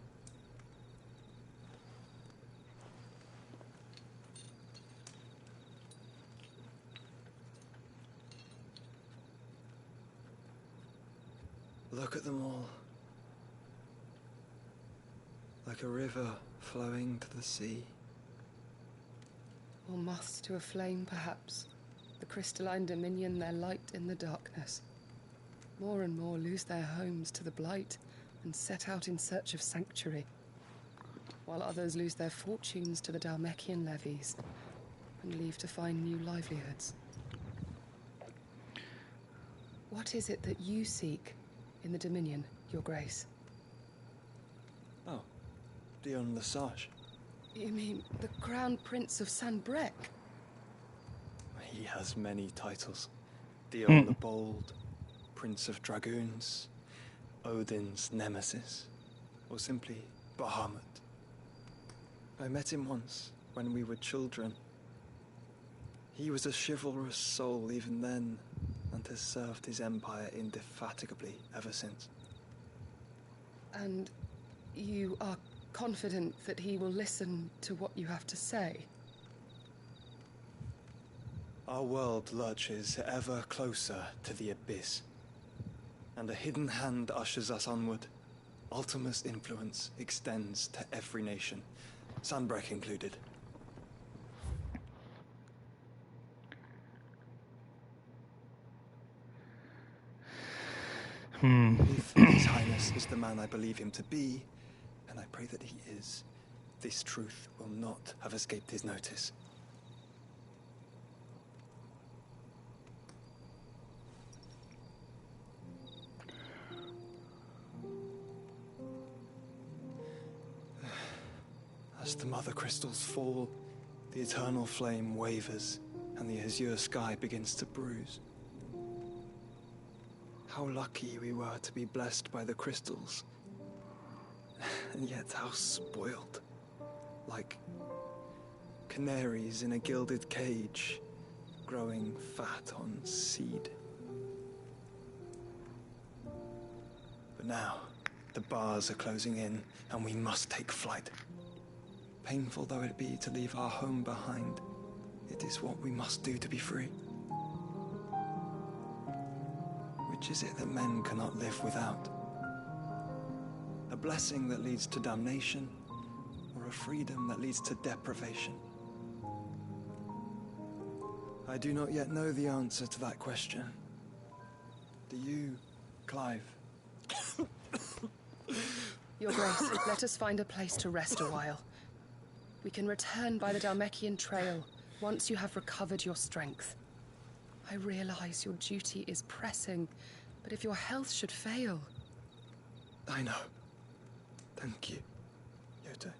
Look at them all. Like a river flowing to the sea. Or moths to a flame, perhaps. The crystalline dominion, their light in the darkness. More and more lose their homes to the blight and set out in search of sanctuary, while others lose their fortunes to the Dhalmekian levies and leave to find new livelihoods. What is it that you seek in the Dominion, Your Grace? Oh, Dion Lesage. You mean the Crown Prince of Sanbrec? He has many titles. Dion the Bold, Prince of Dragoons, Odin's Nemesis, or simply Bahamut. I met him once, when we were children. He was a chivalrous soul even then, and has served his empire indefatigably ever since. And you are confident that he will listen to what you have to say? Our world lurches ever closer to the abyss, and a hidden hand ushers us onward. Ultima's influence extends to every nation, Sanbrec included. If His Highness is the man I believe him to be, and I pray that he is, this truth will not have escaped his notice. As the mother crystals fall, the eternal flame wavers, and the azure sky begins to bruise. How lucky we were to be blessed by the crystals. And yet how spoiled. Like canaries in a gilded cage, growing fat on seed. But now, the bars are closing in, and we must take flight. Painful though it be to leave our home behind, it is what we must do to be free. Which is it that men cannot live without? A blessing that leads to damnation, or a freedom that leads to deprivation? I do not yet know the answer to that question. Do you, Clive? Your Grace, let us find a place to rest a while. We can return by the Dhalmekian trail Once you have recovered your strength, I realize your duty is pressing, but if your health should fail... I know. Thank you, Yote.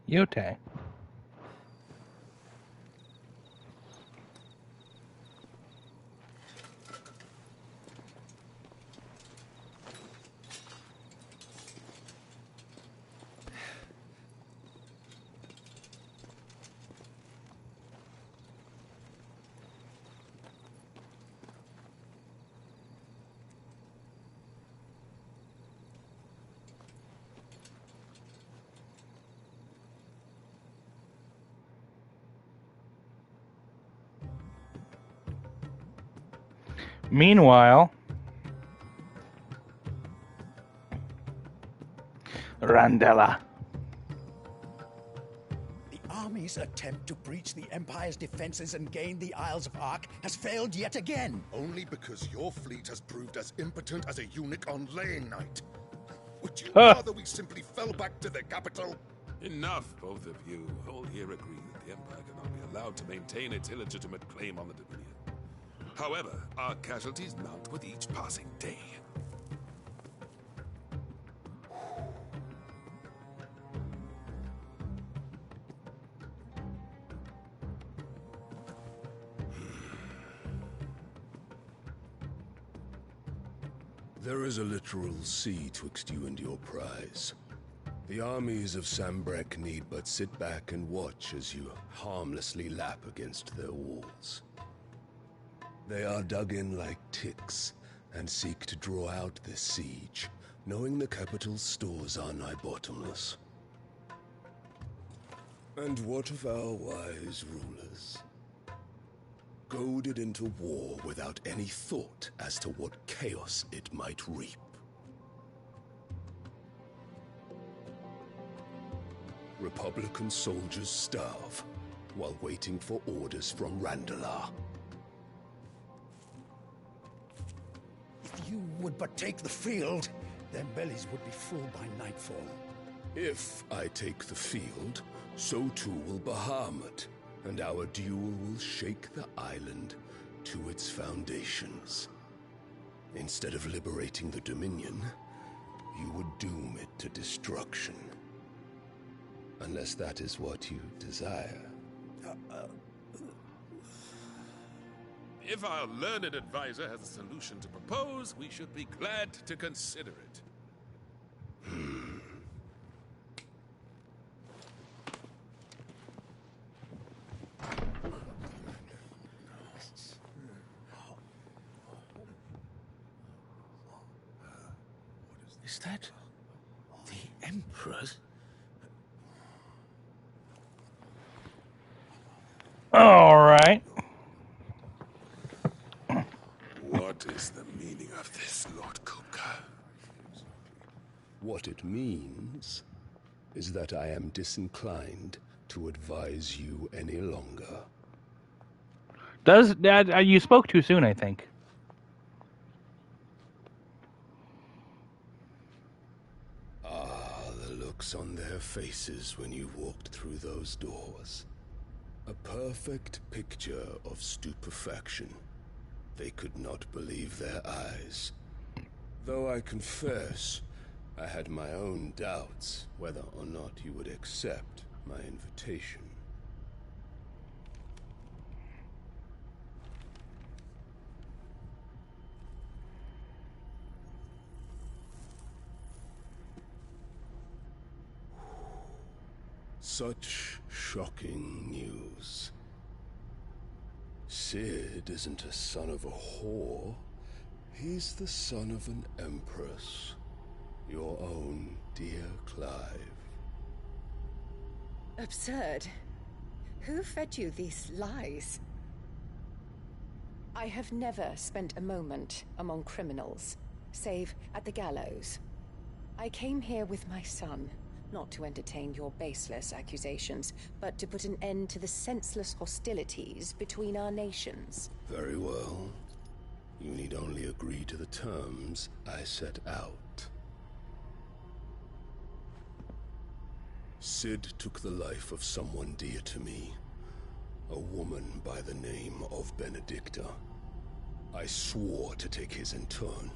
Yote. Meanwhile, Randella. The army's attempt to breach the Empire's defenses and gain the Isles of Ark has failed yet again. Only because your fleet has proved as impotent as a eunuch on laying night. Would you Huh. rather we simply fell back to the capital? Enough, both of you. All here agree that the Empire cannot be allowed to maintain its illegitimate claim on the Dominion. However, our casualties mount with each passing day. There is a literal sea twixt you and your prize. The armies of Sambrek need but sit back and watch as you harmlessly lap against their walls. They are dug in like ticks and seek to draw out this siege, knowing the capital's stores are nigh bottomless. And what of our wise rulers? Goaded into war without any thought as to what chaos it might reap. Republican soldiers starve while waiting for orders from Randallar. If you would but take the field, their bellies would be full by nightfall. If I take the field, so too will Bahamut, and our duel will shake the island to its foundations. Instead of liberating the Dominion, you would doom it to destruction. Unless that is what you desire. If our learned advisor has a solution to propose, we should be glad to consider it. Is that the Emperor's? All right. What is the meaning of this, Lord Kupka? What it means is that I am disinclined to advise you any longer. Does that you spoke too soon? I think. The looks on their faces when you walked through those doors. A perfect picture of stupefaction. They could not believe their eyes. Though I confess, I had my own doubts whether or not you would accept my invitation. Such shocking news. Sid isn't a son of a whore. He's the son of an empress. Your own dear Clive. Absurd. Who fed you these lies? I have never spent a moment among criminals, save at the gallows. I came here with my son, Not to entertain your baseless accusations, but to put an end to the senseless hostilities between our nations. Very well. You need only agree to the terms I set out. Cid took the life of someone dear to me, a woman by the name of Benedicta. I swore to take his in turn.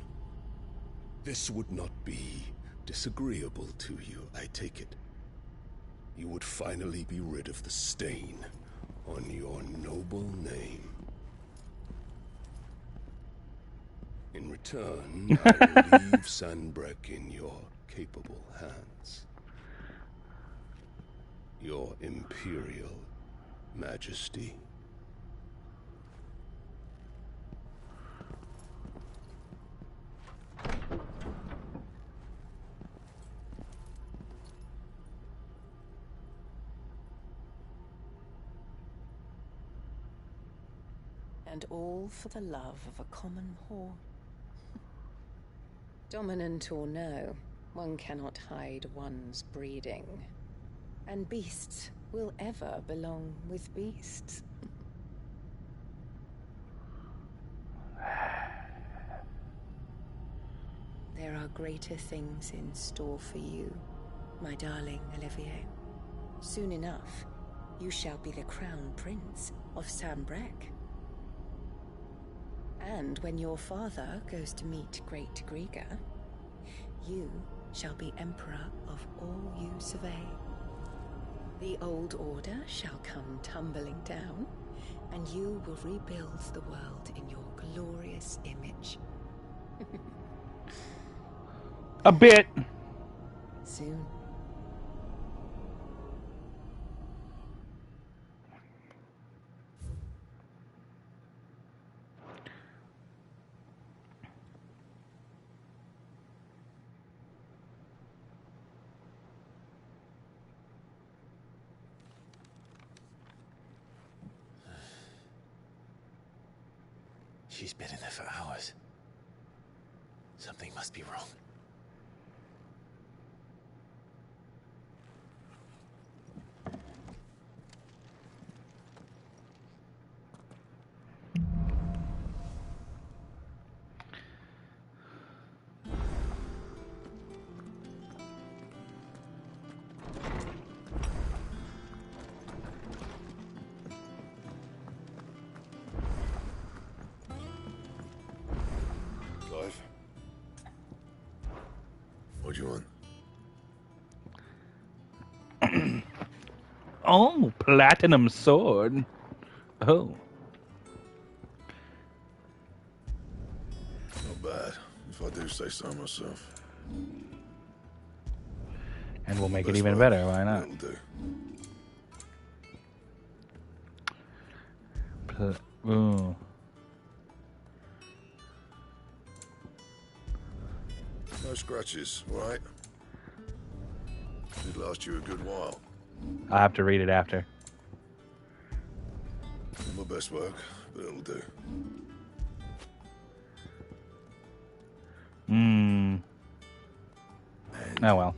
This would not be disagreeable to you, I take it. You would finally be rid of the stain on your noble name. In return, I will leave Sanbreque in your capable hands. Your Imperial Majesty. And all for the love of a common whore. Dominant or no, one cannot hide one's breeding. And beasts will ever belong with beasts. There are greater things in store for you, my darling Olivier. Soon enough, you shall be the crown prince of Sanbreque. And when your father goes to meet Great Griga, you shall be emperor of all you survey. The old order shall come tumbling down, and you will rebuild the world in your glorious image. A bit. Soon. She's been in there for hours. Something must be wrong. What do you want? Oh, platinum sword. Oh. Not bad, if I do say so myself. And we'll make it even better, why not? It'll do. Ooh. No scratches, all right? It'd last you a good while. I'll have to read it after. Not my best work, but it'll do. Oh well.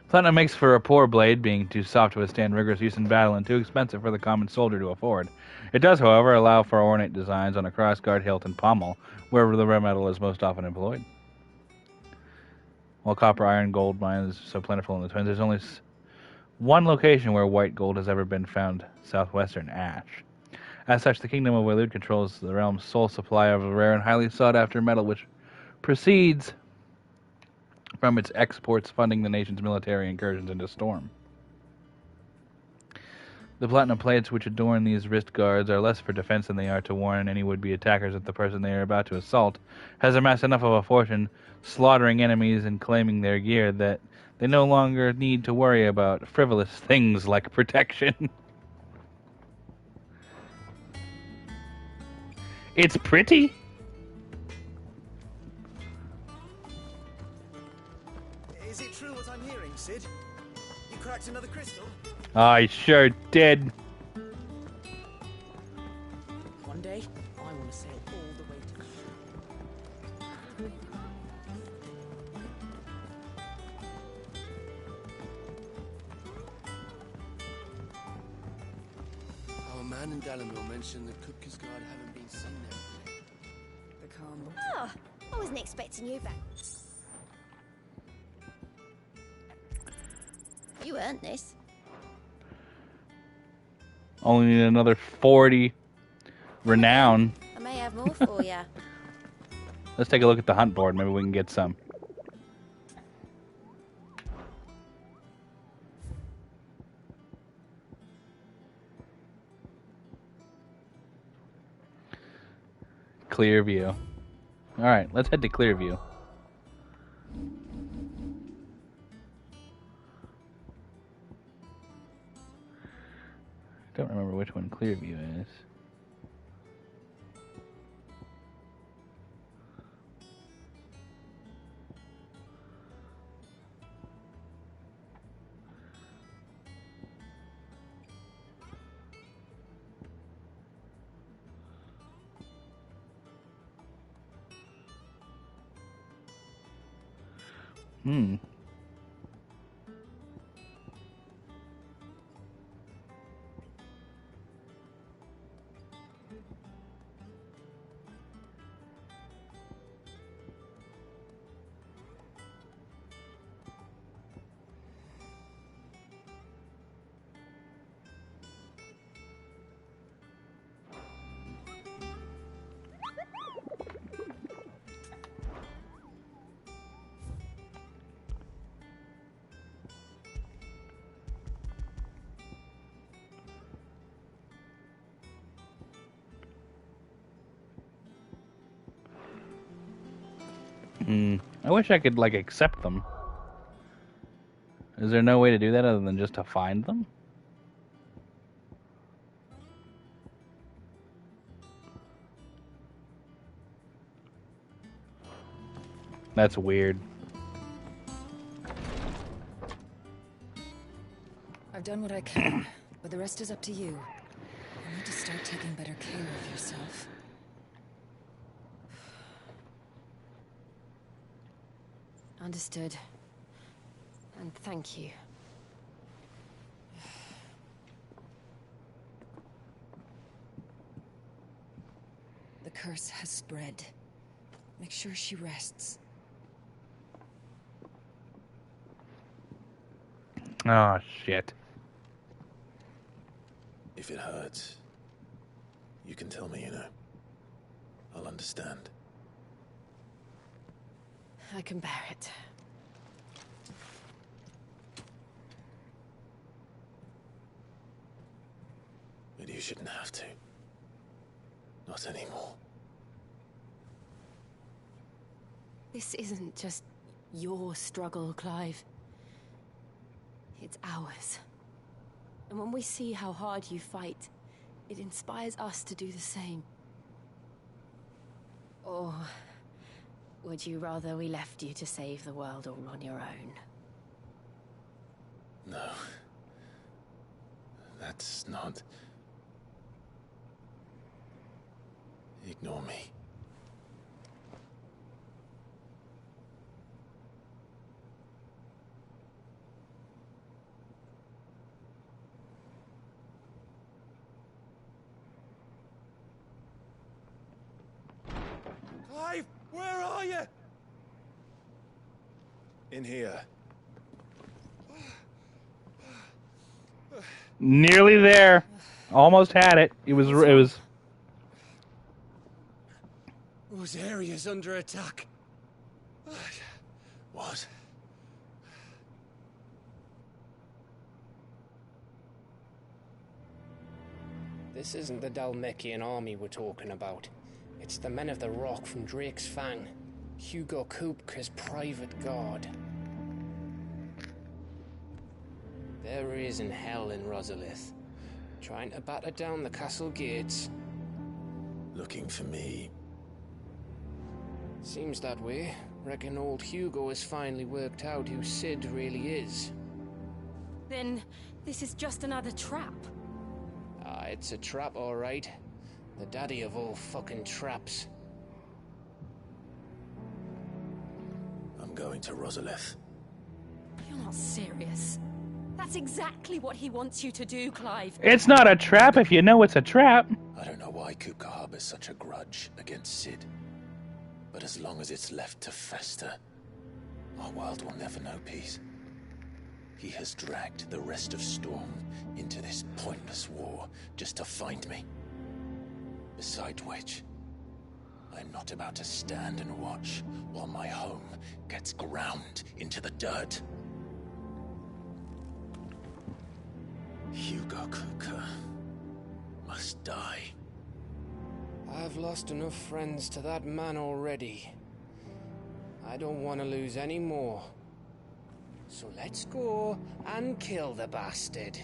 Platinum makes for a poor blade, being too soft to withstand rigorous use in battle and too expensive for the common soldier to afford. It does, however, allow for ornate designs on a crossguard, hilt, and pommel, wherever the rare metal is most often employed. While copper, iron, gold mines are so plentiful in the Twins, there's only one location where white gold has ever been found: southwestern Ash. As such, the Kingdom of Waloed controls the realm's sole supply of a rare and highly sought-after metal, which proceeds from its exports funding the nation's military incursions into Storm. The platinum plates which adorn these wrist guards are less for defense than they are to warn any would-be attackers that the person they are about to assault has amassed enough of a fortune slaughtering enemies and claiming their gear that they no longer need to worry about frivolous things like protection. It's pretty. Is it true what I'm hearing, Cid? You cracked another crystal? I sure did. One day, I want to sail all the way to man in Dalamil mentioned the Kupka's guard haven't been seen there. The calm. Oh, I wasn't expecting you back. You earned this. Only need another 40 renown. I may have more for you. Let's take a look at the hunt board. Maybe we can get some. Clearview. Alright, let's head to Clearview. Don't remember which one Clearview is. Hmm. I wish I could, like, accept them. Is there no way to do that other than just to find them? That's weird. I've done what I can, but the rest is up to you. You need to start taking better care of yourself. Understood. And thank you. The curse has spread. Make sure she rests. Oh, shit. If it hurts, you can tell me, you know. I'll understand. I can bear it. But you shouldn't have to. Not anymore. This isn't just your struggle, Clive. It's ours. And when we see how hard you fight, it inspires us to do the same. Or would you rather we left you to save the world all on your own? No. That's not... Ignore me. Clive, where are you? In here. Nearly there. Almost had it. It was. Those areas under attack. What? This isn't the Dalmekian army we're talking about. It's the men of the Rock from Drake's Fang. Hugo Kupka's private guard. There he is in hell in Rosalith, trying to batter down the castle gates. Looking for me. Seems that way. Reckon old Hugo has finally worked out who Sid really is. Then this is just another trap. Ah, it's a trap, all right. The daddy of all fucking traps. I'm going to Rosalith. You're not serious. That's exactly what he wants you to do, Clive. It's not a trap if you know it's a trap. I don't know why Kupka harbors such a grudge against Sid. But as long as it's left to fester, our world will never know peace. He has dragged the rest of Storm into this pointless war just to find me. Besides which, I'm not about to stand and watch while my home gets ground into the dirt. Hugo Kupka must die. I've lost enough friends to that man already. I don't want to lose any more. So let's go and kill the bastard.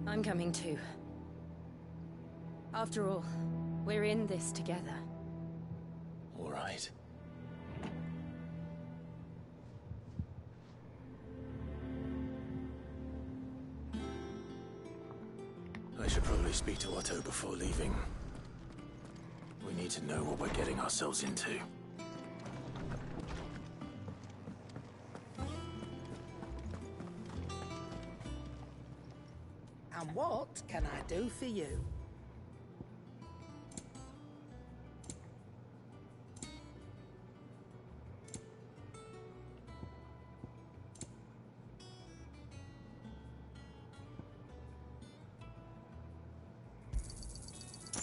I'm coming too. After all, we're in this together. All right. I should probably speak to Otto before leaving. We need to know what we're getting ourselves into. And what can I do for you?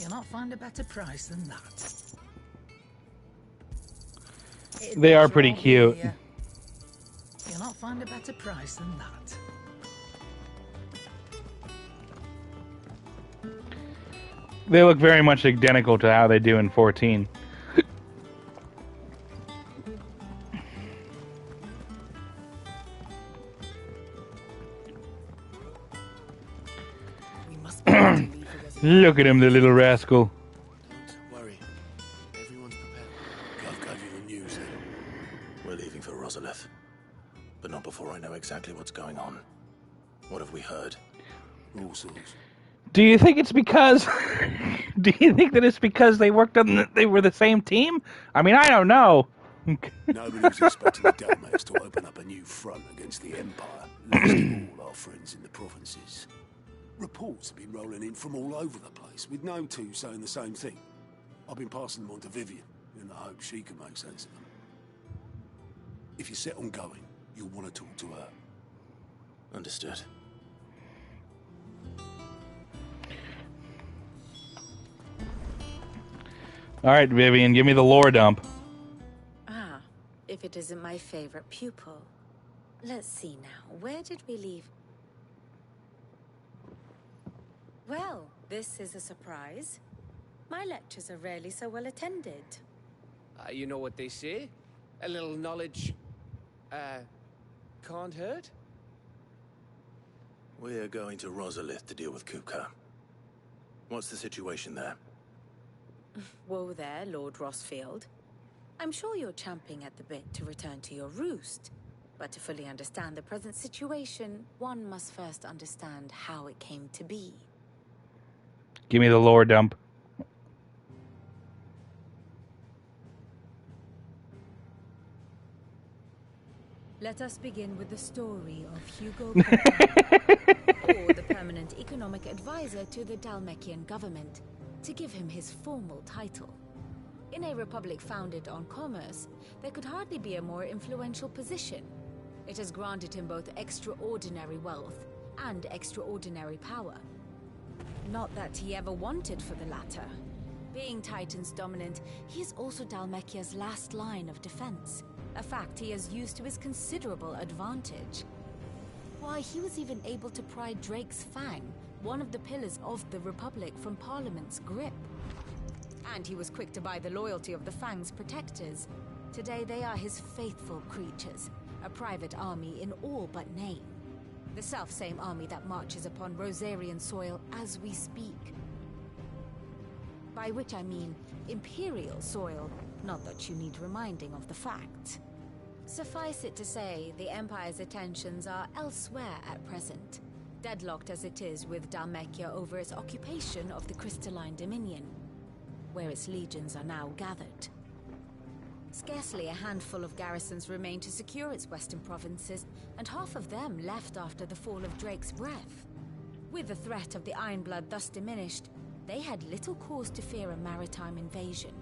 You'll not find a better price than that. They are pretty cute. You'll not find a better price than that. They look very much identical to how they do in 14. Look at him, the little rascal. Don't worry. Everyone's prepared. I've got you the news then. We're leaving for Rosalith. But not before I know exactly what's going on. What have we heard? All sorts. Do you think it's because... Do you think that it's because they worked on they were the same team? I mean, I don't know. Nobody was expecting the Dalmats to open up a new front against the Empire, least of all our friends in the provinces. Reports have been rolling in from all over the place, with no two saying the same thing. I've been passing them on to Vivian, in the hope she can make sense of them. If you're set on going, you'll want to talk to her. Understood. All right, Vivian, give me the lore dump. Ah, if it isn't my favorite pupil. Let's see now, where did we leave? Well, this is a surprise. My lectures are rarely so well attended. You know what they say? A little knowledge, can't hurt? We're going to Rosalith to deal with Kupka. What's the situation there? Whoa there, Lord Rossfield. I'm sure you're champing at the bit to return to your roost. But to fully understand the present situation, one must first understand how it came to be. Give me the lore dump. Let us begin with the story of Hugo Kupka, Or the permanent economic advisor to the Dalmekian government, to give him his formal title. In a republic founded on commerce, there could hardly be a more influential position. It has granted him both extraordinary wealth and extraordinary power. Not that he ever wanted for the latter. Being Titan's dominant, he is also Dalmekia's last line of defense, a fact he has used to his considerable advantage. Why, he was even able to pry Drake's Fang, one of the pillars of the Republic, from Parliament's grip. And he was quick to buy the loyalty of the Fang's protectors. Today they are his faithful creatures, a private army in all but name. The self-same army that marches upon Rosarian soil as we speak. By which I mean Imperial soil, not that you need reminding of the fact. Suffice it to say, the Empire's attentions are elsewhere at present, deadlocked as it is with Dalmekia over its occupation of the Crystalline Dominion, where its legions are now gathered. Scarcely a handful of garrisons remained to secure its western provinces, and half of them left after the fall of Drake's breath. With the threat of the Ironblood thus diminished, they had little cause to fear a maritime invasion.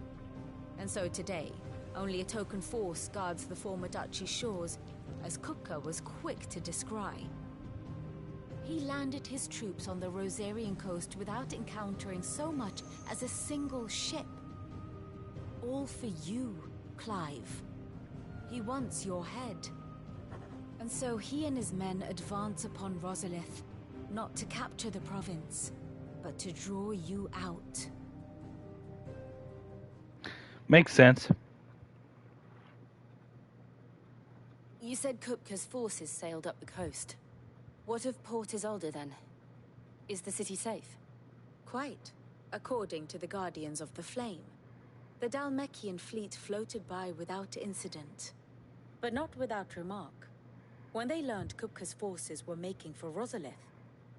And so today, only a token force guards the former duchy's shores, as Kupka was quick to descry. He landed his troops on the Rosarian coast without encountering so much as a single ship. All for you, Clive. He wants your head. And so he and his men advance upon Rosalith, not to capture the province, but to draw you out. Makes sense. You said Kupka's forces sailed up the coast. What of Port Isolde then? Is the city safe? Quite, according to the Guardians of the Flame. The Dalmekian fleet floated by without incident, but not without remark. When they learned Kupka's forces were making for Rosalith,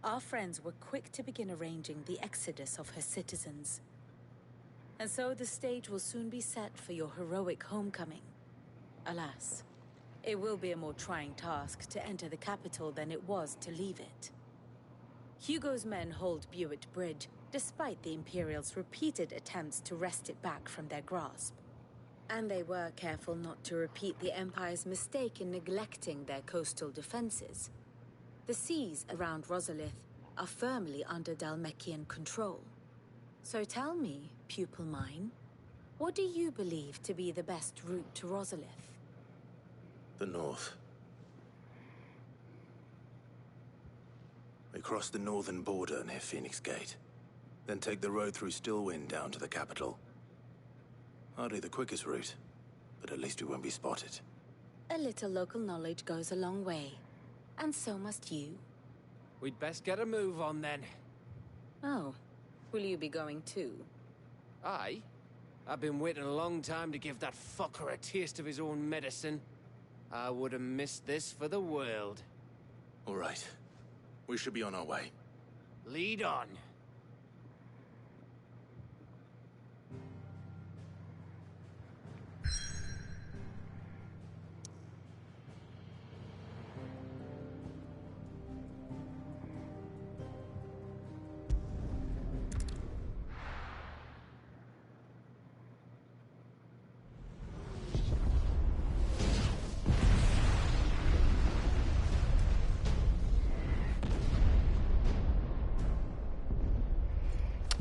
our friends were quick to begin arranging the exodus of her citizens. And so the stage will soon be set for your heroic homecoming. Alas, it will be a more trying task to enter the capital than it was to leave it. Hugo's men hold Buet Bridge, despite the Imperials' repeated attempts to wrest it back from their grasp. And they were careful not to repeat the Empire's mistake in neglecting their coastal defenses. The seas around Rosalith are firmly under Dalmekian control. So tell me, pupil mine, what do you believe to be the best route to Rosalith? The north. We cross the northern border near Phoenix Gate. Then take the road through Stillwind down to the capital. Hardly the quickest route, but at least we won't be spotted. A little local knowledge goes a long way. And so must you. We'd best get a move on then. Oh, will you be going too? Aye. I've been waiting a long time to give that fucker a taste of his own medicine. I would have missed this for the world. All right. We should be on our way. Lead on.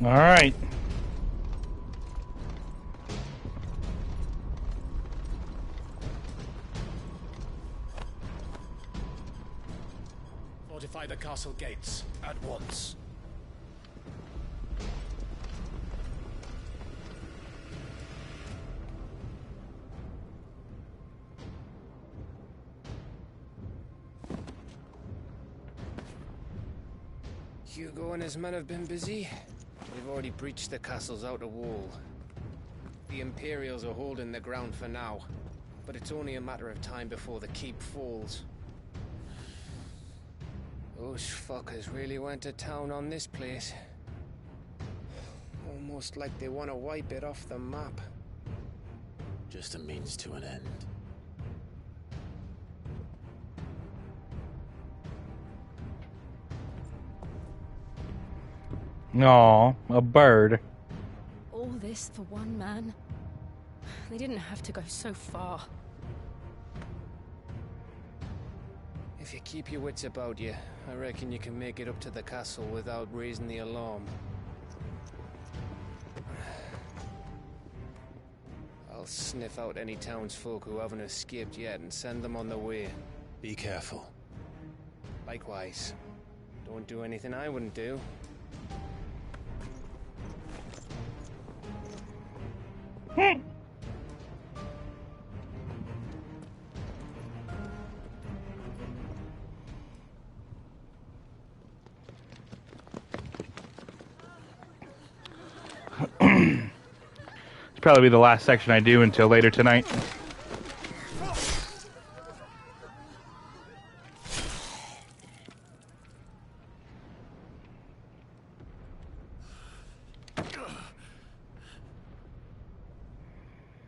All right. Fortify the castle gates at once. Hugo and his men have been busy. They've already breached the castle's outer wall. The Imperials are holding the ground for now, but it's only a matter of time before the keep falls. Those fuckers really went to town on this place. Almost like they want to wipe it off the map. Just a means to an end. Aw, a bird. All this for one man? They didn't have to go so far. If you keep your wits about you, I reckon you can make it up to the castle without raising the alarm. I'll sniff out any townsfolk who haven't escaped yet and send them on their way. Be careful. Likewise. Don't do anything I wouldn't do. It's probably be the last section I do until later tonight.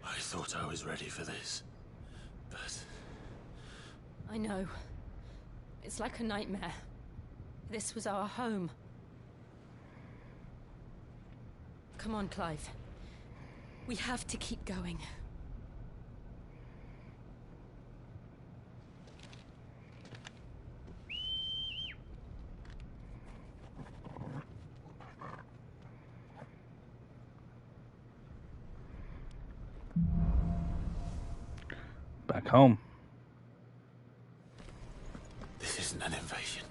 I thought I was ready for this. But... I know. It's like a nightmare. This was our home. Come on, Clive. We have to keep going. Back home. This isn't an invasion.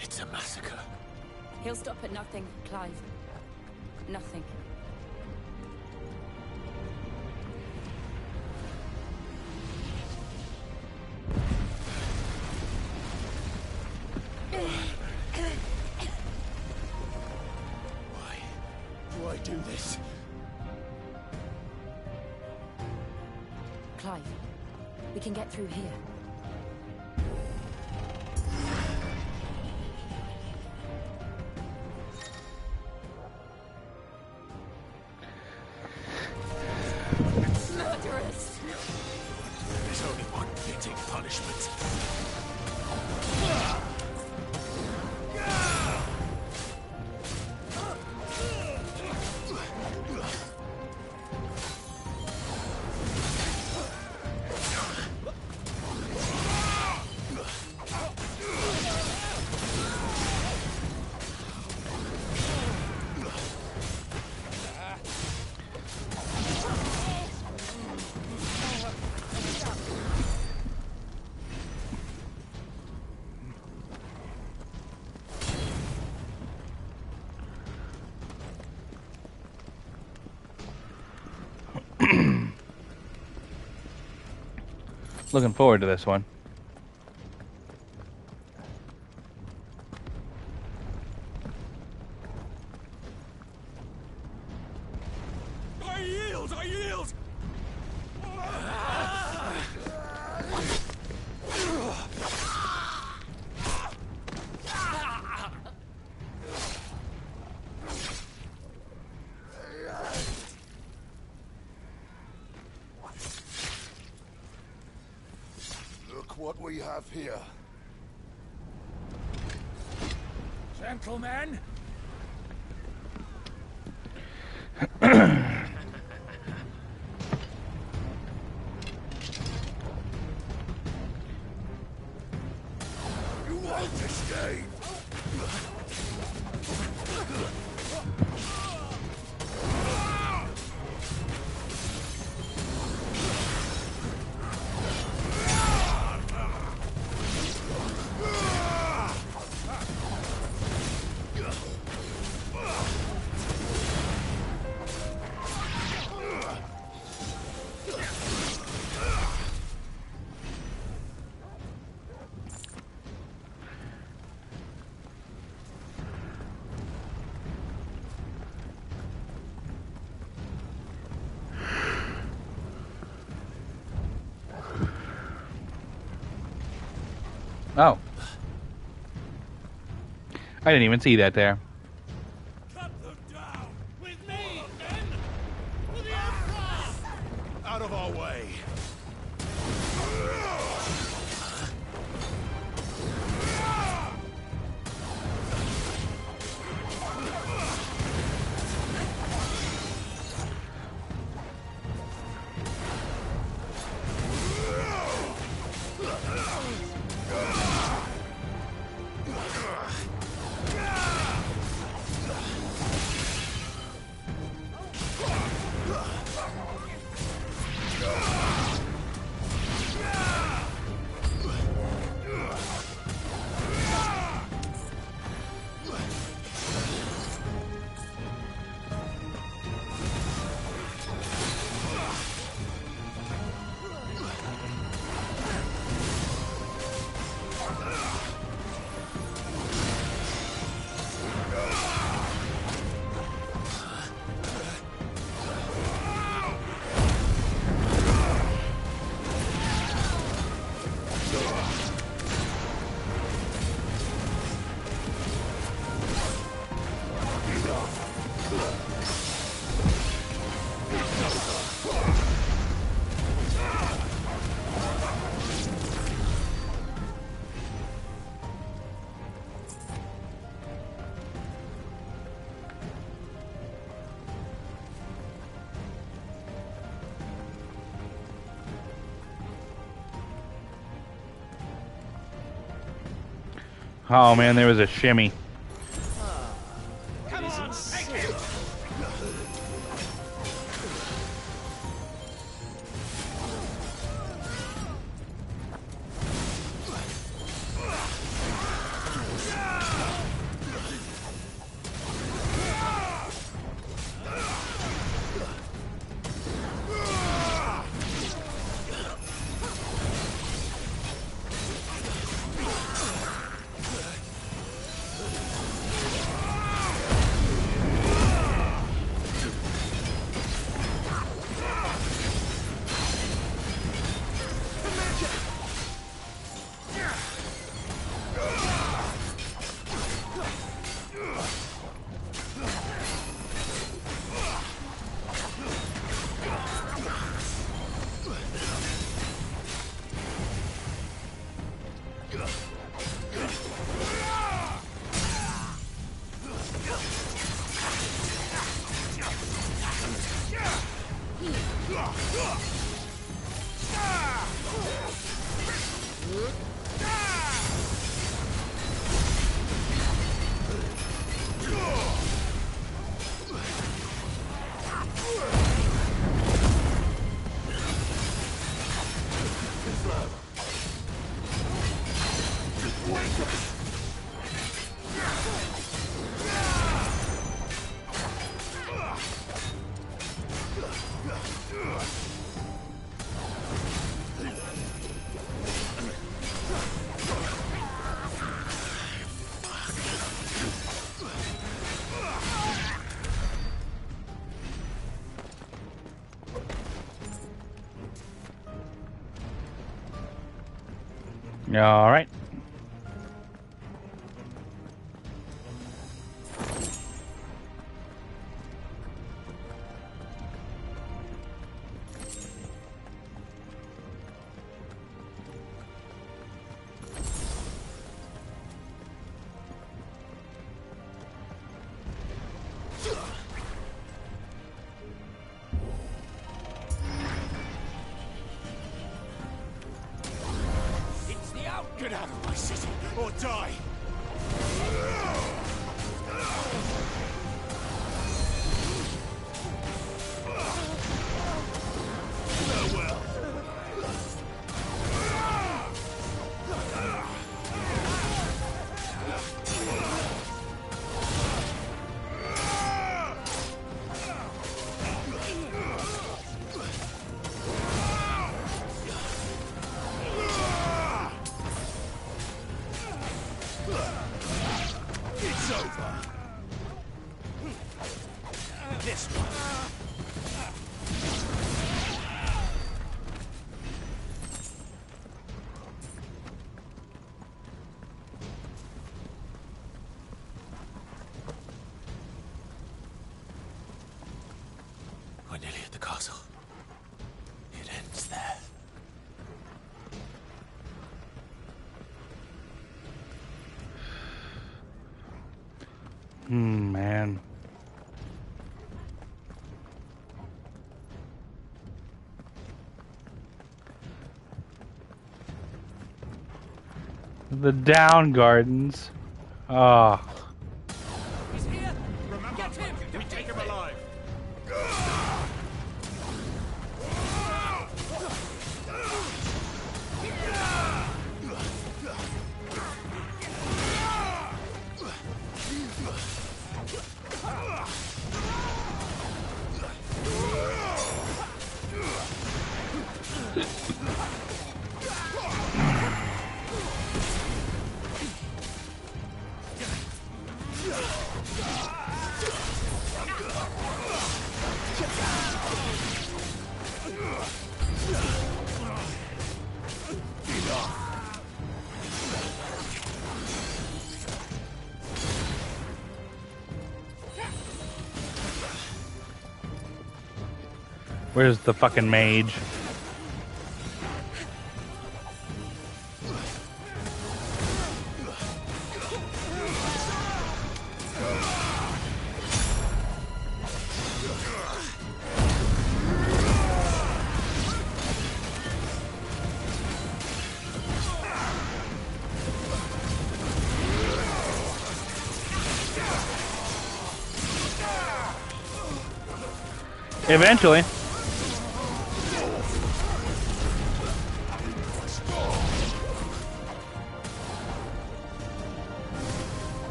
It's a massacre. He'll stop at nothing, Clive. Nothing. Why do I do this? Clive, we can get through here. Murderers! There's only one fitting punishment. Looking forward to this one. I yield! I yield! Look what we have here. Gentlemen! You won't escape! Oh. I didn't even see that there. Cut them down! With me, men! For the Emperor! Out of our way! Oh man, there was a shimmy. It isn't sick. All right. It's the out. Get out of my city or die. Farewell. It's over. This one. We're nearly at the castle. It ends there. Man. The Down Gardens. Ah. He's here. Remember, get him. We take him alive. Where's the fucking mage? Eventually.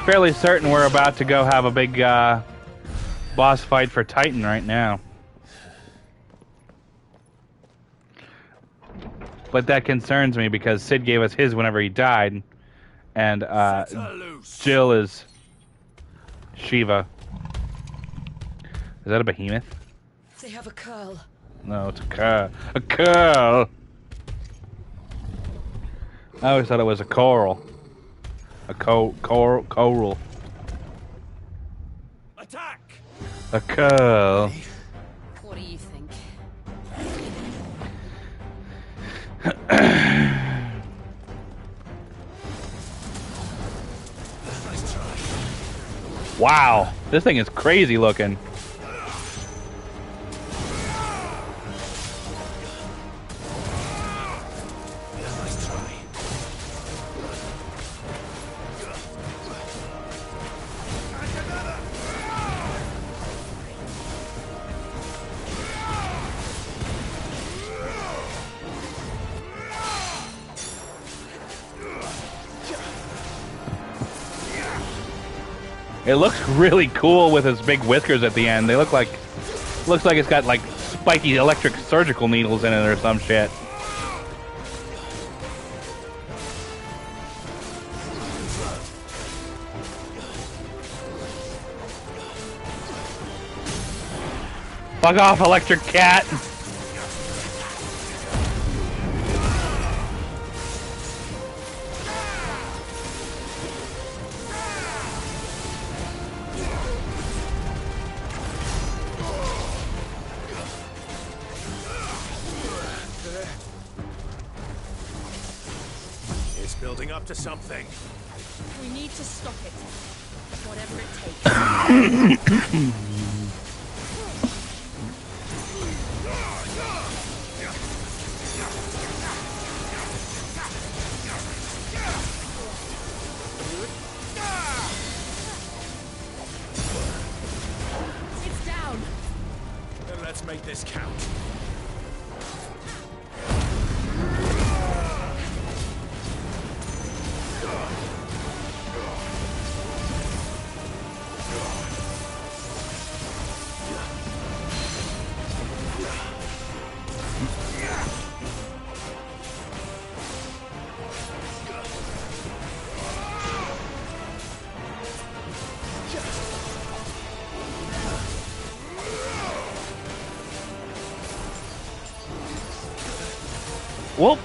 Fairly certain we're about to go have a big boss fight for Titan right now. But that concerns me because Sid gave us his whenever he died. And Jill is Shiva. Is that a behemoth? They have a curl. No, it's a curl. A curl! I always thought it was a coral. A coral. Attack! A curl. What do you think? Wow, this thing is crazy looking. It looks really cool with his big whiskers at the end. They look like, looks like it's got like spiky electric surgical needles in it or some shit. Fuck off, electric cat! It's building up to something. We need to stop it. Whatever it takes. It's down. Then let's make this count. Whoop!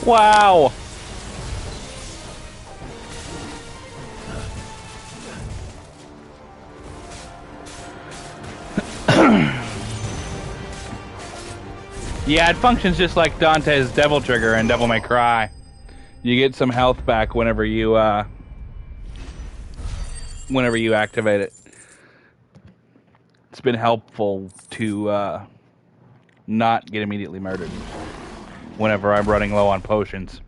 Wow! Yeah, it functions just like Dante's Devil Trigger and Devil May Cry. You get some health back whenever you activate it. It's been helpful to not get immediately murdered whenever I'm running low on potions.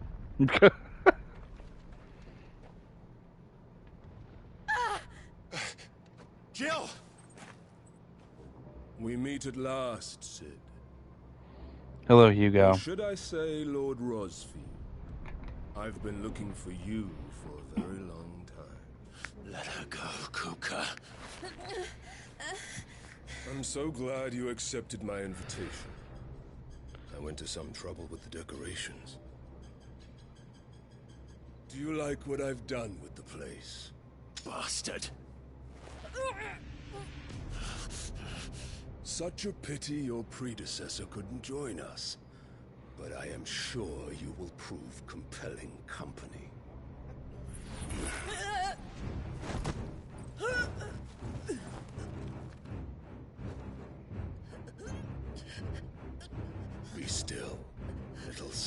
Jill! We meet at last, Sid. Hello, Hugo. Or should I say Lord Rosfield? I've been looking for you for a very long time. Let her go, Kuka. I'm so glad you accepted my invitation. I went to some trouble with the decorations. Do you like what I've done with the place? Bastard. Such a pity your predecessor couldn't join us. But I am sure you will prove compelling company.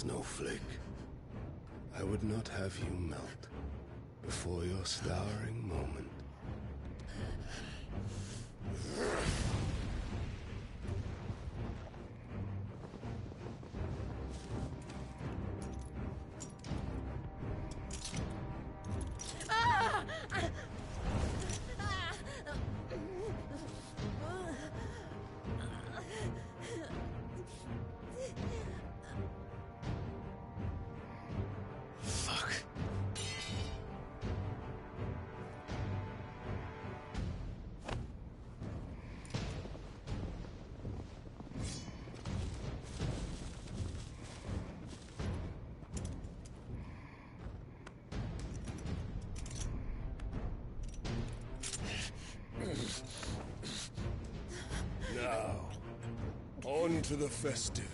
snowflake. I would not have you melt before your starring moment. Fuck. Now, on to the festivities.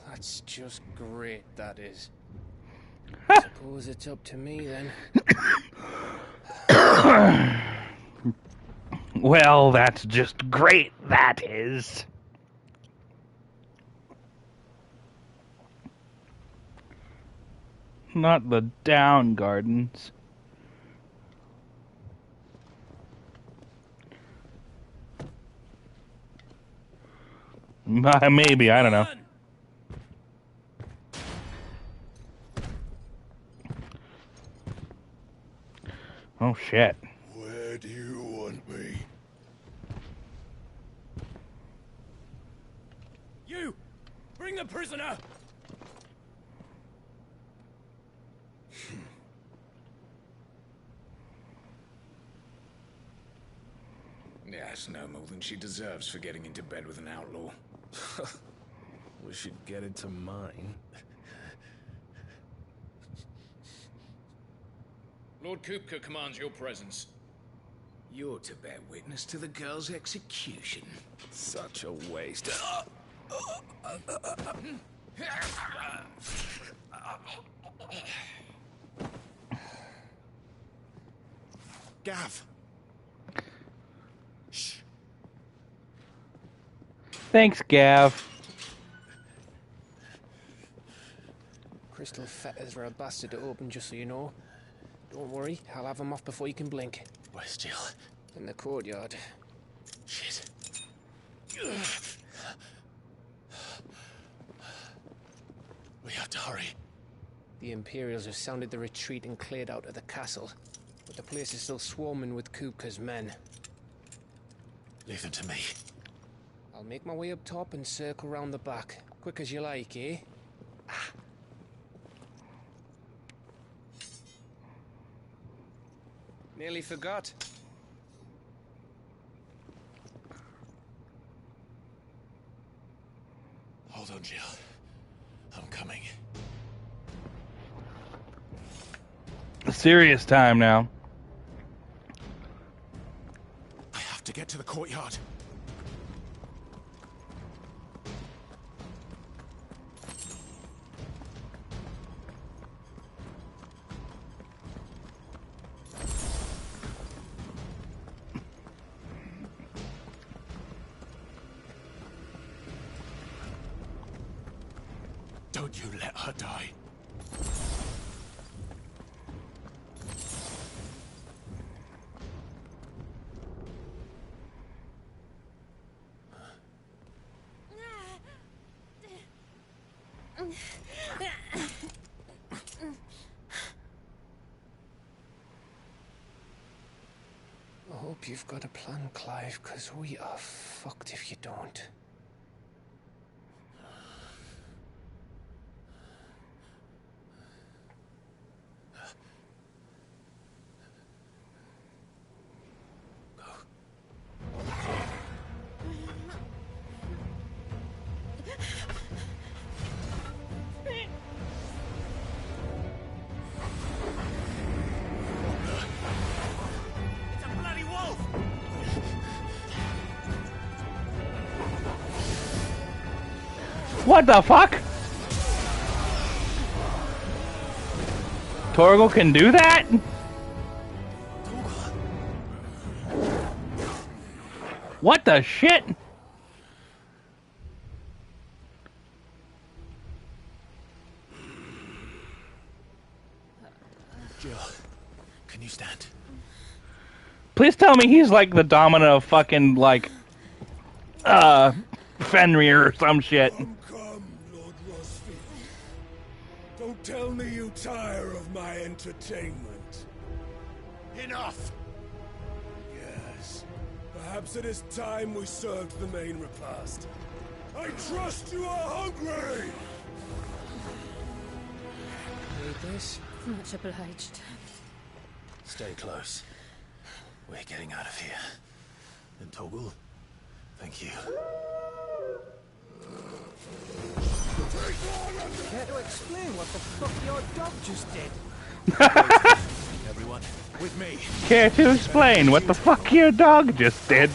That's just great, that is. Suppose it's up to me then. Well, that's just great, that is. Not the down gardens. Maybe, I don't know. Oh, shit. Where do you want me? You! Bring the prisoner! Yes, no more than she deserves for getting into bed with an outlaw. We should get into mine. Lord Kupka commands your presence. You're to bear witness to the girl's execution. Such a waste. Gav. Shh. Thanks, Gav. Crystal fetters are a bastard to open, just so you know. Don't worry, I'll have them off before you can blink. Where's Jill? In the courtyard. Shit. We have to hurry. The Imperials have sounded the retreat and cleared out of the castle. But the place is still swarming with Kupka's men. Leave them to me. I'll make my way up top and circle round the back. Quick as you like, eh? Nearly forgot. Hold on, Jill. I'm coming. Serious time now. I have to get to the courtyard. Don't you let her die. I hope you've got a plan, Clive, because we are fucked if you don't. What the fuck? Torgal can do that? What the shit? Jill, can you stand? Please tell me he's like the dominant of fucking, like, Fenrir or some shit. Come, Lord Rosfield. Don't tell me you tire of my entertainment. Enough! Yes. Perhaps it is time we served the main repast. I trust you are hungry! Need this? Much obliged. Stay close. We're getting out of here. And Torgal, thank you. Care to explain what the fuck your dog just did? Everyone, with me. Care to explain what the fuck your dog just did?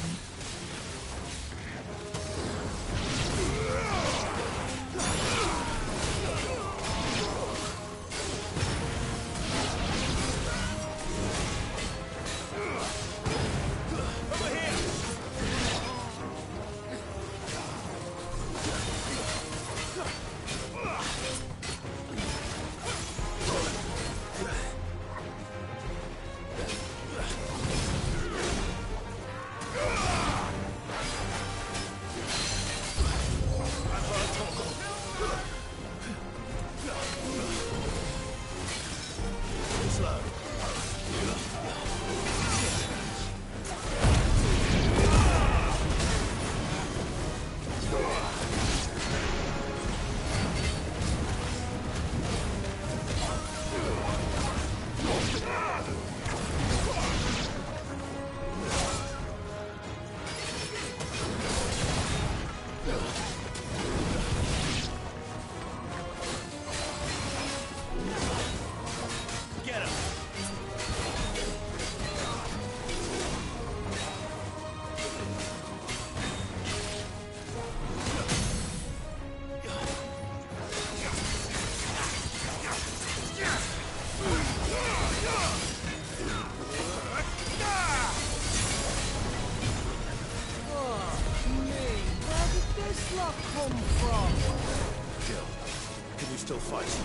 Can you still fight?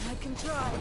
I can try.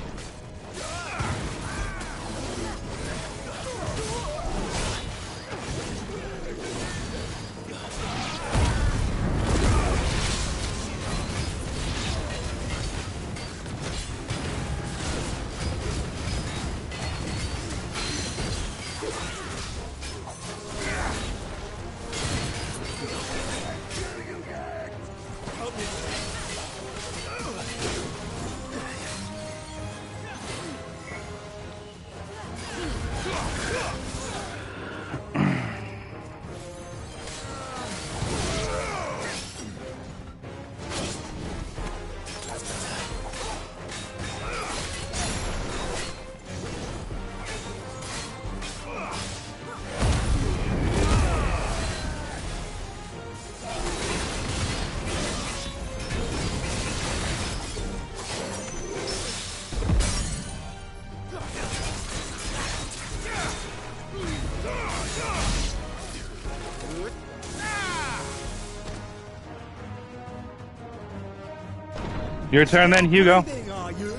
Your turn then, Hugo. Are you?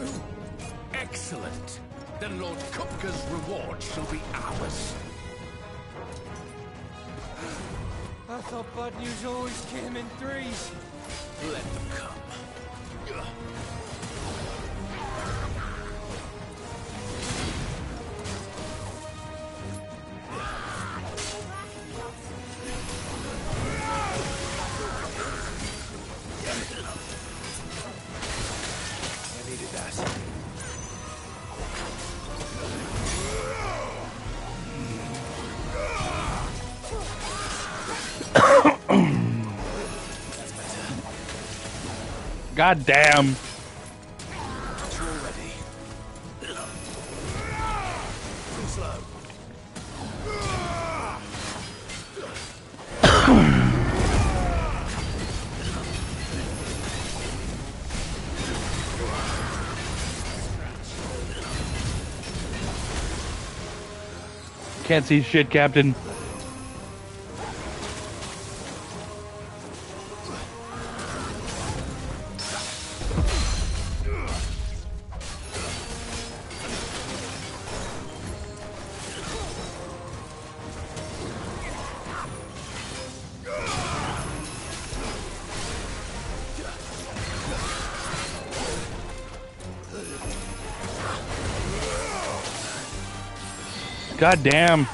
Excellent. Then Lord Kupka's reward shall be ours. I thought bad news always came in threes. Let them come. I needed that. God damn. Too slow. Can't see shit, Captain. God damn.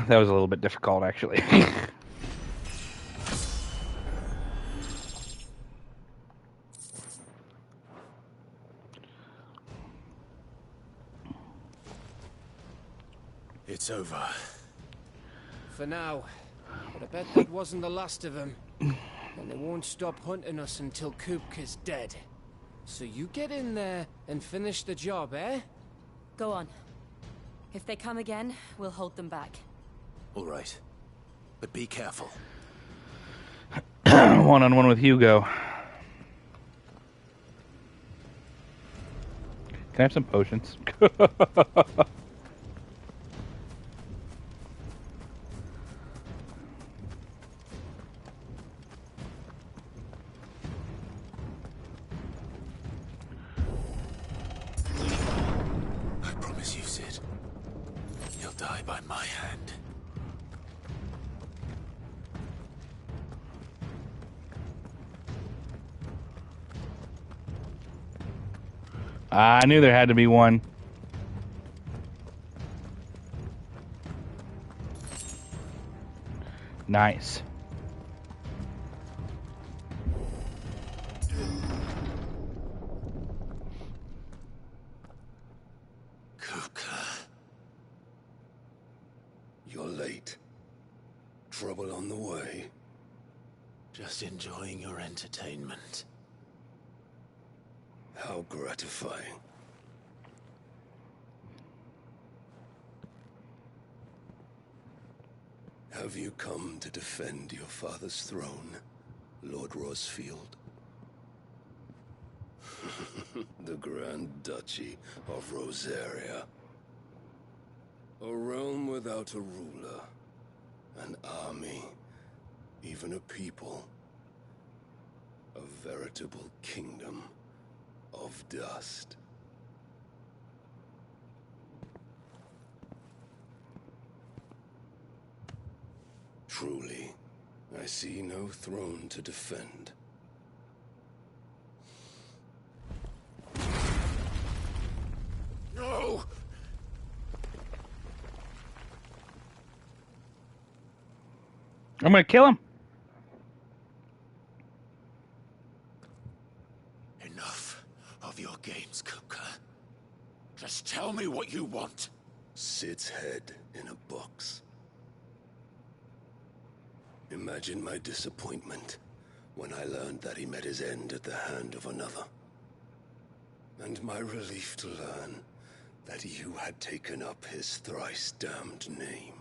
That was a little bit difficult, actually. It's over. For now. But I bet that wasn't the last of them. And they won't stop hunting us until Kupka's dead. So you get in there and finish the job, eh? Go on. If they come again, we'll hold them back. All right. But be careful. One-on-one with Hugo. Can I have some potions? I promise you, Sid. You'll die by my hand. I knew there had to be one. Nice. You're late. Trouble on the way. Just enjoying your entertainment. How gratifying. Have you come to defend your father's throne, Lord Rosfield? The Grand Duchy of Rosaria. A realm without a ruler, an army, even a people. A veritable kingdom of dust. Truly, I see no throne to defend. No! I'm gonna kill him. Enough of your games, Kupka. Just tell me what you want. Sid's head in a box. Imagine my disappointment when I learned that he met his end at the hand of another. And my relief to learn that you had taken up his thrice damned name.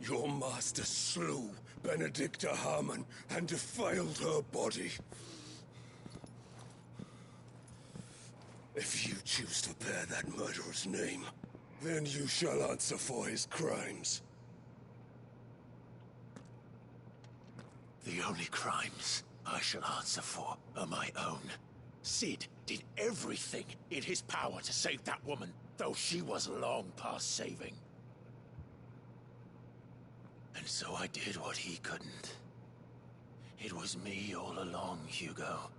Your master slew Benedicta Harmon and defiled her body. If you choose to bear that murderer's name, then you shall answer for his crimes. The only crimes I shall answer for are my own. Sid did everything in his power to save that woman, though she was long past saving. And so I did what he couldn't. It was me all along, Hugo.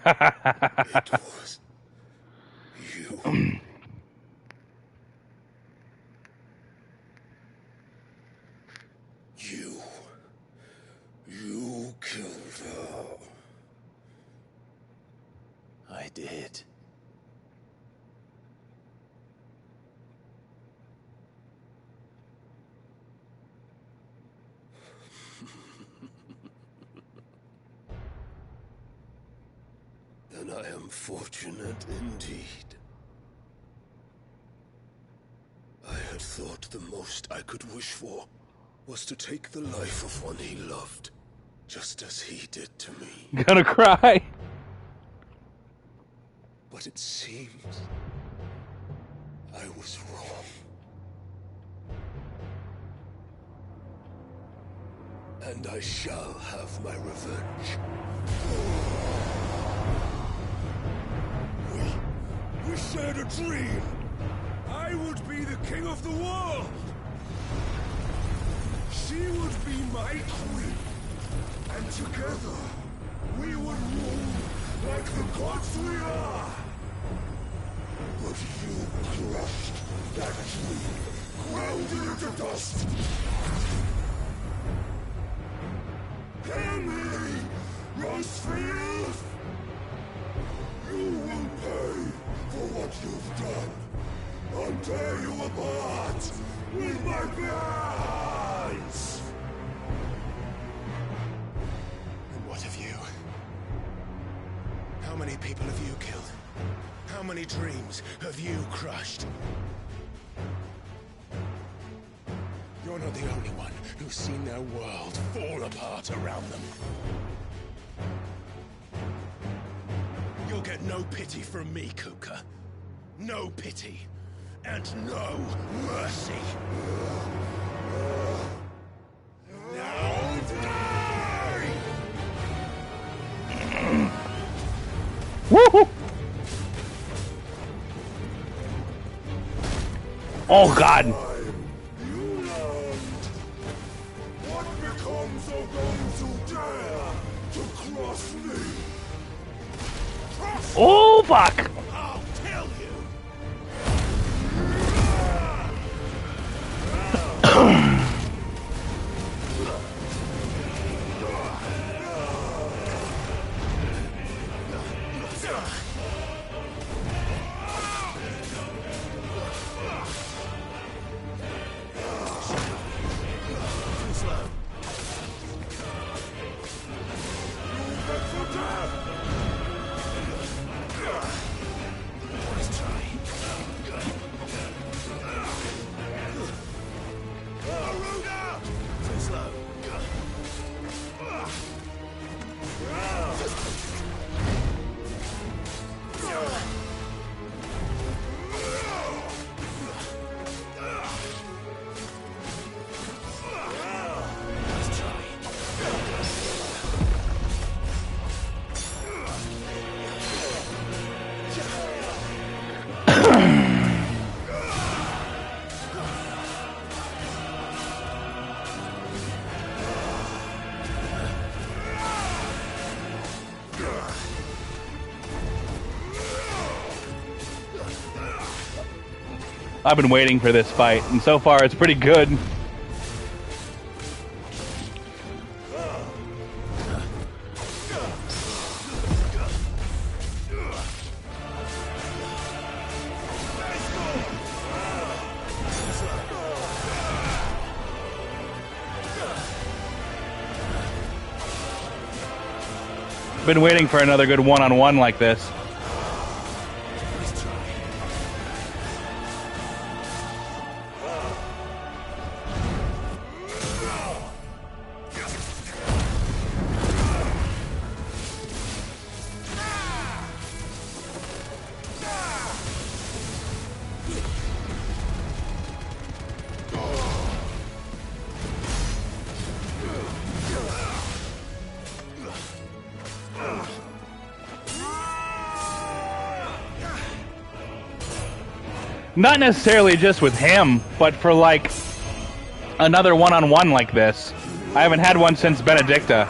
It was you. You killed her. I did. Then I am fortunate indeed. I had thought the most I could wish for was to take the life of one he loved, just as he did to me. Gonna cry. But it seems I was wrong. And I shall have my revenge. We shared a dream. I would be the king of the world. She would be my queen. And together, we would rule like the gods we are. But you crushed that dream, ground it into dust. Henry, Rosefield! You will pay for what you've done. I'll tear you apart with my bare hands! And what of you? How many people have you killed? How many dreams have you crushed? You're not the only one who's seen their world fall apart around them. You'll get no pity from me, Kuka. No pity. And no mercy. Now die! Woohoo! Oh God! What becomes of those who dare to cross me? Oh fuck! I'll kill you! I've been waiting for this fight, and so far it's pretty good. Been waiting for another good one-on-one like this. Not necessarily just with him, but for like another one-on-one like this. I haven't had one since Benedicta.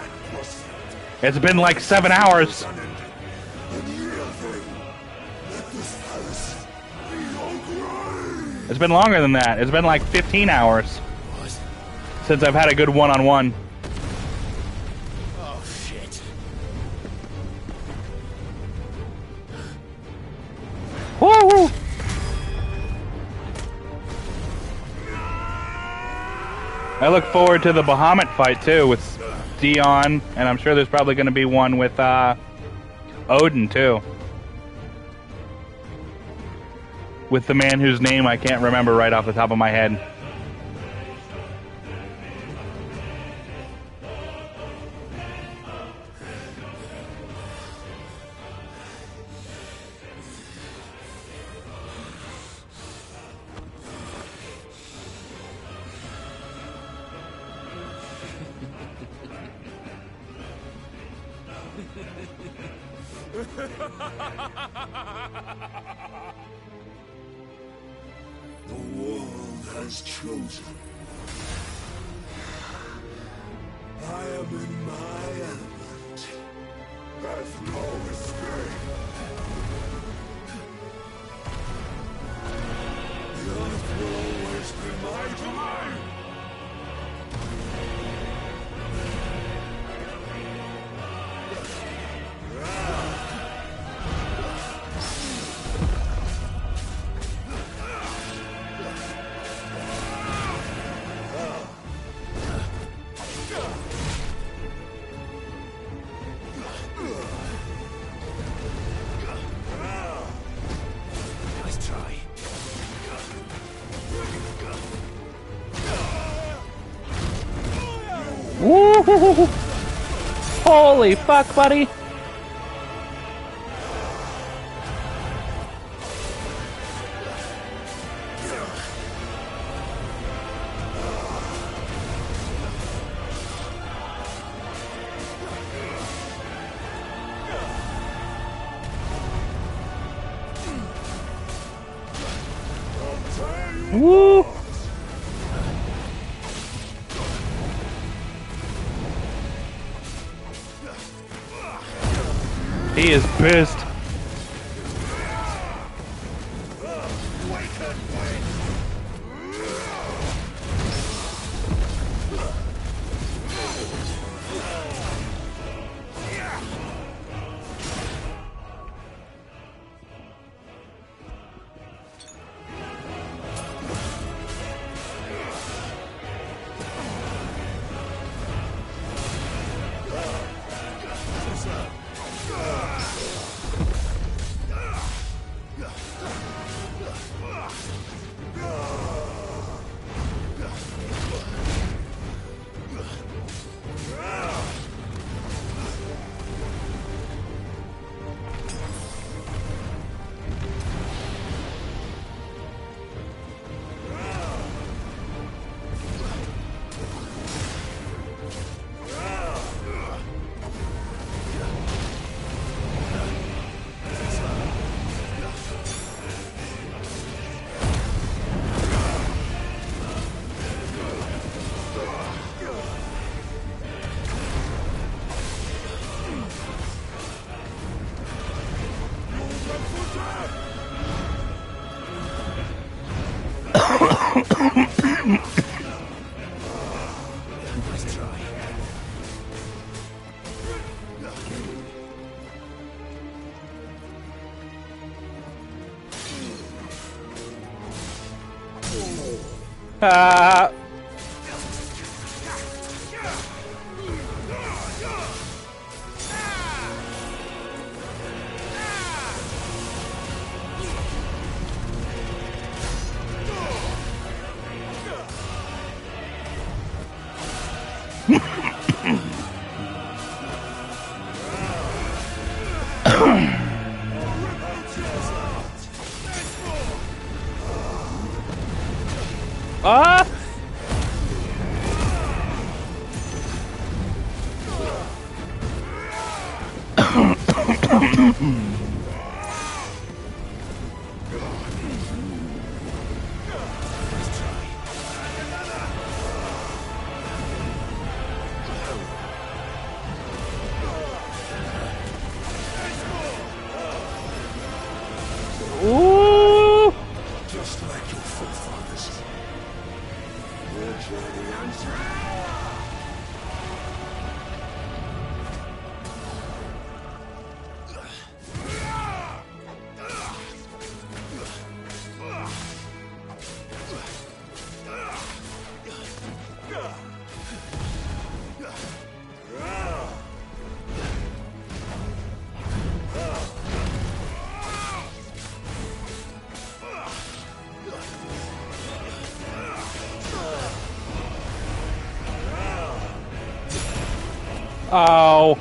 It's been like 7 hours. It's been longer than that. It's been like 15 hours since I've had a good one-on-one. Oh, shit. Woo! I look forward to the Bahamut fight too with Dion, and I'm sure there's probably going to be one with Odin too. With the man whose name I can't remember right off the top of my head. The world has chosen. I am in my element. There's no escape. The earth will always be my domain. Woo! Holy fuck, buddy! Woo! He is pissed. Ah! Ooh! Just like your forefathers. Your journey ends Oh.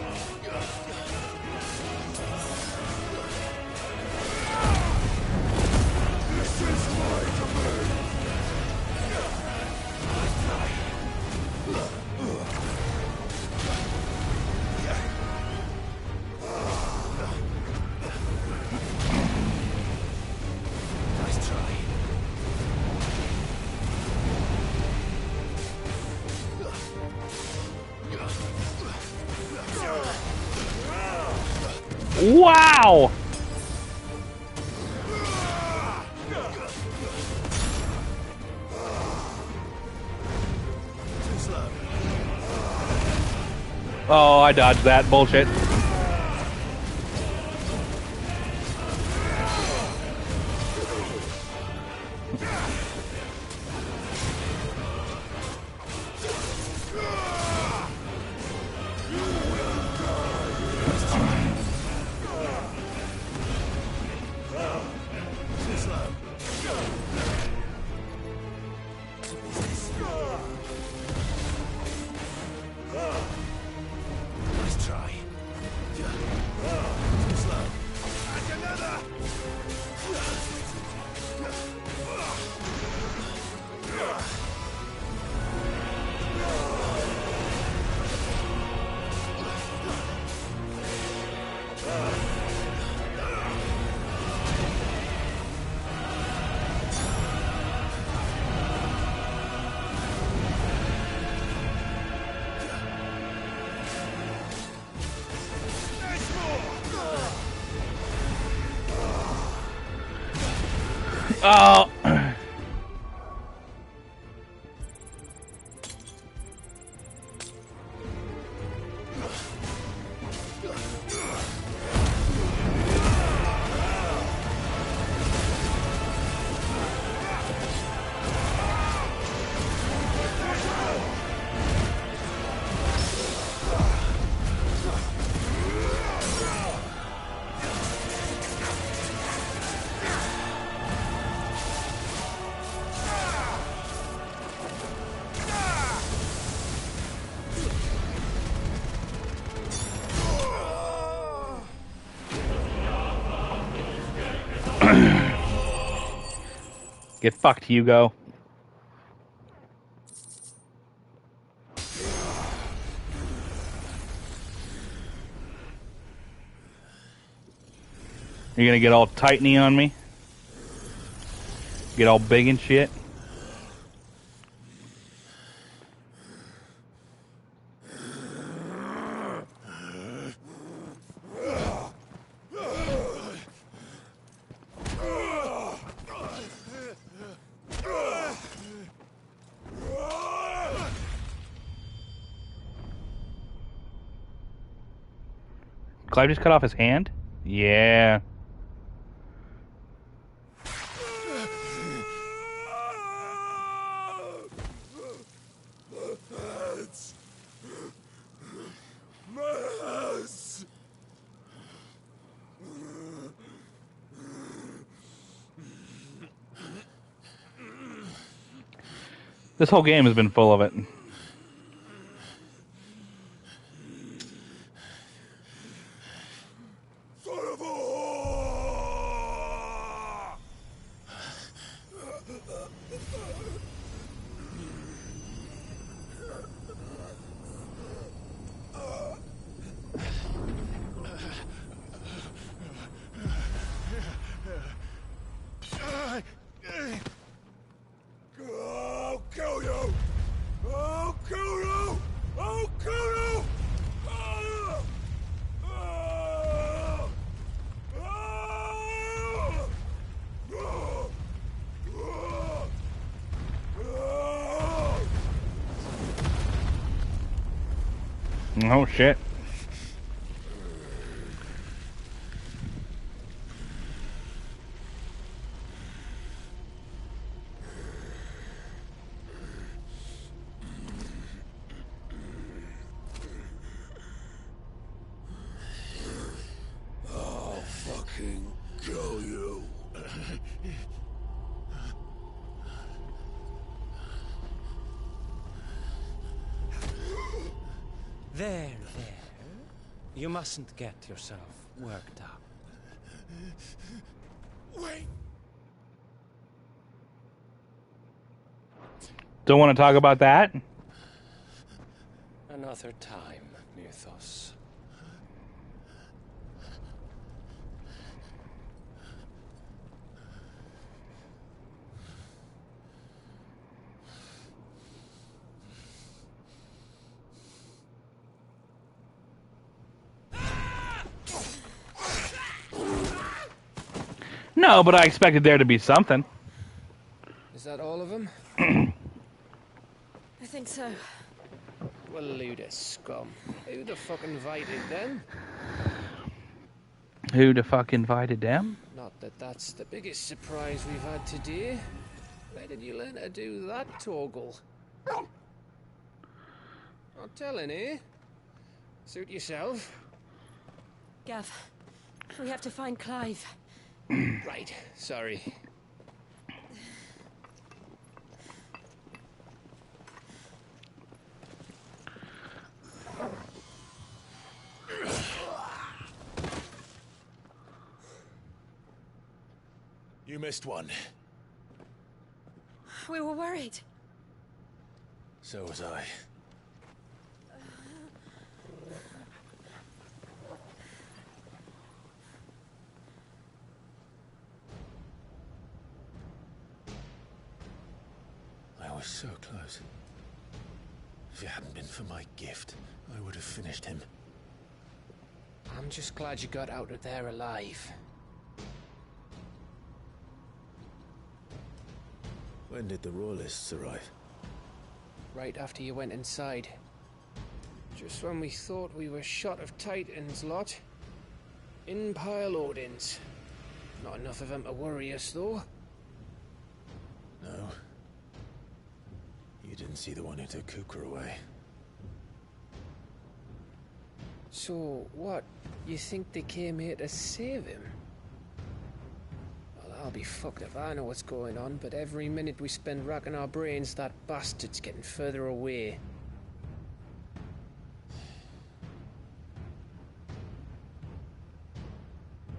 Wow! Oh, I dodged that bullshit. Oh. Get fucked, Hugo. You're gonna get all tightny on me? Get all big and shit? Clive just cut off his hand? Yeah. This whole game has been full of it. Oh shit. I'll fucking kill you. There. You mustn't get yourself worked up. Wait. Don't want to talk about that? Another time, Mythos. No, but I expected there to be something. Is that all of them? I think so. Well, load of scum. Who the fuck invited them? Who the fuck invited them? Not that that's the biggest surprise we've had today. Where did you learn to do that, Torgal? Not telling, eh? Suit yourself. Gav, we have to find Clive. Right, sorry. You missed one. We were worried. So was I. I was so close. If it hadn't been for my gift, I would have finished him. I'm just glad you got out of there alive. When did the Royalists arrive? Right after you went inside. Just when we thought we were shot of Titans lot. In pile Odins. Not enough of them to worry us, though. No. You didn't see the one who took Kukra away. So, what? You think they came here to save him? Well, I'll be fucked if I know what's going on, but every minute we spend racking our brains, that bastard's getting further away.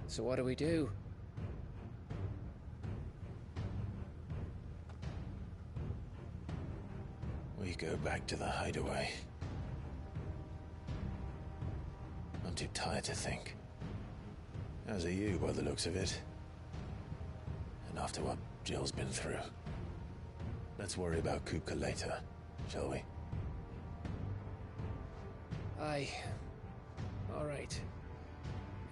So what do we do? We go back to the hideaway. I'm too tired to think. As are you, by the looks of it. And after what Jill's been through. Let's worry about Kupka later, shall we? Aye. All right.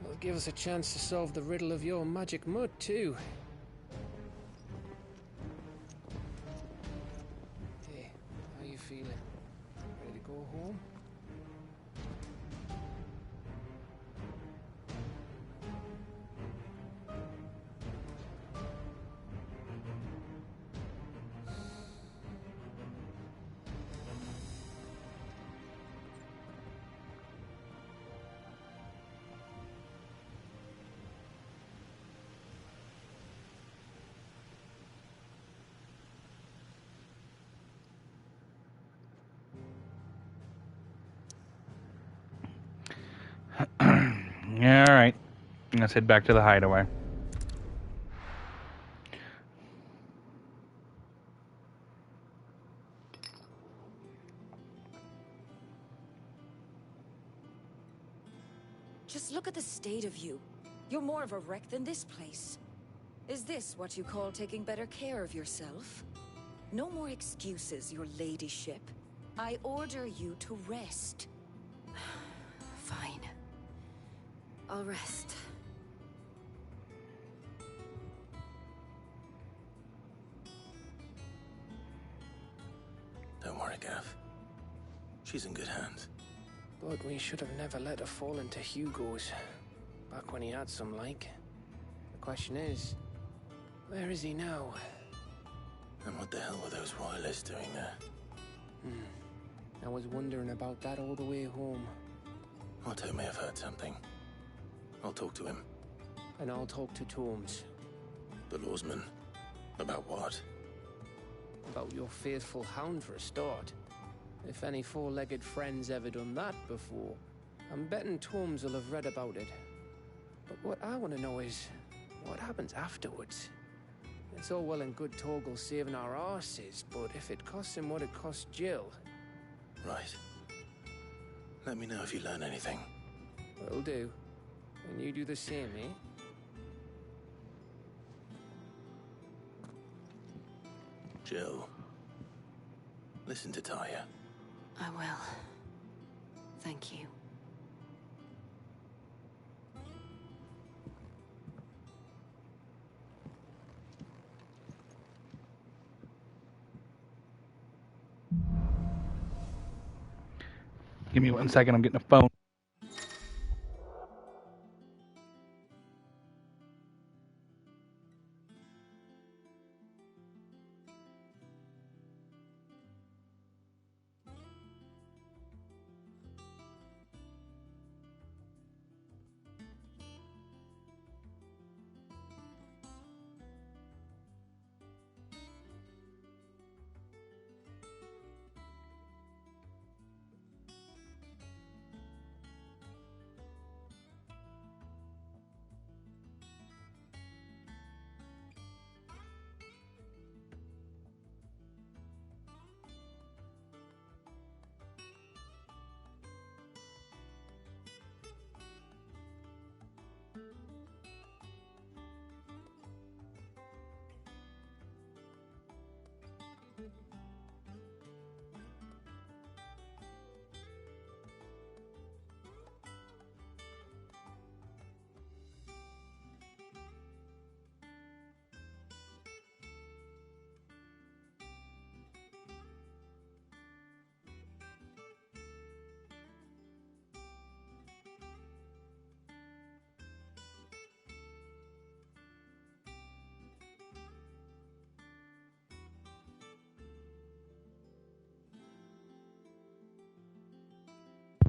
It'll give us a chance to solve the riddle of your magic mud, too. Hey, how you feeling? Ready to go home? Yeah, alright. Let's head back to the hideaway. Just look at the state of you. You're more of a wreck than this place. Is this what you call taking better care of yourself? No more excuses, your ladyship. I order you to rest. Fine. I'll rest. Don't worry, Gav. She's in good hands. But we should have never let her fall into Hugo's. Back when he had some like. The question is, where is he now? And what the hell were those royalists doing there? I was wondering about that all the way home. Otto may have heard something. I'll talk to him. And I'll talk to Torms. The lawsman? About what? About your faithful hound for a start. If any four-legged friend's ever done that before, I'm betting Torms will have read about it. But what I want to know is, what happens afterwards? It's all well and good Torgal saving our arses, but if it costs him what it cost Jill... Right. Let me know if you learn anything. Will do. And you do the same, eh? Jill, listen to Taya. I will. Thank you. Give me 1 second, I'm getting a phone.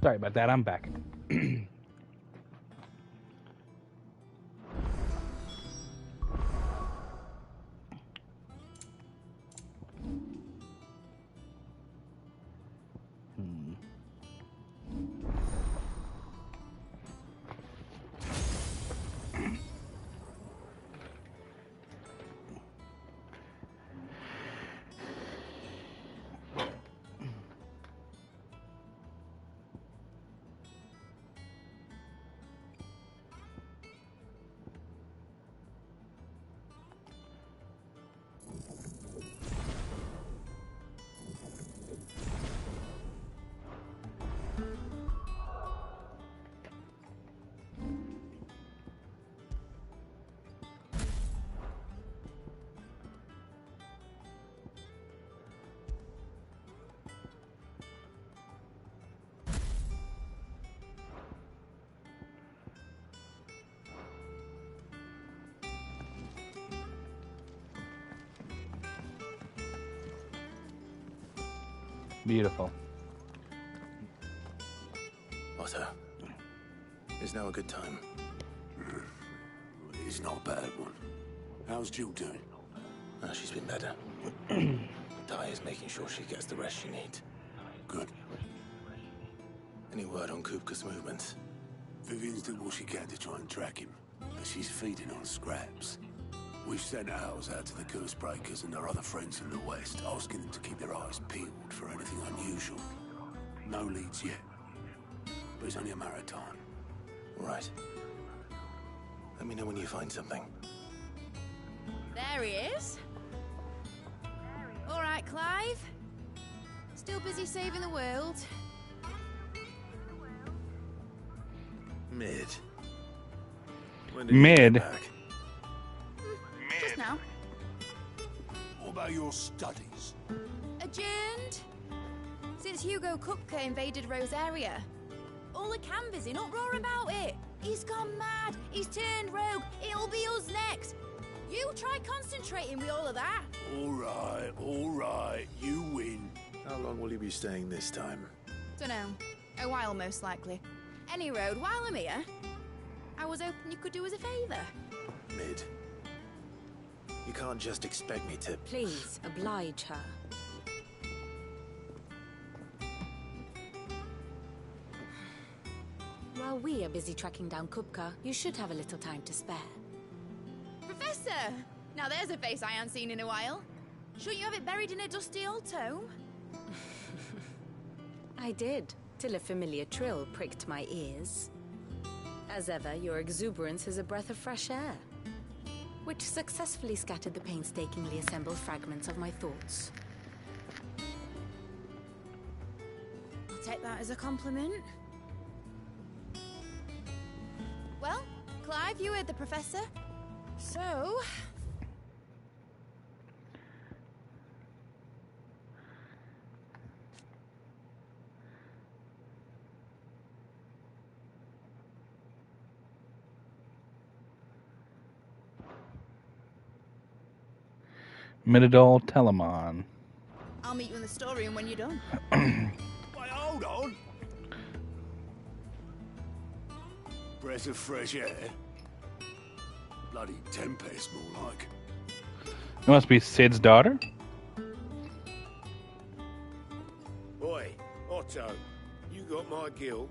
Sorry about that, I'm back. Beautiful. Otto, is now a good time? It's not a bad one. How's Jill doing? She's been better. Taya's making sure she gets the rest she needs. Good. Any word on Kupka's movements? Vivian's did what she can to try and track him, but she's feeding on scraps. We've sent ours out to the curse breakers and their other friends in the west, asking them to keep their eyes peeled for anything unusual. No leads yet, but it's only a matter of time. Right. Let me know when you find something. There he is. All right, Clive. Still busy saving the world? Mid. Mid? Just now. What about your studies? Adjourned? Since Hugo Kupka invaded Rosaria. all the canvas in, uproar about it. He's gone mad. He's turned rogue. It'll be us next. You try concentrating with all of that. All right, you win. How long will you be staying this time? Dunno. A while, most likely. Any road, while I'm here, I was hoping you could do us a favour. Mid. You can't just expect me to... Please, oblige her. While we are busy tracking down Kupka, you should have a little time to spare. Professor! Now there's a face I ain't seen in a while. Shouldn't you have it buried in a dusty old tome? I did, till a familiar trill pricked my ears. As ever, your exuberance is a breath of fresh air, which successfully scattered the painstakingly assembled fragments of my thoughts. I'll take that as a compliment. Well, Clive, you heard the professor. So... Midadol Telemon. I'll meet you in the storeroom when you're done. Wait, hold on. Breath of fresh air. Bloody tempest, more like. It must be Sid's daughter? Oi, Otto, you got my gill?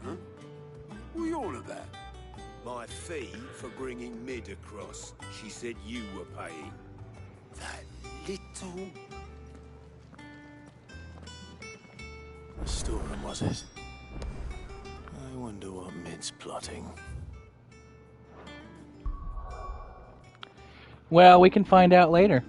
Huh? What are you on about? My fee for bringing Mid across. She said you were paying. That little... A storeroom, was it? I wonder what Mid's plotting. Well, we can find out later.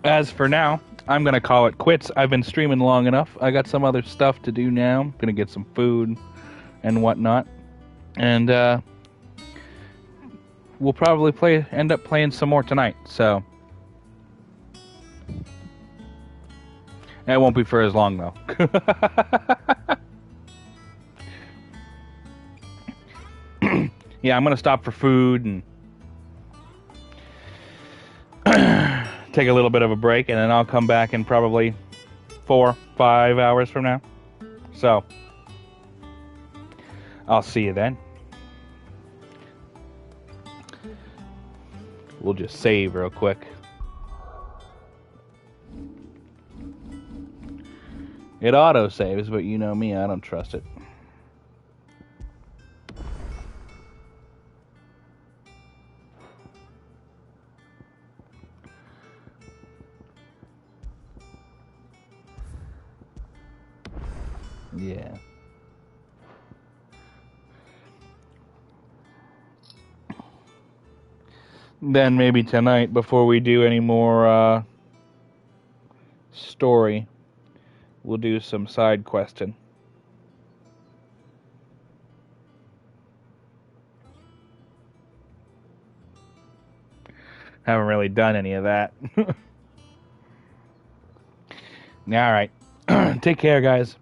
As for now, I'm going to call it quits. I've been streaming long enough. I got some other stuff to do now. I'm going to get some food and whatnot. And we'll probably end up playing some more tonight. So it won't be for as long, though. Yeah, I'm going to stop for food and take a little bit of a break, and then I'll come back in probably 4-5 hours from now. So, I'll see you then. We'll just save real quick. It auto-saves, but you know me, I don't trust it. Yeah. Then maybe tonight, before we do any more story, we'll do some side questing. Haven't really done any of that. All right. Take care, guys.